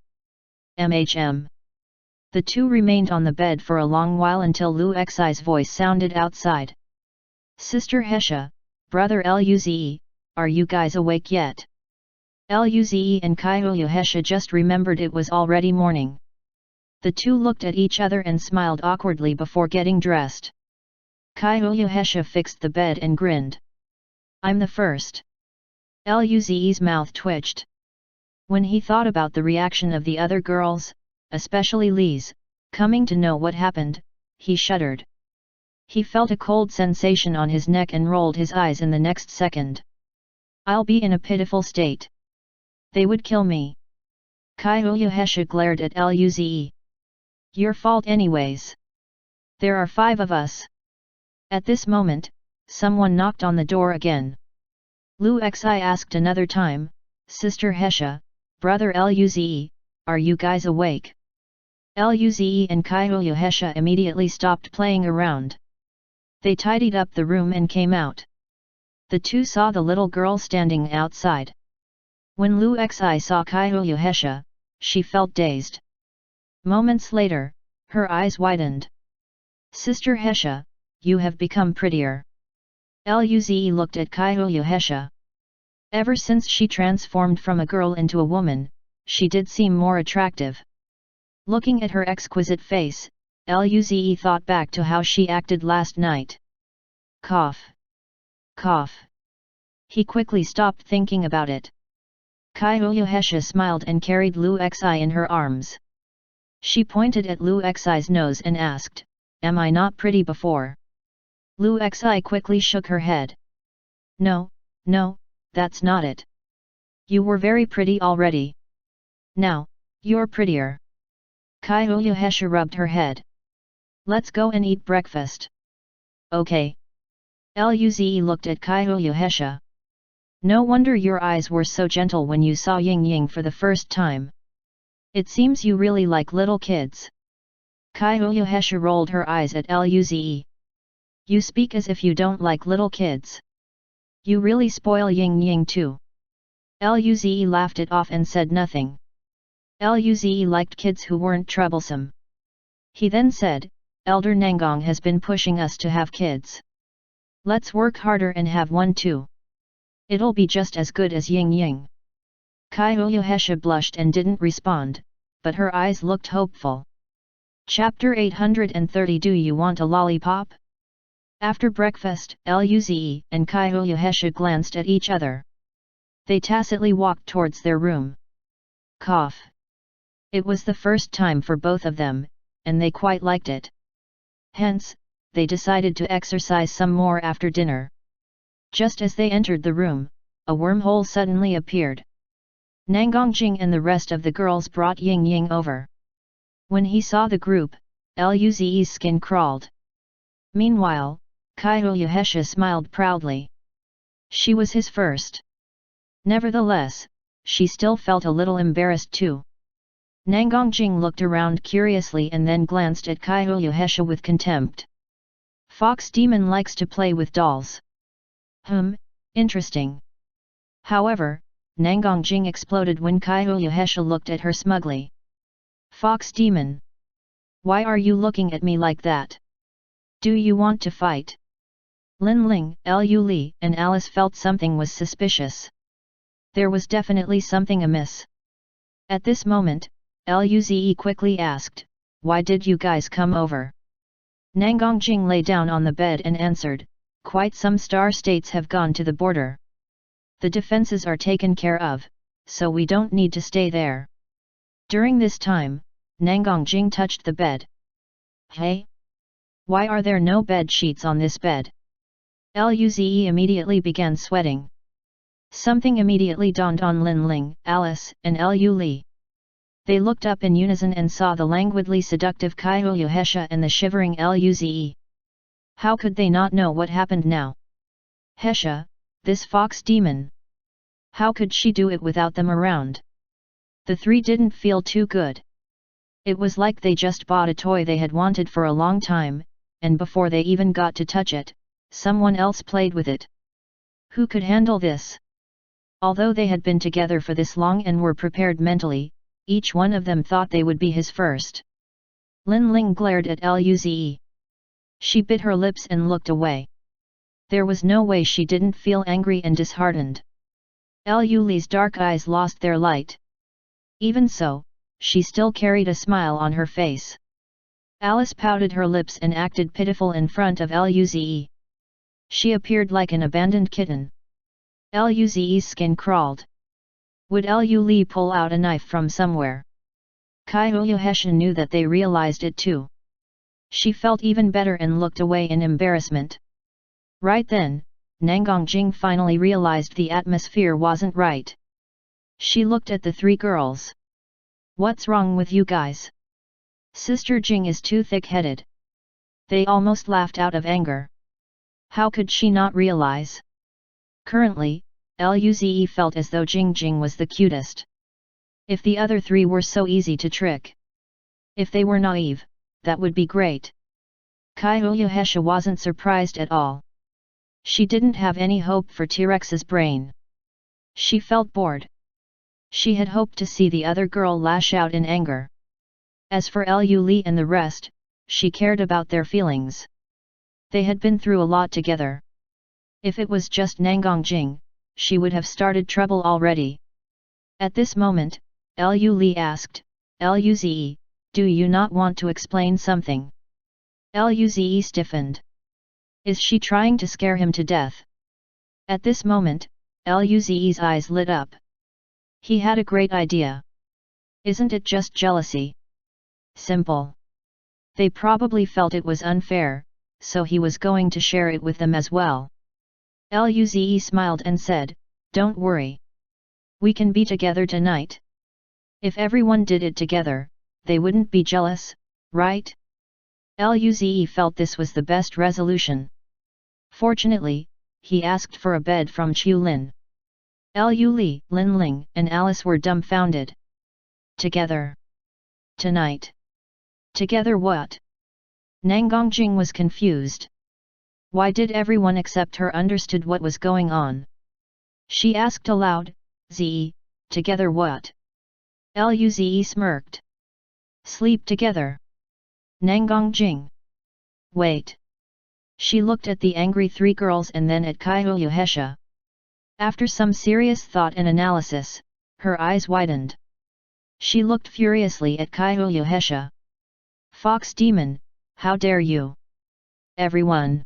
The two remained on the bed for a long while until Lu Xi's voice sounded outside. "Sister Hesha, brother Luze, are you guys awake yet?" Luze and Kaiyu Hesha just remembered it was already morning. The two looked at each other and smiled awkwardly before getting dressed. Kaiyu Hesha fixed the bed and grinned. "I'm the first." Luze's mouth twitched. When he thought about the reaction of the other girls, especially Li's, coming to know what happened, he shuddered. He felt a cold sensation on his neck and rolled his eyes in the next second. "I'll be in a pitiful state. They would kill me." Kaiyu Hesha glared at Luze. "Your fault anyways. There are 5 of us." At this moment, someone knocked on the door again. Lu Xi asked another time, "Sister Hesha, brother Luze, are you guys awake?" Luze and Kaiyu Hesha immediately stopped playing around. They tidied up the room and came out. The two saw the little girl standing outside. When Lu Xi saw Kaiyu Hesha, she felt dazed. Moments later, Her eyes widened. Sister Hesha, you have become prettier. Luze looked at Kaiyu Hesha. Ever since she transformed from a girl into a woman, she did seem more attractive. Looking at her exquisite face, Luze thought back to how she acted last night. Cough. Cough. He quickly stopped thinking about it. Kaiyu Hesha smiled and carried Lu Xi in her arms. She pointed at Lu Xi's nose and asked, "Am I not pretty before?" Lu Xi quickly shook her head. No, no, that's not it. You were very pretty already. Now, you're prettier. Kaiyu Hesha rubbed her head. Let's go and eat breakfast. Okay. Luze looked at Kaiyu Hesha. No wonder your eyes were so gentle when you saw Ying Ying for the first time. It seems you really like little kids. Kaiyu Hesha rolled her eyes at Luze. You speak as if you don't like little kids. You really spoil Ying Ying too. Luze laughed it off and said nothing. Luze liked kids who weren't troublesome. He then said, Elder Nangong has been pushing us to have kids. Let's work harder and have one too. It'll be just as good as Ying Ying. Kaiyu Hesha blushed and didn't respond, but her eyes looked hopeful. Chapter 830 Do you want a lollipop? After breakfast, Luze and Kaiyu Hesha glanced at each other. They tacitly walked towards their room. Cough. It was the first time for both of them, and they quite liked it. Hence, they decided to exercise some more after dinner. Just as they entered the room, a wormhole suddenly appeared. Nangongjing and the rest of the girls brought Ying Ying over. When he saw the group, Luze's skin crawled. Meanwhile, Kaiyu Hesha smiled proudly. She was his first. Nevertheless, she still felt a little embarrassed too. Nangongjing looked around curiously and then glanced at Kaiyu Hesha with contempt. Fox Demon likes to play with dolls. Interesting. However, Nangongjing exploded when Kaiyu Hesha looked at her smugly. Fox Demon. Why are you looking at me like that? Do you want to fight? Lin Ling, Lu Li and Alice felt something was suspicious. There was definitely something amiss. At this moment, Luze quickly asked, why did you guys come over? Nangongjing lay down on the bed and answered, quite some star states have gone to the border. The defenses are taken care of, so we don't need to stay there. During this time, Nangongjing touched the bed. Hey? Why are there no bed sheets on this bed? Luze immediately began sweating. Something immediately dawned on Lin Ling, Alice, and Lu Li. They looked up in unison and saw the languidly seductive Kaiyu Hesha and the shivering Luze. How could they not know what happened now? Hesha, this fox demon. How could she do it without them around? The three didn't feel too good. It was like they just bought a toy they had wanted for a long time, and before they even got to touch it, someone else played with it. Who could handle this? Although they had been together for this long and were prepared mentally, each one of them thought they would be his first. Lin Ling glared at Luze. She bit her lips and looked away. There was no way she didn't feel angry and disheartened. Lu Li's dark eyes lost their light. Even so, she still carried a smile on her face. Alice pouted her lips and acted pitiful in front of Luze. She appeared like an abandoned kitten. Luze's skin crawled. Would Lu Li pull out a knife from somewhere? Kaiyu Hesha knew that they realized it too. She felt even better and looked away in embarrassment. Right then, Nangongjing finally realized the atmosphere wasn't right. She looked at the three girls. What's wrong with you guys? Sister Jing is too thick-headed. They almost laughed out of anger. How could she not realize? Currently, Luze felt as though Jing was the cutest. If the other three were so easy to trick. If they were naive, that would be great. Kaiyu Hesha wasn't surprised at all. She didn't have any hope for T-Rex's brain. She felt bored. She had hoped to see the other girl lash out in anger. As for Lu Li and the rest, she cared about their feelings. They had been through a lot together. If it was just Nangang Jing, she would have started trouble already. At this moment, Lu Li asked, Luze, do you not want to explain something? Luze stiffened. Is she trying to scare him to death? At this moment, Luze's eyes lit up. He had a great idea. Isn't it just jealousy? Simple. They probably felt it was unfair, so he was going to share it with them as well. Luze smiled and said, don't worry. We can be together tonight. If everyone did it together, they wouldn't be jealous, right? Luze felt this was the best resolution. Fortunately, he asked for a bed from Chu Lin. Lu Li, Lin Ling and Alice were dumbfounded. Together. Tonight. Together what? Nangang Jing was confused. Why did everyone except her understood what was going on? She asked aloud, Ze, together what? Luze smirked. Sleep together. Nangang Jing. Wait. She looked at the angry three girls and then at Kaiyu Hesha. After some serious thought and analysis, her eyes widened. She looked furiously at Kaiyu Hesha. Fox demon, how dare you? Everyone.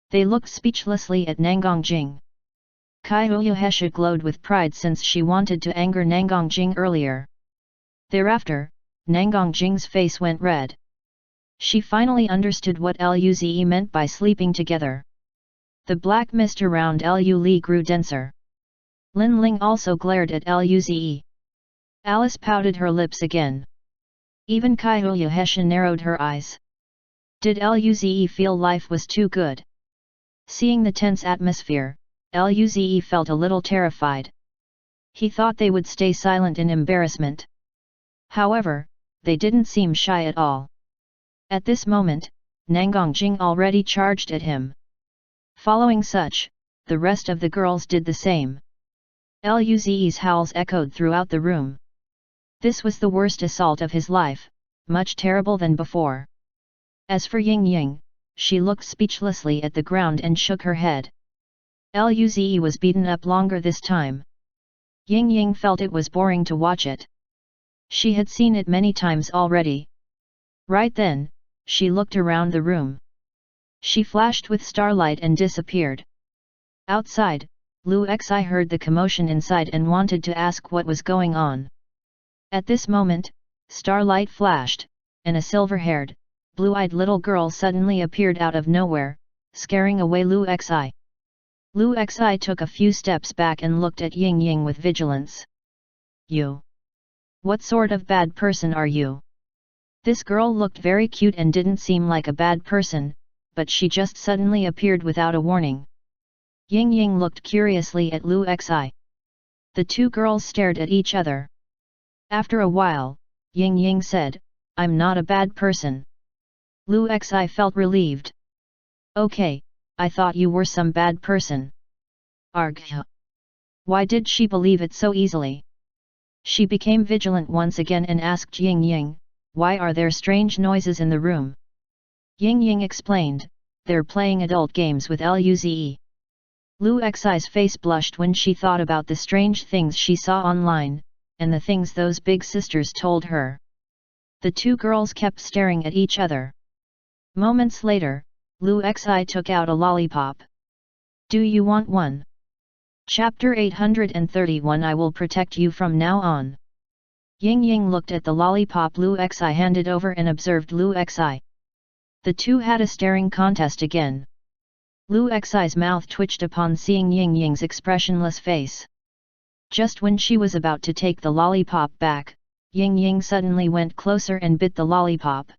They looked speechlessly at Nangang Jing. Kaiyu Hesha glowed with pride since she wanted to anger Nangang Jing earlier. Thereafter, Nangang Jing's face went red. She finally understood what Luze meant by sleeping together. The black mist around Lu Li grew denser. Lin Ling also glared at Luze. Alice pouted her lips again. Even Kaiyu Hesha narrowed her eyes. Did Luze feel life was too good? Seeing the tense atmosphere, Luze felt a little terrified. He thought they would stay silent in embarrassment. However, they didn't seem shy at all. At this moment, Nangang Jing already charged at him. Following such, the rest of the girls did the same. Luze's howls echoed throughout the room. This was the worst assault of his life, much terrible than before. As for Ying Ying, she looked speechlessly at the ground and shook her head. Luze was beaten up longer this time. Ying Ying felt it was boring to watch it. She had seen it many times already. Right then, she looked around the room. She flashed with starlight and disappeared. Outside, Lu Xi heard the commotion inside and wanted to ask what was going on. At this moment, starlight flashed, and a silver-haired, blue-eyed little girl suddenly appeared out of nowhere, scaring away Lu Xi. Lu Xi took a few steps back and looked at Ying Ying with vigilance. You? What sort of bad person are you? This girl looked very cute and didn't seem like a bad person, but she just suddenly appeared without a warning. Ying Ying looked curiously at Lu Xi. The two girls stared at each other. After a while, Ying Ying said, I'm not a bad person. Lu Xi felt relieved. Okay, I thought you were some bad person. Argh. Why did she believe it so easily? She became vigilant once again and asked Ying Ying, why are there strange noises in the room? Ying Ying explained, they're playing adult games with Luze. Lu Xi's face blushed when she thought about the strange things she saw online, and the things those big sisters told her. The two girls kept staring at each other. Moments later, Lu Xi took out a lollipop. Do you want one? Chapter 831 I will protect you from now on. Ying Ying looked at the lollipop Lu Xi handed over and observed Lu Xi. The two had a staring contest again. Lu Xi's mouth twitched upon seeing Ying Ying's expressionless face. Just when she was about to take the lollipop back, Ying Ying suddenly went closer and bit the lollipop.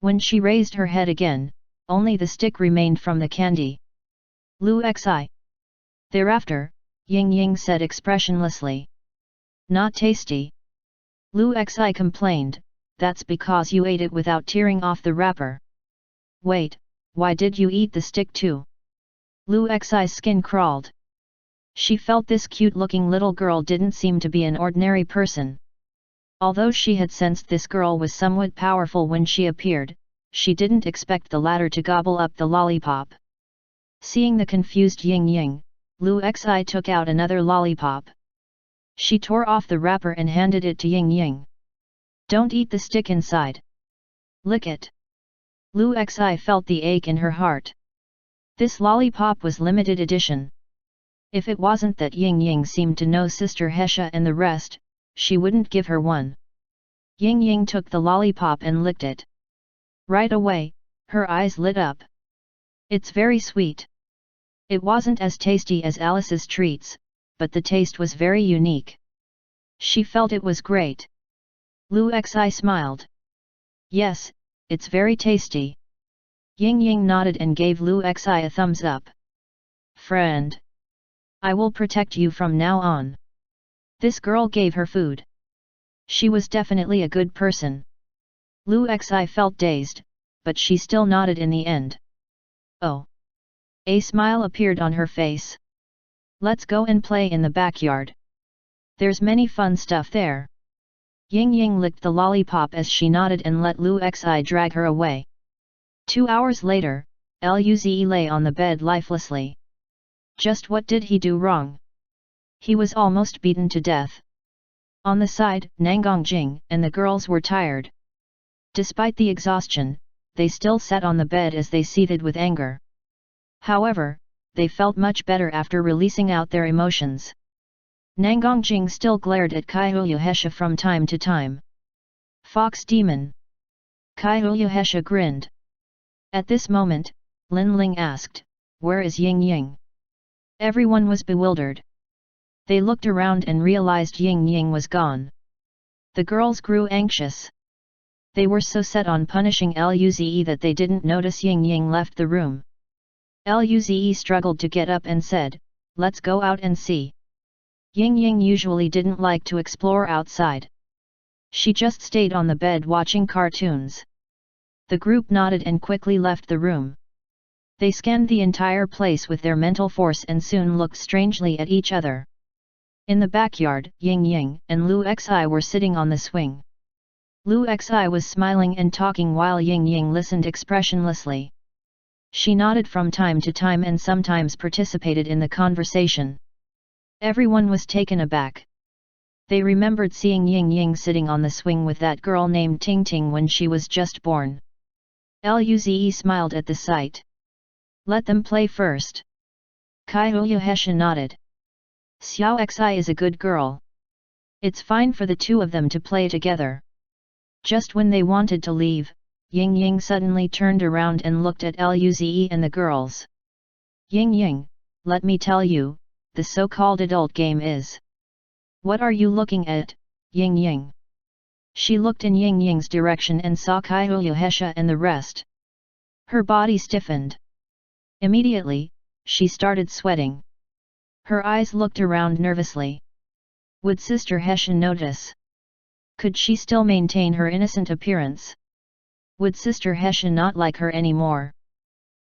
When she raised her head again, only the stick remained from the candy. Lu Xi. Thereafter, Ying Ying said expressionlessly. Not tasty. Lu Xi complained, that's because you ate it without tearing off the wrapper. Wait, why did you eat the stick too? Lu Xi's skin crawled. She felt this cute-looking little girl didn't seem to be an ordinary person. Although she had sensed this girl was somewhat powerful when she appeared, she didn't expect the latter to gobble up the lollipop. Seeing the confused Ying Ying, Lu Xi took out another lollipop. She tore off the wrapper and handed it to Ying Ying. Don't eat the stick inside. Lick it. Lu Xi felt the ache in her heart. This lollipop was limited edition. If it wasn't that Ying Ying seemed to know Sister Hesha and the rest, she wouldn't give her one. Ying Ying took the lollipop and licked it. Right away, her eyes lit up. It's very sweet. It wasn't as tasty as Alice's treats, but the taste was very unique. She felt it was great. Lu Xi smiled. Yes, it's very tasty. Ying Ying nodded and gave Lu Xi a thumbs up. Friend. I will protect you from now on. This girl gave her food. She was definitely a good person. Lu Xi felt dazed, but she still nodded in the end. Oh. A smile appeared on her face. Let's go and play in the backyard. There's many fun stuff there. Ying Ying licked the lollipop as she nodded and let Lu Xi drag her away. 2 hours later, Luze lay on the bed lifelessly. Just what did he do wrong? He was almost beaten to death. On the side, Nangongjing and the girls were tired. Despite the exhaustion, they still sat on the bed as they seethed with anger. However, they felt much better after releasing out their emotions. Nangongjing still glared at Kaiyuhesha from time to time. Fox demon. Kaiyuhesha grinned. At this moment, Lin Ling asked, "Where is Ying Ying?" Everyone was bewildered. They looked around and realized Ying Ying was gone. The girls grew anxious. They were so set on punishing Luze that they didn't notice Ying Ying left the room. Luze struggled to get up and said, "Let's go out and see." Ying Ying usually didn't like to explore outside. She just stayed on the bed watching cartoons. The group nodded and quickly left the room. They scanned the entire place with their mental force and soon looked strangely at each other. In the backyard, Ying Ying and Lu Xi were sitting on the swing. Lu Xi was smiling and talking while Ying Ying listened expressionlessly. She nodded from time to time and sometimes participated in the conversation. Everyone was taken aback. They remembered seeing Ying Ying sitting on the swing with that girl named Ting Ting when she was just born. Luze smiled at the sight. Let them play first. Kaiyuhesha nodded. Xiao Xi is a good girl. It's fine for the two of them to play together. Just when they wanted to leave, Ying Ying suddenly turned around and looked at Luze and the girls. Ying Ying, let me tell you, the so-called adult game is. What are you looking at, Ying Ying? She looked in Ying Ying's direction and saw Kaiyuhesha and the rest. Her body stiffened. Immediately, she started sweating. Her eyes looked around nervously. Would Sister Hesha notice? Could she still maintain her innocent appearance? Would Sister Hesha not like her anymore?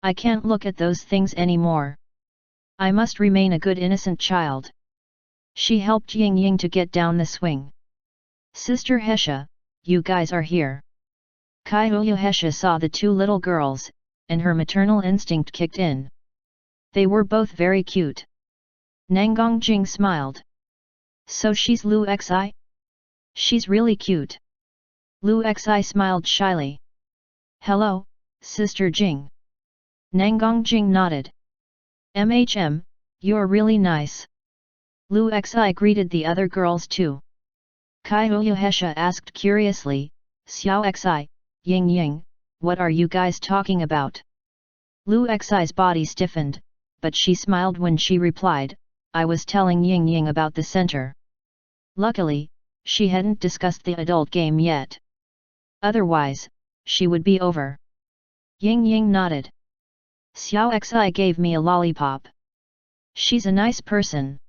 I can't look at those things anymore. I must remain a good innocent child. She helped Ying Ying to get down the swing. Sister Hesha, you guys are here. Kaiyuhesha saw the two little girls, and her maternal instinct kicked in. They were both very cute. Nangongjing smiled. So she's Lu Xi? She's really cute. Lu Xi smiled shyly. Hello, Sister Jing. Nangongjing nodded. You're really nice. Lu Xi greeted the other girls too. Kaiyuhesha asked curiously, Xiao Xi, Ying Ying, what are you guys talking about? Lu Xi's body stiffened, but she smiled when she replied, I was telling Ying Ying about the center. Luckily, she hadn't discussed the adult game yet. Otherwise, she would be over. Ying Ying nodded. Xiao Xi gave me a lollipop. She's a nice person.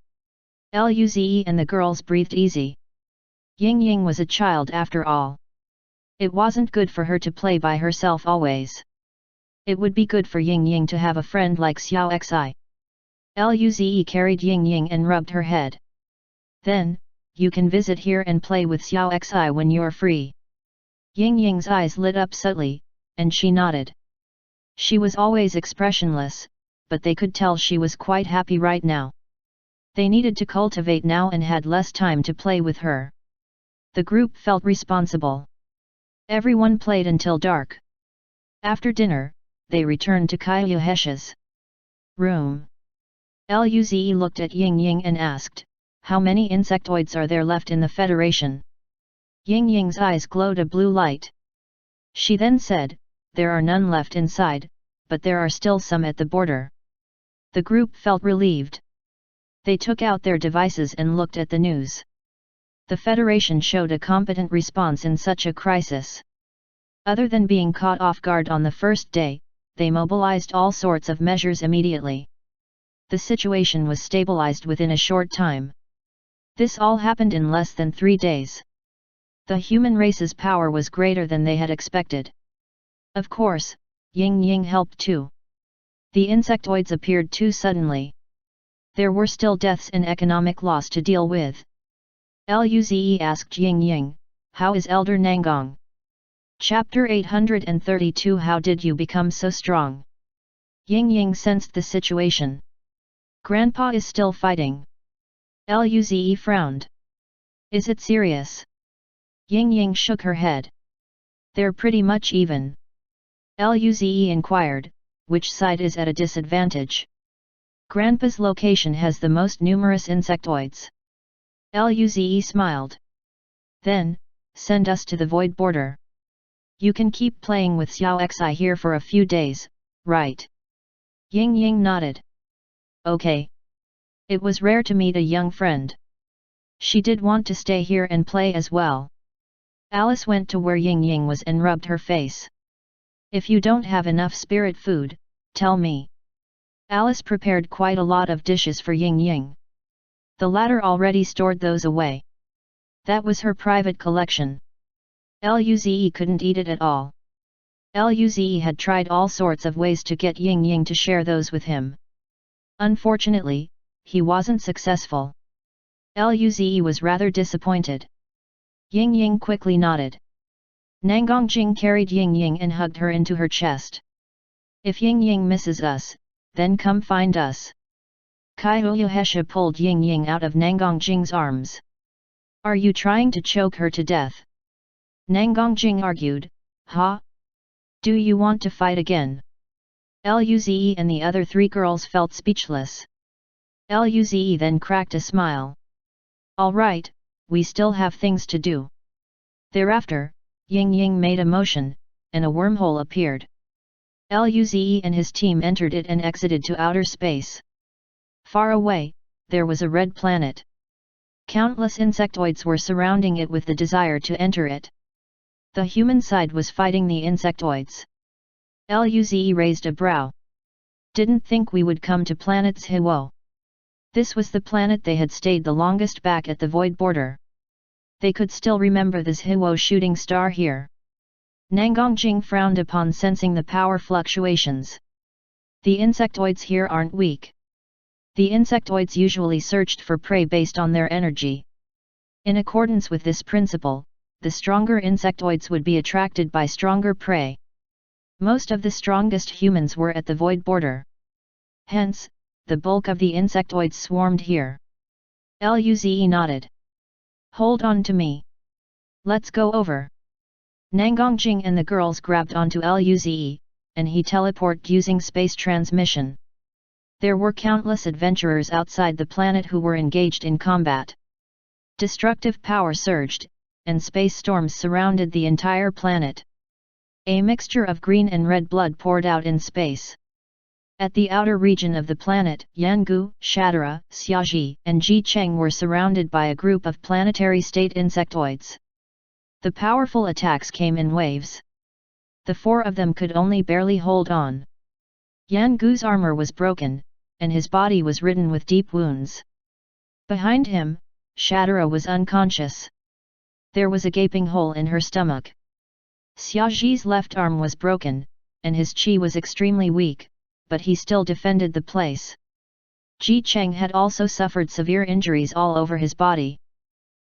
Luze and the girls breathed easy. Ying Ying was a child after all. It wasn't good for her to play by herself always. It would be good for Ying Ying to have a friend like Xiao Xi. Luze carried Ying Ying and rubbed her head. Then, you can visit here and play with Xiao Xi when you're free. Ying Ying's eyes lit up subtly, and she nodded. She was always expressionless, but they could tell she was quite happy right now. They needed to cultivate now and had less time to play with her. The group felt responsible. Everyone played until dark. After dinner, they returned to Kaiyu Hesha's room. Luze looked at Ying Ying and asked, "How many insectoids are there left in the Federation?" Ying Ying's eyes glowed a blue light. She then said, "There are none left inside, but there are still some at the border." The group felt relieved. They took out their devices and looked at the news. The Federation showed a competent response in such a crisis. Other than being caught off guard on the first day, they mobilized all sorts of measures immediately. The situation was stabilized within a short time. This all happened in less than 3 days. The human race's power was greater than they had expected. Of course, Ying Ying helped too. The insectoids appeared too suddenly. There were still deaths and economic loss to deal with. Luze asked Ying Ying, "How is Elder Nangong?" Chapter 832 How did you become so strong? Ying Ying sensed the situation. Grandpa is still fighting. Luze frowned. Is it serious? Ying Ying shook her head. They're pretty much even. Luze inquired, which side is at a disadvantage? Grandpa's location has the most numerous insectoids. Luze smiled. Then, send us to the void border. You can keep playing with Xiao Xi here for a few days, right? Ying Ying nodded. Okay. It was rare to meet a young friend. She did want to stay here and play as well. Alice went to where Ying Ying was and rubbed her face. If you don't have enough spirit food, tell me. Alice prepared quite a lot of dishes for Ying Ying. The latter already stored those away. That was her private collection. Luze couldn't eat it at all. Luze had tried all sorts of ways to get Ying Ying to share those with him. Unfortunately, he wasn't successful. Luze was rather disappointed. Ying Ying quickly nodded. Nangong Jing carried Ying Ying and hugged her into her chest. If Ying Ying misses us, then come find us. Kaiyu Hesha pulled Ying Ying out of Nangong Jing's arms. Are you trying to choke her to death? Nangong Jing argued, "Ha? Do you want to fight again?" Luze and the other 3 girls felt speechless. Luze then cracked a smile. All right, we still have things to do. Thereafter, Ying Ying made a motion, and a wormhole appeared. Luze and his team entered it and exited to outer space. Far away, there was a red planet. Countless insectoids were surrounding it with the desire to enter it. The human side was fighting the insectoids. Luze raised a brow. Didn't think we would come to planet Zhiwo. This was the planet they had stayed the longest back at the void border. They could still remember the Zhiwo shooting star here. Nangong Jing frowned upon sensing the power fluctuations. The insectoids here aren't weak. The insectoids usually searched for prey based on their energy. In accordance with this principle, the stronger insectoids would be attracted by stronger prey. Most of the strongest humans were at the void border. Hence, the bulk of the insectoids swarmed here. Luze nodded. Hold on to me. Let's go over. Nangong Jing and the girls grabbed onto Luze, and he teleported using space transmission. There were countless adventurers outside the planet who were engaged in combat. Destructive power surged, and space storms surrounded the entire planet. A mixture of green and red blood poured out in space. At the outer region of the planet, Yangu, Shatara, Xiaji, and Ji Cheng were surrounded by a group of planetary state insectoids. The powerful attacks came in waves. The 4 of them could only barely hold on. Yangu's armor was broken, and his body was ridden with deep wounds. Behind him, Shatara was unconscious. There was a gaping hole in her stomach. Xiaji's left arm was broken, and his chi was extremely weak, but he still defended the place. Ji Cheng had also suffered severe injuries all over his body.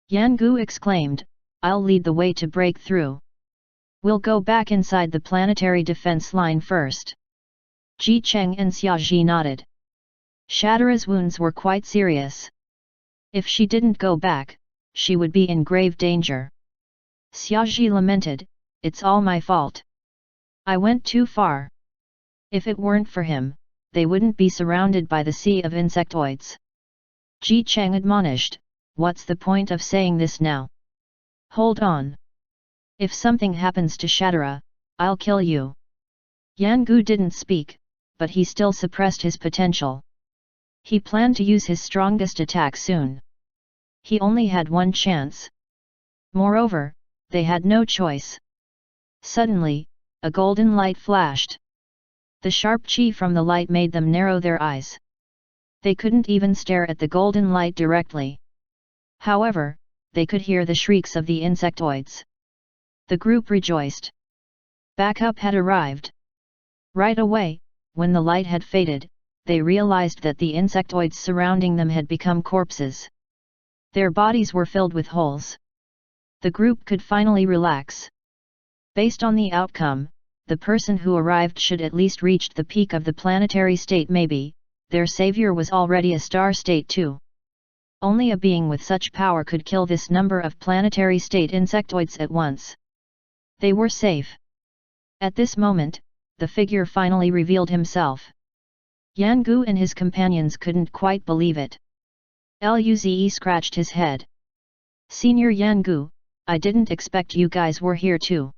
Yan Gu exclaimed, I'll lead the way to break through. We'll go back inside the planetary defense line first. Ji Cheng and Xiaozhi nodded. Shatara's wounds were quite serious. If she didn't go back, she would be in grave danger. Xiaozhi lamented, it's all my fault. I went too far. If it weren't for him, they wouldn't be surrounded by the sea of insectoids. Ji Cheng admonished, what's the point of saying this now? Hold on. If something happens to Shatara, I'll kill you. Yan Gu didn't speak, but he still suppressed his potential. He planned to use his strongest attack soon. He only had one chance. Moreover, they had no choice. Suddenly, a golden light flashed. The sharp chi from the light made them narrow their eyes. They couldn't even stare at the golden light directly. However, they could hear the shrieks of the insectoids. The group rejoiced. Backup had arrived. Right away, when the light had faded, they realized that the insectoids surrounding them had become corpses. Their bodies were filled with holes. The group could finally relax. Based on the outcome, the person who arrived should at least reach the peak of the planetary state. Maybe their savior was already a star state too. Only a being with such power could kill this number of planetary state insectoids at once. They were safe. At this moment, the figure finally revealed himself. Yan Gu and his companions couldn't quite believe it. Luze scratched his head. Senior Yan Gu, I didn't expect you guys were here too.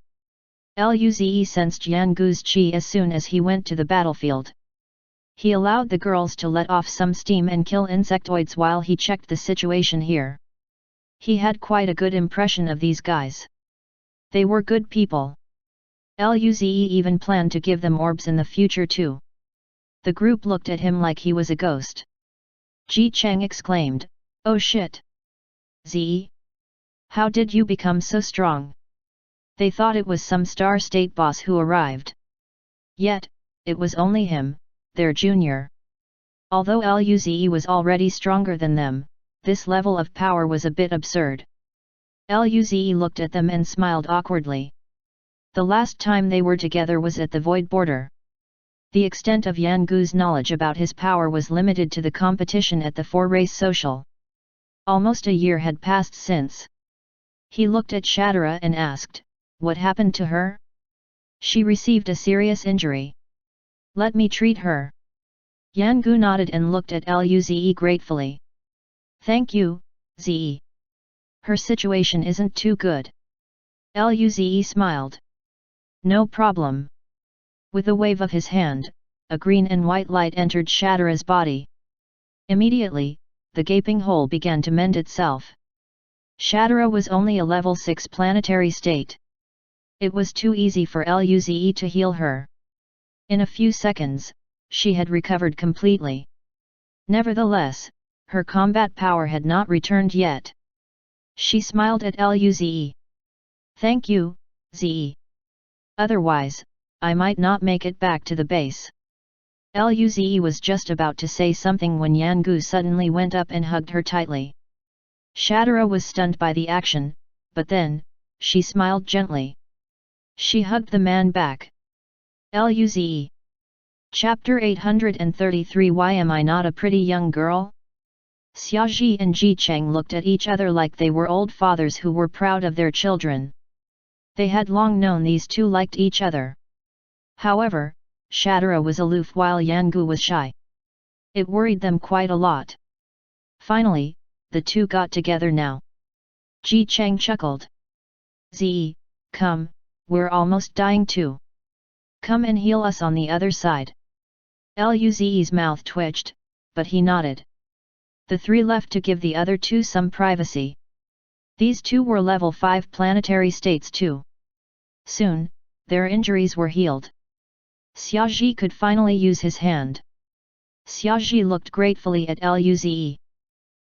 Luze sensed Yan Gu's chi as soon as he went to the battlefield. He allowed the girls to let off some steam and kill insectoids while he checked the situation here. He had quite a good impression of these guys. They were good people. Luze even planned to give them orbs in the future too. The group looked at him like he was a ghost. Ji Cheng exclaimed, oh shit! Ze? How did you become so strong? They thought it was some star state boss who arrived. Yet, it was only him, their junior. Although Luze was already stronger than them, this level of power was a bit absurd. Luze looked at them and smiled awkwardly. The last time they were together was at the Void Border. The extent of Yan Gu's knowledge about his power was limited to the competition at the four-race social. Almost a year had passed since. He looked at Shatara and asked, what happened to her? She received a serious injury. Let me treat her. Yan Gu nodded and looked at Luze gratefully. Thank you, Ze. Her situation isn't too good. Luze smiled. No problem. With a wave of his hand, a green and white light entered Shatara's body. Immediately, the gaping hole began to mend itself. Shatara was only a level 6 planetary state. It was too easy for Luze to heal her. In a few seconds, she had recovered completely. Nevertheless, her combat power had not returned yet. She smiled at Luze. Thank you, Ze. Otherwise, I might not make it back to the base. Luze was just about to say something when Yan Gu suddenly went up and hugged her tightly. Shatara was stunned by the action, but then, she smiled gently. She hugged the man back. Luze. Chapter 833 Why am I not a pretty young girl? Xiaozhi and Ji Cheng looked at each other like they were old fathers who were proud of their children. They had long known these two liked each other. However, Shatara was aloof while Yan Gu was shy. It worried them quite a lot. Finally, the two got together now. Ji Cheng chuckled. Ze, come, we're almost dying too. Come and heal us on the other side. Luze's mouth twitched, but he nodded. The three left to give the other two some privacy. These two were level 5 planetary states too. Soon, their injuries were healed. Xiaozhi could finally use his hand. Xiaozhi looked gratefully at Luze.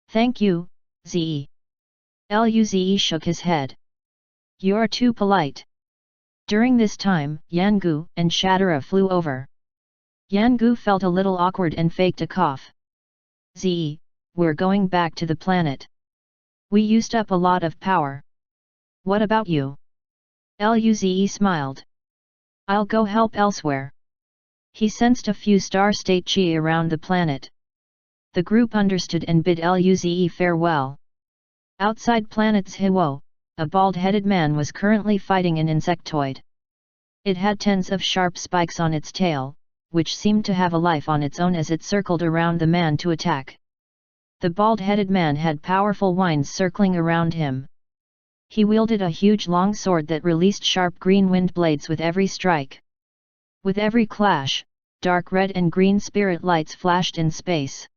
Thank you, Ze. Luze shook his head. You're too polite. During this time, Yan Gu and Shatara flew over. Yan Gu felt a little awkward and faked a cough. Ze, we're going back to the planet. We used up a lot of power. What about you? Luze smiled. I'll go help elsewhere. He sensed a few star-state chi around the planet. The group understood and bid Luze farewell. Outside planet's Hiwo, a bald-headed man was currently fighting an insectoid. It had tens of sharp spikes on its tail, which seemed to have a life on its own as it circled around the man to attack. The bald-headed man had powerful winds circling around him. He wielded a huge long sword that released sharp green wind blades with every strike. With every clash, dark red and green spirit lights flashed in space.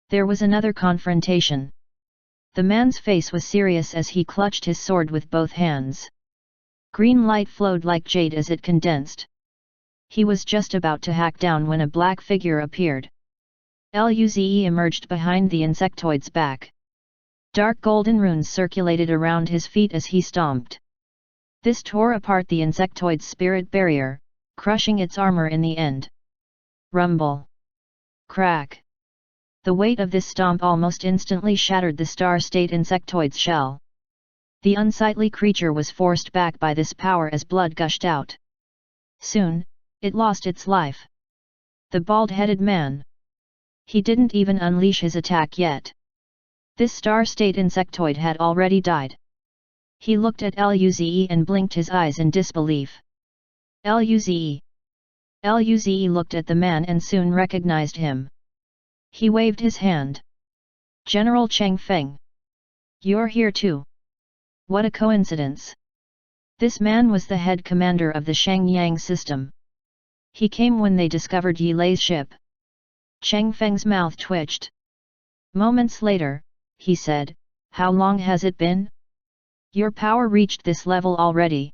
There was another confrontation. The man's face was serious as he clutched his sword with both hands. Green light flowed like jade as it condensed. He was just about to hack down when a black figure appeared. Luze emerged behind the insectoid's back. Dark golden runes circulated around his feet as he stomped. This tore apart the insectoid's spirit barrier, crushing its armor in the end. Rumble. Crack. The weight of this stomp almost instantly shattered the star-state insectoid's shell. The unsightly creature was forced back by this power as blood gushed out. Soon, it lost its life. The bald-headed man. He didn't even unleash his attack yet. This star-state insectoid had already died. He looked at Luze and blinked his eyes in disbelief. Luze. Luze looked at the man and soon recognized him. He waved his hand. General Cheng Feng. You're here too. What a coincidence. This man was the head commander of the Shangyang system. He came when they discovered Yi Lei's ship. Cheng Feng's mouth twitched. Moments later, he said, how long has it been? Your power reached this level already.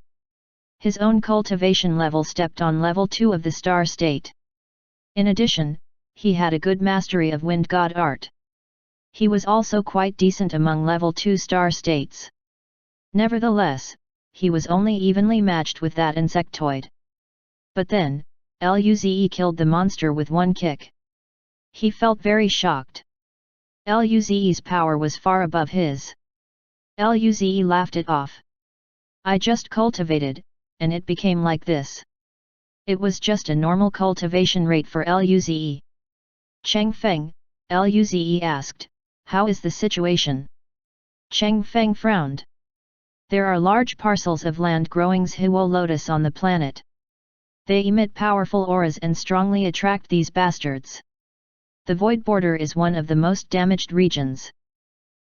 His own cultivation level stepped on level 2 of the star state. In addition, he had a good mastery of wind god art. He was also quite decent among level 2 star states. Nevertheless, he was only evenly matched with that insectoid. But then, Luze killed the monster with one kick. He felt very shocked. Luze's power was far above his. Luze laughed it off. I just cultivated, and it became like this. It was just a normal cultivation rate for Luze. Cheng Feng, Luze asked, how is the situation? Cheng Feng frowned. There are large parcels of land growing Hiwo lotus on the planet. They emit powerful auras and strongly attract these bastards. The void border is one of the most damaged regions.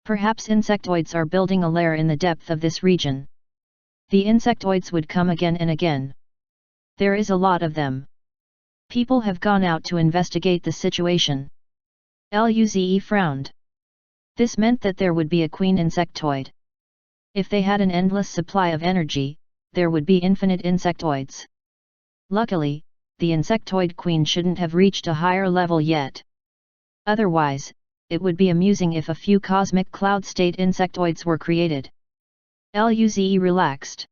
Perhaps insectoids are building a lair in the depth of this region. The insectoids would come again and again. There is a lot of them. People have gone out to investigate the situation. Luze frowned. This meant that there would be a queen insectoid. If they had an endless supply of energy, there would be infinite insectoids. Luckily, the insectoid queen shouldn't have reached a higher level yet. Otherwise, it would be amusing if a few cosmic cloud state insectoids were created. Luze relaxed.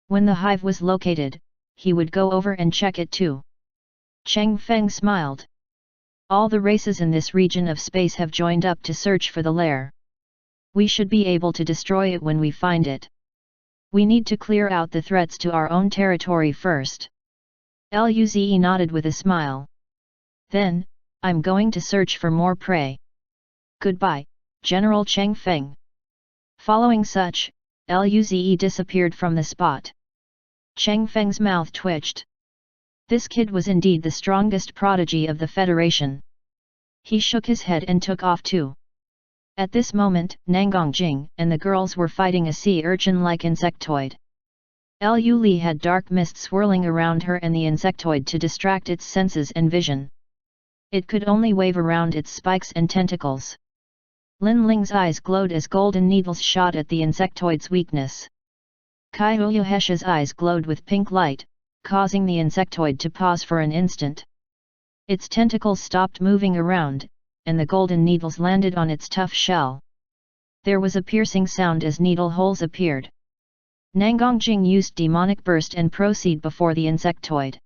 When the hive was located, he would go over and check it too. Cheng Feng smiled. All the races in this region of space have joined up to search for the lair. We should be able to destroy it when we find it. We need to clear out the threats to our own territory first. Luze nodded with a smile. Then, I'm going to search for more prey. Goodbye, General Cheng Feng. Following such, Luze disappeared from the spot. Cheng Feng's mouth twitched. This kid was indeed the strongest prodigy of the Federation. He shook his head and took off too. At this moment, Nangongjing and the girls were fighting a sea urchin-like insectoid. Lu Li had dark mist swirling around her and the insectoid to distract its senses and vision. It could only wave around its spikes and tentacles. Lin Ling's eyes glowed as golden needles shot at the insectoid's weakness. Kai Huyuhesha's eyes glowed with pink light, causing the insectoid to pause for an instant. Its tentacles stopped moving around, and the golden needles landed on its tough shell. There was a piercing sound as needle holes appeared. Nangongjing used demonic burst and proceed before the insectoid.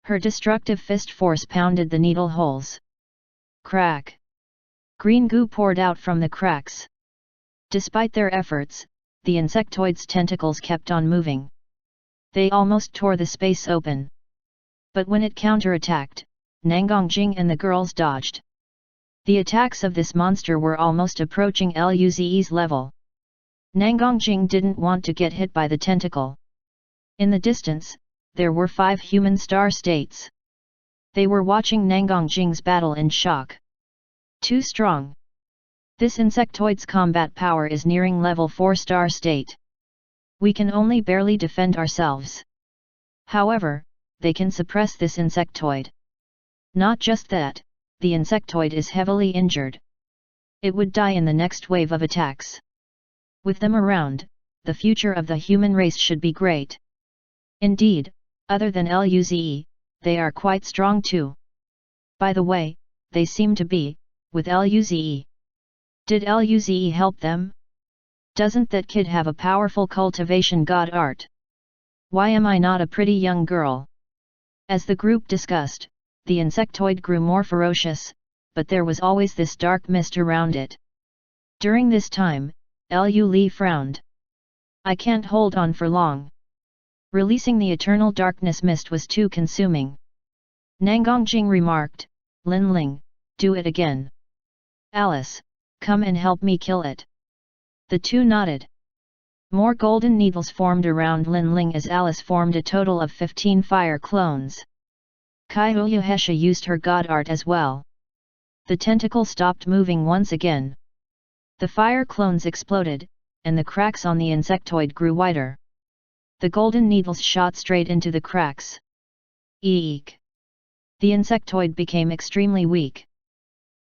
Her destructive fist force pounded the needle holes. Crack! Green goo poured out from the cracks. Despite their efforts, the insectoid's tentacles kept on moving. They almost tore the space open. But when it counterattacked, Nangongjing and the girls dodged. The attacks of this monster were almost approaching Luze's level. Nangongjing didn't want to get hit by the tentacle. In the distance, there were 5 human star states. They were watching Nangongjing's battle in shock. Too strong. This insectoid's combat power is nearing level 4 star state. We can only barely defend ourselves. However, they can suppress this insectoid. Not just that, the insectoid is heavily injured. It would die in the next wave of attacks. With them around, the future of the human race should be great. Indeed, other than Luze, they are quite strong too. By the way, they seem to be, with Luze. Did Luze help them? Doesn't that kid have a powerful cultivation god art? Why am I not a pretty young girl? As the group discussed, the insectoid grew more ferocious, but there was always this dark mist around it. During this time, Lu frowned. I can't hold on for long. Releasing the eternal darkness mist was too consuming. Nangongjing remarked, Lin Ling, do it again. Alice, come and help me kill it. The two nodded. More golden needles formed around Lin Ling as Alice formed a total of 15 fire clones. Kyoyuhesha used her god art as well. The tentacle stopped moving once again. The fire clones exploded, and the cracks on the insectoid grew wider. The golden needles shot straight into the cracks. Eek! The insectoid became extremely weak.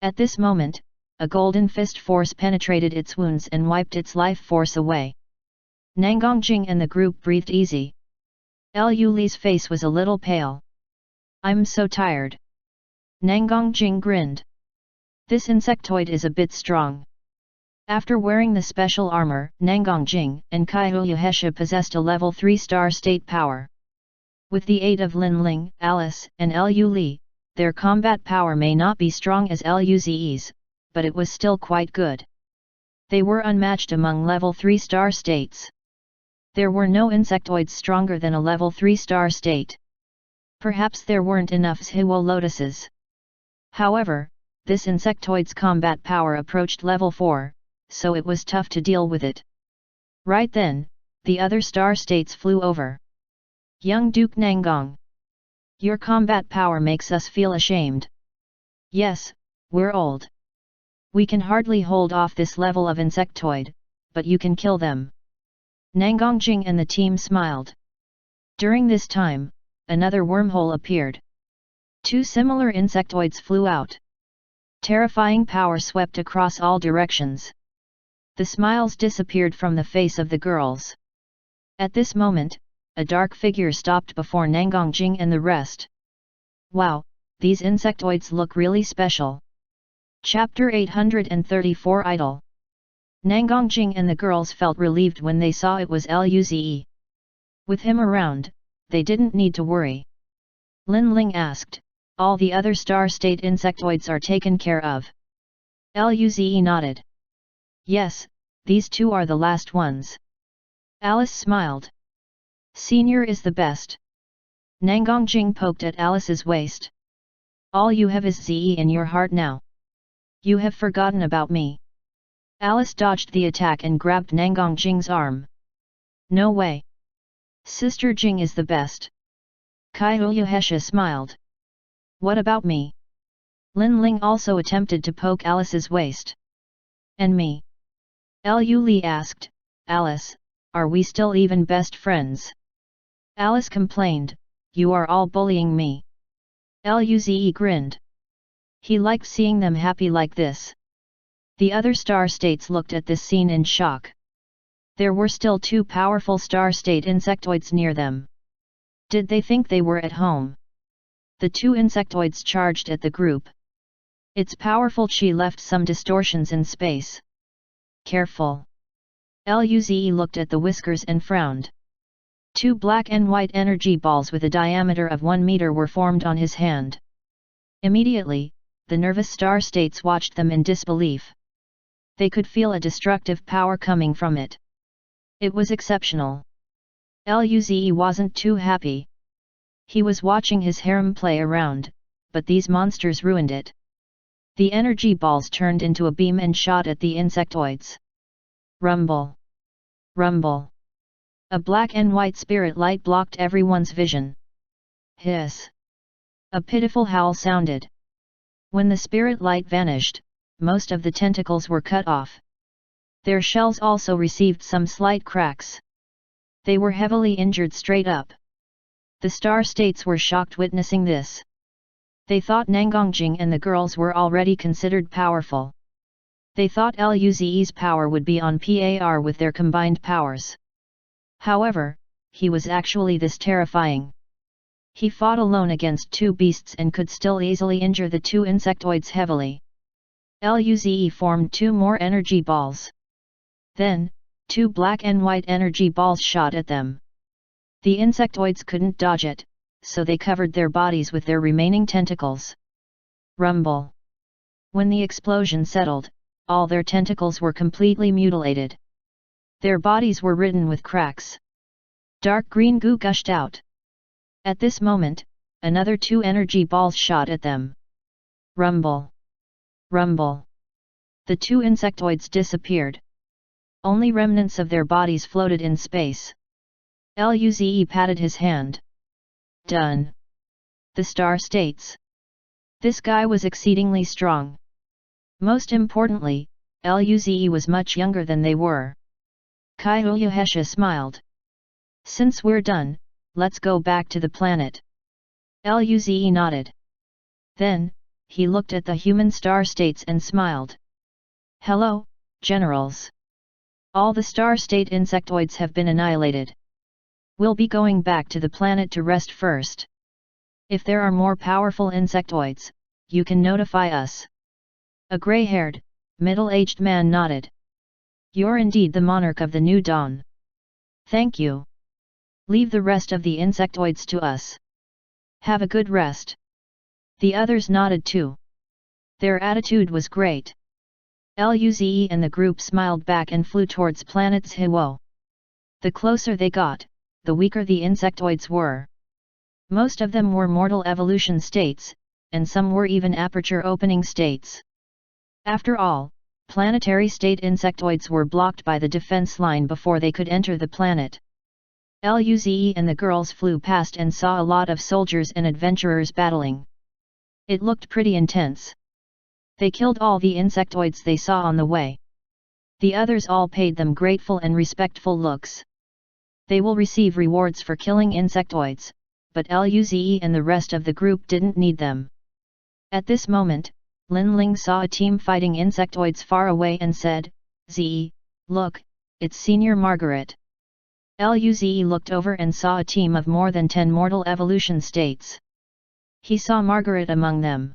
At this moment, a golden fist force penetrated its wounds and wiped its life force away. Nangongjing and the group breathed easy. Lu Li's face was a little pale. I'm so tired. Nangongjing grinned. This insectoid is a bit strong. After wearing the special armor, Nangongjing and Kyoyuhesha possessed a level 3 star state power. With the aid of Lin Ling, Alice, and Lu Li, their combat power may not be strong as Luze's, but it was still quite good. They were unmatched among level 3 star states. There were no insectoids stronger than a level 3 star state. Perhaps there weren't enough Zhiwo lotuses. However, this insectoid's combat power approached level 4, so it was tough to deal with it. Right then, the other star states flew over. Young Duke Nangong. Your combat power makes us feel ashamed. Yes, we're old. We can hardly hold off this level of insectoid, but you can kill them. Nangongjing and the team smiled. During this time, another wormhole appeared. 2 similar insectoids flew out. Terrifying power swept across all directions. The smiles disappeared from the face of the girls. At this moment, a dark figure stopped before Nangongjing and the rest. Wow, these insectoids look really special. Chapter 834 Idol. Nangongjing and the girls felt relieved when they saw it was Luze. With him around, they didn't need to worry. Lin Ling asked, all the other star state insectoids are taken care of? Luze nodded. Yes, these 2 are the last ones. Alice smiled. Senior is the best. Nangongjing poked at Alice's waist. All you have is Ze in your heart now. You have forgotten about me. Alice dodged the attack and grabbed Nangongjing's arm. No way. Sister Jing is the best. Kyoyuhesha smiled. What about me? Lin Ling also attempted to poke Alice's waist. And me? Lu Li asked, Alice, are we still even best friends? Alice complained, you are all bullying me. Luze grinned. He liked seeing them happy like this. The other star states looked at this scene in shock. There were still 2 powerful star state insectoids near them. Did they think they were at home? The 2 insectoids charged at the group. Its powerful chi left some distortions in space. Careful. Luze looked at the whiskers and frowned. 2 black and white energy balls with a diameter of 1 meter were formed on his hand. Immediately, the nervous star states watched them in disbelief. They could feel a destructive power coming from it. It was exceptional. Luze wasn't too happy. He was watching his harem play around, but these monsters ruined it. The energy balls turned into a beam and shot at the insectoids. Rumble! Rumble! A black and white spirit light blocked everyone's vision. Hiss! A pitiful howl sounded. When the spirit light vanished, most of the tentacles were cut off. Their shells also received some slight cracks. They were heavily injured straight up. The star states were shocked witnessing this. They thought Nangongjing and the girls were already considered powerful. They thought Luze's power would be on par with their combined powers. However, he was actually this terrifying. He fought alone against two beasts and could still easily injure the two insectoids heavily. Luze formed two more energy balls. Then, two black and white energy balls shot at them. The insectoids couldn't dodge it, so they covered their bodies with their remaining tentacles. Rumble! When the explosion settled, all their tentacles were completely mutilated. Their bodies were ridden with cracks. Dark green goo gushed out. At this moment, another two energy balls shot at them. Rumble! Rumble! The two insectoids disappeared. Only remnants of their bodies floated in space. Luze patted his hand. Done! The star states. This guy was exceedingly strong. Most importantly, Luze was much younger than they were. Kaiuyuhesha smiled. Since we're done, let's go back to the planet. Luze nodded. Then, he looked at the human star states and smiled. Hello, generals. All the star state insectoids have been annihilated. We'll be going back to the planet to rest first. If there are more powerful insectoids, you can notify us. A gray-haired, middle-aged man nodded. You're indeed the monarch of the new dawn. Thank you. Leave the rest of the insectoids to us. Have a good rest. The others nodded too. Their attitude was great. Luze and the group smiled back and flew towards planet Zhiwo. The closer they got, the weaker the insectoids were. Most of them were mortal evolution states, and some were even aperture opening states. After all, planetary state insectoids were blocked by the defense line before they could enter the planet. Luze and the girls flew past and saw a lot of soldiers and adventurers battling. It looked pretty intense. They killed all the insectoids they saw on the way. The others all paid them grateful and respectful looks. They will receive rewards for killing insectoids, but Luze and the rest of the group didn't need them. At this moment, Lin Ling saw a team fighting insectoids far away and said, "Ze, look, it's Senior Margaret." Luze looked over and saw a team of more than 10 mortal evolution states. He saw Margaret among them.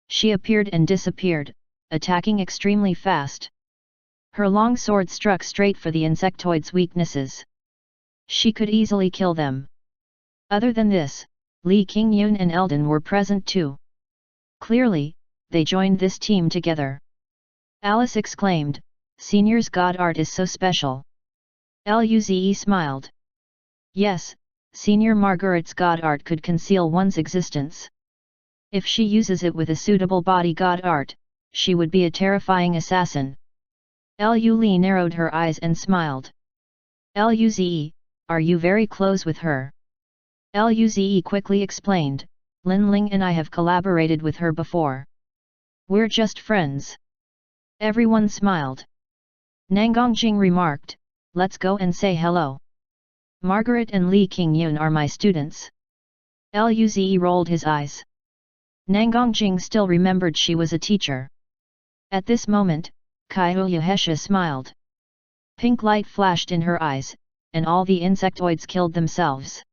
She appeared and disappeared, attacking extremely fast. Her long sword struck straight for the insectoids' weaknesses. She could easily kill them. Other than this, Li Qingyun and Eldon were present too. Clearly, they joined this team together. Alice exclaimed, "Senior's god art is so special." Luze smiled. Yes, Senior Margaret's god art could conceal one's existence. If she uses it with a suitable body god art, she would be a terrifying assassin. Li narrowed her eyes and smiled. Luze, are you very close with her? Luze quickly explained, Lin Ling and I have collaborated with her before. We're just friends. Everyone smiled. Nangongjing remarked, let's go and say hello. Margaret and Li Qingyun are my students. Luze rolled his eyes. Nangongjing still remembered she was a teacher. At this moment, Kaiuyuhesha smiled. Pink light flashed in her eyes, and all the insectoids killed themselves.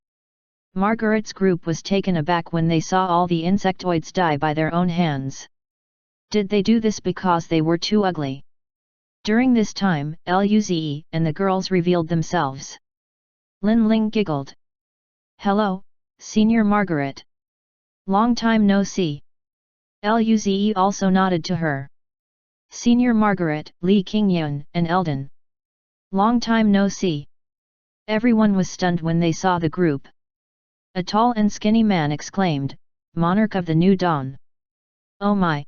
Margaret's group was taken aback when they saw all the insectoids die by their own hands. Did they do this because they were too ugly? During this time, Luze and the girls revealed themselves. Lin Ling giggled. Hello, Senior Margaret. Long time no see. Luze also nodded to her. Senior Margaret, Li Qingyun, and Eldon. Long time no see. Everyone was stunned when they saw the group. A tall and skinny man exclaimed, "Monarch of the New Dawn." Oh my!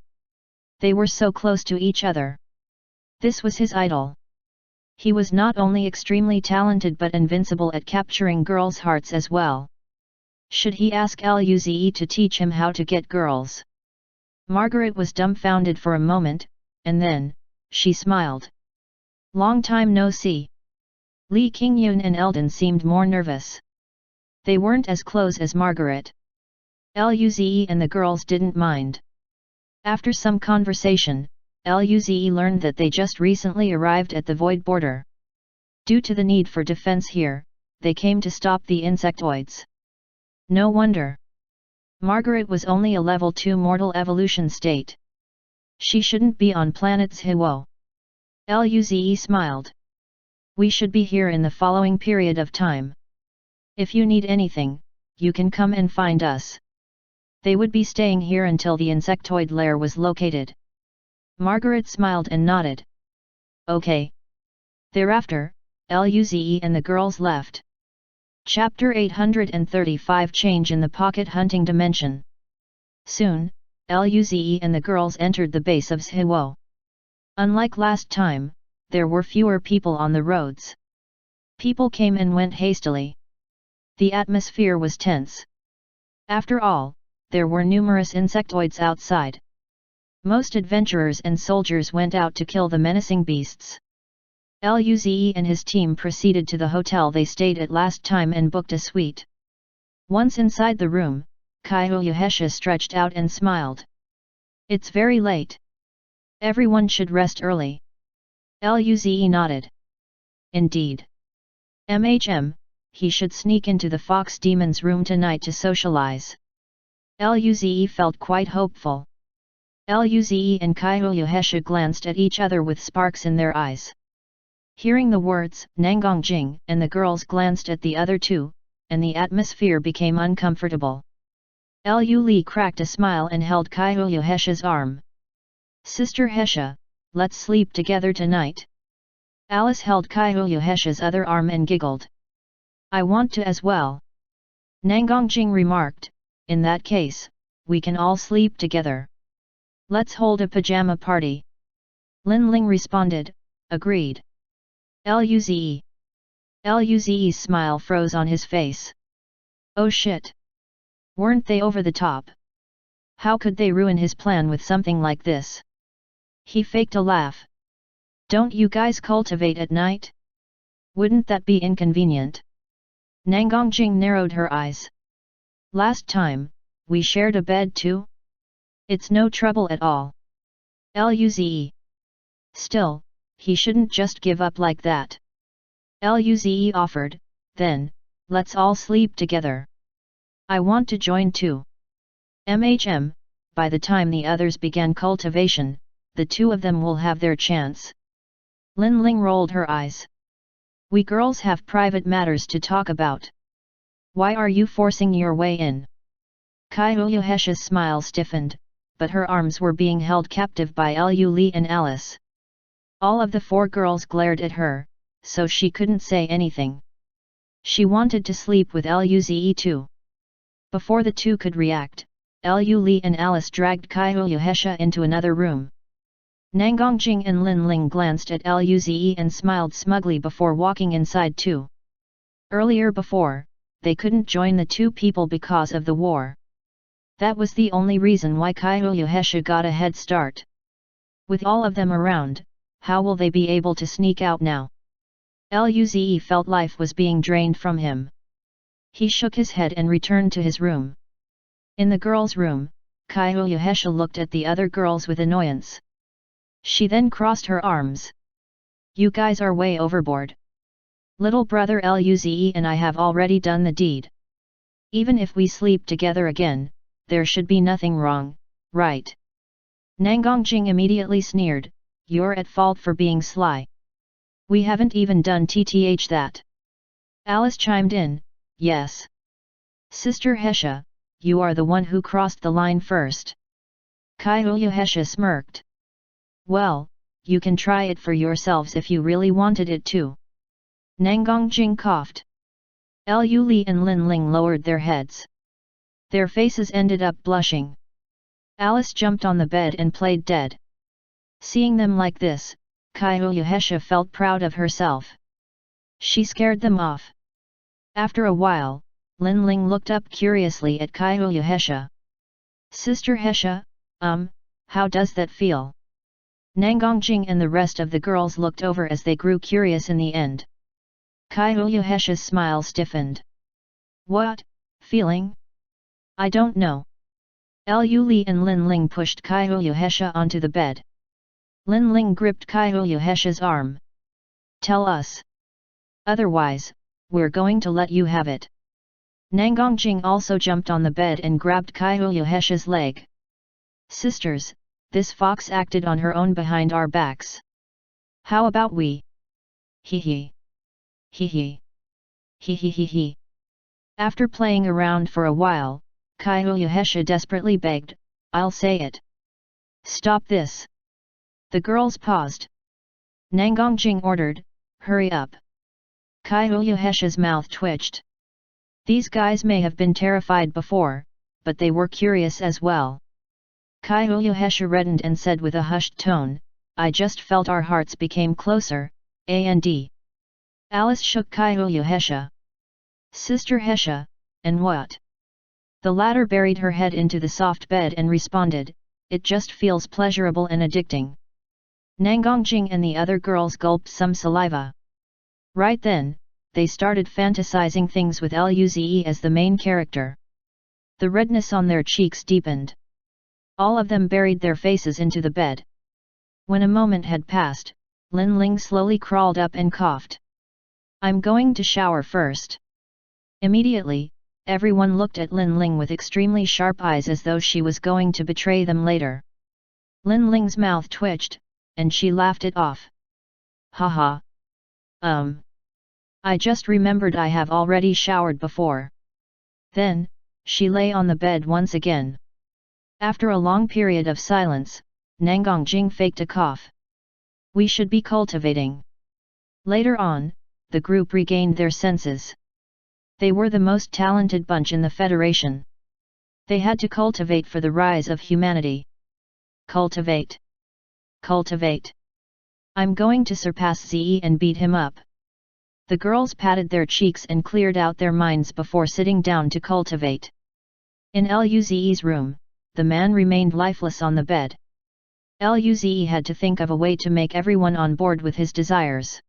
They were so close to each other. This was his idol. He was not only extremely talented but invincible at capturing girls' hearts as well. Should he ask Luze to teach him how to get girls? Margaret was dumbfounded for a moment, and then, she smiled. Long time no see. Li Qingyun and Eldon seemed more nervous. They weren't as close as Margaret. Luze and the girls didn't mind. After some conversation, Luze learned that they just recently arrived at the void border. Due to the need for defense here, they came to stop the insectoids. No wonder. Margaret was only a level 2 mortal evolution state. She shouldn't be on planet Zhiwo. Luze smiled. We should be here in the following period of time. If you need anything, you can come and find us. They would be staying here until the insectoid lair was located. Margaret smiled and nodded. Okay. Thereafter, Luze and the girls left. Chapter 835 Change in the Pocket Hunting Dimension. Soon, Luze and the girls entered the base of Zhiwo. Unlike last time, there were fewer people on the roads. People came and went hastily. The atmosphere was tense. After all, there were numerous insectoids outside. Most adventurers and soldiers went out to kill the menacing beasts. Luze and his team proceeded to the hotel they stayed at last time and booked a suite. Once inside the room, Kaiuyuhesha stretched out and smiled. It's very late. Everyone should rest early. Luze nodded. Indeed. He should sneak into the fox demon's room tonight to socialize. Luze felt quite hopeful. Luze and Kaiuyuhesha glanced at each other with sparks in their eyes. Hearing the words, Nangongjing and the girls glanced at the other two, and the atmosphere became uncomfortable. Li cracked a smile and held Kaiuyuhesha's arm. Sister Hesha, let's sleep together tonight. Alice held Kaiuyuhesha's other arm and giggled. I want to as well. Nangongjing remarked, in that case, we can all sleep together. Let's hold a pajama party. Linling responded, agreed. Luze's smile froze on his face. Oh shit! Weren't they over the top? How could they ruin his plan with something like this? He faked a laugh. Don't you guys cultivate at night? Wouldn't that be inconvenient? Nangongjing narrowed her eyes. Last time, we shared a bed too? It's no trouble at all. Luze. Still, he shouldn't just give up like that. Luze offered, then, let's all sleep together. I want to join too. By the time the others began cultivation, the two of them will have their chance. Linling rolled her eyes. We girls have private matters to talk about. Why are you forcing your way in? Kaiuyuhesha's smile stiffened, but her arms were being held captive by Li and Alice. All of the four girls glared at her, so she couldn't say anything. She wanted to sleep with Luze too. Before the two could react, Li and Alice dragged Kaiuyuhesha into another room. Nangongjing and Linling glanced at Luze and smiled smugly before walking inside too. Earlier before, they couldn't join the two people because of the war. That was the only reason why Kaiuyuhesha got a head start. With all of them around, how will they be able to sneak out now? Luze felt life was being drained from him. He shook his head and returned to his room. In the girls' room, Kaiuyuhesha looked at the other girls with annoyance. She then crossed her arms. You guys are way overboard. Little brother Luze and I have already done the deed. Even if we sleep together again, there should be nothing wrong, right? Nangongjing immediately sneered, you're at fault for being sly. We haven't even done that. Alice chimed in, yes. Sister Hesha, you are the one who crossed the line first. Kaiuyuhesha smirked. Well, you can try it for yourselves if you really wanted it to. Nangang Jing coughed. Lu Li and Lin Ling lowered their heads. Their faces ended up blushing. Alice jumped on the bed and played dead. Seeing them like this, Kaiuyuhesha felt proud of herself. She scared them off. After a while, Lin Ling looked up curiously at Kaiuyuhesha. Sister Hesha, how does that feel? Nangongjing and the rest of the girls looked over as they grew curious in the end. Kaiuyuhesha's smile stiffened. What, feeling? I don't know. Lu Li and Lin Ling pushed Kaiuyuhesha onto the bed. Lin Ling gripped Kaiuyuhesha's arm. Tell us. Otherwise, we're going to let you have it. Nangongjing also jumped on the bed and grabbed Kaiuyuhesha's leg. Sisters, this fox acted on her own behind our backs. How about we? Hee hee. Hee hee. Hee hee hee hee. After playing around for a while, Kaiuyuhesha desperately begged, I'll say it. Stop this. The girls paused. Nangongjing ordered, hurry up. Kaiuyuhesha's mouth twitched. These guys may have been terrified before, but they were curious as well. Kaiuyuhesha reddened and said with a hushed tone, I just felt our hearts became closer, and. Alice shook Kaiuyuhesha. Sister Hesha, and what? The latter buried her head into the soft bed and responded, it just feels pleasurable and addicting. Nangongjing and the other girls gulped some saliva. Right then, they started fantasizing things with Luze as the main character. The redness on their cheeks deepened. All of them buried their faces into the bed. When a moment had passed, Lin Ling slowly crawled up and coughed. I'm going to shower first. Immediately, everyone looked at Lin Ling with extremely sharp eyes as though she was going to betray them later. Lin Ling's mouth twitched, and she laughed it off. Haha. I just remembered I have already showered before. Then, she lay on the bed once again. After a long period of silence, Nangongjing faked a cough. We should be cultivating. Later on, the group regained their senses. They were the most talented bunch in the Federation. They had to cultivate for the rise of humanity. Cultivate. Cultivate. I'm going to surpass Ze and beat him up. The girls patted their cheeks and cleared out their minds before sitting down to cultivate. In Luze's room, the man remained lifeless on the bed. Luze had to think of a way to make everyone on board with his desires.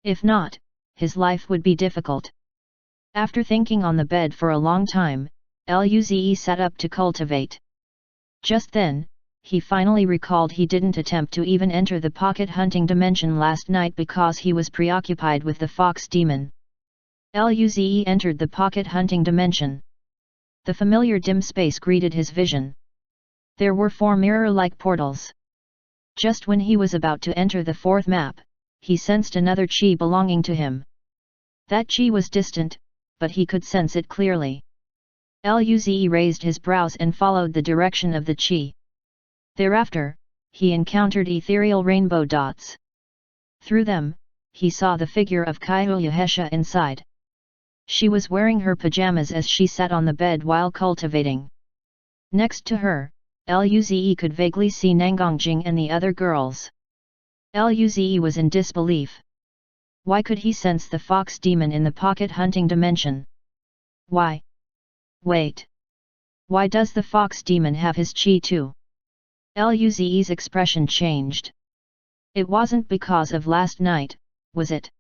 If not, his life would be difficult. After thinking on the bed for a long time, Luze sat up to cultivate. Just then, he finally recalled he didn't attempt to even enter the pocket hunting dimension last night because he was preoccupied with the fox demon. Luze entered the pocket hunting dimension. The familiar dim space greeted his vision. There were 4 mirror-like portals. Just when he was about to enter the 4th map, he sensed another chi belonging to him. That chi was distant, but he could sense it clearly. Luze raised his brows and followed the direction of the chi. Thereafter, he encountered ethereal rainbow dots. Through them, he saw the figure of Kaiuyuhesha inside. She was wearing her pajamas as she sat on the bed while cultivating. Next to her, Luze could vaguely see Nangongjing and the other girls. Luze was in disbelief. Why could he sense the fox demon in the pocket hunting dimension? Why? Wait. Why does the fox demon have his chi too? Luze's expression changed. It wasn't because of last night, was it?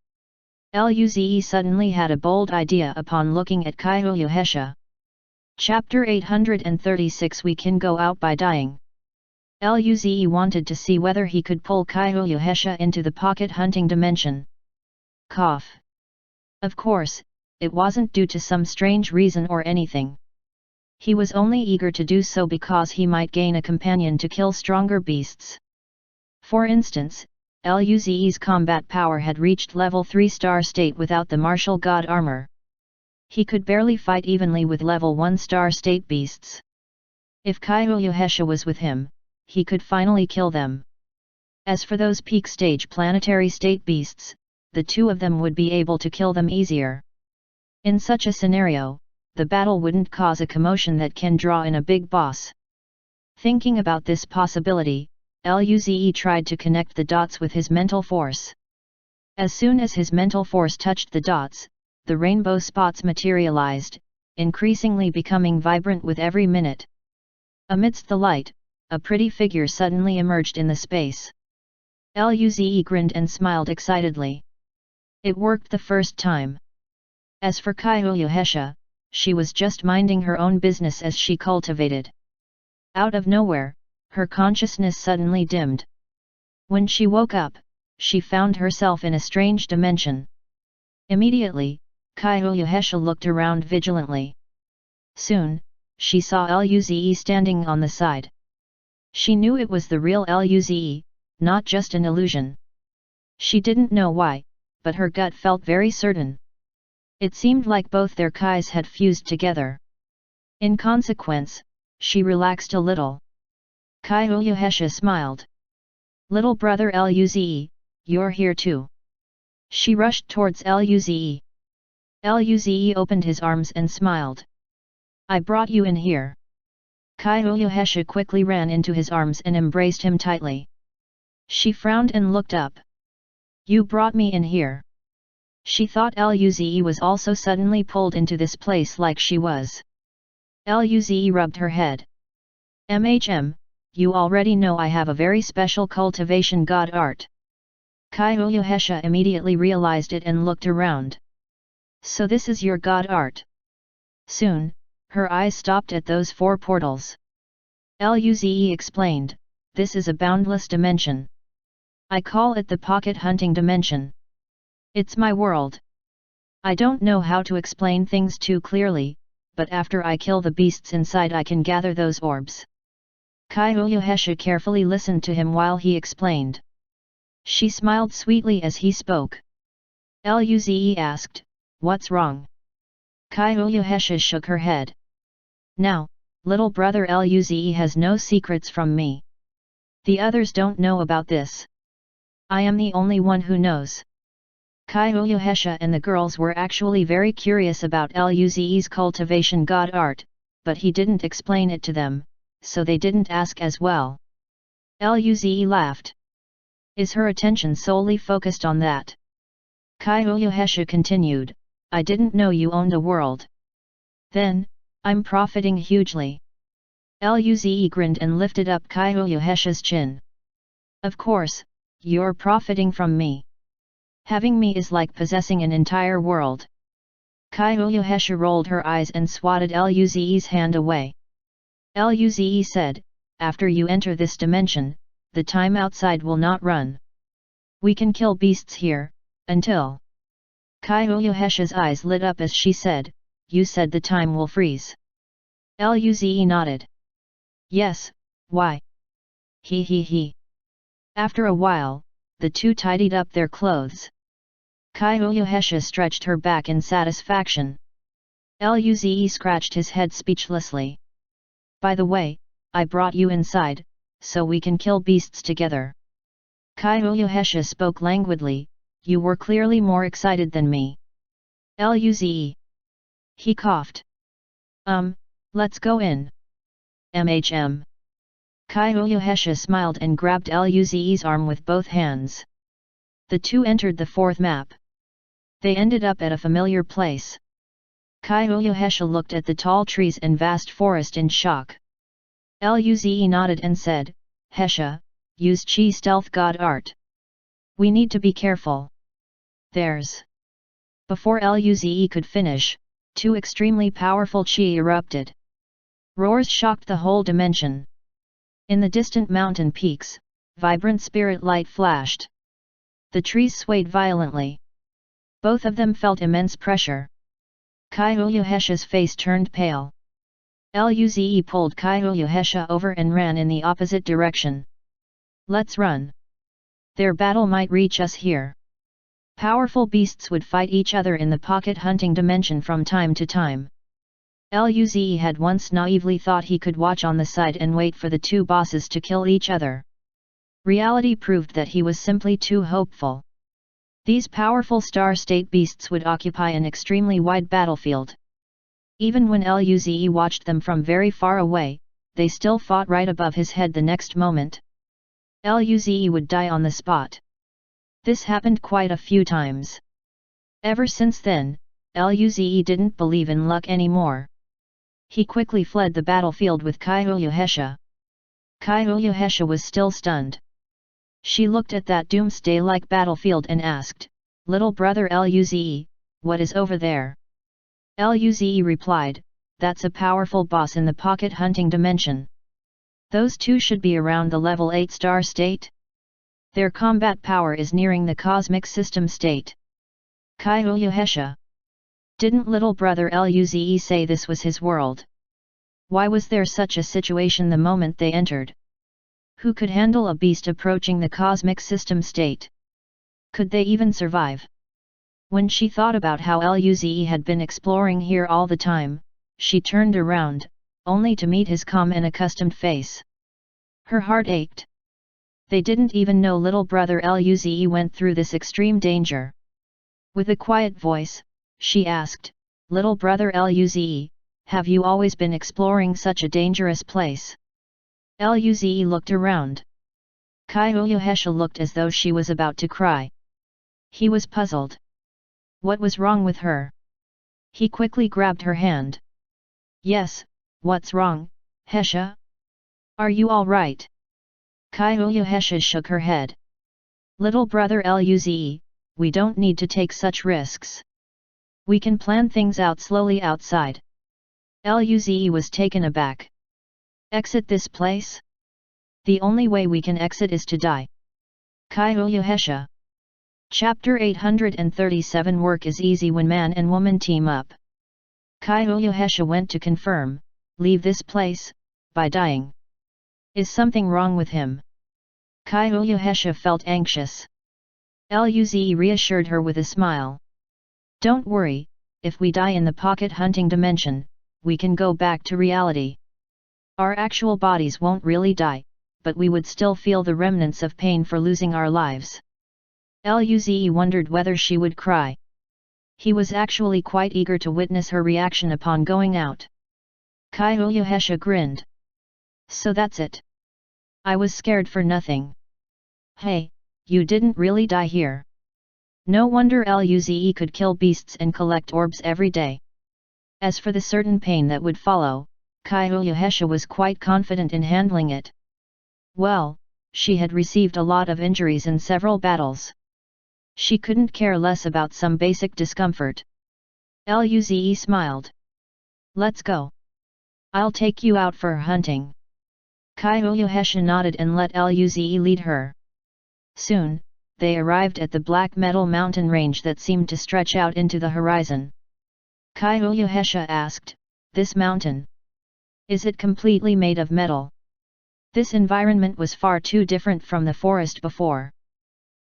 Luze suddenly had a bold idea upon looking at Kaiuyuhesha. Chapter 836 We can go out by dying. Luze wanted to see whether he could pull Kaiuyuhesha into the pocket hunting dimension. Cough. Of course, it wasn't due to some strange reason or anything. He was only eager to do so because he might gain a companion to kill stronger beasts. For instance, Luze's combat power had reached level 3 star state without the martial god armor. He could barely fight evenly with level 1 star state beasts. If Kaiuyuhesha was with him, he could finally kill them. As for those peak stage planetary state beasts, the two of them would be able to kill them easier. In such a scenario, the battle wouldn't cause a commotion that can draw in a big boss. Thinking about this possibility, Luze tried to connect the dots with his mental force. As soon as his mental force touched the dots, the rainbow spots materialized, increasingly becoming vibrant with every minute. Amidst the light, a pretty figure suddenly emerged in the space. Luze grinned and smiled excitedly. It worked the first time. As for Kaiouhesha, she was just minding her own business as she cultivated. Out of nowhere, her consciousness suddenly dimmed. When she woke up, she found herself in a strange dimension. Immediately, Kaiouhesha looked around vigilantly. Soon, she saw Luze standing on the side. She knew it was the real Luze, not just an illusion. She didn't know why, but her gut felt very certain. It seemed like both their Kais had fused together. In consequence, she relaxed a little. Kaiouhesha smiled. "Little brother Luze, you're here too." She rushed towards Luze. Luze opened his arms and smiled. "I brought you in here." Kaiouhesha quickly ran into his arms and embraced him tightly. She frowned and looked up. "You brought me in here." She thought Luze was also suddenly pulled into this place like she was. Luze rubbed her head. You already know I have a very special cultivation god art." Kaiouhesha immediately realized it and looked around. "So this is your god art?" Soon, her eyes stopped at those 4 portals. Luze explained, "This is a boundless dimension. I call it the pocket hunting dimension. It's my world. I don't know how to explain things too clearly, but after I kill the beasts inside I can gather those orbs." Kaiouhesha carefully listened to him while he explained. She smiled sweetly as he spoke. Luze asked, "What's wrong?" Kaiouhesha shook her head. "Now, little brother Luze has no secrets from me. The others don't know about this. I am the only one who knows." Kaiouhesha and the girls were actually very curious about Luze's cultivation god art, but he didn't explain it to them, so they didn't ask as well. Luze laughed. "Is her attention solely focused on that?" Kaiouhesha continued, "I didn't know you owned a world. Then, I'm profiting hugely." Luze grinned and lifted up Kaiouhesha's chin. "Of course, you're profiting from me. Having me is like possessing an entire world." Kaiouhesha rolled her eyes and swatted Luze's hand away. Luze said, "After you enter this dimension, the time outside will not run. We can kill beasts here, until..." Kaiouhesha's eyes lit up as she said, "You said the time will freeze." Luze nodded. "Yes, why?" He. After a while, the two tidied up their clothes. Kaiouhesha stretched her back in satisfaction. Luze scratched his head speechlessly. "By the way, I brought you inside, so we can kill beasts together." Kaiouhesha spoke languidly, "You were clearly more excited than me." Luze. He coughed. Let's go in." Kaiouhesha smiled and grabbed Luze's arm with both hands. The two entered the 4th map. They ended up at a familiar place. Kaiouhesha looked at the tall trees and vast forest in shock. Luze nodded and said, "Hesha, use Chi stealth god art. We need to be careful." "There's..." Before Luze could finish, 2 extremely powerful Chi erupted. Roars shocked the whole dimension. In the distant mountain peaks, vibrant spirit light flashed. The trees swayed violently. Both of them felt immense pressure. Kaiouhesha's face turned pale. Luze pulled Kaiouhesha over and ran in the opposite direction. "Let's run. Their battle might reach us here." Powerful beasts would fight each other in the pocket hunting dimension from time to time. Luze had once naively thought he could watch on the side and wait for the 2 bosses to kill each other. Reality proved that he was simply too hopeful. These powerful star-state beasts would occupy an extremely wide battlefield. Even when Luze watched them from very far away, they still fought right above his head the next moment. Luze would die on the spot. This happened quite a few times. Ever since then, Luze didn't believe in luck anymore. He quickly fled the battlefield with Kyuyuhesha. Kyuyuhesha was still stunned. She looked at that doomsday-like battlefield and asked, "Little brother Luze, what is over there?" Luze replied, "That's a powerful boss in the pocket hunting dimension. Those two should be around the level 8 star state. Their combat power is nearing the cosmic system state." Kyuyuhesha. Didn't little brother Luze say this was his world? Why was there such a situation the moment they entered? Who could handle a beast approaching the cosmic system state? Could they even survive? When she thought about how Luze had been exploring here all the time, she turned around, only to meet his calm and accustomed face. Her heart ached. They didn't even know little brother Luze went through this extreme danger. With a quiet voice, she asked, "Little brother Luze, have you always been exploring such a dangerous place?" Luze looked around. Kyuyuhesha looked as though she was about to cry. He was puzzled. What was wrong with her? He quickly grabbed her hand. "Yes, what's wrong, Hesha? Are you all right?" Kyuyuhesha shook her head. "Little brother Luze, we don't need to take such risks. We can plan things out slowly outside." Luze was taken aback. "Exit this place? The only way we can exit is to die." Kyuyuhesha. Chapter 837 Work is easy when man and woman team up. Kyuyuhesha went to confirm, "Leave this place, by dying. Is something wrong with him?" Kyuyuhesha felt anxious. Luze reassured her with a smile. "Don't worry, if we die in the pocket hunting dimension, we can go back to reality. Our actual bodies won't really die, but we would still feel the remnants of pain for losing our lives." Luze wondered whether she would cry. He was actually quite eager to witness her reaction upon going out. Kyuyuhesha grinned. "So that's it. I was scared for nothing. Hey, you didn't really die here. No wonder Luze could kill beasts and collect orbs every day." As for the certain pain that would follow, Kyuyuhesha was quite confident in handling it. Well, she had received a lot of injuries in several battles. She couldn't care less about some basic discomfort. Luze smiled. "Let's go. I'll take you out for hunting." Kyuyuhesha nodded and let Luze lead her. Soon, they arrived at the black metal mountain range that seemed to stretch out into the horizon. Kyuyuhesha asked, "This mountain? Is it completely made of metal?" This environment was far too different from the forest before.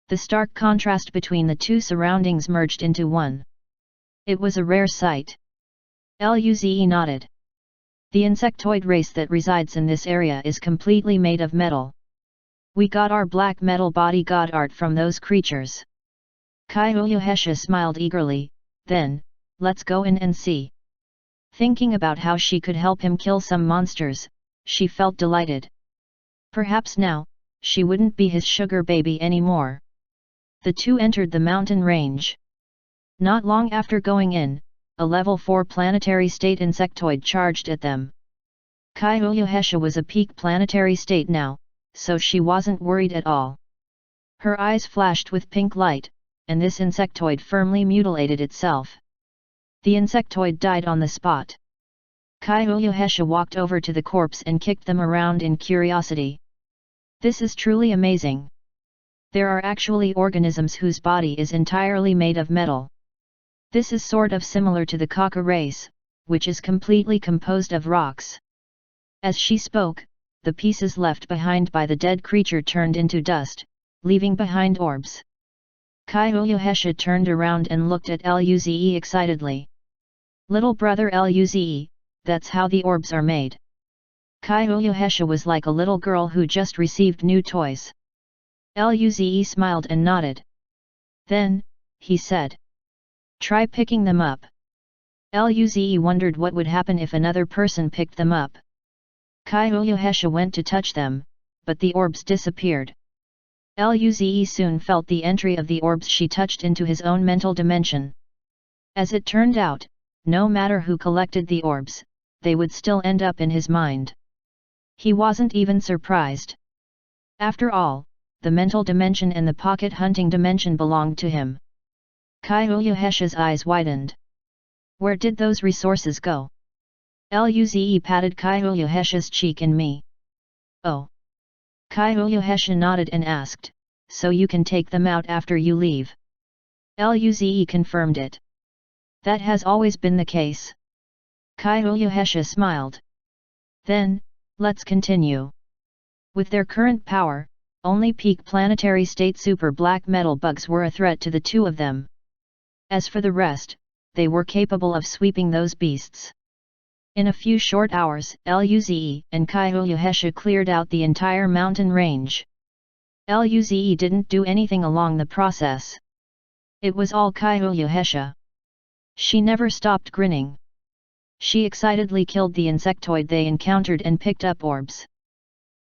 The stark contrast between the two surroundings merged into one. It was a rare sight. Luze nodded. "The insectoid race that resides in this area is completely made of metal. We got our black metal bodyguard art from those creatures." Kyuyuhesha smiled eagerly, then, "Let's go in and see." Thinking about how she could help him kill some monsters, she felt delighted. Perhaps now, she wouldn't be his sugar baby anymore. The two entered the mountain range. Not long after going in, a level 4 planetary state insectoid charged at them. Kyuyuhesha was a peak planetary state now, so she wasn't worried at all. Her eyes flashed with pink light, and this insectoid firmly mutilated itself. The insectoid died on the spot. Kyuyuhesha walked over to the corpse and kicked them around in curiosity. "This is truly amazing. There are actually organisms whose body is entirely made of metal. This is sort of similar to the Kaka race, which is completely composed of rocks." As she spoke, the pieces left behind by the dead creature turned into dust, leaving behind orbs. Kyuyuhesha turned around and looked at Luze excitedly. "Little brother Luze, that's how the orbs are made." Kyuyuhesha was like a little girl who just received new toys. Luze smiled and nodded. Then, he said, "Try picking them up." Luze wondered what would happen if another person picked them up. Kyohesha went to touch them, but the orbs disappeared. Luze soon felt the entry of the orbs she touched into his own mental dimension. As it turned out, no matter who collected the orbs, they would still end up in his mind. He wasn't even surprised. After all, the mental dimension and the pocket hunting dimension belonged to him. Kyohesha's eyes widened. Where did those resources go? Luze patted Kyohesha's cheek and me. Oh. Kyohesha nodded and asked, "So you can take them out after you leave?" Luze confirmed it. "That has always been the case." Kyohesha smiled. "Then, let's continue." With their current power, only peak planetary state super black metal bugs were a threat to the two of them. As for the rest, they were capable of sweeping those beasts. In a few short hours, Luze and Kyohesha cleared out the entire mountain range. Luze didn't do anything along the process. It was all Kyohesha. She never stopped grinning. She excitedly killed the insectoid they encountered and picked up orbs.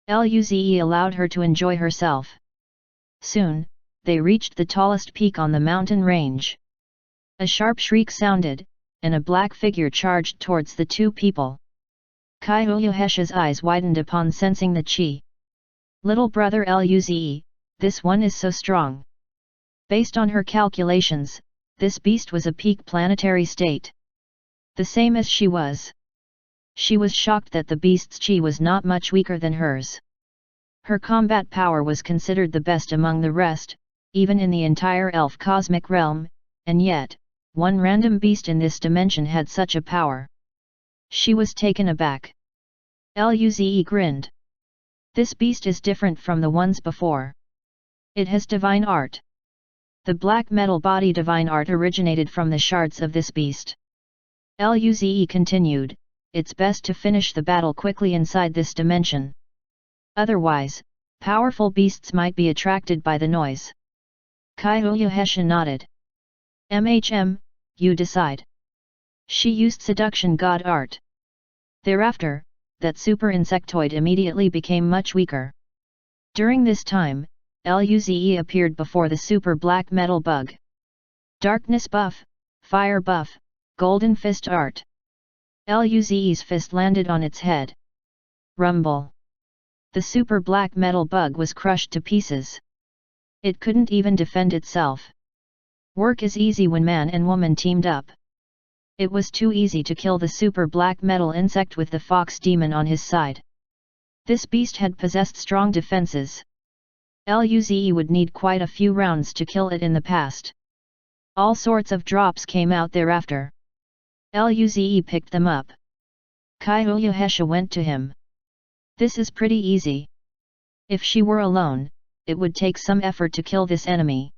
Luze allowed her to enjoy herself. Soon, they reached the tallest peak on the mountain range. A sharp shriek sounded, and a black figure charged towards the two people. Kyohesha's eyes widened upon sensing the chi. "Little brother Luze, this one is so strong." Based on her calculations, this beast was a peak planetary state. The same as she was. She was shocked that the beast's chi was not much weaker than hers. Her combat power was considered the best among the rest, even in the entire elf cosmic realm, and yet, one random beast in this dimension had such a power. She was taken aback. Luze grinned. "This beast is different from the ones before. It has divine art. The black metal body divine art originated from the shards of this beast." Luze continued, "It's best to finish the battle quickly inside this dimension. Otherwise, powerful beasts might be attracted by the noise." Kyohesha nodded. You decide." She used seduction god art. Thereafter, that super insectoid immediately became much weaker. During this time, Luze appeared before the super black metal bug. Darkness buff, fire buff, golden fist art. Luze's fist landed on its head. Rumble. The super black metal bug was crushed to pieces. It couldn't even defend itself. Work is easy when man and woman teamed up. It was too easy to kill the super black metal insect with the fox demon on his side. This beast had possessed strong defenses. Luze would need quite a few rounds to kill it in the past. All sorts of drops came out thereafter. Luze picked them up. Kyohesha went to him. "This is pretty easy. If she were alone, it would take some effort to kill this enemy.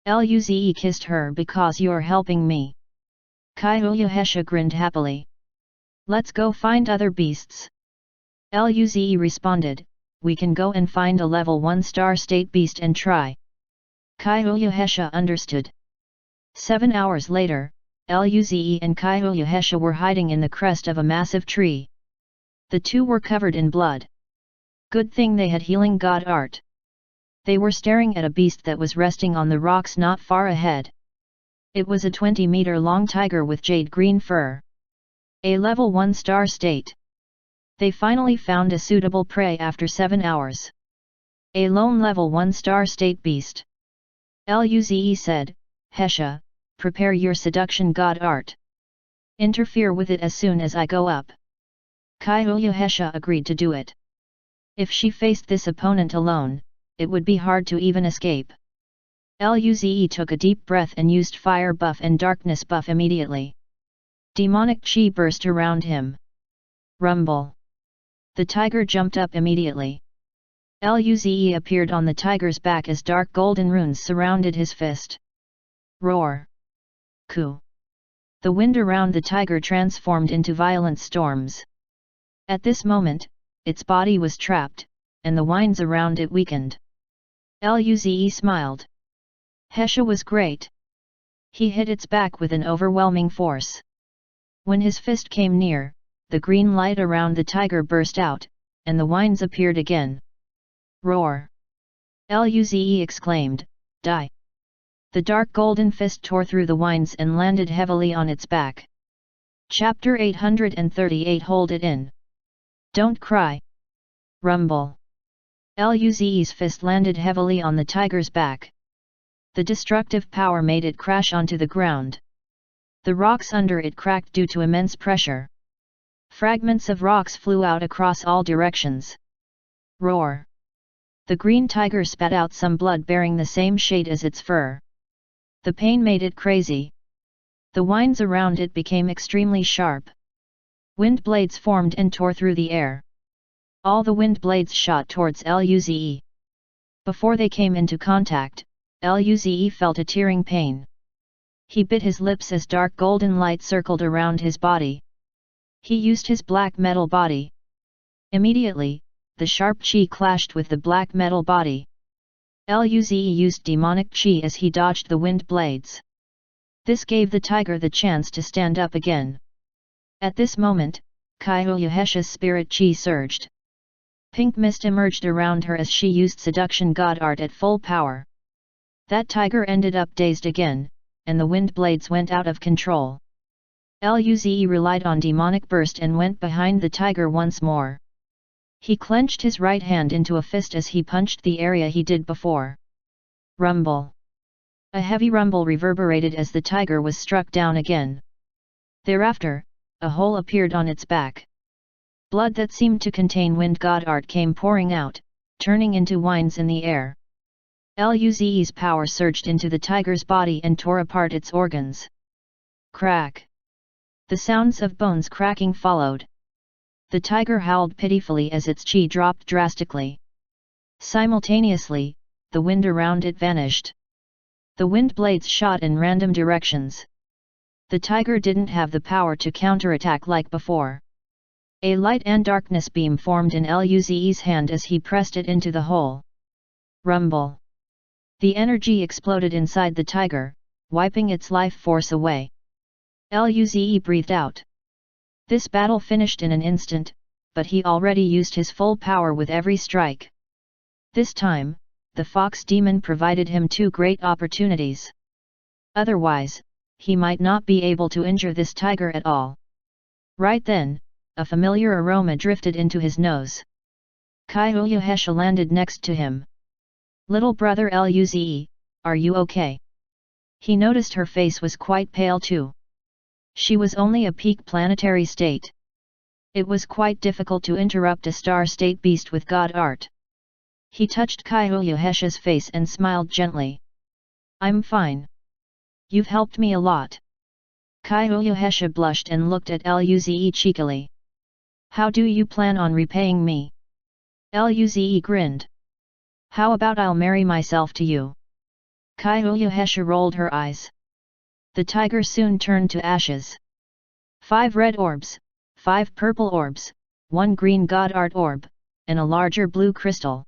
Luze kissed her because you're helping me." Kyohesha grinned happily. "Let's go find other beasts." Luze responded, "We can go and find a level 1 star state beast and try." Kyohesha understood. 7 hours later, Luze and Kyohesha were hiding in the crest of a massive tree. The two were covered in blood. Good thing they had healing god art. They were staring at a beast that was resting on the rocks not far ahead. It was a 20-meter-long tiger with jade-green fur. A level 1 star state. They finally found a suitable prey after 7 hours. A lone level 1 star state beast. Luze said, "Hesha, prepare your seduction god art. Interfere with it as soon as I go up." Kyohesha agreed to do it. If she faced this opponent alone, it would be hard to even escape. Luze took a deep breath and used fire buff and darkness buff immediately. Demonic chi burst around him. Rumble. The tiger jumped up immediately. Luze appeared on the tiger's back as dark golden runes surrounded his fist. Roar. Ku. The wind around the tiger transformed into violent storms. At this moment, its body was trapped, and the winds around it weakened. Luze smiled. Hesha was great. He hit its back with an overwhelming force. When his fist came near, the green light around the tiger burst out, and the vines appeared again. Roar! Luze exclaimed, die! The dark golden fist tore through the vines and landed heavily on its back. Chapter 838 Hold it in. Don't cry. Rumble. Luze's fist landed heavily on the tiger's back. The destructive power made it crash onto the ground. The rocks under it cracked due to immense pressure. Fragments of rocks flew out across all directions. Roar! The green tiger spat out some blood bearing the same shade as its fur. The pain made it crazy. The vines around it became extremely sharp. Wind blades formed and tore through the air. All the wind blades shot towards Luze. Before they came into contact, Luze felt a tearing pain. He bit his lips as dark golden light circled around his body. He used his black metal body. Immediately, the sharp chi clashed with the black metal body. Luze used demonic chi as he dodged the wind blades. This gave the tiger the chance to stand up again. At this moment, Hesha's spirit chi surged. Pink mist emerged around her as she used seduction god art at full power. That tiger ended up dazed again, and the wind blades went out of control. Luze relied on demonic burst and went behind the tiger once more. He clenched his right hand into a fist as he punched the area he did before. Rumble. A heavy rumble reverberated as the tiger was struck down again. Thereafter, a hole appeared on its back. Blood that seemed to contain wind god art came pouring out, turning into vines in the air. Luze's power surged into the tiger's body and tore apart its organs. Crack! The sounds of bones cracking followed. The tiger howled pitifully as its chi dropped drastically. Simultaneously, the wind around it vanished. The wind blades shot in random directions. The tiger didn't have the power to counterattack like before. A light and darkness beam formed in Luze's hand as he pressed it into the hole. Rumble! The energy exploded inside the tiger, wiping its life force away. Luze breathed out. This battle finished in an instant, but he already used his full power with every strike. This time, the fox demon provided him two great opportunities. Otherwise, he might not be able to injure this tiger at all. Right then, a familiar aroma drifted into his nose. Hesha landed next to him. Little brother Luze, are you okay? He noticed her face was quite pale too. She was only a peak planetary state. It was quite difficult to interrupt a star state beast with god art. He touched Hesha's face and smiled gently. I'm fine. You've helped me a lot. Hesha blushed and looked at Luze cheekily. How do you plan on repaying me? Luze grinned. How about I'll marry myself to you? Hesha rolled her eyes. The tiger soon turned to ashes. 5 red orbs, 5 purple orbs, 1 green god art orb, and a larger blue crystal.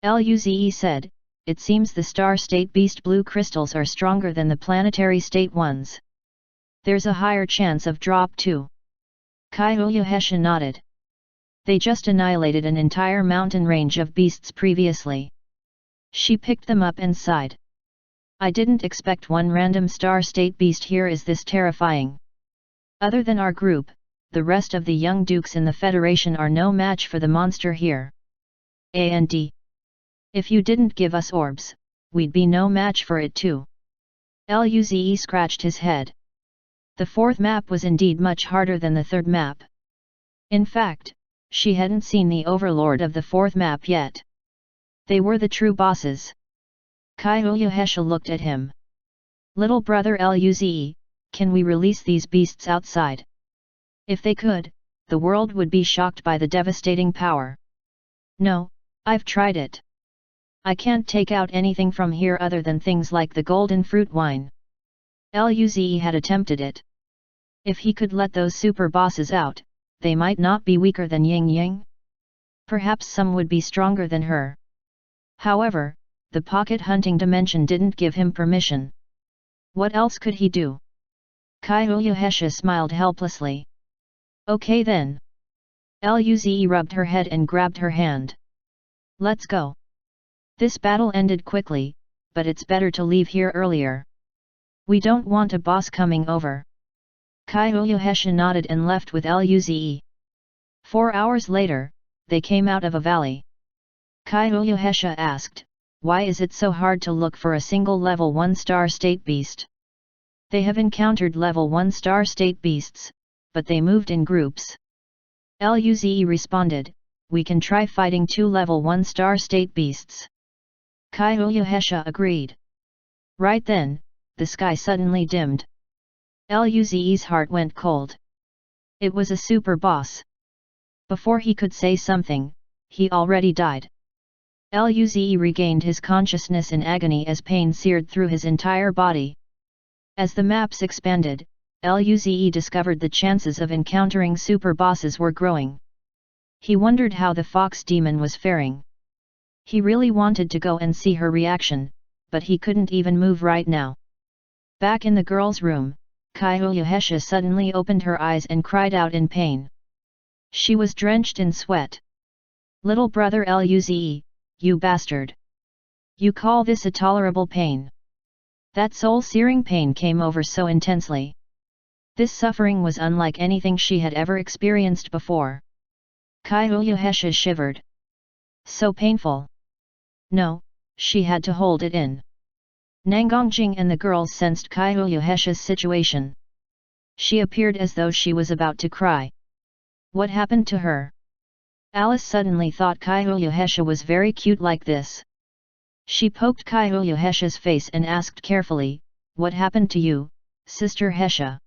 Luze said, it seems the star state beast blue crystals are stronger than the planetary state ones. There's a higher chance of drop too. Hesha nodded. They just annihilated an entire mountain range of beasts previously. She picked them up and sighed. I didn't expect one random star state beast here is this terrifying. Other than our group, the rest of the young dukes in the Federation are no match for the monster here. And if you didn't give us orbs, we'd be no match for it too. Luze scratched his head. The 4th map was indeed much harder than the 3rd map. In fact, she hadn't seen the overlord of the 4th map yet. They were the true bosses. Hesha looked at him. Little brother Luze, can we release these beasts outside? If they could, the world would be shocked by the devastating power. No, I've tried it. I can't take out anything from here other than things like the golden fruit wine. Luze had attempted it. If he could let those super bosses out, they might not be weaker than Ying Yang. Perhaps some would be stronger than her. However, the pocket hunting dimension didn't give him permission. What else could he do? Kaiouhesha smiled helplessly. Okay then. Luze rubbed her head and grabbed her hand. Let's go. This battle ended quickly, but it's better to leave here earlier. We don't want a boss coming over. Kaiouhesha nodded and left with Luze. 4 hours later, they came out of a valley. Kaiouhesha asked, why is it so hard to look for a single level 1 star state beast? They have encountered level 1 star state beasts, but they moved in groups. Luze responded, we can try fighting 2 level 1 star state beasts. Kaiouhesha agreed. Right then, the sky suddenly dimmed. Luze's heart went cold. It was a super boss. Before he could say something, he already died. Luze regained his consciousness in agony as pain seared through his entire body. As the maps expanded, Luze discovered the chances of encountering super bosses were growing. He wondered how the fox demon was faring. He really wanted to go and see her reaction, but he couldn't even move right now. Back in the girl's room, Kaiouhesha suddenly opened her eyes and cried out in pain. She was drenched in sweat. Little brother Luze, you bastard! You call this a tolerable pain? That soul-searing pain came over so intensely. This suffering was unlike anything she had ever experienced before. Kaiouhesha shivered. So painful. No, she had to hold it in. Nangongjing and the girls sensed Kaiouhesha's situation. She appeared as though she was about to cry. What happened to her? Alice suddenly thought Kaiouhesha was very cute like this. She poked Kaiouhesha's face and asked carefully, what happened to you, Sister Hesha?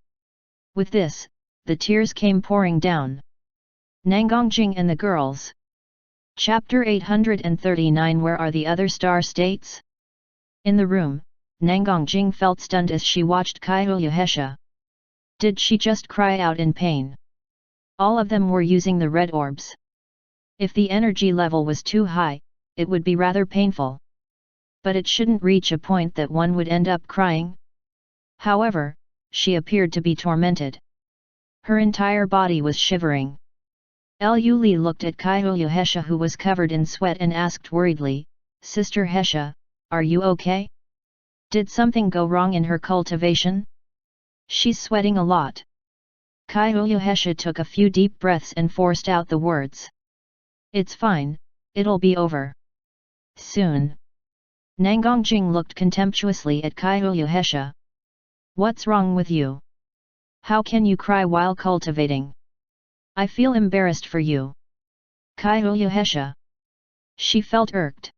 With this, the tears came pouring down. Nangongjing and the girls. Chapter 839. Where are the other star states? In the room, Nangongjing felt stunned as she watched Kaiouhesha. Did she just cry out in pain? All of them were using the red orbs. If the energy level was too high, it would be rather painful. But it shouldn't reach a point that one would end up crying. However, she appeared to be tormented. Her entire body was shivering. Li looked at Kaiouhesha, who was covered in sweat, and asked worriedly, Sister Hesha, are you okay? Did something go wrong in her cultivation? She's sweating a lot. Kaiouhesha took a few deep breaths and forced out the words. It's fine, it'll be over soon. Nangongjing looked contemptuously at Kaiouhesha. What's wrong with you? How can you cry while cultivating? I feel embarrassed for you. Kaiouhesha. She felt irked.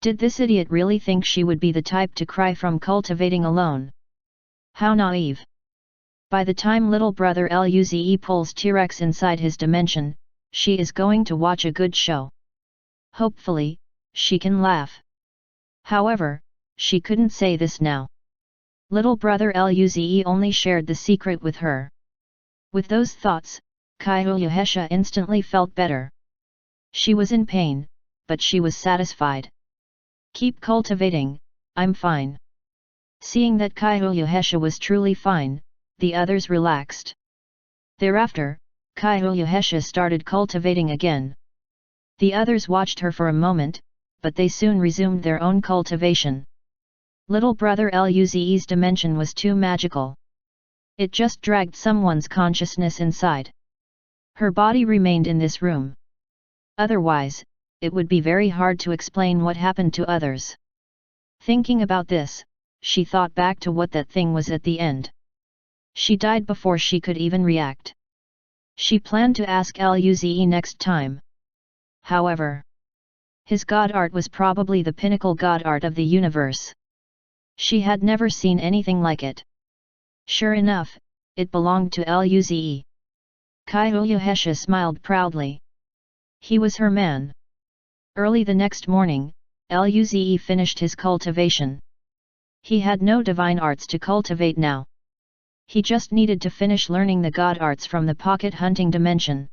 Did this idiot really think she would be the type to cry from cultivating alone? How naive. By the time little brother Luze pulls T-Rex inside his dimension, she is going to watch a good show. Hopefully, she can laugh. However, she couldn't say this now. Little brother Luze only shared the secret with her. With those thoughts, Kaiouhesha instantly felt better. She was in pain, but she was satisfied. Keep cultivating, I'm fine. Seeing that Kaiouhesha was truly fine, the others relaxed. Thereafter, Kaiouhesha started cultivating again. The others watched her for a moment, but they soon resumed their own cultivation. Little brother Luze's dimension was too magical. It just dragged someone's consciousness inside. Her body remained in this room. Otherwise, it would be very hard to explain what happened to others. Thinking about this, she thought back to what that thing was at the end. She died before she could even react. She planned to ask Luze next time. However, his god art was probably the pinnacle god art of the universe. She had never seen anything like it. Sure enough, it belonged to Luze. Kaiouhesha smiled proudly. He was her man. Early the next morning, Luze finished his cultivation. He had no divine arts to cultivate now. He just needed to finish learning the god arts from the pocket hunting dimension.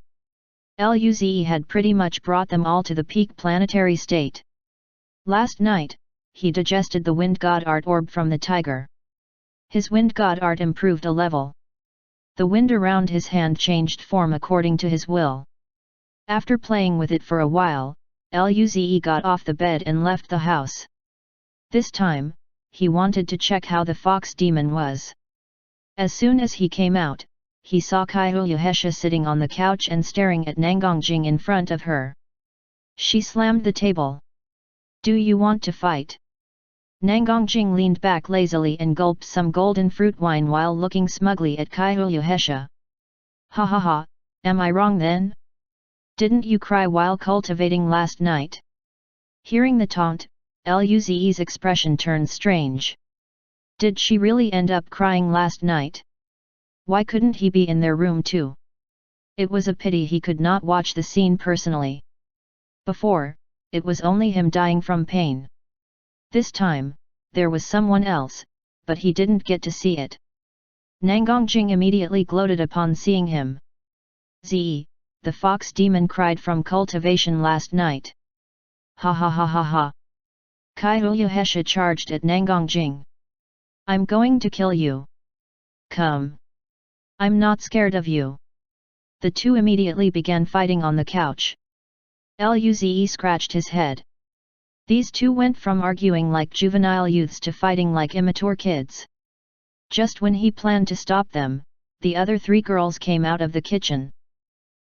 Luze had pretty much brought them all to the peak planetary state. Last night, he digested the wind god art orb from the tiger. His wind god art improved a level. The wind around his hand changed form according to his will. After playing with it for a while, Luze got off the bed and left the house. This time, he wanted to check how the fox demon was. As soon as he came out, he saw Kaihulyuhesha sitting on the couch and staring at Nangongjing in front of her. She slammed the table. "Do you want to fight?" Nangongjing leaned back lazily and gulped some golden fruit wine while looking smugly at Kaihulyuhesha. "Ha ha ha, am I wrong then? Didn't you cry while cultivating last night?" Hearing the taunt, Luze's expression turned strange. Did she really end up crying last night? Why couldn't he be in their room too? It was a pity he could not watch the scene personally. Before, it was only him dying from pain. This time, there was someone else, but he didn't get to see it. Nangongjing immediately gloated upon seeing him. "Zi, the fox demon cried from cultivation last night." "Ha ha ha ha ha." Kaihulyuhesha charged at Nangongjing. "I'm going to kill you. Come. I'm not scared of you." The two immediately began fighting on the couch. Luze scratched his head. These two went from arguing like juvenile youths to fighting like immature kids. Just when he planned to stop them, the other three girls came out of the kitchen.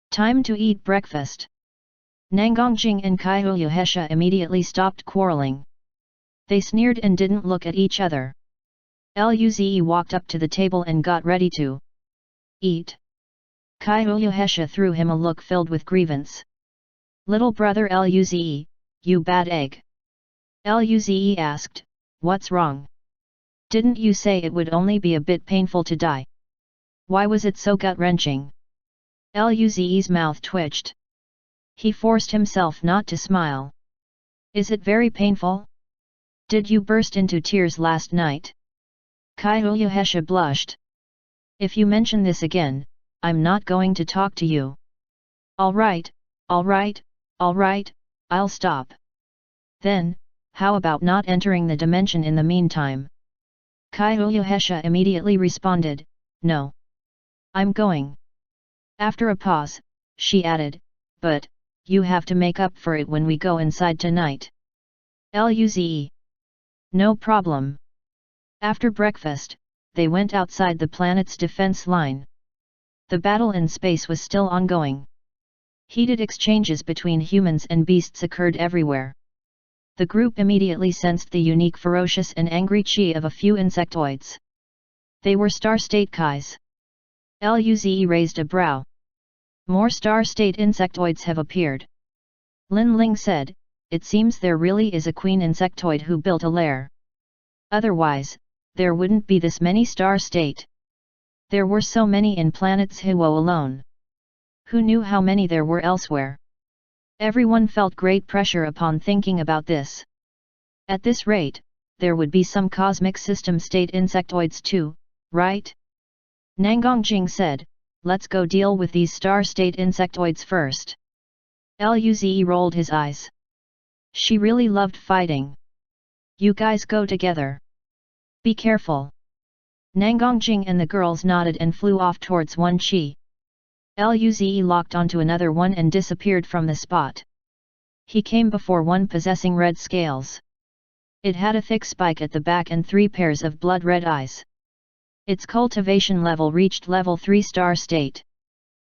"Time to eat breakfast." Nangongjing and Kaihulyuhesha immediately stopped quarreling. They sneered and didn't look at each other. Luze walked up to the table and got ready to eat. Kaihulyuhesha threw him a look filled with grievance. "Little brother Luze, you bad egg." Luze asked, "What's wrong? Didn't you say it would only be a bit painful to die? Why was it so gut-wrenching?" Luze's mouth twitched. He forced himself not to smile. "Is it very painful? Did you burst into tears last night?" Kaihulyuhesha blushed. "If you mention this again, I'm not going to talk to you." All right, I'll stop. Then, how about not entering the dimension in the meantime?" Kaihulyuhesha immediately responded, "No. I'm going." After a pause, she added, "But, you have to make up for it when we go inside tonight." Luze. "No problem." After breakfast, they went outside the planet's defense line. The battle in space was still ongoing. Heated exchanges between humans and beasts occurred everywhere. The group immediately sensed the unique ferocious and angry chi of a few insectoids. They were star-state kais. Luze raised a brow. "More star-state insectoids have appeared." Lin Ling said, "It seems there really is a queen insectoid who built a lair. Otherwise, there wouldn't be this many star-state. There were so many in planets Huo alone. Who knew how many there were elsewhere?" Everyone felt great pressure upon thinking about this. At this rate, there would be some cosmic system state insectoids too, right? Nangongjing said, "Let's go deal with these star-state insectoids first." Luze rolled his eyes. She really loved fighting. "You guys go together. Be careful." Nangongjing and the girls nodded and flew off towards one chi. Luze locked onto another one and disappeared from the spot. He came before one possessing red scales. It had a thick spike at the back and 3 pairs of blood-red eyes. Its cultivation level reached level 3 star state.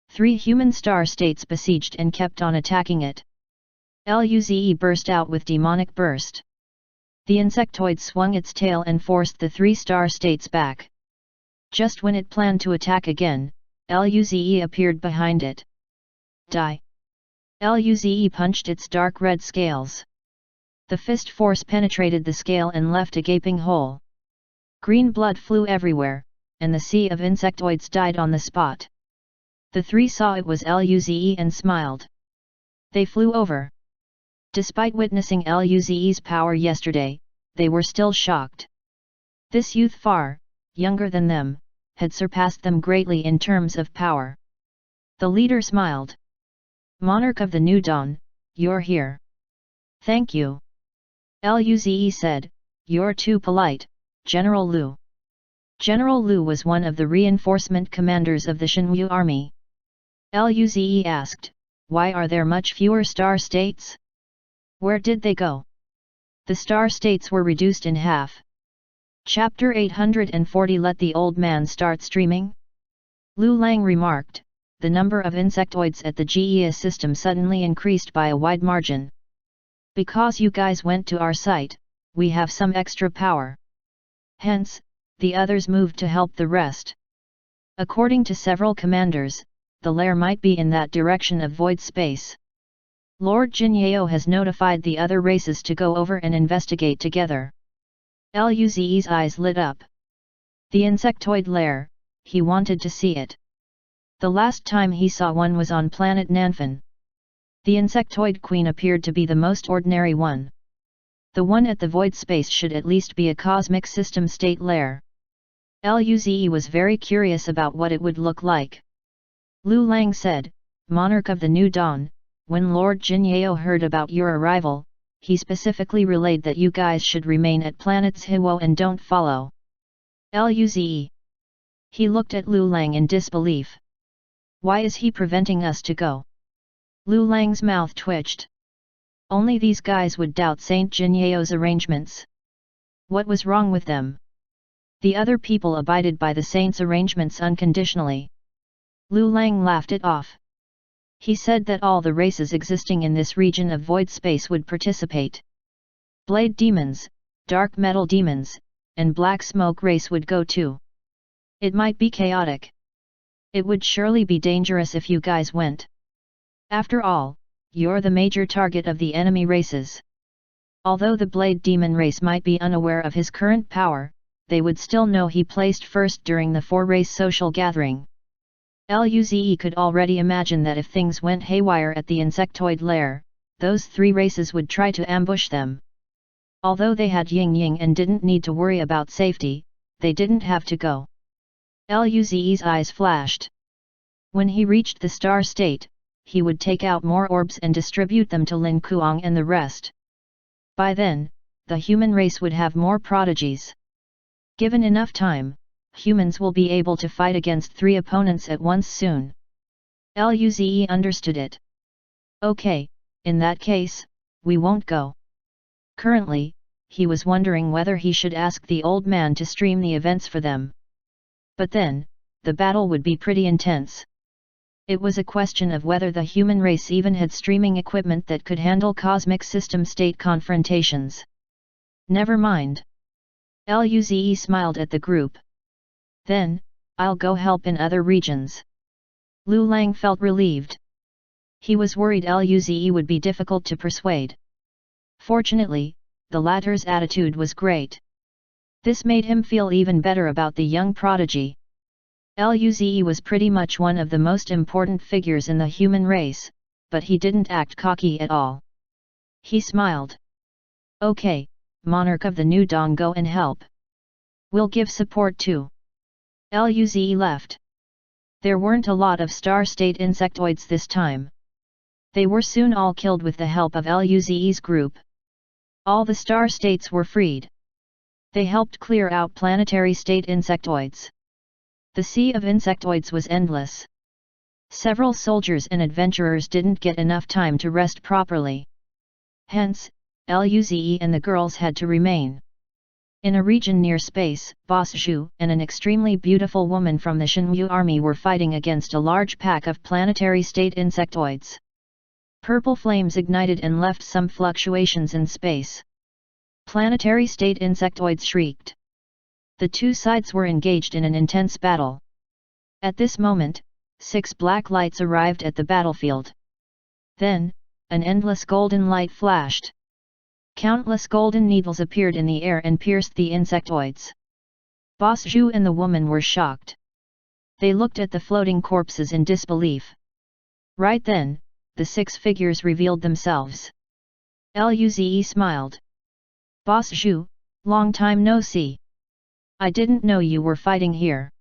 3 human star states besieged and kept on attacking it. Luze burst out with demonic burst. The insectoid swung its tail and forced the 3 star states back. Just when it planned to attack again, Luze appeared behind it. "Die!" Luze punched its dark red scales. The fist force penetrated the scale and left a gaping hole. Green blood flew everywhere, and the sea of insectoids died on the spot. The 3 saw it was Luze and smiled. They flew over. Despite witnessing Luze's power yesterday, they were still shocked. This youth far, younger than them, had surpassed them greatly in terms of power. The leader smiled. "Monarch of the New Dawn, you're here. Thank you." Luze said, "You're too polite, General Lu." General Lu was one of the reinforcement commanders of the Shenwu army. Luze asked, "Why are there much fewer star states? Where did they go?" "The star states were reduced in half." Chapter 840. Let the old man start streaming? Lu Lang remarked, "The number of insectoids at the GEA system suddenly increased by a wide margin. Because you guys went to our site, we have some extra power. Hence, the others moved to help the rest." According to several commanders, the lair might be in that direction of void space. Lord Jinyao has notified the other races to go over and investigate together. Luze's eyes lit up. The insectoid lair, he wanted to see it. The last time he saw one was on planet Nanfan. The insectoid queen appeared to be the most ordinary one. The one at the void space should at least be a cosmic system state lair. Luze was very curious about what it would look like. Lu Lang said, "Monarch of the New Dawn, when Lord Jinyao heard about your arrival, he specifically relayed that you guys should remain at planets Hiwo and don't follow Luze." He looked at Lu Lang in disbelief. "Why is he preventing us to go?" Lu Lang's mouth twitched. Only these guys would doubt Saint Jinyao's arrangements. What was wrong with them? The other people abided by the saint's arrangements unconditionally. Lu Lang laughed it off. He said that all the races existing in this region of void space would participate. Blade demons, dark metal demons, and black smoke race would go too. It might be chaotic. It would surely be dangerous if you guys went. After all, you're the major target of the enemy races. Although the blade demon race might be unaware of his current power, they would still know he placed first during the four-race social gathering. Luze could already imagine that if things went haywire at the insectoid lair, those three races would try to ambush them. Although they had Ying Ying and didn't need to worry about safety, they didn't have to go. Luze's eyes flashed. When he reached the star state, he would take out more orbs and distribute them to Lin Kuang and the rest. By then, the human race would have more prodigies. Given enough time, humans will be able to fight against three opponents at once soon. Luze understood it. Okay, in that case, we won't go. Currently, he was wondering whether he should ask the old man to stream the events for them. But then, the battle would be pretty intense. It was a question of whether the human race even had streaming equipment that could handle cosmic system state confrontations. Never mind. Luze smiled at the group. Then, I'll go help in other regions. Lu Lang felt relieved. He was worried Luze would be difficult to persuade. Fortunately, the latter's attitude was great. This made him feel even better about the young prodigy. Luze was pretty much one of the most important figures in the human race, but he didn't act cocky at all. He smiled. Okay, Monarch of the New Dawn, go and help. We'll give support too. Luze left. There weren't a lot of star state insectoids this time. They were soon all killed with the help of Luze's group. All the star states were freed. They helped clear out planetary state insectoids. The sea of insectoids was endless. Several soldiers and adventurers didn't get enough time to rest properly. Hence, Luze and the girls had to remain. In a region near space, Boss Zhu and an extremely beautiful woman from the Shenwu army were fighting against a large pack of planetary state insectoids. Purple flames ignited and left some fluctuations in space. Planetary state insectoids shrieked. The two sides were engaged in an intense battle. At this moment, 6 black lights arrived at the battlefield. Then, an endless golden light flashed. Countless golden needles appeared in the air and pierced the insectoids. Boss Zhu and the woman were shocked. They looked at the floating corpses in disbelief. Right then, the 6 figures revealed themselves. Luze smiled. Boss Zhu, long time no see. I didn't know you were fighting here.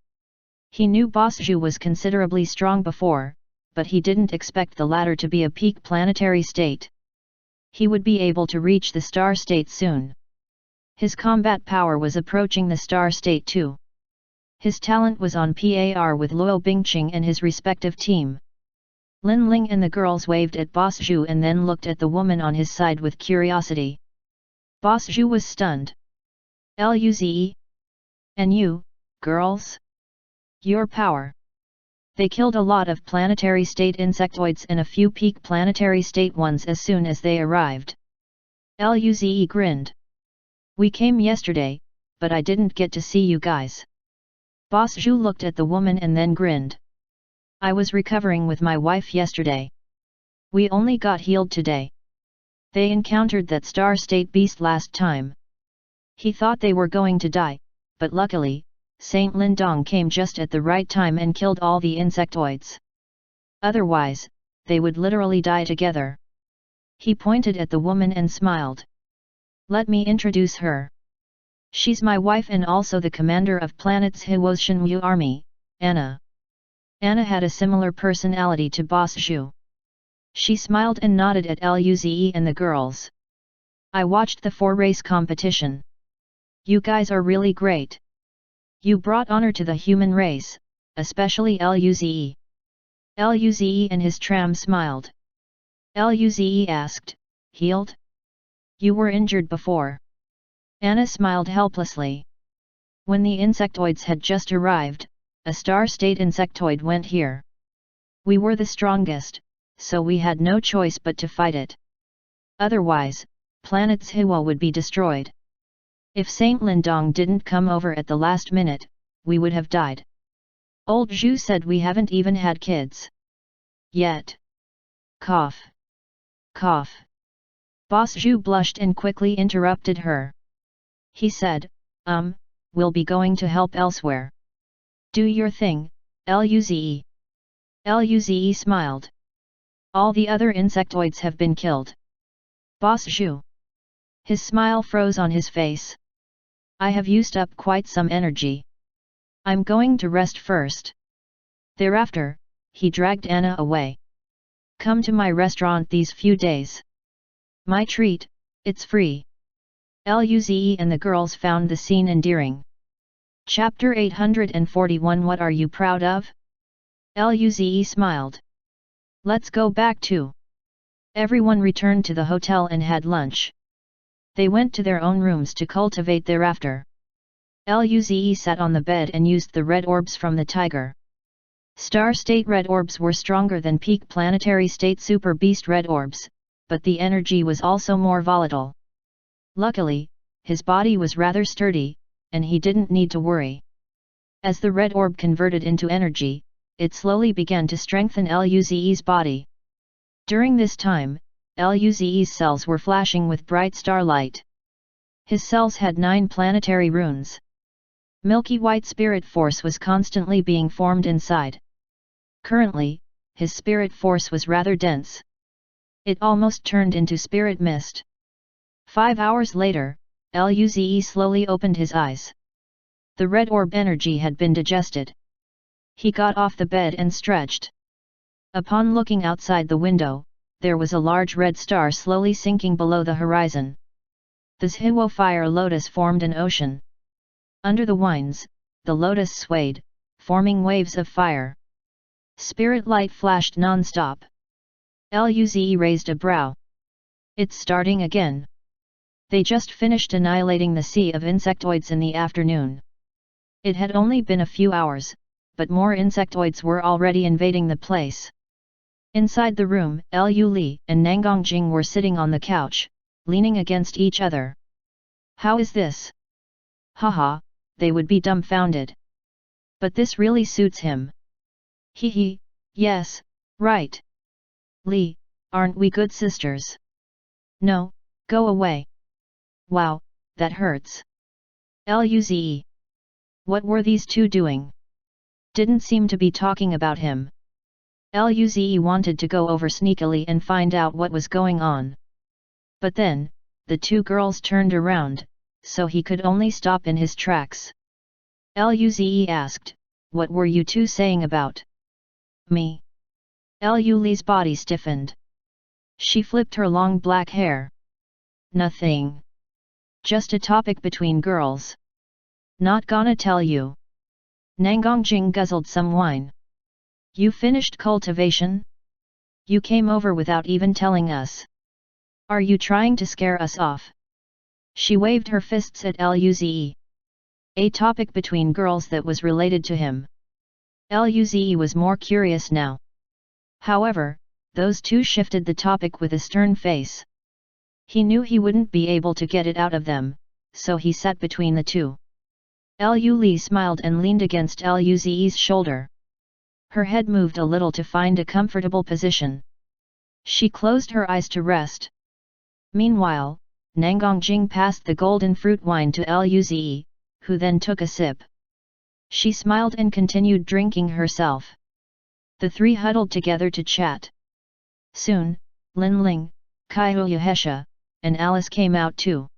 He knew Boss Zhu was considerably strong before, but he didn't expect the latter to be a peak planetary state. he would be able to reach the star state soon. His combat power was approaching the star state too. His talent was on par with Luo Bingqing and his respective team. Lin Ling and the girls waved at Boss Zhu and then looked at the woman on his side with curiosity. Boss Zhu was stunned. Luze? And you, girls? Your power. They killed a lot of planetary state insectoids and a few peak planetary state ones as soon as they arrived. Luze grinned. We came yesterday, but I didn't get to see you guys. Boss Zhu looked at the woman and then grinned. I was recovering with my wife yesterday. We only got healed today. They encountered that star state beast last time. He thought they were going to die, but luckily, Saint Lindong came just at the right time and killed all the insectoids. Otherwise, they would literally die together. He pointed at the woman and smiled. Let me introduce her. She's my wife and also the commander of planet's Huoshenwu army, Anna. Anna had a similar personality to Boss Zhu. She smiled and nodded at Luze and the girls. I watched the 4-race competition. You guys are really great. You brought honor to the human race, especially Luze. Luze and his tram smiled. Luze asked, healed? You were injured before. Anna smiled helplessly. When the insectoids had just arrived, a star state insectoid went here. We were the strongest, so we had no choice but to fight it. Otherwise, planet's Hua would be destroyed. If Saint Lindong didn't come over at the last minute, we would have died. Old Zhu said we haven't even had kids. Yet. Cough. Cough. Boss Zhu blushed and quickly interrupted her. He said, we'll be going to help elsewhere. Do your thing, Luze. Luze smiled. All the other insectoids have been killed. Boss Zhu. His smile froze on his face. I have used up quite some energy. I'm going to rest first. Thereafter, he dragged Anna away. Come to my restaurant these few days. My treat, it's free. Luze and the girls found the scene endearing. Chapter 841 What are you proud of? Luze smiled. Let's go back too. Everyone returned to the hotel and had lunch. They went to their own rooms to cultivate thereafter. Luze sat on the bed and used the red orbs from the tiger. Star state red orbs were stronger than peak planetary state super beast red orbs, but the energy was also more volatile. Luckily, his body was rather sturdy, and he didn't need to worry. As the red orb converted into energy, it slowly began to strengthen Luze's body. During this time, Luze's cells were flashing with bright starlight. His cells had 9 planetary runes. Milky white spirit force was constantly being formed inside. Currently, his spirit force was rather dense. It almost turned into spirit mist. 5 hours later, Luze slowly opened his eyes. The red orb energy had been digested. He got off the bed and stretched. Upon looking outside the window, there was a large red star slowly sinking below the horizon. The Zhiwo fire lotus formed an ocean. Under the winds, the lotus swayed, forming waves of fire. Spirit light flashed non-stop. Luze raised a brow. It's starting again. They just finished annihilating the sea of insectoids in the afternoon. It had only been a few hours, but more insectoids were already invading the place. Inside the room, Lu Li and Nangang Jing were sitting on the couch, leaning against each other. How is this? Haha, they would be dumbfounded. But this really suits him. Hee, yes, right. Li, aren't we good sisters? No, go away. Wow, that hurts. Luze. What were these two doing? Didn't seem to be talking about him. Luze wanted to go over sneakily and find out what was going on. But then, the two girls turned around, so he could only stop in his tracks. Luze asked, what were you two saying about me? Lu's body stiffened. She flipped her long black hair. Nothing. Just a topic between girls. Not gonna tell you. Nangongjing guzzled some wine. You finished cultivation? You came over without even telling us. Are you trying to scare us off? She waved her fists at Luze. A topic between girls that was related to him. Luze was more curious now. However, those two shifted the topic with a stern face. He knew he wouldn't be able to get it out of them, so he sat between the two. Li smiled and leaned against Luze's shoulder. Her head moved a little to find a comfortable position. She closed her eyes to rest. Meanwhile, Nangongjing passed the golden fruit wine to Luze, who then took a sip. She smiled and continued drinking herself. The three huddled together to chat. Soon, Lin Ling, Kaiyuhesha, and Alice came out too.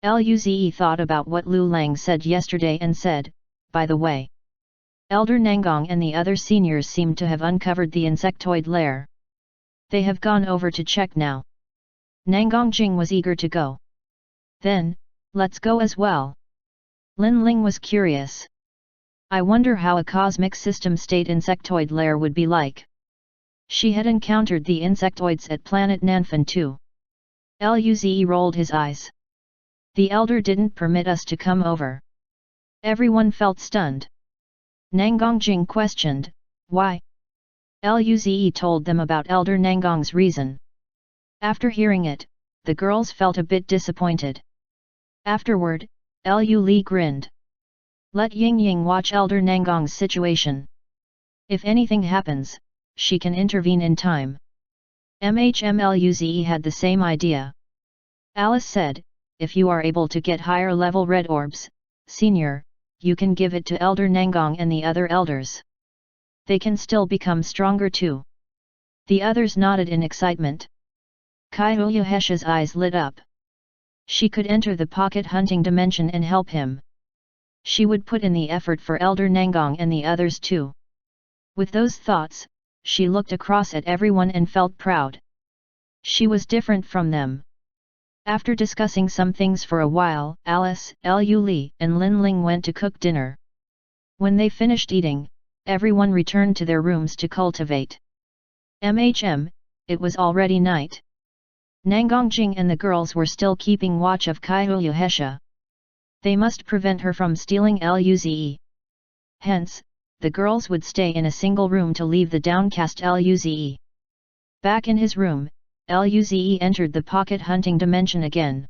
Luze thought about what Lu Lang said yesterday and said, by the way. Elder Nangong and the other seniors seemed to have uncovered the insectoid lair. They have gone over to check now. Nangongjing was eager to go. Then, let's go as well. Lin Ling was curious. I wonder how a cosmic system state insectoid lair would be like. She had encountered the insectoids at planet Nanfan too. Luze rolled his eyes. The elder didn't permit us to come over. Everyone felt stunned. Nangongjing questioned, why? Luze told them about Elder Nangong's reason. After hearing it, the girls felt a bit disappointed. Afterward, Lu grinned. Let Yingying watch Elder Nangong's situation. If anything happens, she can intervene in time. Luze had the same idea. Alice said, if you are able to get higher level red orbs, senior, you can give it to Elder Nangong and the other elders. They can still become stronger too. The others nodded in excitement. Kaiyuhesha's eyes lit up. She could enter the pocket hunting dimension and help him. She would put in the effort for Elder Nangong and the others too. With those thoughts, she looked across at everyone and felt proud. She was different from them. After discussing some things for a while, Alice, Lu and Lin Ling went to cook dinner. When they finished eating, everyone returned to their rooms to cultivate. It was already night. Nangongjing and the girls were still keeping watch of Kaiyuhesha. They must prevent her from stealing Luze. Hence, the girls would stay in a single room to leave the downcast Luze. Back in his room, Luze entered the pocket hunting dimension again.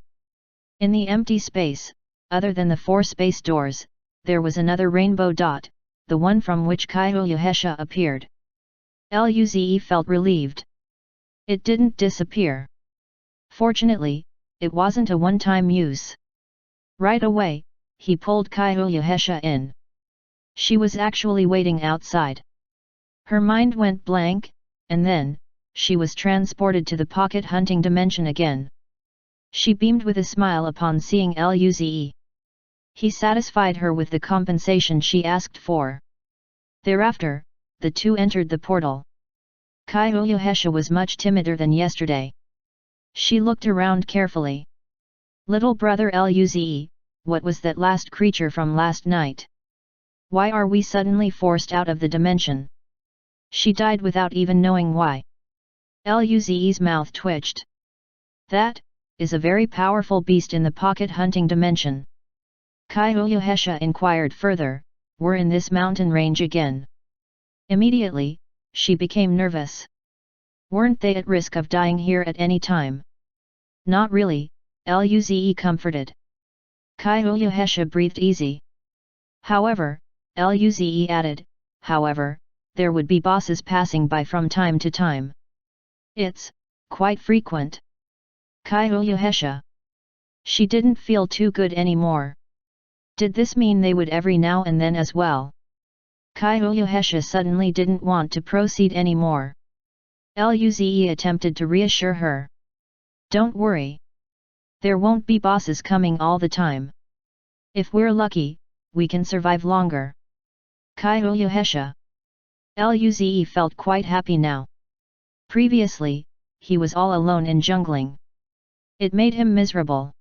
In the empty space, other than the 4 space doors, there was another rainbow dot, the one from which Kaiyuhesha appeared. Luze felt relieved. It didn't disappear. Fortunately, it wasn't a one-time use. Right away, he pulled Kaiyuhesha in. She was actually waiting outside. Her mind went blank, and then, she was transported to the pocket hunting dimension again. She beamed with a smile upon seeing Luze. He satisfied her with the compensation she asked for. Thereafter, the two entered the portal. Kaiyuhesha was much timider than yesterday. She looked around carefully. Little brother Luze, what was that last creature from last night? Why are we suddenly forced out of the dimension? She died without even knowing why. Luze's mouth twitched. That is a very powerful beast in the pocket hunting dimension. Kaiyuhesha inquired further, we're in this mountain range again. Immediately, she became nervous. Weren't they at risk of dying here at any time? Not really, Luze comforted. Kaiyuhesha breathed easy. However, Luze added, however, there would be bosses passing by from time to time. It's quite frequent. Kaiyuhesha. She didn't feel too good anymore. Did this mean they would every now and then as well? Kaiyuhesha suddenly didn't want to proceed anymore. Luze attempted to reassure her. Don't worry. There won't be bosses coming all the time. If we're lucky, we can survive longer. Kaiyuhesha. Luze felt quite happy now. Previously, he was all alone in jungling. It made him miserable.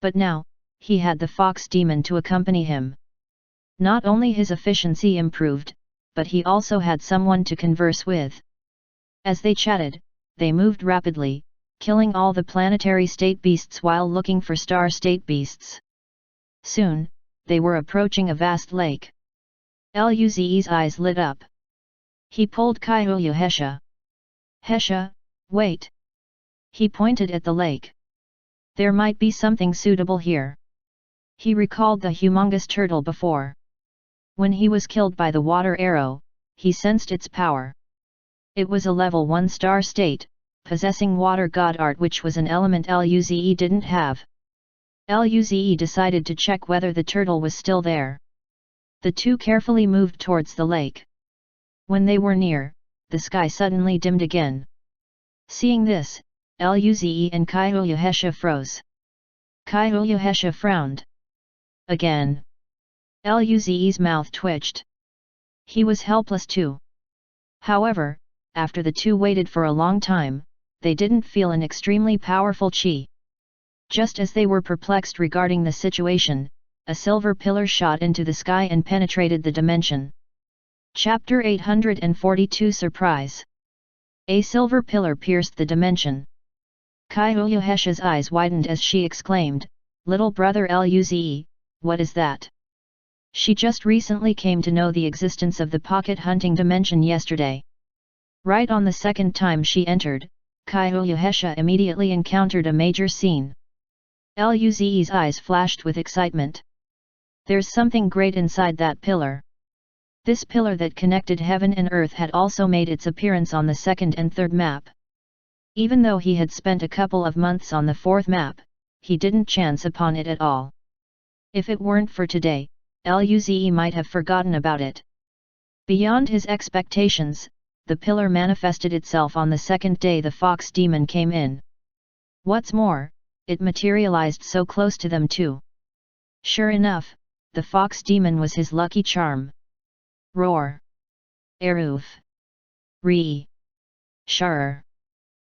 But now, he had the fox demon to accompany him. Not only his efficiency improved, but he also had someone to converse with. As they chatted, they moved rapidly, killing all the planetary state beasts while looking for star state beasts. Soon, they were approaching a vast lake. Luze's eyes lit up. He pulled Kaihuyu Hesha. Hesha, wait! He pointed at the lake. There might be something suitable here. He recalled the humongous turtle before. When he was killed by the water arrow, he sensed its power. It was a level 1 star state, possessing water god art, which was an element Luze didn't have. Luze decided to check whether the turtle was still there. The two carefully moved towards the lake. When they were near, the sky suddenly dimmed again. Seeing this, Luze and Kaihuyu Hesha froze. Kaihuyu Hesha frowned. Again. Luze's mouth twitched. He was helpless too. However, after the two waited for a long time, they didn't feel an extremely powerful chi. Just as they were perplexed regarding the situation, a silver pillar shot into the sky and penetrated the dimension. Chapter 842 Surprise. A silver pillar pierced the dimension. Kaihuyu Hesha's eyes widened as she exclaimed, "Little brother Luze, what is that?" She just recently came to know the existence of the pocket hunting dimension yesterday. Right on the second time she entered, Kaihuyu Hesha immediately encountered a major scene. Luze's eyes flashed with excitement. There's something great inside that pillar. This pillar that connected heaven and earth had also made its appearance on the second and third map. Even though he had spent a couple of months on the fourth map, he didn't chance upon it at all. If it weren't for today, Luze might have forgotten about it. Beyond his expectations, the pillar manifested itself on the second day the fox demon came in. What's more, it materialized so close to them too. Sure enough, the fox demon was his lucky charm. Roar! Eruf! Ree! Shar!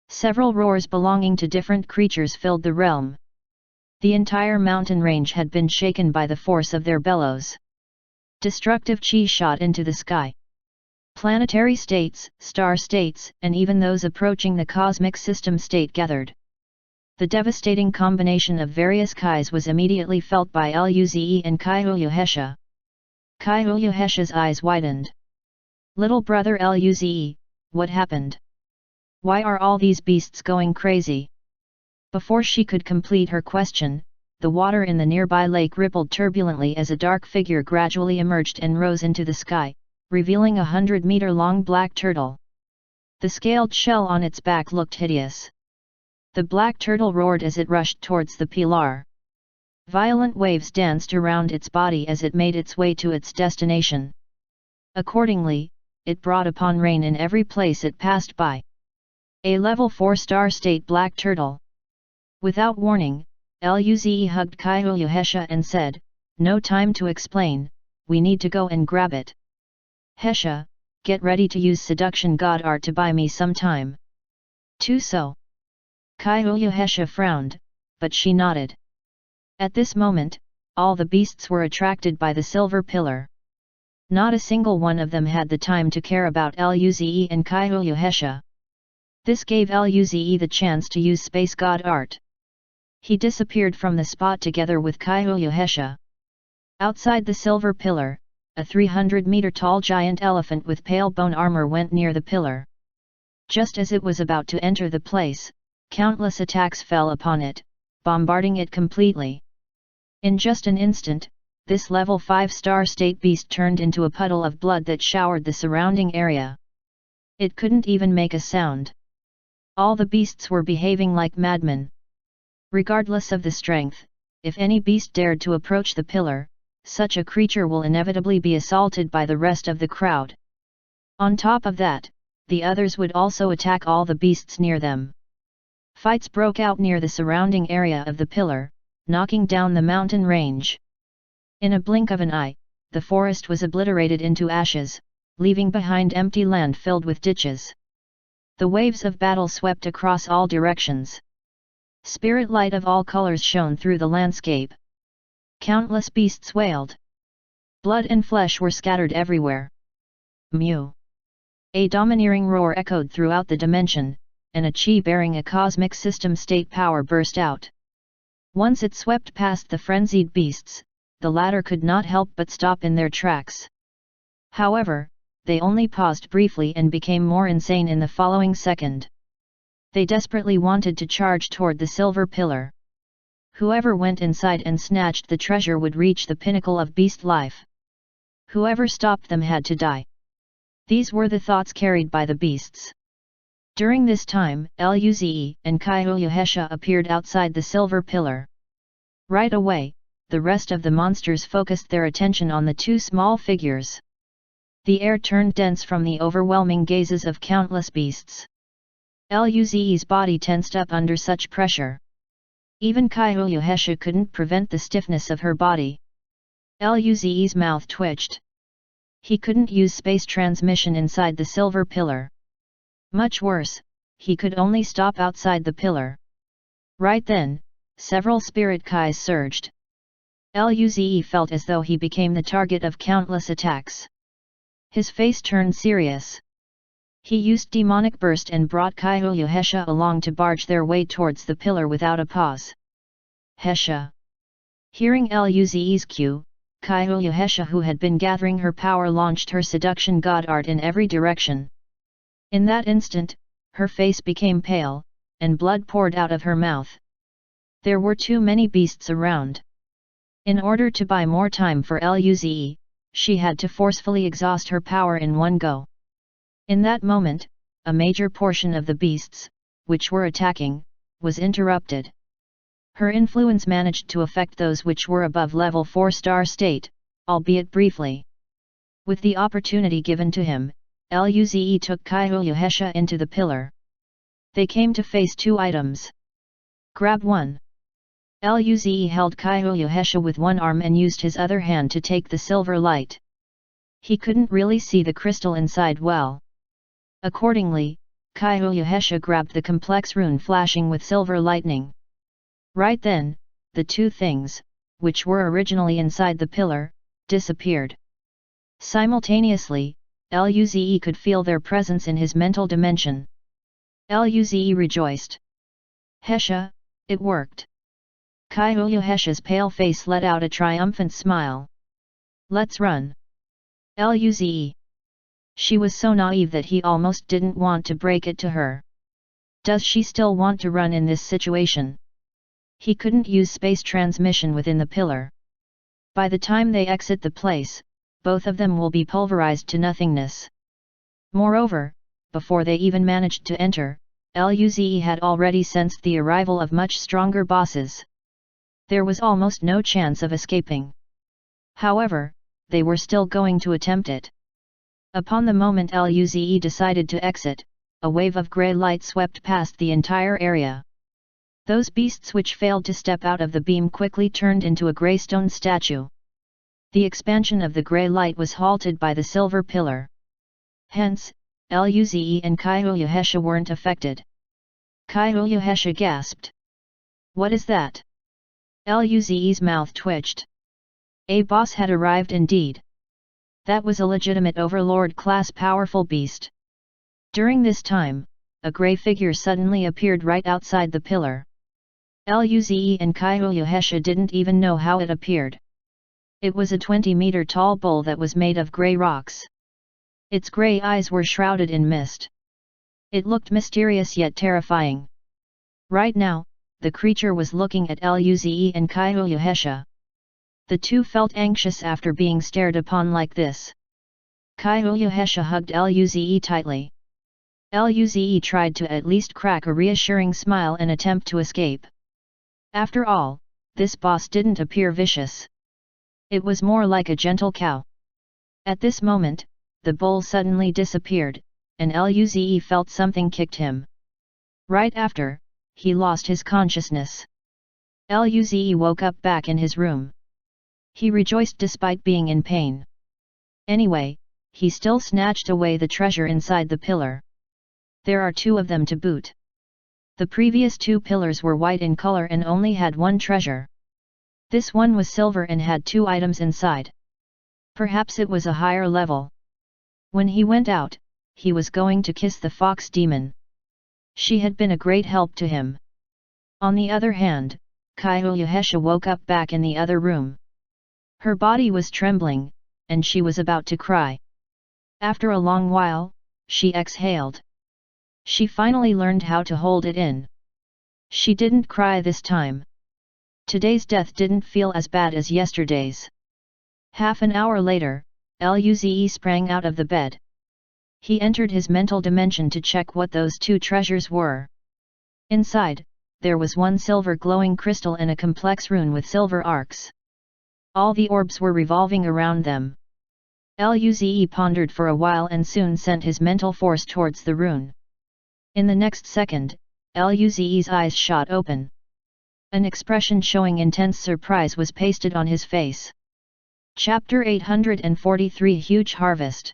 Several roars belonging to different creatures filled the realm. The entire mountain range had been shaken by the force of their bellows. Destructive chi shot into the sky. Planetary states, star states, and even those approaching the cosmic system state gathered. The devastating combination of various kais was immediately felt by Luze and Kaihuyu Hesha. Kaihuyu Hesha's eyes widened. Little brother Luze, what happened? Why are all these beasts going crazy? Before she could complete her question, the water in the nearby lake rippled turbulently as a dark figure gradually emerged and rose into the sky, revealing a 100-meter-long black turtle. The scaled shell on its back looked hideous. The black turtle roared as it rushed towards the pillar. Violent waves danced around its body as it made its way to its destination. Accordingly, it brought upon rain in every place it passed by. A level 4 star state black turtle. Without warning, Luze hugged Kaihuyu Hesha and said, "No time to explain, we need to go and grab it. Hesha, get ready to use seduction god art to buy me some time." "Too so." Kaihuyu Hesha frowned, but she nodded. At this moment, all the beasts were attracted by the silver pillar. Not a single one of them had the time to care about Luze and Kaihuyu Hesha. This gave Luze the chance to use space god art. He disappeared from the spot together with Kaihuyu Hesha. Outside the silver pillar, a 300-meter-tall giant elephant with pale bone armor went near the pillar. Just as it was about to enter the place, countless attacks fell upon it, bombarding it completely. In just an instant, this level 5 star state beast turned into a puddle of blood that showered the surrounding area. It couldn't even make a sound. All the beasts were behaving like madmen. Regardless of the strength, if any beast dared to approach the pillar, such a creature will inevitably be assaulted by the rest of the crowd. On top of that, the others would also attack all the beasts near them. Fights broke out near the surrounding area of the pillar, knocking down the mountain range. In a blink of an eye, the forest was obliterated into ashes, leaving behind empty land filled with ditches. The waves of battle swept across all directions. Spirit light of all colors shone through the landscape. Countless beasts wailed. Blood and flesh were scattered everywhere. Mew! A domineering roar echoed throughout the dimension, and a chi bearing a cosmic system state power burst out. Once it swept past the frenzied beasts, the latter could not help but stop in their tracks. However, they only paused briefly and became more insane in the following second. They desperately wanted to charge toward the silver pillar. Whoever went inside and snatched the treasure would reach the pinnacle of beast life. Whoever stopped them had to die. These were the thoughts carried by the beasts. During this time, Luze and Kaihoyuhesha appeared outside the silver pillar. Right away, the rest of the monsters focused their attention on the two small figures. The air turned dense from the overwhelming gazes of countless beasts. Luze's body tensed up under such pressure. Even Kaihoyuhesha couldn't prevent the stiffness of her body. Luze's mouth twitched. He couldn't use space transmission inside the silver pillar. Much worse, he could only stop outside the pillar. Right then, several spirit kais surged. Luze felt as though he became the target of countless attacks. His face turned serious. He used demonic burst and brought Kaihoyuhesha along to barge their way towards the pillar without a pause. Hesha! Hearing Luze's cue, Kaihoyuhesha, who had been gathering her power, launched her seduction god art in every direction. In that instant, her face became pale, and blood poured out of her mouth. There were too many beasts around. In order to buy more time for Luze, she had to forcefully exhaust her power in one go. In that moment, a major portion of the beasts, which were attacking, was interrupted. Her influence managed to affect those which were above level 4-star state, albeit briefly. With the opportunity given to him, Luze took Kaihoyuhesha into the pillar. They came to face two items. Grab one. Luze held Kaihoyuhesha with one arm and used his other hand to take the silver light. He couldn't really see the crystal inside well. Accordingly, Kaihoyuhesha grabbed the complex rune flashing with silver lightning. Right then, the two things, which were originally inside the pillar, disappeared. Simultaneously, Luze could feel their presence in his mental dimension. Luze rejoiced. Hesha, it worked. Kaihoyuhesha's pale face let out a triumphant smile. Let's run. Luze. She was so naive that he almost didn't want to break it to her. Does she still want to run in this situation? He couldn't use space transmission within the pillar. By the time they exit the place, both of them will be pulverized to nothingness. Moreover, before they even managed to enter, Luze had already sensed the arrival of much stronger bosses. There was almost no chance of escaping. However, they were still going to attempt it. Upon the moment Luze decided to exit, a wave of grey light swept past the entire area. Those beasts which failed to step out of the beam quickly turned into a grey stone statue. The expansion of the grey light was halted by the silver pillar. Hence, Luze and Kaihoyuhesha weren't affected. Kaihoyuhesha gasped. What is that? Luze's mouth twitched. A boss had arrived indeed. That was a legitimate overlord-class powerful beast. During this time, a grey figure suddenly appeared right outside the pillar. Luze and Kaihoyuhesha didn't even know how it appeared. It was a 20-meter tall bull that was made of grey rocks. Its grey eyes were shrouded in mist. It looked mysterious yet terrifying. Right now, the creature was looking at Luze and Kaihoyuhesha. The two felt anxious after being stared upon like this. Kaihoyuhesha hugged Luze tightly. Luze tried to at least crack a reassuring smile and attempt to escape. After all, this boss didn't appear vicious. It was more like a gentle cow. At this moment, the bull suddenly disappeared, and Luze felt something kicked him. Right after, he lost his consciousness. Luze woke up back in his room. He rejoiced despite being in pain. Anyway, he still snatched away the treasure inside the pillar. There are 2 of them to boot. The previous 2 pillars were white in color and only had 1 treasure. This one was silver and had 2 items inside. Perhaps it was a higher level. When he went out, he was going to kiss the fox demon. She had been a great help to him. On the other hand, Kyuyuhesha woke up back in the other room. Her body was trembling, and she was about to cry. After a long while, she exhaled. She finally learned how to hold it in. She didn't cry this time. Today's death didn't feel as bad as yesterday's. Half an hour later, Luze sprang out of the bed. He entered his mental dimension to check what those 2 treasures were. Inside, there was 1 silver glowing crystal and a complex rune with silver arcs. All the orbs were revolving around them. Luze pondered for a while and soon sent his mental force towards the rune. In the next second, Luze's eyes shot open. An expression showing intense surprise was pasted on his face. Chapter 843 Huge Harvest.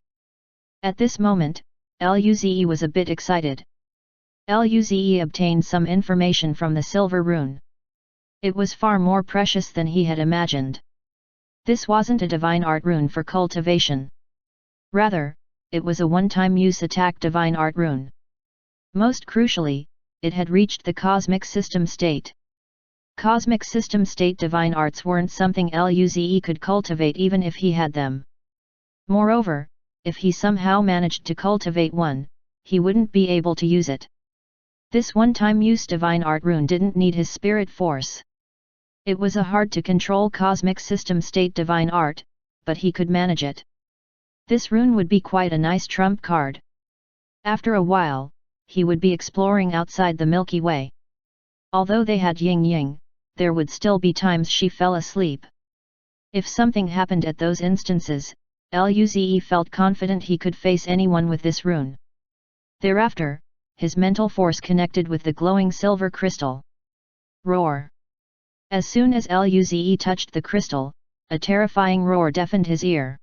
At this moment, Luze was a bit excited. Luze obtained some information from the silver rune. It was far more precious than he had imagined. This wasn't a divine art rune for cultivation. Rather, it was a one-time use attack divine art rune. Most crucially, it had reached the cosmic system state. Cosmic system state divine arts weren't something Luze could cultivate even if he had them. Moreover, if he somehow managed to cultivate one, he wouldn't be able to use it. This one-time use divine art rune didn't need his spirit force. It was a hard-to-control cosmic system state divine art, but he could manage it. This rune would be quite a nice trump card. After a while, he would be exploring outside the Milky Way. Although they had yin-yang, there would still be times she fell asleep. If something happened at those instances, Luze felt confident he could face anyone with this rune. Thereafter, his mental force connected with the glowing silver crystal. Roar! As soon as Luze touched the crystal, a terrifying roar deafened his ear.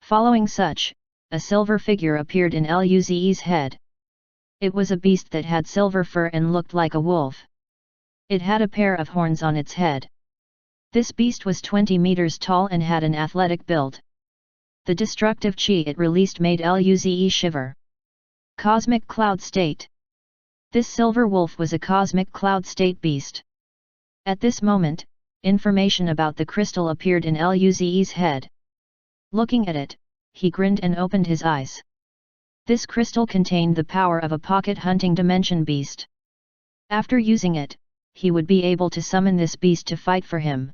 Following such, a silver figure appeared in Luze's head. It was a beast that had silver fur and looked like a wolf. It had a pair of horns on its head. This beast was 20 meters tall and had an athletic build. The destructive chi it released made Luze shiver. Cosmic Cloud State. This silver wolf was a cosmic cloud state beast. At this moment, information about the crystal appeared in Luze's head. Looking at it, he grinned and opened his eyes. This crystal contained the power of a pocket hunting dimension beast. After using it, he would be able to summon this beast to fight for him.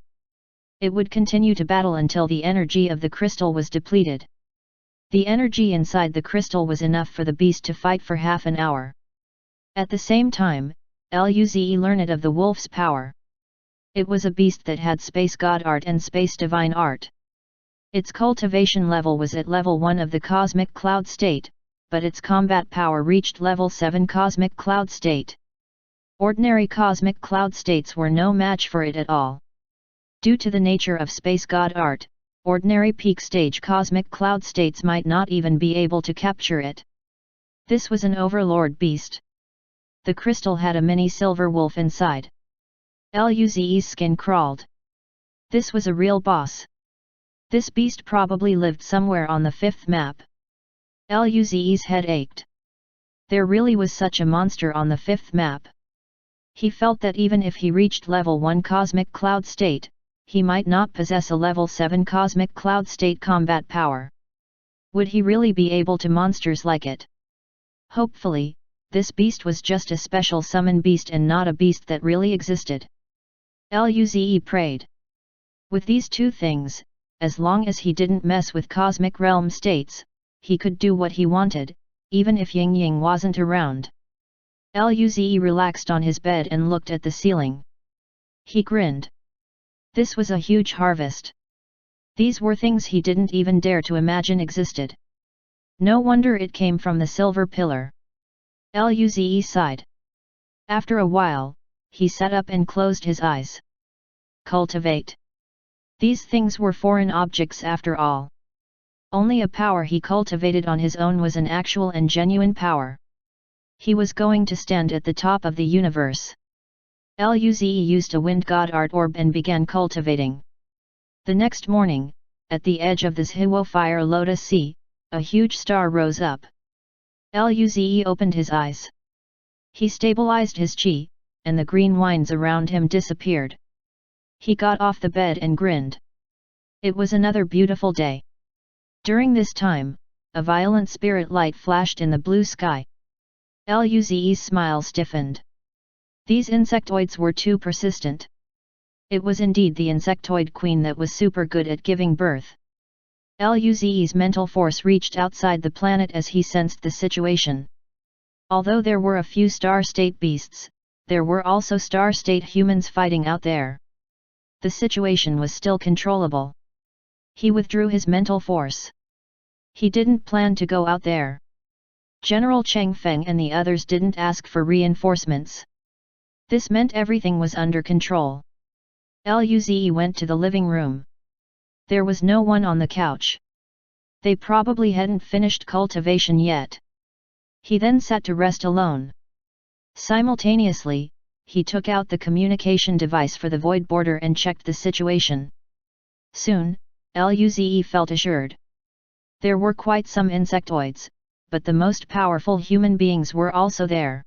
It would continue to battle until the energy of the crystal was depleted. The energy inside the crystal was enough for the beast to fight for half an hour. At the same time, Luze learned of the wolf's power. It was a beast that had space god art and space divine art. Its cultivation level was at level 1 of the cosmic cloud state, but its combat power reached level 7 cosmic cloud state. Ordinary cosmic cloud states were no match for it at all. Due to the nature of space god art, ordinary peak stage cosmic cloud states might not even be able to capture it. This was an overlord beast. The crystal had a mini silver wolf inside. Luze's skin crawled. This was a real boss. This beast probably lived somewhere on the 5th map. Luze's head ached. There really was such a monster on the 5th map. He felt that even if he reached level 1 cosmic cloud state, he might not possess a level 7 cosmic cloud state combat power. Would he really be able to monsters like it? Hopefully, this beast was just a special summon beast and not a beast that really existed. Luze prayed. With these 2 things, as long as he didn't mess with cosmic realm states, he could do what he wanted, even if Ying Ying wasn't around. Luze relaxed on his bed and looked at the ceiling. He grinned. This was a huge harvest. These were things he didn't even dare to imagine existed. No wonder it came from the silver pillar. Luze sighed. After a while, he sat up and closed his eyes. Cultivate. These things were foreign objects after all. Only a power he cultivated on his own was an actual and genuine power. He was going to stand at the top of the universe. Luze used a wind god art orb and began cultivating. The next morning, at the edge of the Zhiwo Fire Lotus Sea, a huge star rose up. Luze opened his eyes. He stabilized his chi, and the green winds around him disappeared. He got off the bed and grinned. It was another beautiful day. During this time, a violent spirit light flashed in the blue sky. Luze's smile stiffened. These insectoids were too persistent. It was indeed the insectoid queen that was super good at giving birth. Luze's mental force reached outside the planet as he sensed the situation. Although there were a few star-state beasts, there were also star-state humans fighting out there. The situation was still controllable. He withdrew his mental force. He didn't plan to go out there. General Cheng Feng and the others didn't ask for reinforcements. This meant everything was under control. Luze went to the living room. There was no one on the couch. They probably hadn't finished cultivation yet. He then sat to rest alone. Simultaneously, he took out the communication device for the void border and checked the situation. Soon, Luze felt assured. There were quite some insectoids, but the most powerful human beings were also there.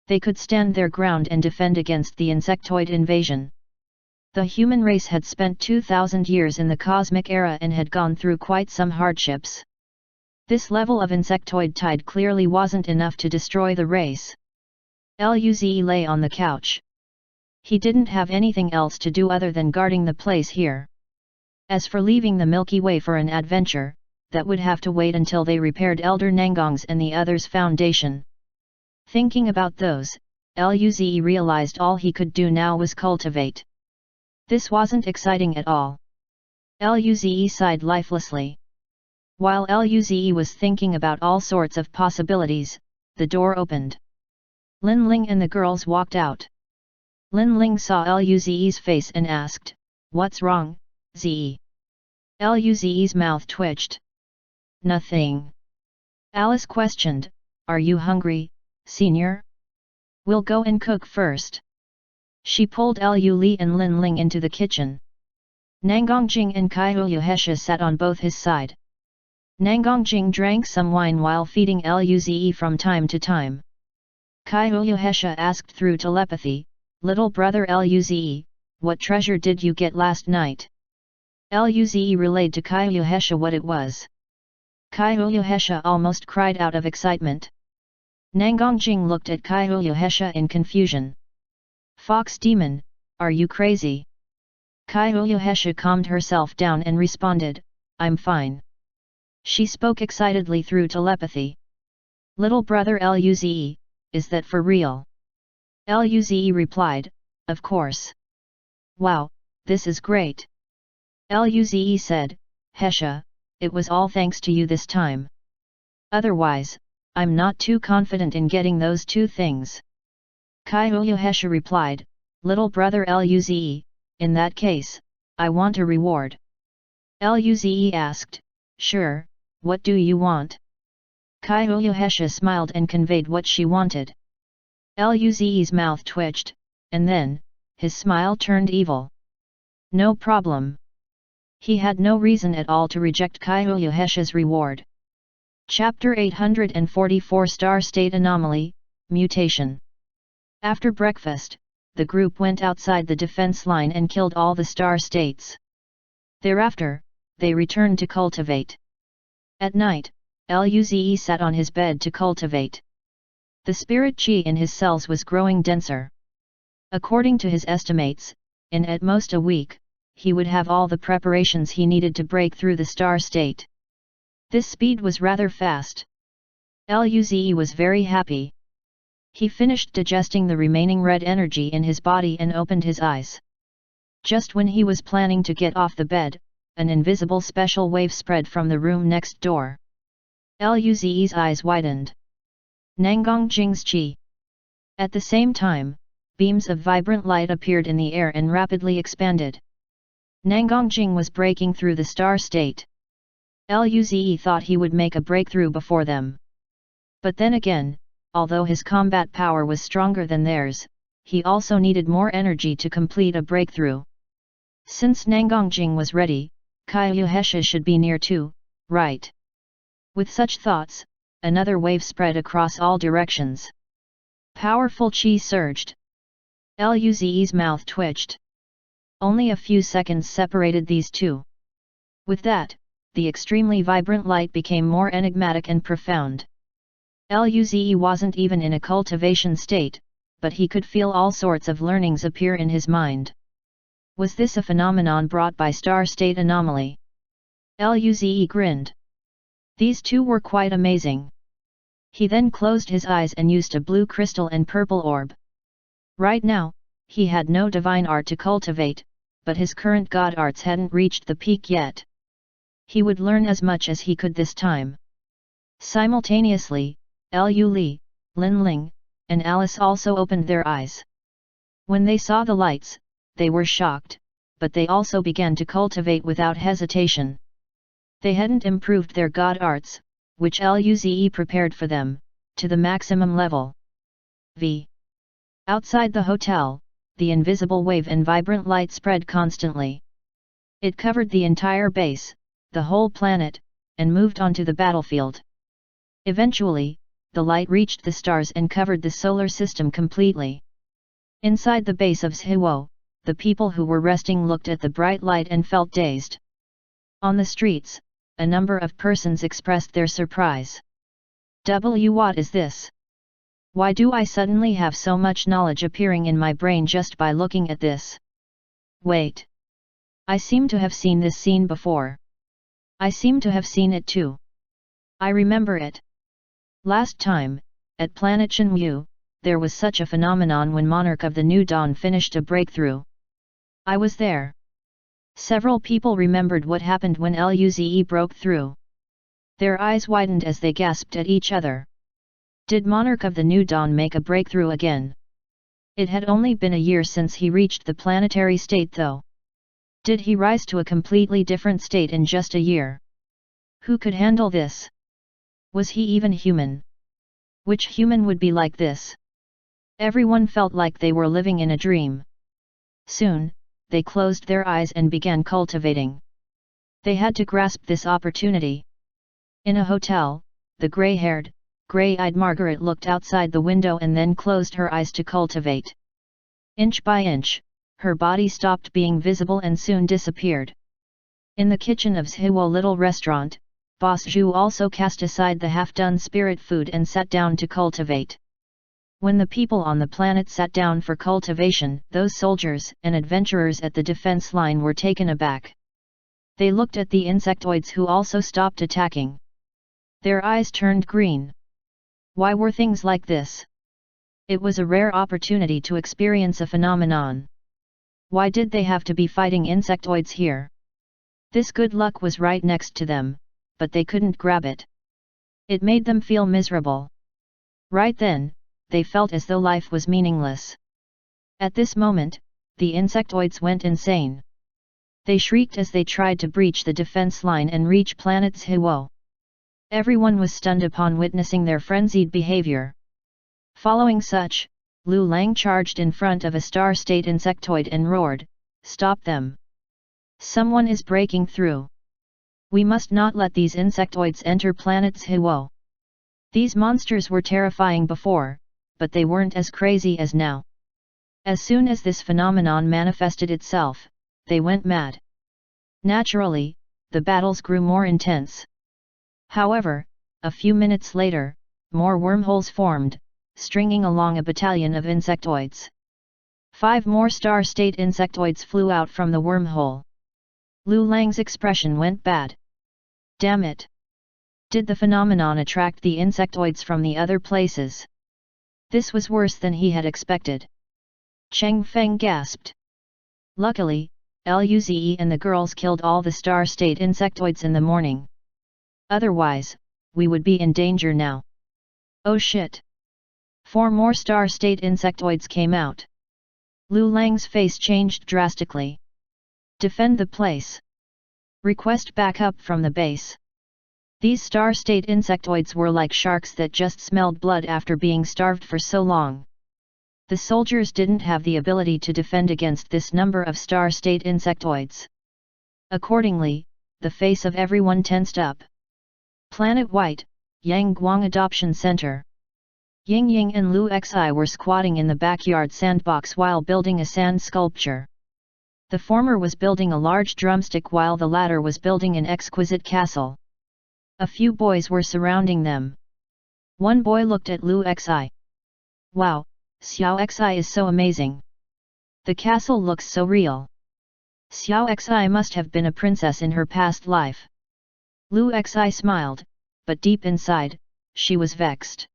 They could stand their ground and defend against the insectoid invasion. The human race had spent 2,000 years in the cosmic era and had gone through quite some hardships. This level of insectoid tide clearly wasn't enough to destroy the race. Luze lay on the couch. He didn't have anything else to do other than guarding the place here. As for leaving the Milky Way for an adventure, that would have to wait until they repaired Elder Nangong's and the others' foundation. Thinking about those, Luze realized all he could do now was cultivate. This wasn't exciting at all. Luze sighed lifelessly. While Luze was thinking about all sorts of possibilities, the door opened. Lin Ling and the girls walked out. Lin Ling saw Luze's face and asked, "What's wrong, Ze?" Luze's mouth twitched. "Nothing." Alice questioned, "Are you hungry, Senior? We'll go and cook first." She pulled Lu Li and Lin Ling into the kitchen. Nangongjing and Kaiyuhesha sat on both his side. Nangongjing drank some wine while feeding Luze from time to time. Kaiyuhesha asked through telepathy, "Little brother Luze, what treasure did you get last night?" Luze relayed to Kaiyuhesha what it was. Kaiyuhesha almost cried out of excitement. Nangongjing looked at Kaiyuhesha in confusion. "Fox demon, are you crazy?" Kaiyuhesha calmed herself down and responded, "I'm fine." She spoke excitedly through telepathy. "Little brother Luze, is that for real?" Luze replied, "Of course." "Wow, this is great." Luze said, "Hesha, it was all thanks to you this time. Otherwise, I'm not too confident in getting those two things." Kaiyuhesha replied, "Little brother Luze, in that case, I want a reward." Luze asked, "Sure, what do you want?" Kaiyuhesha smiled and conveyed what she wanted. Luze's mouth twitched, and then, his smile turned evil. "No problem." He had no reason at all to reject Kaiyuhesha's reward. Chapter 844 Star State Anomaly, Mutation. After breakfast, the group went outside the defense line and killed all the star states. Thereafter, they returned to cultivate. At night, Luze sat on his bed to cultivate. The spirit chi in his cells was growing denser. According to his estimates, in at most a week, he would have all the preparations he needed to break through the star state. This speed was rather fast. Luze was very happy. He finished digesting the remaining red energy in his body and opened his eyes. Just when he was planning to get off the bed, an invisible special wave spread from the room next door. Luze's eyes widened. Nangongjing's chi. At the same time, beams of vibrant light appeared in the air and rapidly expanded. Nangongjing was breaking through the star state. Luze thought he would make a breakthrough before them. But then again, although his combat power was stronger than theirs, he also needed more energy to complete a breakthrough. Since Nangongjing was ready, Kaiyuhesha should be near too, right? With such thoughts, another wave spread across all directions. Powerful chi surged. Luze's mouth twitched. Only a few seconds separated these two. With that, the extremely vibrant light became more enigmatic and profound. Luze wasn't even in a cultivation state, but he could feel all sorts of learnings appear in his mind. Was this a phenomenon brought by star state anomaly? Luze grinned. These two were quite amazing. He then closed his eyes and used a blue crystal and purple orb. Right now, he had no divine art to cultivate, but his current god arts hadn't reached the peak yet. He would learn as much as he could this time. Simultaneously, Lu Li, Lin Ling, and Alice also opened their eyes. When they saw the lights, they were shocked, but they also began to cultivate without hesitation. They hadn't improved their god arts, which Luze prepared for them, to the maximum level. Outside the hotel, the invisible wave and vibrant light spread constantly. It covered the entire base, the whole planet, and moved onto the battlefield. Eventually, the light reached the stars and covered the solar system completely. Inside the base of Zhiwo, the people who were resting looked at the bright light and felt dazed. On the streets, a number of persons expressed their surprise. What is this? Why do I suddenly have so much knowledge appearing in my brain just by looking at this? Wait. I seem to have seen this scene before. I seem to have seen it too. I remember it. Last time, at Planet Shenmue, there was such a phenomenon when Monarch of the New Dawn finished a breakthrough. I was there. Several people remembered what happened when Luze broke through. Their eyes widened as they gasped at each other. Did Monarch of the New Dawn make a breakthrough again? It had only been a year since he reached the planetary state though. Did he rise to a completely different state in just a year? Who could handle this? Was he even human? Which human would be like this? Everyone felt like they were living in a dream. Soon, they closed their eyes and began cultivating. They had to grasp this opportunity. In a hotel, the gray-haired, gray-eyed Margaret looked outside the window and then closed her eyes to cultivate. Inch by inch, her body stopped being visible and soon disappeared. In the kitchen of Zhiwo Little Restaurant, Boss Zhu also cast aside the half-done spirit food and sat down to cultivate. When the people on the planet sat down for cultivation, those soldiers and adventurers at the defense line were taken aback. They looked at the insectoids who also stopped attacking. Their eyes turned green. Why were things like this? It was a rare opportunity to experience a phenomenon. Why did they have to be fighting insectoids here? This good luck was right next to them, but they couldn't grab it. It made them feel miserable. Right then, they felt as though life was meaningless. At this moment, the insectoids went insane. They shrieked as they tried to breach the defense line and reach planet Zhiwo. Everyone was stunned upon witnessing their frenzied behavior. Following such, Lu Lang charged in front of a star-state insectoid and roared, "Stop them! Someone is breaking through! We must not let these insectoids enter planet Zhiwo." These monsters were terrifying before, but they weren't as crazy as now. As soon as this phenomenon manifested itself, they went mad. Naturally, the battles grew more intense. However, a few minutes later, more wormholes formed, stringing along a battalion of insectoids. 5 more star-state insectoids flew out from the wormhole. Lu Lang's expression went bad. Damn it! Did the phenomenon attract the insectoids from the other places? This was worse than he had expected. Cheng Feng gasped. Luckily, Luze and the girls killed all the star-state insectoids in the morning. Otherwise, we would be in danger now. Oh shit! 4 more star-state insectoids came out. Lu Lang's face changed drastically. Defend the place. Request backup from the base. These star-state insectoids were like sharks that just smelled blood after being starved for so long. The soldiers didn't have the ability to defend against this number of star-state insectoids. Accordingly, the face of everyone tensed up. Planet White, Yangguang Adoption Center. Ying Ying and Lu Xi were squatting in the backyard sandbox while building a sand sculpture. The former was building a large drumstick while the latter was building an exquisite castle. A few boys were surrounding them. One boy looked at Lu Xi. Wow, Xiao Xi is so amazing. The castle looks so real. Xiao Xi must have been a princess in her past life. Lu Xi smiled, but deep inside, she was vexed.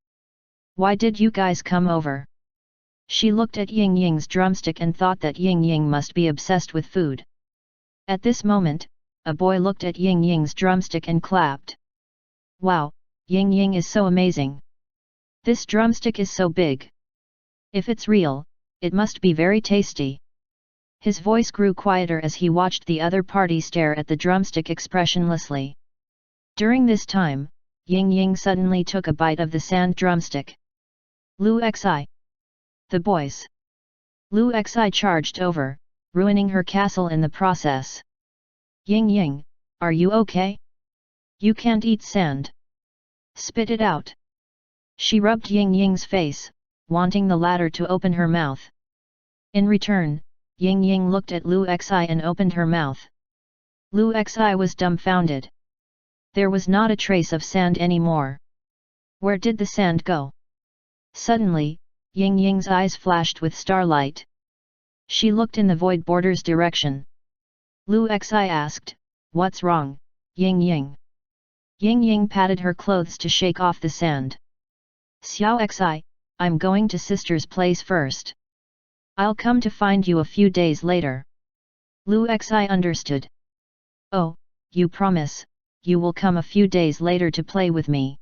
Why did you guys come over? She looked at Ying Ying's drumstick and thought that Ying Ying must be obsessed with food. At this moment, a boy looked at Ying Ying's drumstick and clapped. Wow, Ying Ying is so amazing. This drumstick is so big. If it's real, it must be very tasty. His voice grew quieter as he watched the other party stare at the drumstick expressionlessly. During this time, Ying Ying suddenly took a bite of the sand drumstick. Lu Xi. The boys. Lu Xi charged over, ruining her castle in the process. Ying Ying, are you okay? You can't eat sand. Spit it out. She rubbed Ying Ying's face, wanting the latter to open her mouth. In return, Ying Ying looked at Lu Xi and opened her mouth. Lu Xi was dumbfounded. There was not a trace of sand anymore. Where did the sand go? Suddenly, Ying Ying's eyes flashed with starlight. She looked in the void border's direction. Lu Xi asked, "What's wrong, Ying Ying?" Ying Ying patted her clothes to shake off the sand. "Xiao Xi, I'm going to sister's place first. I'll come to find you a few days later." Lu Xi understood. "Oh, you promise, you will come a few days later to play with me?"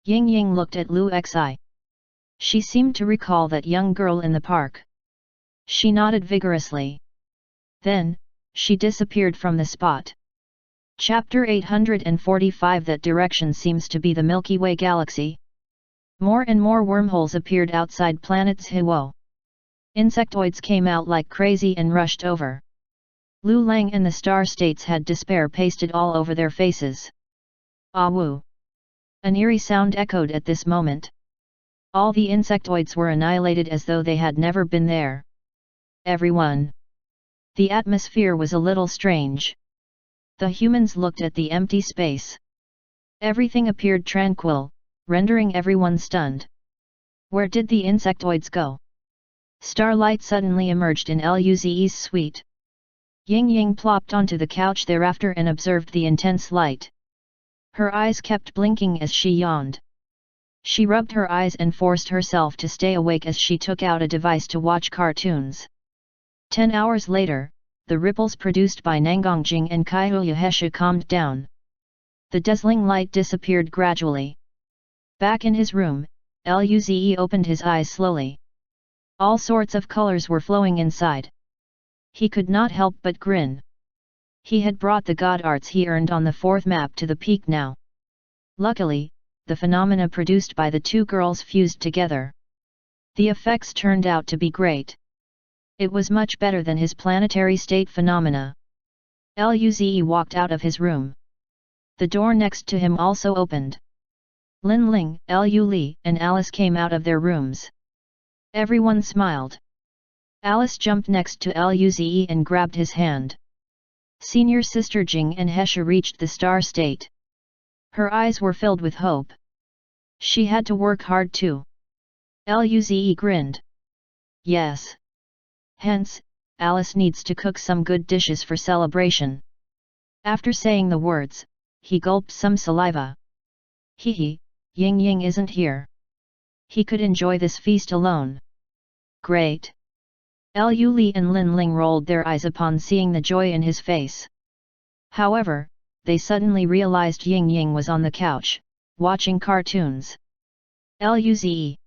Ying Ying looked at Lu Xi. She seemed to recall that young girl in the park. She nodded vigorously. Then, she disappeared from the spot. Chapter 845. That direction seems to be the Milky Way galaxy. More and more wormholes appeared outside planets Hiwo. Insectoids came out like crazy and rushed over. Lu Lang and the star states had despair pasted all over their faces. Ah woo! An eerie sound echoed at this moment. All the insectoids were annihilated as though they had never been there. Everyone. The atmosphere was a little strange. The humans looked at the empty space. Everything appeared tranquil, rendering everyone stunned. Where did the insectoids go? Starlight suddenly emerged in Luze's suite. Ying Ying plopped onto the couch thereafter and observed the intense light. Her eyes kept blinking as she yawned. She rubbed her eyes and forced herself to stay awake as she took out a device to watch cartoons. 10 hours later, the ripples produced by Nangongjing and Kaiyuhesha calmed down. The dazzling light disappeared gradually. Back in his room, Luze opened his eyes slowly. All sorts of colors were flowing inside. He could not help but grin. He had brought the god arts he earned on the 4th map to the peak now. Luckily, the phenomena produced by the two girls fused together. The effects turned out to be great. It was much better than his planetary state phenomena. Luze walked out of his room. The door next to him also opened. Lin Ling, Lu Li, and Alice came out of their rooms. Everyone smiled. Alice jumped next to Luze and grabbed his hand. Senior sister Jing and Hesha reached the star state. Her eyes were filled with hope. She had to work hard too. Luze grinned. Yes. Hence, Alice needs to cook some good dishes for celebration. After saying the words, he gulped some saliva. Hee, Ying Ying isn't here. He could enjoy this feast alone. Great. Lu Li and Lin Ling rolled their eyes upon seeing the joy in his face. However, they suddenly realized Ying Ying was on the couch, watching cartoons. Luze.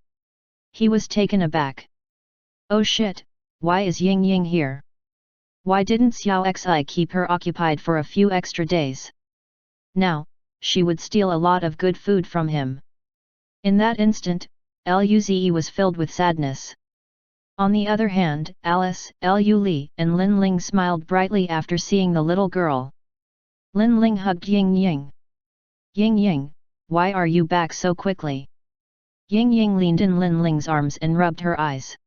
He was taken aback. Oh shit, why is Ying Ying here? Why didn't Xiao Xi keep her occupied for a few extra days? Now, she would steal a lot of good food from him. In that instant, Luze was filled with sadness. On the other hand, Alice, Lu Li, and Lin Ling smiled brightly after seeing the little girl. Lin Ling hugged Ying Ying. Ying Ying, why are you back so quickly? Ying Ying leaned in Lin Ling's arms and rubbed her eyes.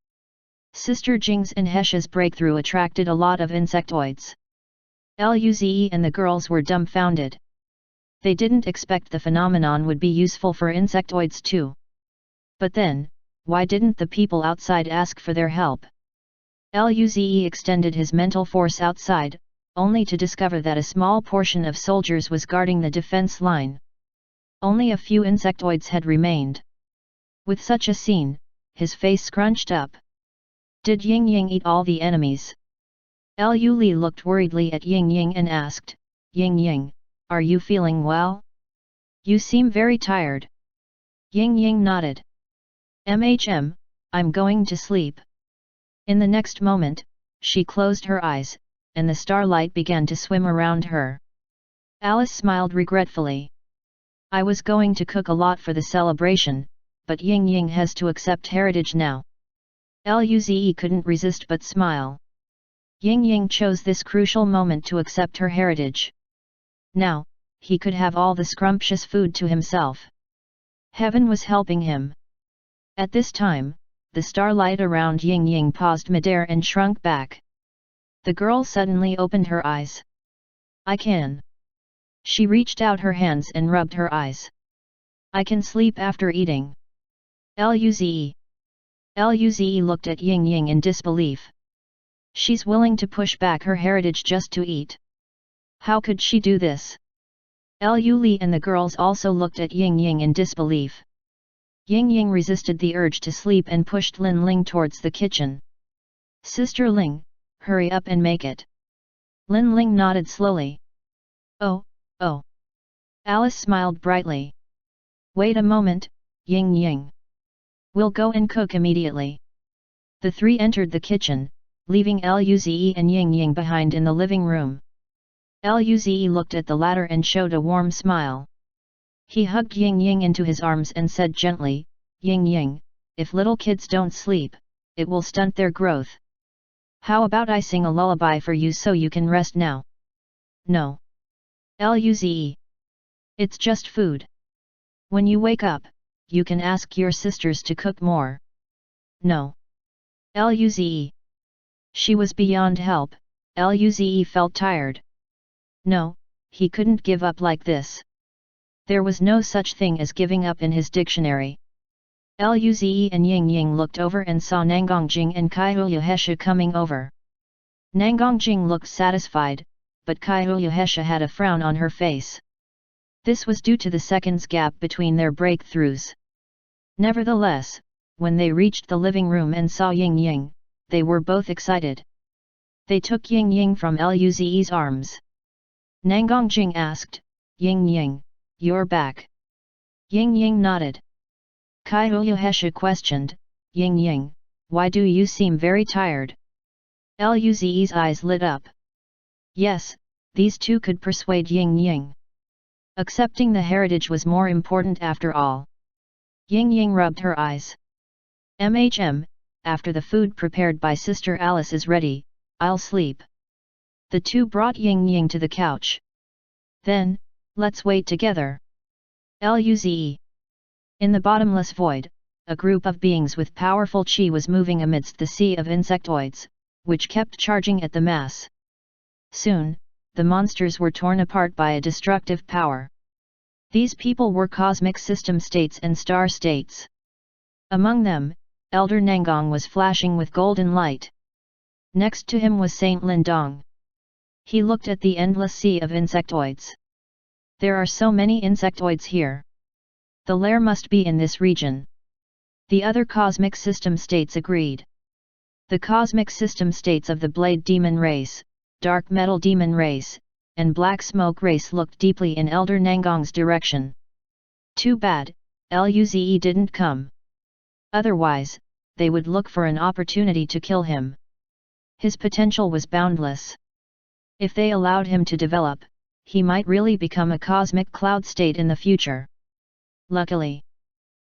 Sister Jing's and Hesha's breakthrough attracted a lot of insectoids. Luze and the girls were dumbfounded. They didn't expect the phenomenon would be useful for insectoids too. But then, why didn't the people outside ask for their help? Luze extended his mental force outside, only to discover that a small portion of soldiers was guarding the defense line. Only a few insectoids had remained. With such a scene, his face scrunched up. Did Ying Ying eat all the enemies? Lu Li looked worriedly at Ying Ying and asked, Ying Ying, are you feeling well? You seem very tired. Ying Ying nodded. I'm going to sleep. In the next moment, she closed her eyes, and the starlight began to swim around her. Alice smiled regretfully. I was going to cook a lot for the celebration, but Ying Ying has to accept heritage now. Luze couldn't resist but smile. Ying Ying chose this crucial moment to accept her heritage. Now, he could have all the scrumptious food to himself. Heaven was helping him. At this time, the starlight around Ying Ying paused midair and shrunk back. The girl suddenly opened her eyes. I can. She reached out her hands and rubbed her eyes. I can sleep after eating. Luze looked at Ying Ying in disbelief. She's willing to push back her heritage just to eat. How could she do this? Lu Li and the girls also looked at Ying Ying in disbelief. Ying Ying resisted the urge to sleep and pushed Lin Ling towards the kitchen. Sister Ling, hurry up and make it. Lin Ling nodded slowly. Oh. Alice smiled brightly. Wait a moment, Ying Ying. We'll go and cook immediately. The three entered the kitchen, leaving Luze and Ying Ying behind in the living room. Luze looked at the latter and showed a warm smile. He hugged Ying Ying into his arms and said gently, Ying Ying, if little kids don't sleep, it will stunt their growth. How about I sing a lullaby for you so you can rest now? No. Luze. It's just food. When you wake up, you can ask your sisters to cook more. No. Luze. She was beyond help. Luze felt tired. No, he couldn't give up like this. There was no such thing as giving up in his dictionary. Luze and Ying Ying looked over and saw Nangongjing and Kaiyuhesha coming over. Nangongjing looked satisfied, but Kaiyuhesha had a frown on her face. This was due to the seconds gap between their breakthroughs. Nevertheless, when they reached the living room and saw Ying Ying, they were both excited. They took Ying Ying from Luze's arms. Nangongjing asked, Ying Ying, you're back. Ying Ying nodded. Kaiyuhesha questioned, Ying Ying, why do you seem very tired? Luze's eyes lit up. Yes, these two could persuade Ying Ying. Accepting the heritage was more important after all. Ying Ying rubbed her eyes. After the food prepared by Sister Alice is ready, I'll sleep. The two brought Ying Ying to the couch. Then, let's wait together. Luze. In the bottomless void, a group of beings with powerful chi was moving amidst the sea of insectoids, which kept charging at the mass. Soon, the monsters were torn apart by a destructive power. These people were cosmic system states and star states. Among them, Elder Nangong was flashing with golden light. Next to him was Saint Lindong. He looked at the endless sea of insectoids. There are so many insectoids here. The lair must be in this region. The other cosmic system states agreed. The cosmic system states of the Blade Demon race, Dark Metal Demon race, and Black Smoke race looked deeply in Elder Nangong's direction. Too bad, Luze didn't come. Otherwise, they would look for an opportunity to kill him. His potential was boundless. If they allowed him to develop, he might really become a cosmic cloud state in the future. Luckily,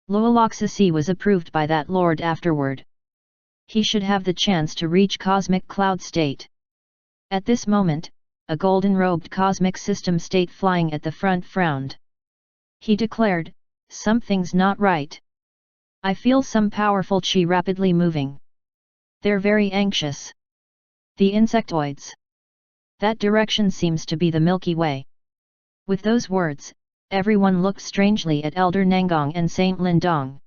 Luoloxasi was approved by that lord afterward. He should have the chance to reach cosmic cloud state. At this moment, a golden-robed cosmic system state flying at the front frowned. He declared, "Something's not right. I feel some powerful chi rapidly moving. They're very anxious. The insectoids. That direction seems to be the Milky Way." With those words, everyone looked strangely at Elder Nangong and Saint Lindong.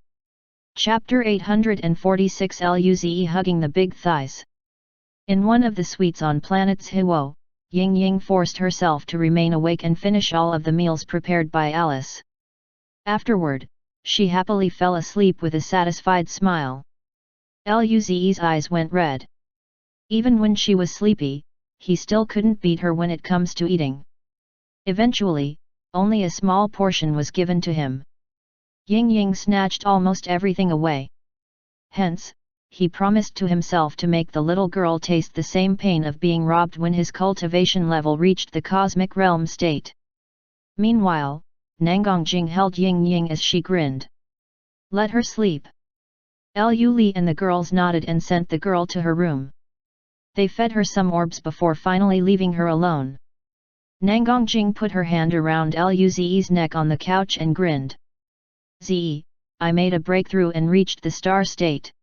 Chapter 846 Luze hugging the big thighs. In one of the suites on planets Hiwo, Ying Ying forced herself to remain awake and finish all of the meals prepared by Alice. Afterward, she happily fell asleep with a satisfied smile. Luze's eyes went red. Even when she was sleepy, he still couldn't beat her when it comes to eating. Eventually, only a small portion was given to him. Ying Ying snatched almost everything away. Hence, he promised to himself to make the little girl taste the same pain of being robbed when his cultivation level reached the cosmic realm state. Meanwhile, Nangong Jing held Ying Ying as she grinned. "Let her sleep." Lu Li and the girls nodded and sent the girl to her room. They fed her some orbs before finally leaving her alone. Nangong Jing put her hand around Luze's neck on the couch and grinned. "Ze, I made a breakthrough and reached the star state.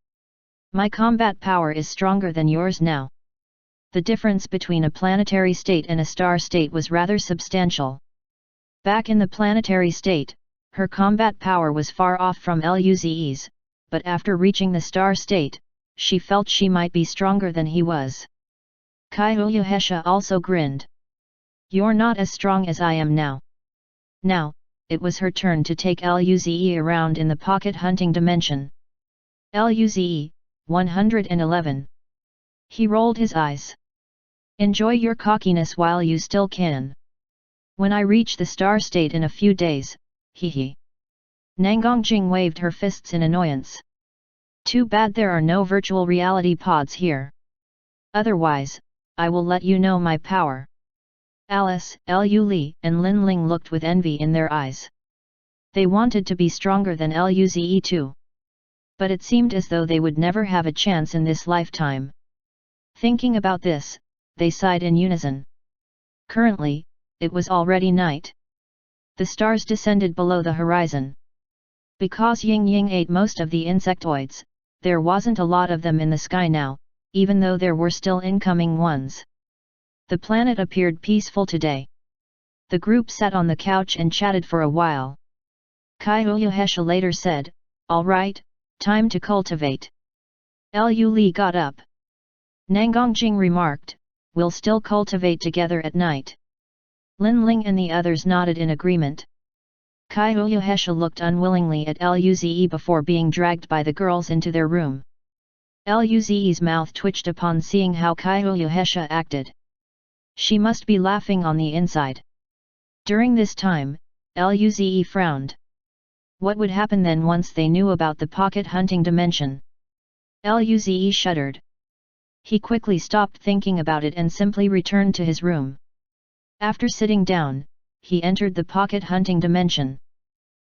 My combat power is stronger than yours now." The difference between a planetary state and a star state was rather substantial. Back in the planetary state, her combat power was far off from Luze's, but after reaching the star state, she felt she might be stronger than he was. Kaiuyuhesha also grinned. "You're not as strong as I am now." Now, it was her turn to take Luze around in the pocket hunting dimension. Luze, 111. He rolled his eyes. "Enjoy your cockiness while you still can. When I reach the star state in a few days, hee. Nangong Jing waved her fists in annoyance. "Too bad there are no virtual reality pods here. Otherwise, I will let you know my power." Alice, Lu Li and Lin Ling looked with envy in their eyes. They wanted to be stronger than Luze too. But it seemed as though they would never have a chance in this lifetime. Thinking about this, they sighed in unison. Currently, it was already night. The stars descended below the horizon. Because Ying Ying ate most of the insectoids, there wasn't a lot of them in the sky now, even though there were still incoming ones. The planet appeared peaceful today. The group sat on the couch and chatted for a while. Kaiuyuhesha later said, "All right, time to cultivate." Lu Li got up. Nangong Jing remarked, "We'll still cultivate together at night." Lin Ling and the others nodded in agreement. Kaiuyuhesha looked unwillingly at Luze before being dragged by the girls into their room. Luze's mouth twitched upon seeing how Kaiuyuhesha acted. She must be laughing on the inside. During this time, Luze frowned. What would happen then once they knew about the pocket hunting dimension? Luze shuddered. He quickly stopped thinking about it and simply returned to his room. After sitting down, he entered the pocket hunting dimension.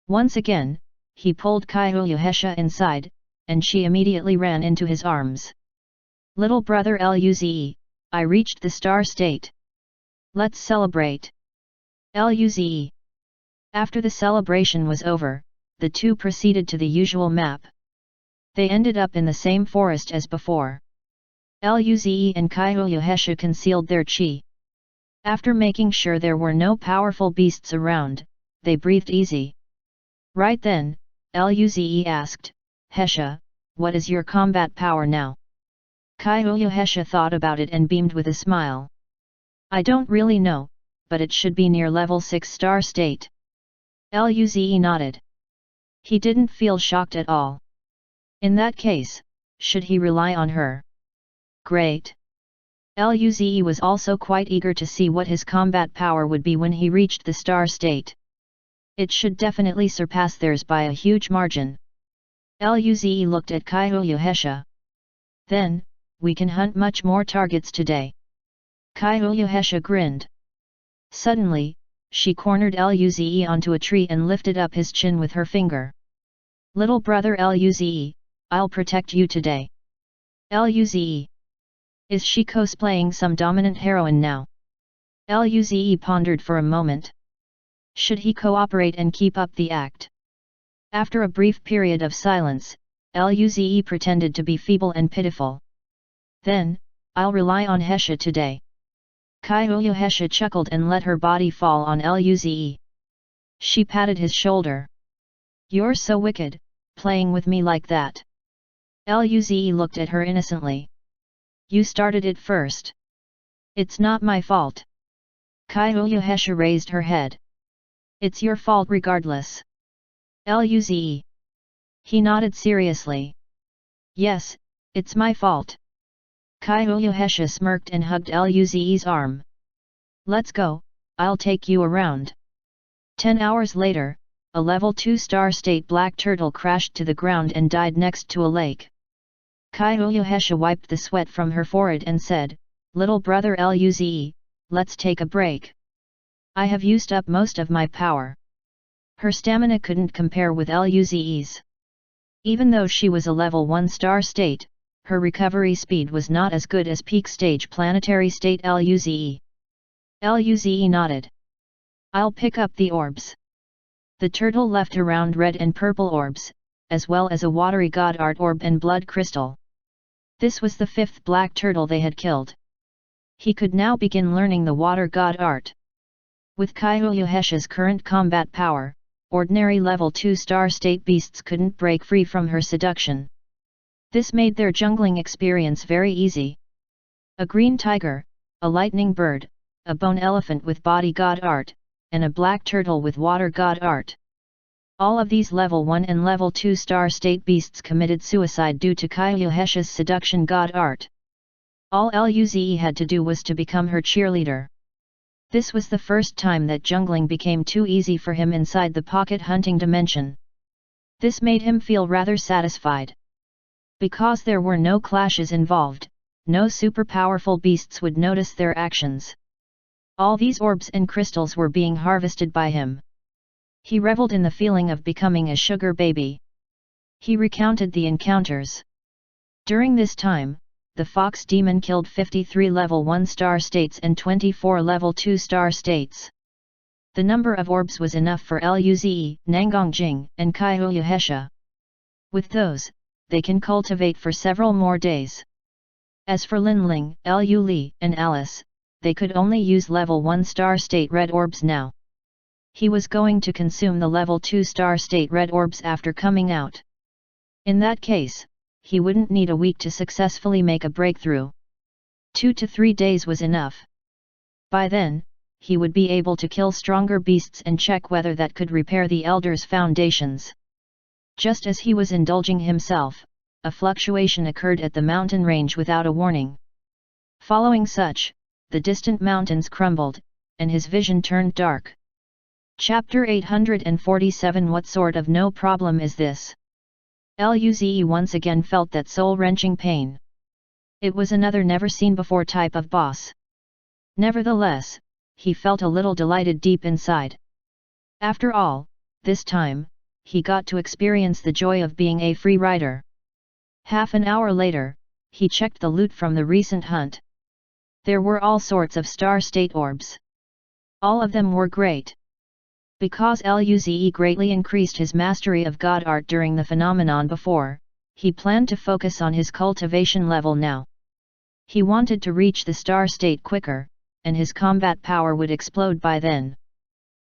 Once again, he pulled Kaiuyuhesha inside, and she immediately ran into his arms. "Little brother Luze, I reached the star state. Let's celebrate." Luze. After the celebration was over, the two proceeded to the usual map. They ended up in the same forest as before. Luze and Kaiuyuhesha concealed their chi. After making sure there were no powerful beasts around, they breathed easy. Right then, Luze asked, "Hesha, what is your combat power now?" Kaiuyuhesha thought about it and beamed with a smile. "I don't really know, but it should be near level 6 star state." Luze nodded. He didn't feel shocked at all. In that case, should he rely on her? Great. Luze was also quite eager to see what his combat power would be when he reached the star state. It should definitely surpass theirs by a huge margin. Luze looked at Kaiuyuhesha. "Then, we can hunt much more targets today." Kaiuyuhesha grinned. Suddenly, she cornered Luze onto a tree and lifted up his chin with her finger. "Little brother Luze, I'll protect you today." Luze. Is she cosplaying some dominant heroine now? Luze pondered for a moment. Should he cooperate and keep up the act? After a brief period of silence, Luze pretended to be feeble and pitiful. "Then, I'll rely on Hesha today." Kyoyo Hesha chuckled and let her body fall on Luze. She patted his shoulder. "You're so wicked, playing with me like that." Luze looked at her innocently. "You started it first. It's not my fault." Kyoyo Hesha raised her head. "It's your fault regardless." Luze. He nodded seriously. "Yes, it's my fault." Kyoyo Hesha smirked and hugged Luze's arm. "Let's go, I'll take you around." 10 hours later, a level 2 star state black turtle crashed to the ground and died next to a lake. Kyoyo Hesha wiped the sweat from her forehead and said, "Little brother Luze, let's take a break. I have used up most of my power." Her stamina couldn't compare with Luze's. Even though she was a level 1 star state, her recovery speed was not as good as peak stage planetary state Luze. Luze nodded. "I'll pick up the orbs." The turtle left around red and purple orbs, as well as a watery god art orb and blood crystal. This was the 5th black turtle they had killed. He could now begin learning the water god art. With Kyoyo Hesha's current combat power, ordinary level 2 star state beasts couldn't break free from her seduction. This made their jungling experience very easy. A green tiger, a lightning bird, a bone elephant with body god art, and a black turtle with water god art. All of these level 1 and level 2 star state beasts committed suicide due to Kyoyo Hesha's seduction god art. All Luze had to do was to become her cheerleader. This was the first time that jungling became too easy for him inside the pocket hunting dimension. This made him feel rather satisfied. Because there were no clashes involved, no super powerful beasts would notice their actions. All these orbs and crystals were being harvested by him. He reveled in the feeling of becoming a sugar baby. He recounted the encounters. During this time, the fox demon killed 53 level 1 star states and 24 level 2 star states. The number of orbs was enough for Luze, Nangongjing, and Kyoyo Hesha. With those, they can cultivate for several more days. As for Linling, Lu Li, and Alice, they could only use level 1 star state red orbs now. He was going to consume the level 2 star state red orbs after coming out. In that case, he wouldn't need a week to successfully make a breakthrough. 2 to 3 days was enough. By then, he would be able to kill stronger beasts and check whether that could repair the Elder's foundations. Just as he was indulging himself, a fluctuation occurred at the mountain range without a warning. Following such, the distant mountains crumbled, and his vision turned dark. Chapter 847 What sort of no problem is this? Luze once again felt that soul-wrenching pain. It was another never-seen-before type of boss. Nevertheless, he felt a little delighted deep inside. After all, this time, he got to experience the joy of being a free rider. Half an hour later, he checked the loot from the recent hunt. There were all sorts of star state orbs. All of them were great. Because Luze greatly increased his mastery of god art during the phenomenon before, he planned to focus on his cultivation level now. He wanted to reach the star state quicker, and his combat power would explode by then.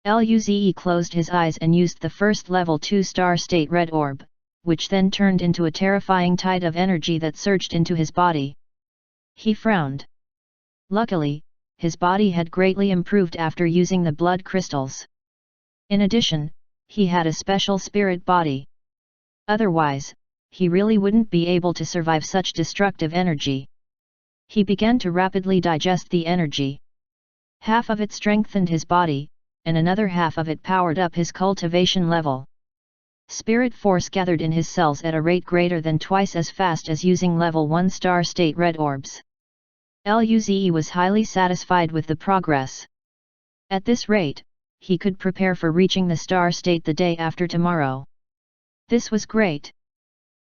Luze closed his eyes and used the first level 2 star state red orb, which then turned into a terrifying tide of energy that surged into his body. He frowned. Luckily, his body had greatly improved after using the blood crystals. In addition, he had a special spirit body. Otherwise, he really wouldn't be able to survive such destructive energy. He began to rapidly digest the energy. Half of it strengthened his body, and another half of it powered up his cultivation level. Spirit force gathered in his cells at a rate greater than twice as fast as using level 1 star state red orbs. Luze was highly satisfied with the progress. At this rate, he could prepare for reaching the star state the day after tomorrow. This was great.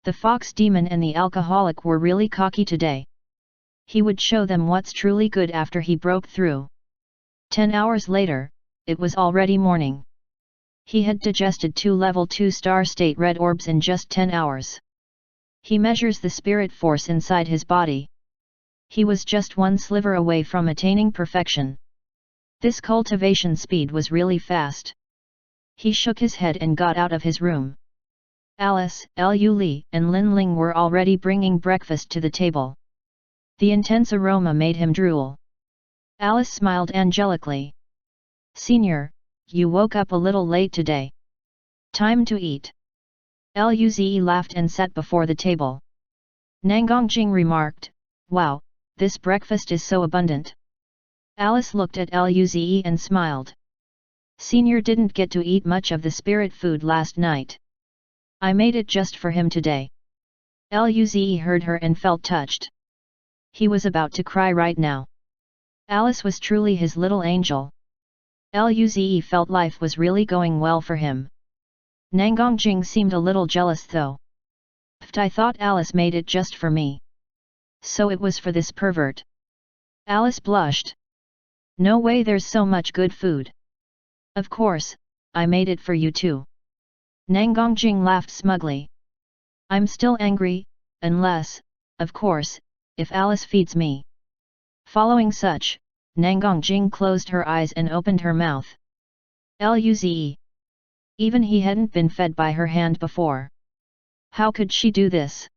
The fox demon and the alcoholic were really cocky today. He would show them what's truly good after he broke through. 10 hours later, it was already morning. He had digested 2 level 2 star state red orbs in just 10 hours. He measures the spirit force inside his body. He was just 1 sliver away from attaining perfection. This cultivation speed was really fast. He shook his head and got out of his room. Alice, Lu Li, and Lin Ling were already bringing breakfast to the table. The intense aroma made him drool. Alice smiled angelically. "Senior, you woke up a little late today. Time to eat." Luze laughed and sat before the table. Nangongjing remarked, "Wow, this breakfast is so abundant." Alice looked at Luze and smiled. "Senior didn't get to eat much of the spirit food last night. I made it just for him today." Luze heard her and felt touched. He was about to cry right now. Alice was truly his little angel. Luze felt life was really going well for him. Nangongjing seemed a little jealous though. "But I thought Alice made it just for me. So it was for this pervert." Alice blushed. "No way, there's so much good food." "Of course, I made it for you too." Nangongjing laughed smugly. "I'm still angry, unless, of course, if Alice feeds me." Following such, Nangongjing closed her eyes and opened her mouth. Luze. Even he hadn't been fed by her hand before. How could she do this?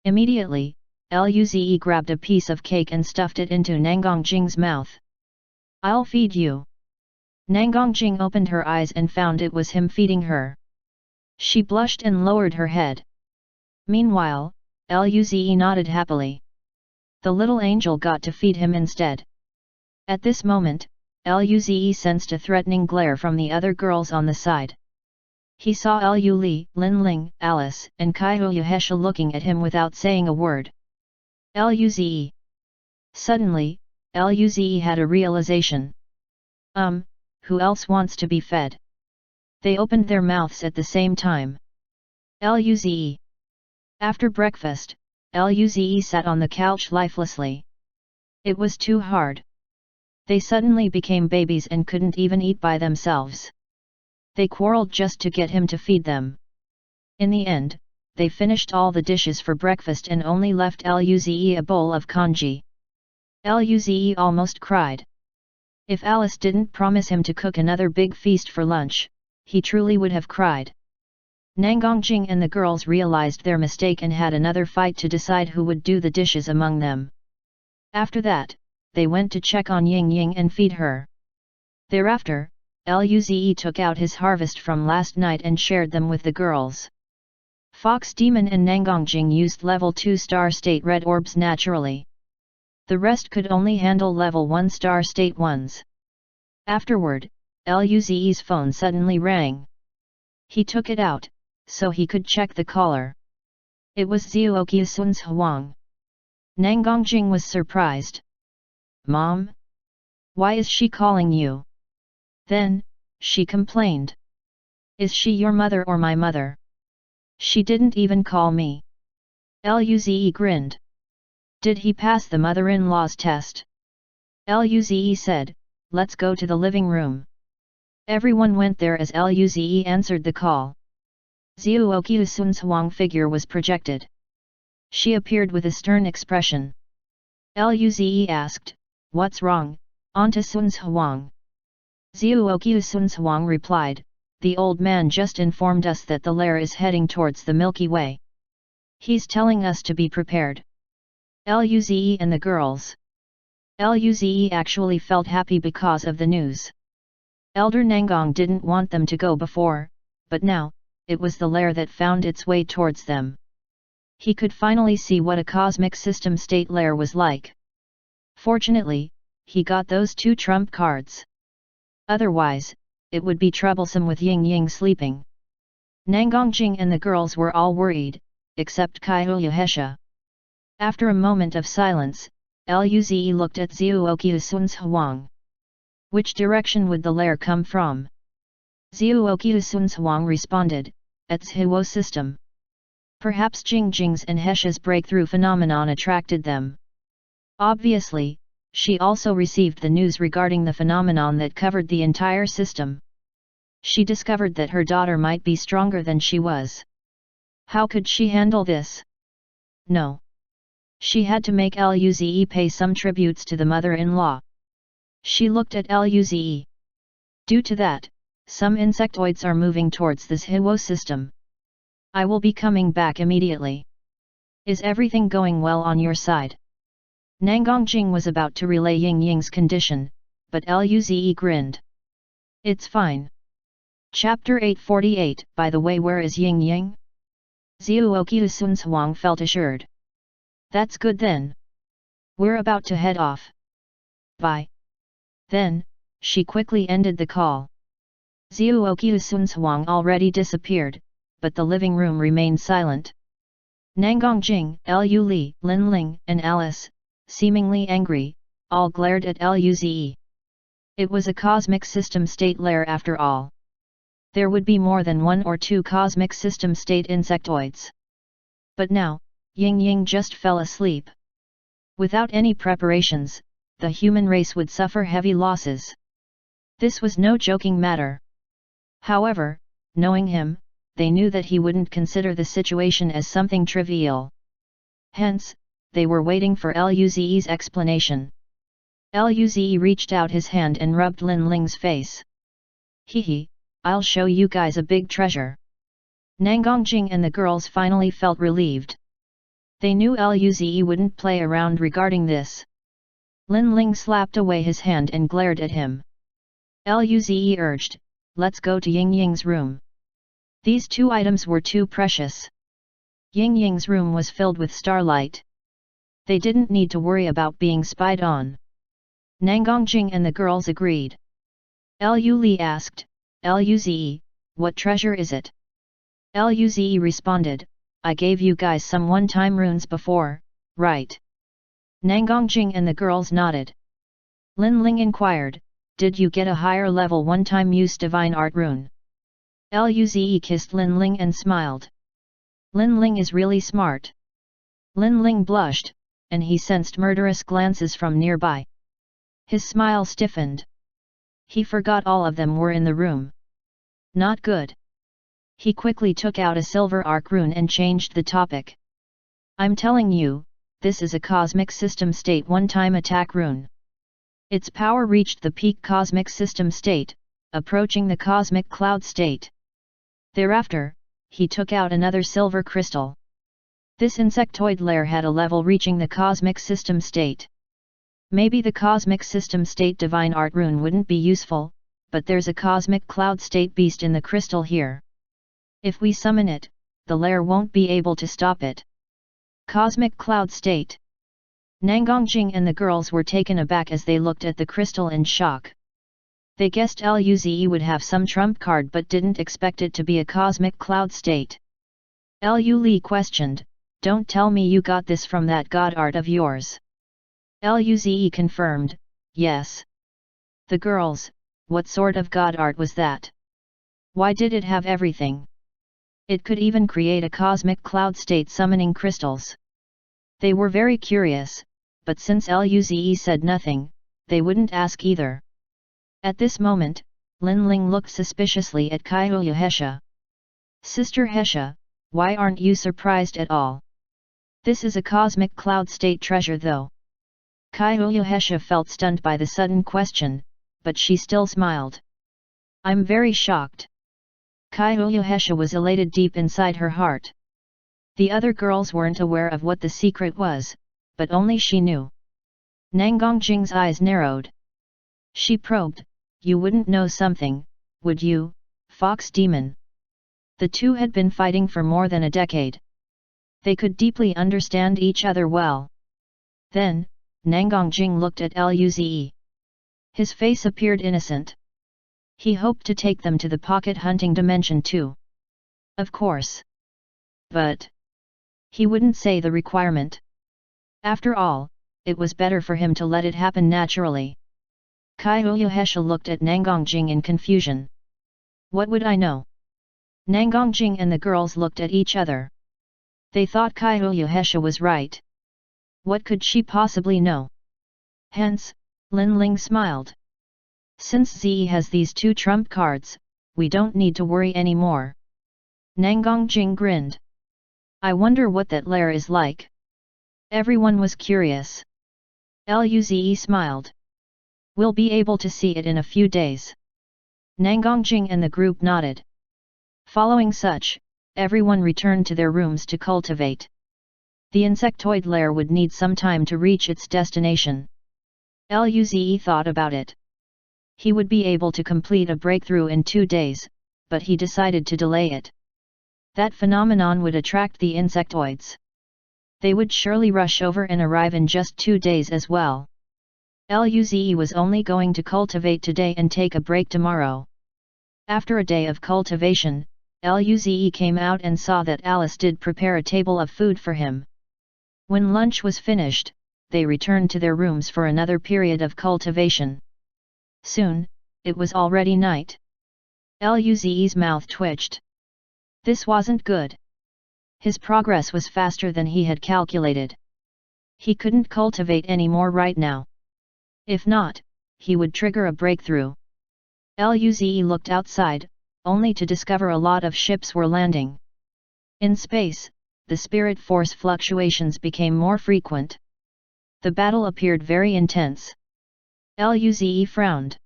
Immediately, Luze grabbed a piece of cake and stuffed it into Nangongjing's mouth. "I'll feed you." Nangongjing opened her eyes and found it was him feeding her. She blushed and lowered her head. Meanwhile, Luze nodded happily. The little angel got to feed him instead. At this moment, Luze sensed a threatening glare from the other girls on the side. He saw Lu Li, Lin Ling, Alice, and Kaiyuhesha looking at him without saying a word. Luze. Suddenly, Luze had a realization. Who else wants to be fed? They opened their mouths at the same time. Luze. After breakfast, Luze sat on the couch lifelessly. It was too hard. They suddenly became babies and couldn't even eat by themselves. They quarreled just to get him to feed them. In the end, they finished all the dishes for breakfast and only left Luze a bowl of congee. Luze almost cried. If Alice didn't promise him to cook another big feast for lunch, he truly would have cried. Nangongjing and the girls realized their mistake and had another fight to decide who would do the dishes among them. After that, they went to check on Ying Ying and feed her. Thereafter, Luze took out his harvest from last night and shared them with the girls. Fox Demon and Nangongjing used level 2 star state red orbs naturally. The rest could only handle level 1 star state ones. Afterward, Luze's phone suddenly rang. He took it out, so he could check the caller. It was Zhuoqiu Sun's Huang. Nangongjing was surprised. "Mom? Why is she calling you?" Then, she complained. "Is she your mother or my mother? She didn't even call me." Luze grinned. "Did he pass the mother-in-law's test?" Luze said, "Let's go to the living room." Everyone went there as Luze answered the call. Zhuoqiu Sun's Huang figure was projected. She appeared with a stern expression. Luze asked, "What's wrong, Auntie Sun's Huang?" Zhuoqiu Sun's Huang replied, "The old man just informed us that the lair is heading towards the Milky Way. He's telling us to be prepared." Luze and the girls. Luze actually felt happy because of the news. Elder Nangong didn't want them to go before, but now, it was the lair that found its way towards them. He could finally see what a cosmic system state lair was like. Fortunately, he got those 2 trump cards. Otherwise, it would be troublesome with Ying Ying sleeping. Nangongjing and the girls were all worried, except Kaiyuhesha. After a moment of silence, Luze looked at Zhuoqiu Sun's Huang. Which direction would the lair come from? Zhuoqiusun's Huang responded, its Huo system. Perhaps Jingjing's and Hesha's breakthrough phenomenon attracted them. Obviously, she also received the news regarding the phenomenon that covered the entire system. She discovered that her daughter might be stronger than she was. How could she handle this? No. She had to make Luze pay some tributes to the mother-in-law. She looked at Luze. Due to that, some insectoids are moving towards this Huo system. I will be coming back immediately. Is everything going well on your side? Nangongjing was about to relay Ying Ying's condition, but Luze grinned. It's fine. Chapter 848. By the way, where is Ying Ying? Zhuoqiusun's Huang felt assured. That's good then. We're about to head off. Bye. Then, she quickly ended the call. Zhuoqiusun's Huang already disappeared, but the living room remained silent. Nangongjing, Lu Li, Lin Ling, and Alice, seemingly angry, all glared at Luze. It was a cosmic system state lair after all. There would be more than one or two cosmic system state insectoids. But now, Ying Ying just fell asleep. Without any preparations, the human race would suffer heavy losses. This was no joking matter. However, knowing him, they knew that he wouldn't consider the situation as something trivial. Hence, they were waiting for Luze's explanation. Luze reached out his hand and rubbed Lin Ling's face. Hee, I'll show you guys a big treasure. Nangongjing and the girls finally felt relieved. They knew Luze wouldn't play around regarding this. Lin Ling slapped away his hand and glared at him. Luze urged, let's go to Ying Ying's room. These two items were too precious. Ying Ying's room was filled with starlight. They didn't need to worry about being spied on. Nangongjing and the girls agreed. Lu Li asked, Luze, what treasure is it? Luze responded, I gave you guys some one-time runes before, right? Nangongjing and the girls nodded. Lin Ling inquired, did you get a higher level one-time use divine art rune? Luze kissed Lin Ling and smiled. Lin Ling is really smart. Lin Ling blushed, and he sensed murderous glances from nearby. His smile stiffened. He forgot all of them were in the room. Not good. He quickly took out a silver arc rune and changed the topic. I'm telling you, this is a cosmic system state one-time attack rune. Its power reached the peak cosmic system state, approaching the cosmic cloud state. Thereafter, he took out another silver crystal. This insectoid lair had a level reaching the cosmic system state. Maybe the cosmic system state divine art rune wouldn't be useful, but there's a cosmic cloud state beast in the crystal here. If we summon it, the lair won't be able to stop it. Cosmic cloud state. Nangongjing and the girls were taken aback as they looked at the crystal in shock. They guessed Luze would have some trump card but didn't expect it to be a cosmic cloud state. Lu Li questioned, don't tell me you got this from that god art of yours. Luze confirmed, yes. The girls, what sort of god art was that? Why did it have everything? It could even create a cosmic cloud state summoning crystals. They were very curious, but since Luze said nothing, they wouldn't ask either. At this moment, Lin Ling looked suspiciously at Kaihuya Hesha. Sister Hesha, why aren't you surprised at all? This is a cosmic cloud state treasure though. Kaihuya Hesha felt stunned by the sudden question, but she still smiled. I'm very shocked. Kaihuya Hesha was elated deep inside her heart. The other girls weren't aware of what the secret was, but only she knew. Nangongjing's eyes narrowed. She probed, you wouldn't know something, would you, fox demon? The two had been fighting for more than a decade. They could deeply understand each other well. Then, Nangongjing looked at Luze. His face appeared innocent. He hoped to take them to the pocket hunting dimension too. Of course. But he wouldn't say the requirement. After all, it was better for him to let it happen naturally. Kaiuyuhesha looked at Nangongjing in confusion. What would I know? Nangongjing and the girls looked at each other. They thought Kaiuyuhesha was right. What could she possibly know? Hence, Lin Ling smiled. Since Zi has these two trump cards, we don't need to worry anymore. Nangongjing grinned. I wonder what that lair is like. Everyone was curious. Luze smiled. We'll be able to see it in a few days. Nangongjing and the group nodded. Following such, everyone returned to their rooms to cultivate. The insectoid lair would need some time to reach its destination. Luze thought about it. He would be able to complete a breakthrough in 2 days, but he decided to delay it. That phenomenon would attract the insectoids. They would surely rush over and arrive in just 2 days as well. Luze was only going to cultivate today and take a break tomorrow. After a day of cultivation, Luze came out and saw that Alice did prepare a table of food for him. When lunch was finished, they returned to their rooms for another period of cultivation. Soon, it was already night. Luze's mouth twitched. This wasn't good. His progress was faster than he had calculated. He couldn't cultivate any more right now. If not, he would trigger a breakthrough. Luze looked outside, only to discover a lot of ships were landing. In space, the spirit force fluctuations became more frequent. The battle appeared very intense. Luze frowned.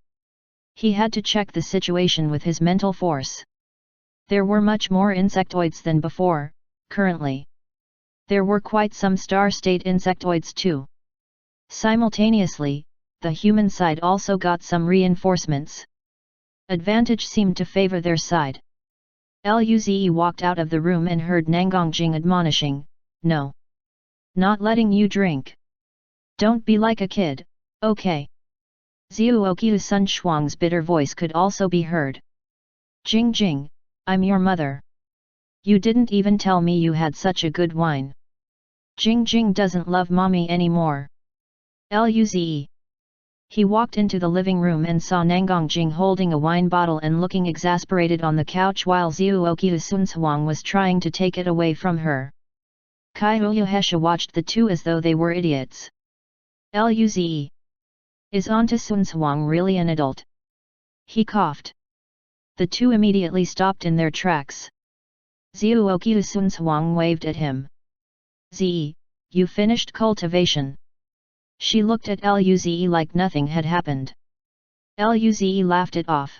He had to check the situation with his mental force. There were much more insectoids than before, currently. There were quite some star-state insectoids too. Simultaneously, the human side also got some reinforcements. Advantage seemed to favor their side. Luze walked out of the room and heard Nangongjing admonishing, "No. Not letting you drink. Don't be like a kid, okay?" Zhuoqiu Sun Shuang's bitter voice could also be heard. "Jing Jing, I'm your mother. You didn't even tell me you had such a good wine. Jing Jing doesn't love mommy anymore." Luze. He walked into the living room and saw Nangongjing holding a wine bottle and looking exasperated on the couch while Zhuoqiu Sun Shuang was trying to take it away from her. Kaiuyuhesha watched the two as though they were idiots. Luze. Is Auntie Sun Shuang really an adult? He coughed. The two immediately stopped in their tracks. Zhuoqiu Sun Shuang waved at him. "Zi, you finished cultivation." She looked at Luze like nothing had happened. Luze laughed it off.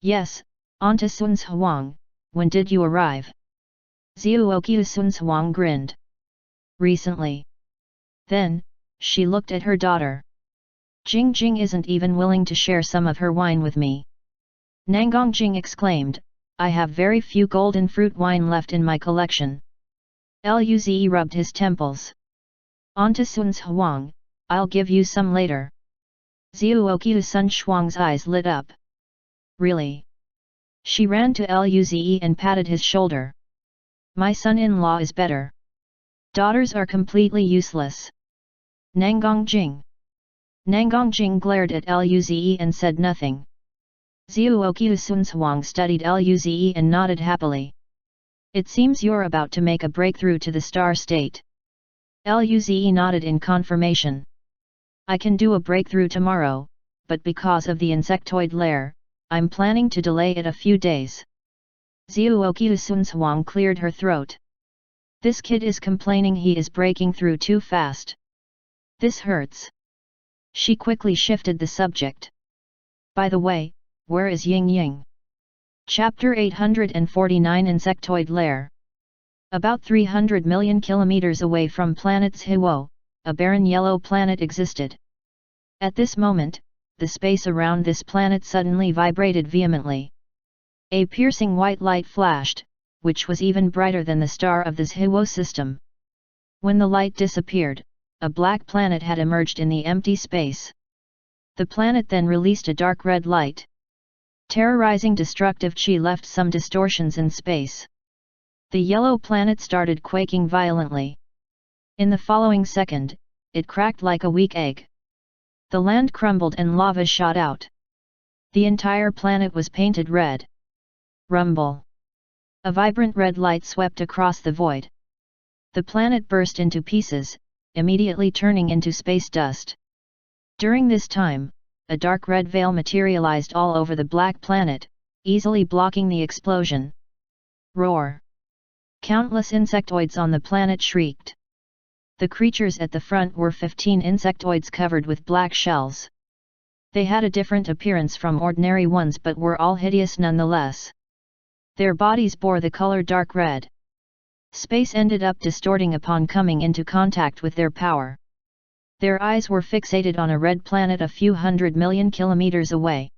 "Yes, Auntie Sun Shuang, when did you arrive?" Zhuoqiu Sun Shuang grinned. "Recently." Then, she looked at her daughter. "Jing Jing isn't even willing to share some of her wine with me." Nangongjing exclaimed, "I have very few golden fruit wine left in my collection." Luze rubbed his temples. "Auntie Sun Shuang, I'll give you some later." Zhuoqiu Sun Shuang's eyes lit up. "Really?" She ran to Luze and patted his shoulder. "My son-in-law is better. Daughters are completely useless." Nangongjing. Nangongjing glared at Luze and said nothing. Zhuoqiu Sun Shuang studied Luze and nodded happily. "It seems you're about to make a breakthrough to the star state." Luze nodded in confirmation. "I can do a breakthrough tomorrow, but because of the insectoid lair, I'm planning to delay it a few days." Zhuoqiu Sun Shuang cleared her throat. "This kid is complaining he is breaking through too fast. This hurts." She quickly shifted the subject. "By the way, where is Ying Ying?" Chapter 849 Insectoid Lair. About 300 million kilometers away from planet Zhiwo, a barren yellow planet existed. At this moment, the space around this planet suddenly vibrated vehemently. A piercing white light flashed, which was even brighter than the star of the Zhiwo system. When the light disappeared, a black planet had emerged in the empty space. The planet then released a dark red light. Terrorizing destructive chi left some distortions in space. The yellow planet started quaking violently. In the following second, it cracked like a weak egg. The land crumbled and lava shot out. The entire planet was painted red. Rumble. A vibrant red light swept across the void. The planet burst into pieces, immediately turning into space dust. During this time, a dark red veil materialized all over the black planet, easily blocking the explosion. Roar! Countless insectoids on the planet shrieked. The creatures at the front were 15 insectoids covered with black shells. They had a different appearance from ordinary ones but were all hideous nonetheless. Their bodies bore the color dark red. Space ended up distorting upon coming into contact with their power. Their eyes were fixated on a red planet a few 100 million kilometers away.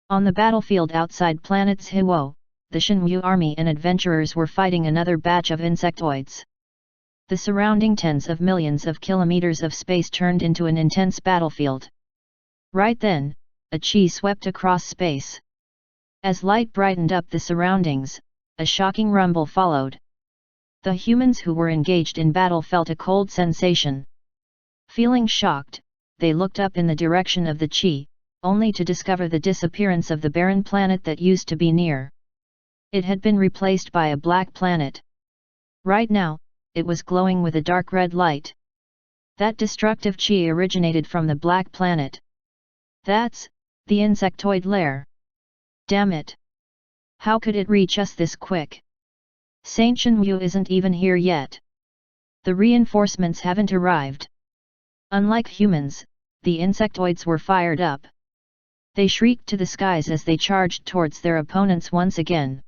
On the battlefield outside planet's Hiwo, the Shenwu army and adventurers were fighting another batch of insectoids. The surrounding tens of millions of kilometers of space turned into an intense battlefield. Right then, a chi swept across space. As light brightened up the surroundings, a shocking rumble followed. The humans who were engaged in battle felt a cold sensation. Feeling shocked, they looked up in the direction of the chi, only to discover the disappearance of the barren planet that used to be near. It had been replaced by a black planet. Right now, it was glowing with a dark red light. That destructive chi originated from the black planet. That's the insectoid lair. Damn it! How could it reach us this quick? Saint Shenwu isn't even here yet. The reinforcements haven't arrived. Unlike humans, the insectoids were fired up. They shrieked to the skies as they charged towards their opponents once again.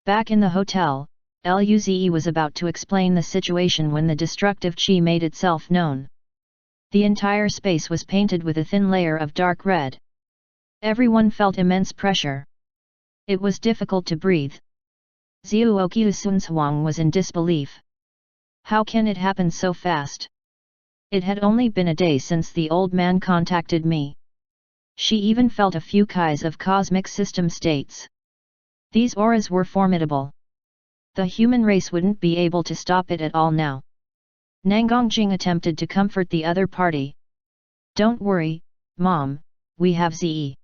Back in the hotel, Luze was about to explain the situation when the destructive chi made itself known. The entire space was painted with a thin layer of dark red. Everyone felt immense pressure. It was difficult to breathe. Zhuoqiu Sunhuang was in disbelief. How can it happen so fast? It had only been a day since the old man contacted me. She even felt a few kais of cosmic system states. These auras were formidable. The human race wouldn't be able to stop it at all now. Nangongjing attempted to comfort the other party. Don't worry, Mom, we have Ze.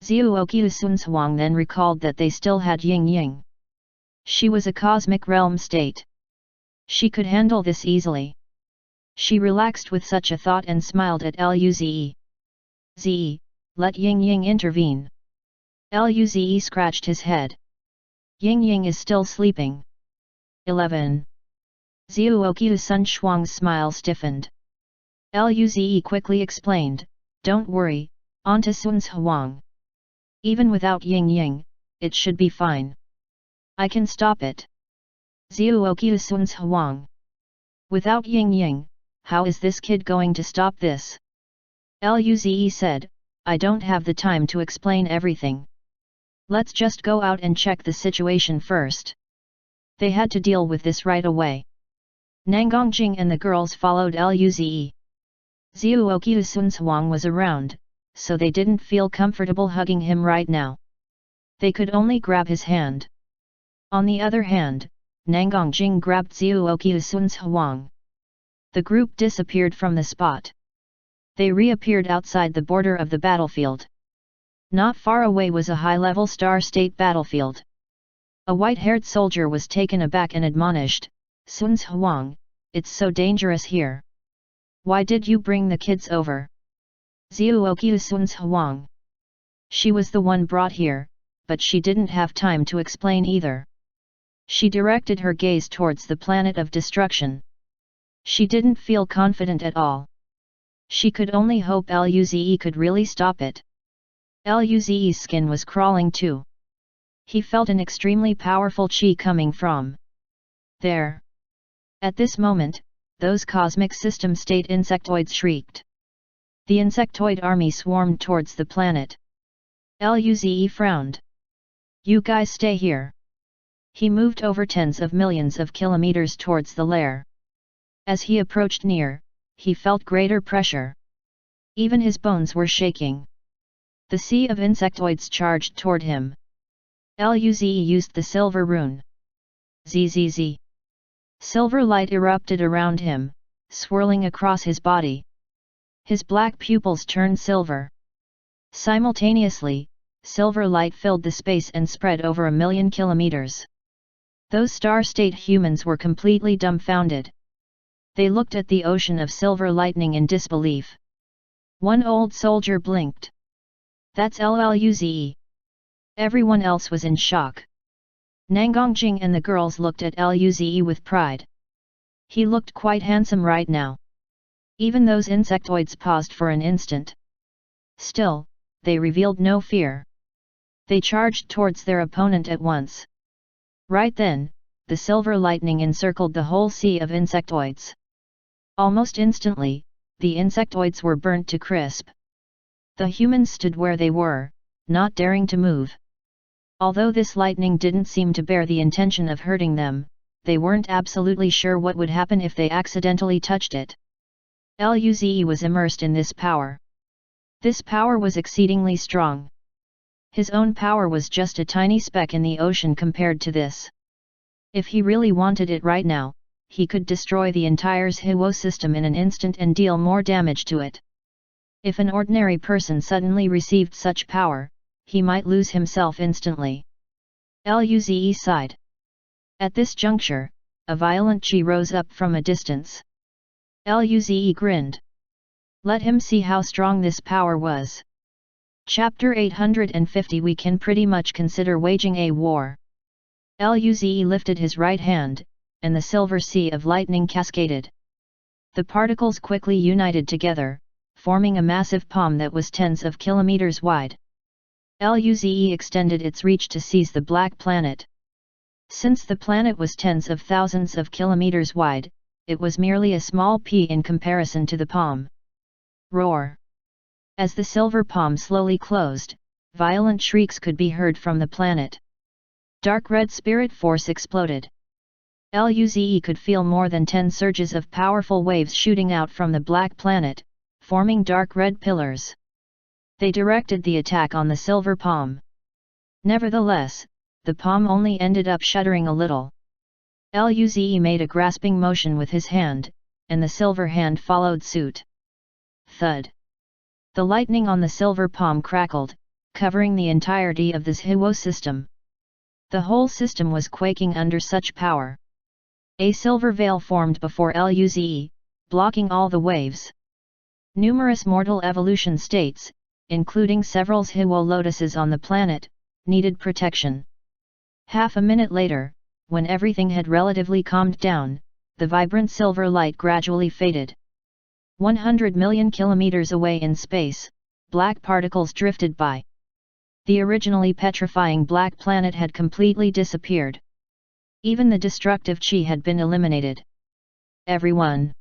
Zhuoqiu Sunhuang then recalled that they still had Ying Ying. She was a cosmic realm state. She could handle this easily. She relaxed with such a thought and smiled at Luze. Ze, let Ying Ying intervene. Luze scratched his head. Ying Ying is still sleeping. 11. Zhuoqiu Sunhuang's smile stiffened. Luze quickly explained, don't worry, Anta Sunhuang. Even without Ying Ying, it should be fine. I can stop it. Zhuoqiu Sunhuang. Without Ying Ying, how is this kid going to stop this? Luze said, I don't have the time to explain everything. Let's just go out and check the situation first. They had to deal with this right away. Nangongjing and the girls followed Luze. Zhuoqiu Sunhuang was around, so they didn't feel comfortable hugging him right now. They could only grab his hand. On the other hand, Nangongjing grabbed Zhuoqiu Sunhuang. The group disappeared from the spot. They reappeared outside the border of the battlefield. Not far away was a high-level Star State battlefield. A white-haired soldier was taken aback and admonished, Sunhuang, it's so dangerous here. Why did you bring the kids over? Zhuoqiu Sunhuang. She was the one brought here, but she didn't have time to explain either. She directed her gaze towards the planet of destruction. She didn't feel confident at all. She could only hope Luze could really stop it. Luze's skin was crawling too. He felt an extremely powerful chi coming from there. At this moment, those cosmic system state insectoids shrieked. The insectoid army swarmed towards the planet. Luze frowned. You guys stay here. He moved over tens of millions of kilometers towards the lair. As he approached near, he felt greater pressure. Even his bones were shaking. The sea of insectoids charged toward him. Luze used the silver rune. Zzz. Silver light erupted around him, swirling across his body. His black pupils turned silver. Simultaneously, silver light filled the space and spread over 1,000,000 kilometers. Those star-state humans were completely dumbfounded. They looked at the ocean of silver lightning in disbelief. One old soldier blinked. "That's Luze." Everyone else was in shock. Nangongjing and the girls looked at Luze with pride. He looked quite handsome right now. Even those insectoids paused for an instant. Still, they revealed no fear. They charged towards their opponent at once. Right then, the silver lightning encircled the whole sea of insectoids. Almost instantly, the insectoids were burnt to crisp. The humans stood where they were, not daring to move. Although this lightning didn't seem to bear the intention of hurting them, they weren't absolutely sure what would happen if they accidentally touched it. Luze was immersed in this power. This power was exceedingly strong. His own power was just a tiny speck in the ocean compared to this. If he really wanted it right now, he could destroy the entire Zhiwo system in an instant and deal more damage to it. If an ordinary person suddenly received such power, he might lose himself instantly. Luze sighed. At this juncture, a violent chi rose up from a distance. Luze grinned. Let him see how strong this power was. Chapter 850. We can pretty much consider waging a war. Luze lifted his right hand, and the silver sea of lightning cascaded. The particles quickly united together, forming a massive palm that was tens of kilometers wide. Luze extended its reach to seize the black planet. Since the planet was tens of thousands of kilometers wide, it was merely a small pea in comparison to the palm. Roar! As the silver palm slowly closed, violent shrieks could be heard from the planet. Dark red spirit force exploded. Luze could feel more than 10 surges of powerful waves shooting out from the black planet, forming dark red pillars. They directed the attack on the silver palm. Nevertheless, the palm only ended up shuddering a little. Luze made a grasping motion with his hand, and the silver hand followed suit. Thud! The lightning on the silver palm crackled, covering the entirety of the Zhiwo system. The whole system was quaking under such power. A silver veil formed before Luze, blocking all the waves. Numerous mortal evolution states, including several Zhiwo lotuses on the planet, needed protection. Half a minute later, when everything had relatively calmed down, the vibrant silver light gradually faded. 100 million kilometers away in space, black particles drifted by. The originally petrifying black planet had completely disappeared. Even the destructive chi had been eliminated. Everyone!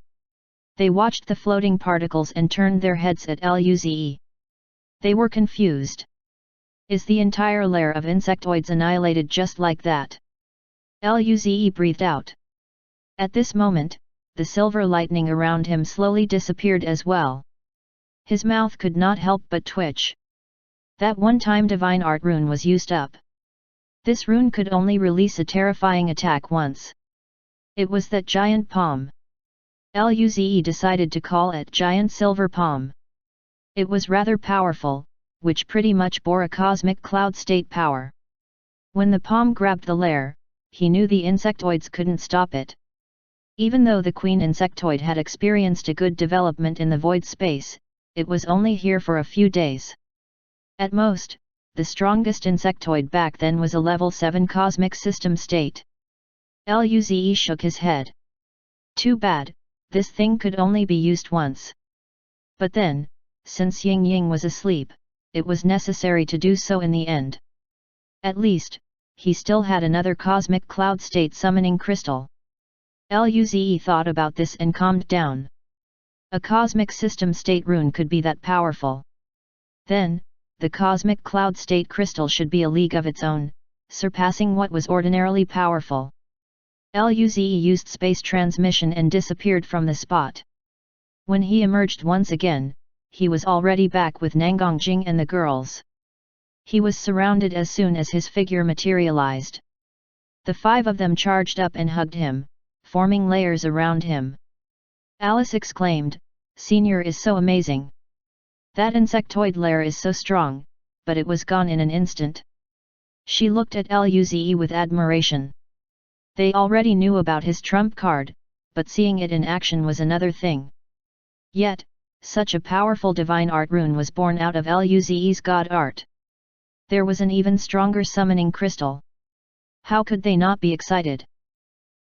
They watched the floating particles and turned their heads at Luze. They were confused. Is the entire layer of insectoids annihilated just like that? Luze breathed out. At this moment, the silver lightning around him slowly disappeared as well. His mouth could not help but twitch. That one-time divine art rune was used up. This rune could only release a terrifying attack once. It was that giant palm. Luze decided to call it Giant Silver Palm. It was rather powerful, which pretty much bore a cosmic cloud state power. When the palm grabbed the lair, he knew the insectoids couldn't stop it. Even though the queen insectoid had experienced a good development in the void space, it was only here for a few days. At most, the strongest insectoid back then was a level 7 cosmic system state. Luze shook his head. Too bad, this thing could only be used once. But then, since Ying Ying was asleep, it was necessary to do so in the end. At least, he still had another cosmic cloud state summoning crystal. Luze thought about this and calmed down. A cosmic system state rune could be that powerful. Then, the cosmic cloud state crystal should be a league of its own, surpassing what was ordinarily powerful. Luze used space transmission and disappeared from the spot. When he emerged once again, he was already back with Nangongjing and the girls. He was surrounded as soon as his figure materialized. The 5 of them charged up and hugged him, forming layers around him. Alice exclaimed, Senior is so amazing. That insectoid lair is so strong, but it was gone in an instant. She looked at Luze with admiration. They already knew about his trump card, but seeing it in action was another thing. Yet, such a powerful divine art rune was born out of Luze's god art. There was an even stronger summoning crystal. How could they not be excited?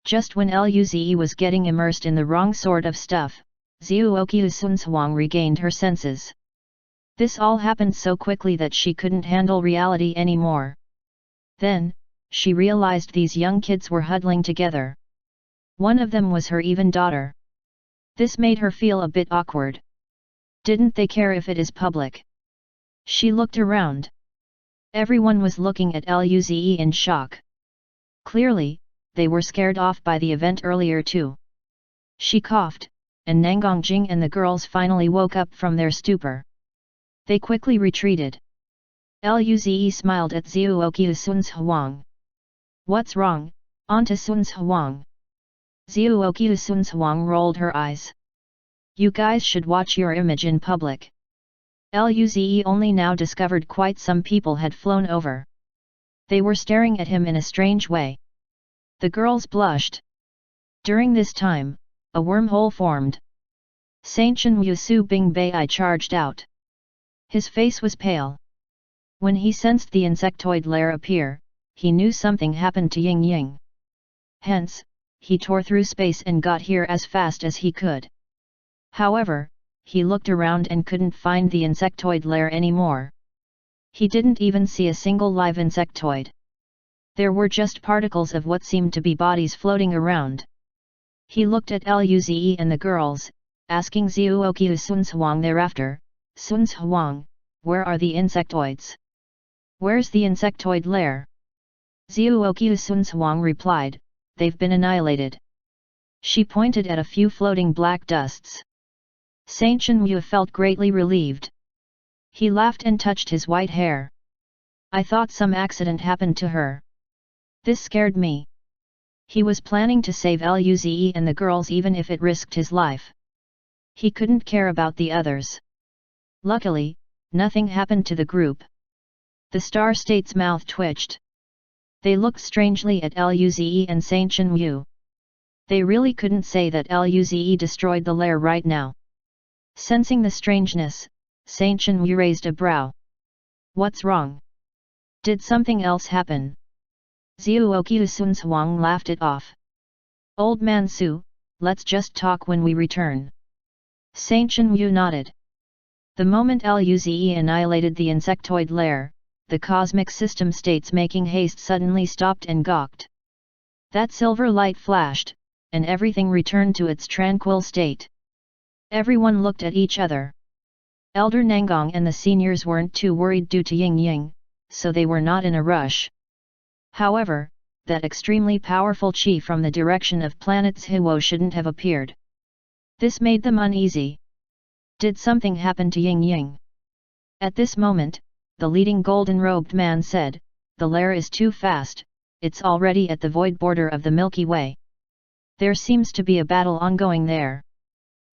Just when Luze was getting immersed in the wrong sort of stuff, Zhuoqiu Sunhuang regained her senses. This all happened so quickly that she couldn't handle reality anymore. Then, she realized these young kids were huddling together. One of them was her even daughter. This made her feel a bit awkward. Didn't they care if it is public? She looked around. Everyone was looking at Luze in shock. Clearly, they were scared off by the event earlier too. She coughed, and Nangongjing and the girls finally woke up from their stupor. They quickly retreated. Luze smiled at Zhuoqiu Sunhuang. What's wrong, Auntie Sunhuang? Zhuoqiu Sunhuang rolled her eyes. You guys should watch your image in public. Luze only now discovered quite some people had flown over. They were staring at him in a strange way. The girls blushed. During this time, a wormhole formed. Saintchen Wu Su Bing Bei charged out. His face was pale. When he sensed the insectoid lair appear, he knew something happened to Ying Ying. Hence, he tore through space and got here as fast as he could. However, he looked around and couldn't find the insectoid lair anymore. He didn't even see a single live insectoid. There were just particles of what seemed to be bodies floating around. He looked at Luze and the girls, asking Zhuoqiu Sunhuang thereafter, Sunhuang, where are the insectoids? Where's the insectoid lair? Zhuoqiu Sunhuang replied, they've been annihilated. She pointed at a few floating black dusts. Saintchen Wu felt greatly relieved. He laughed and touched his white hair. I thought some accident happened to her. This scared me. He was planning to save Luze and the girls even if it risked his life. He couldn't care about the others. Luckily, nothing happened to the group. The Star State's mouth twitched. They looked strangely at Luze and Saintchen Wu. They really couldn't say that Luze destroyed the lair right now. Sensing the strangeness, Saintchen Wu raised a brow. What's wrong? Did something else happen? Zhuoqiu Sunhuang laughed it off. Old man Su, let's just talk when we return. Saintchen Wu nodded. The moment Luze annihilated the insectoid lair, the cosmic system states making haste suddenly stopped and gawked. That silver light flashed, and everything returned to its tranquil state. Everyone looked at each other. Elder Nangong and the seniors weren't too worried due to Ying Ying, so they were not in a rush. However, that extremely powerful qi from the direction of planet Zhuo shouldn't have appeared. This made them uneasy. Did something happen to Ying Ying? At this moment, the leading golden-robed man said, the lair is too fast, it's already at the void border of the Milky Way. There seems to be a battle ongoing there.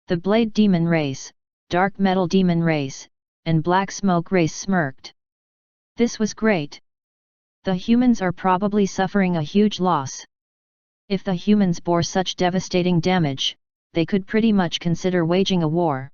The Blade Demon race, Dark Metal Demon race, and Black Smoke race smirked. This was great. The humans are probably suffering a huge loss. If the humans bore such devastating damage, they could pretty much consider waging a war.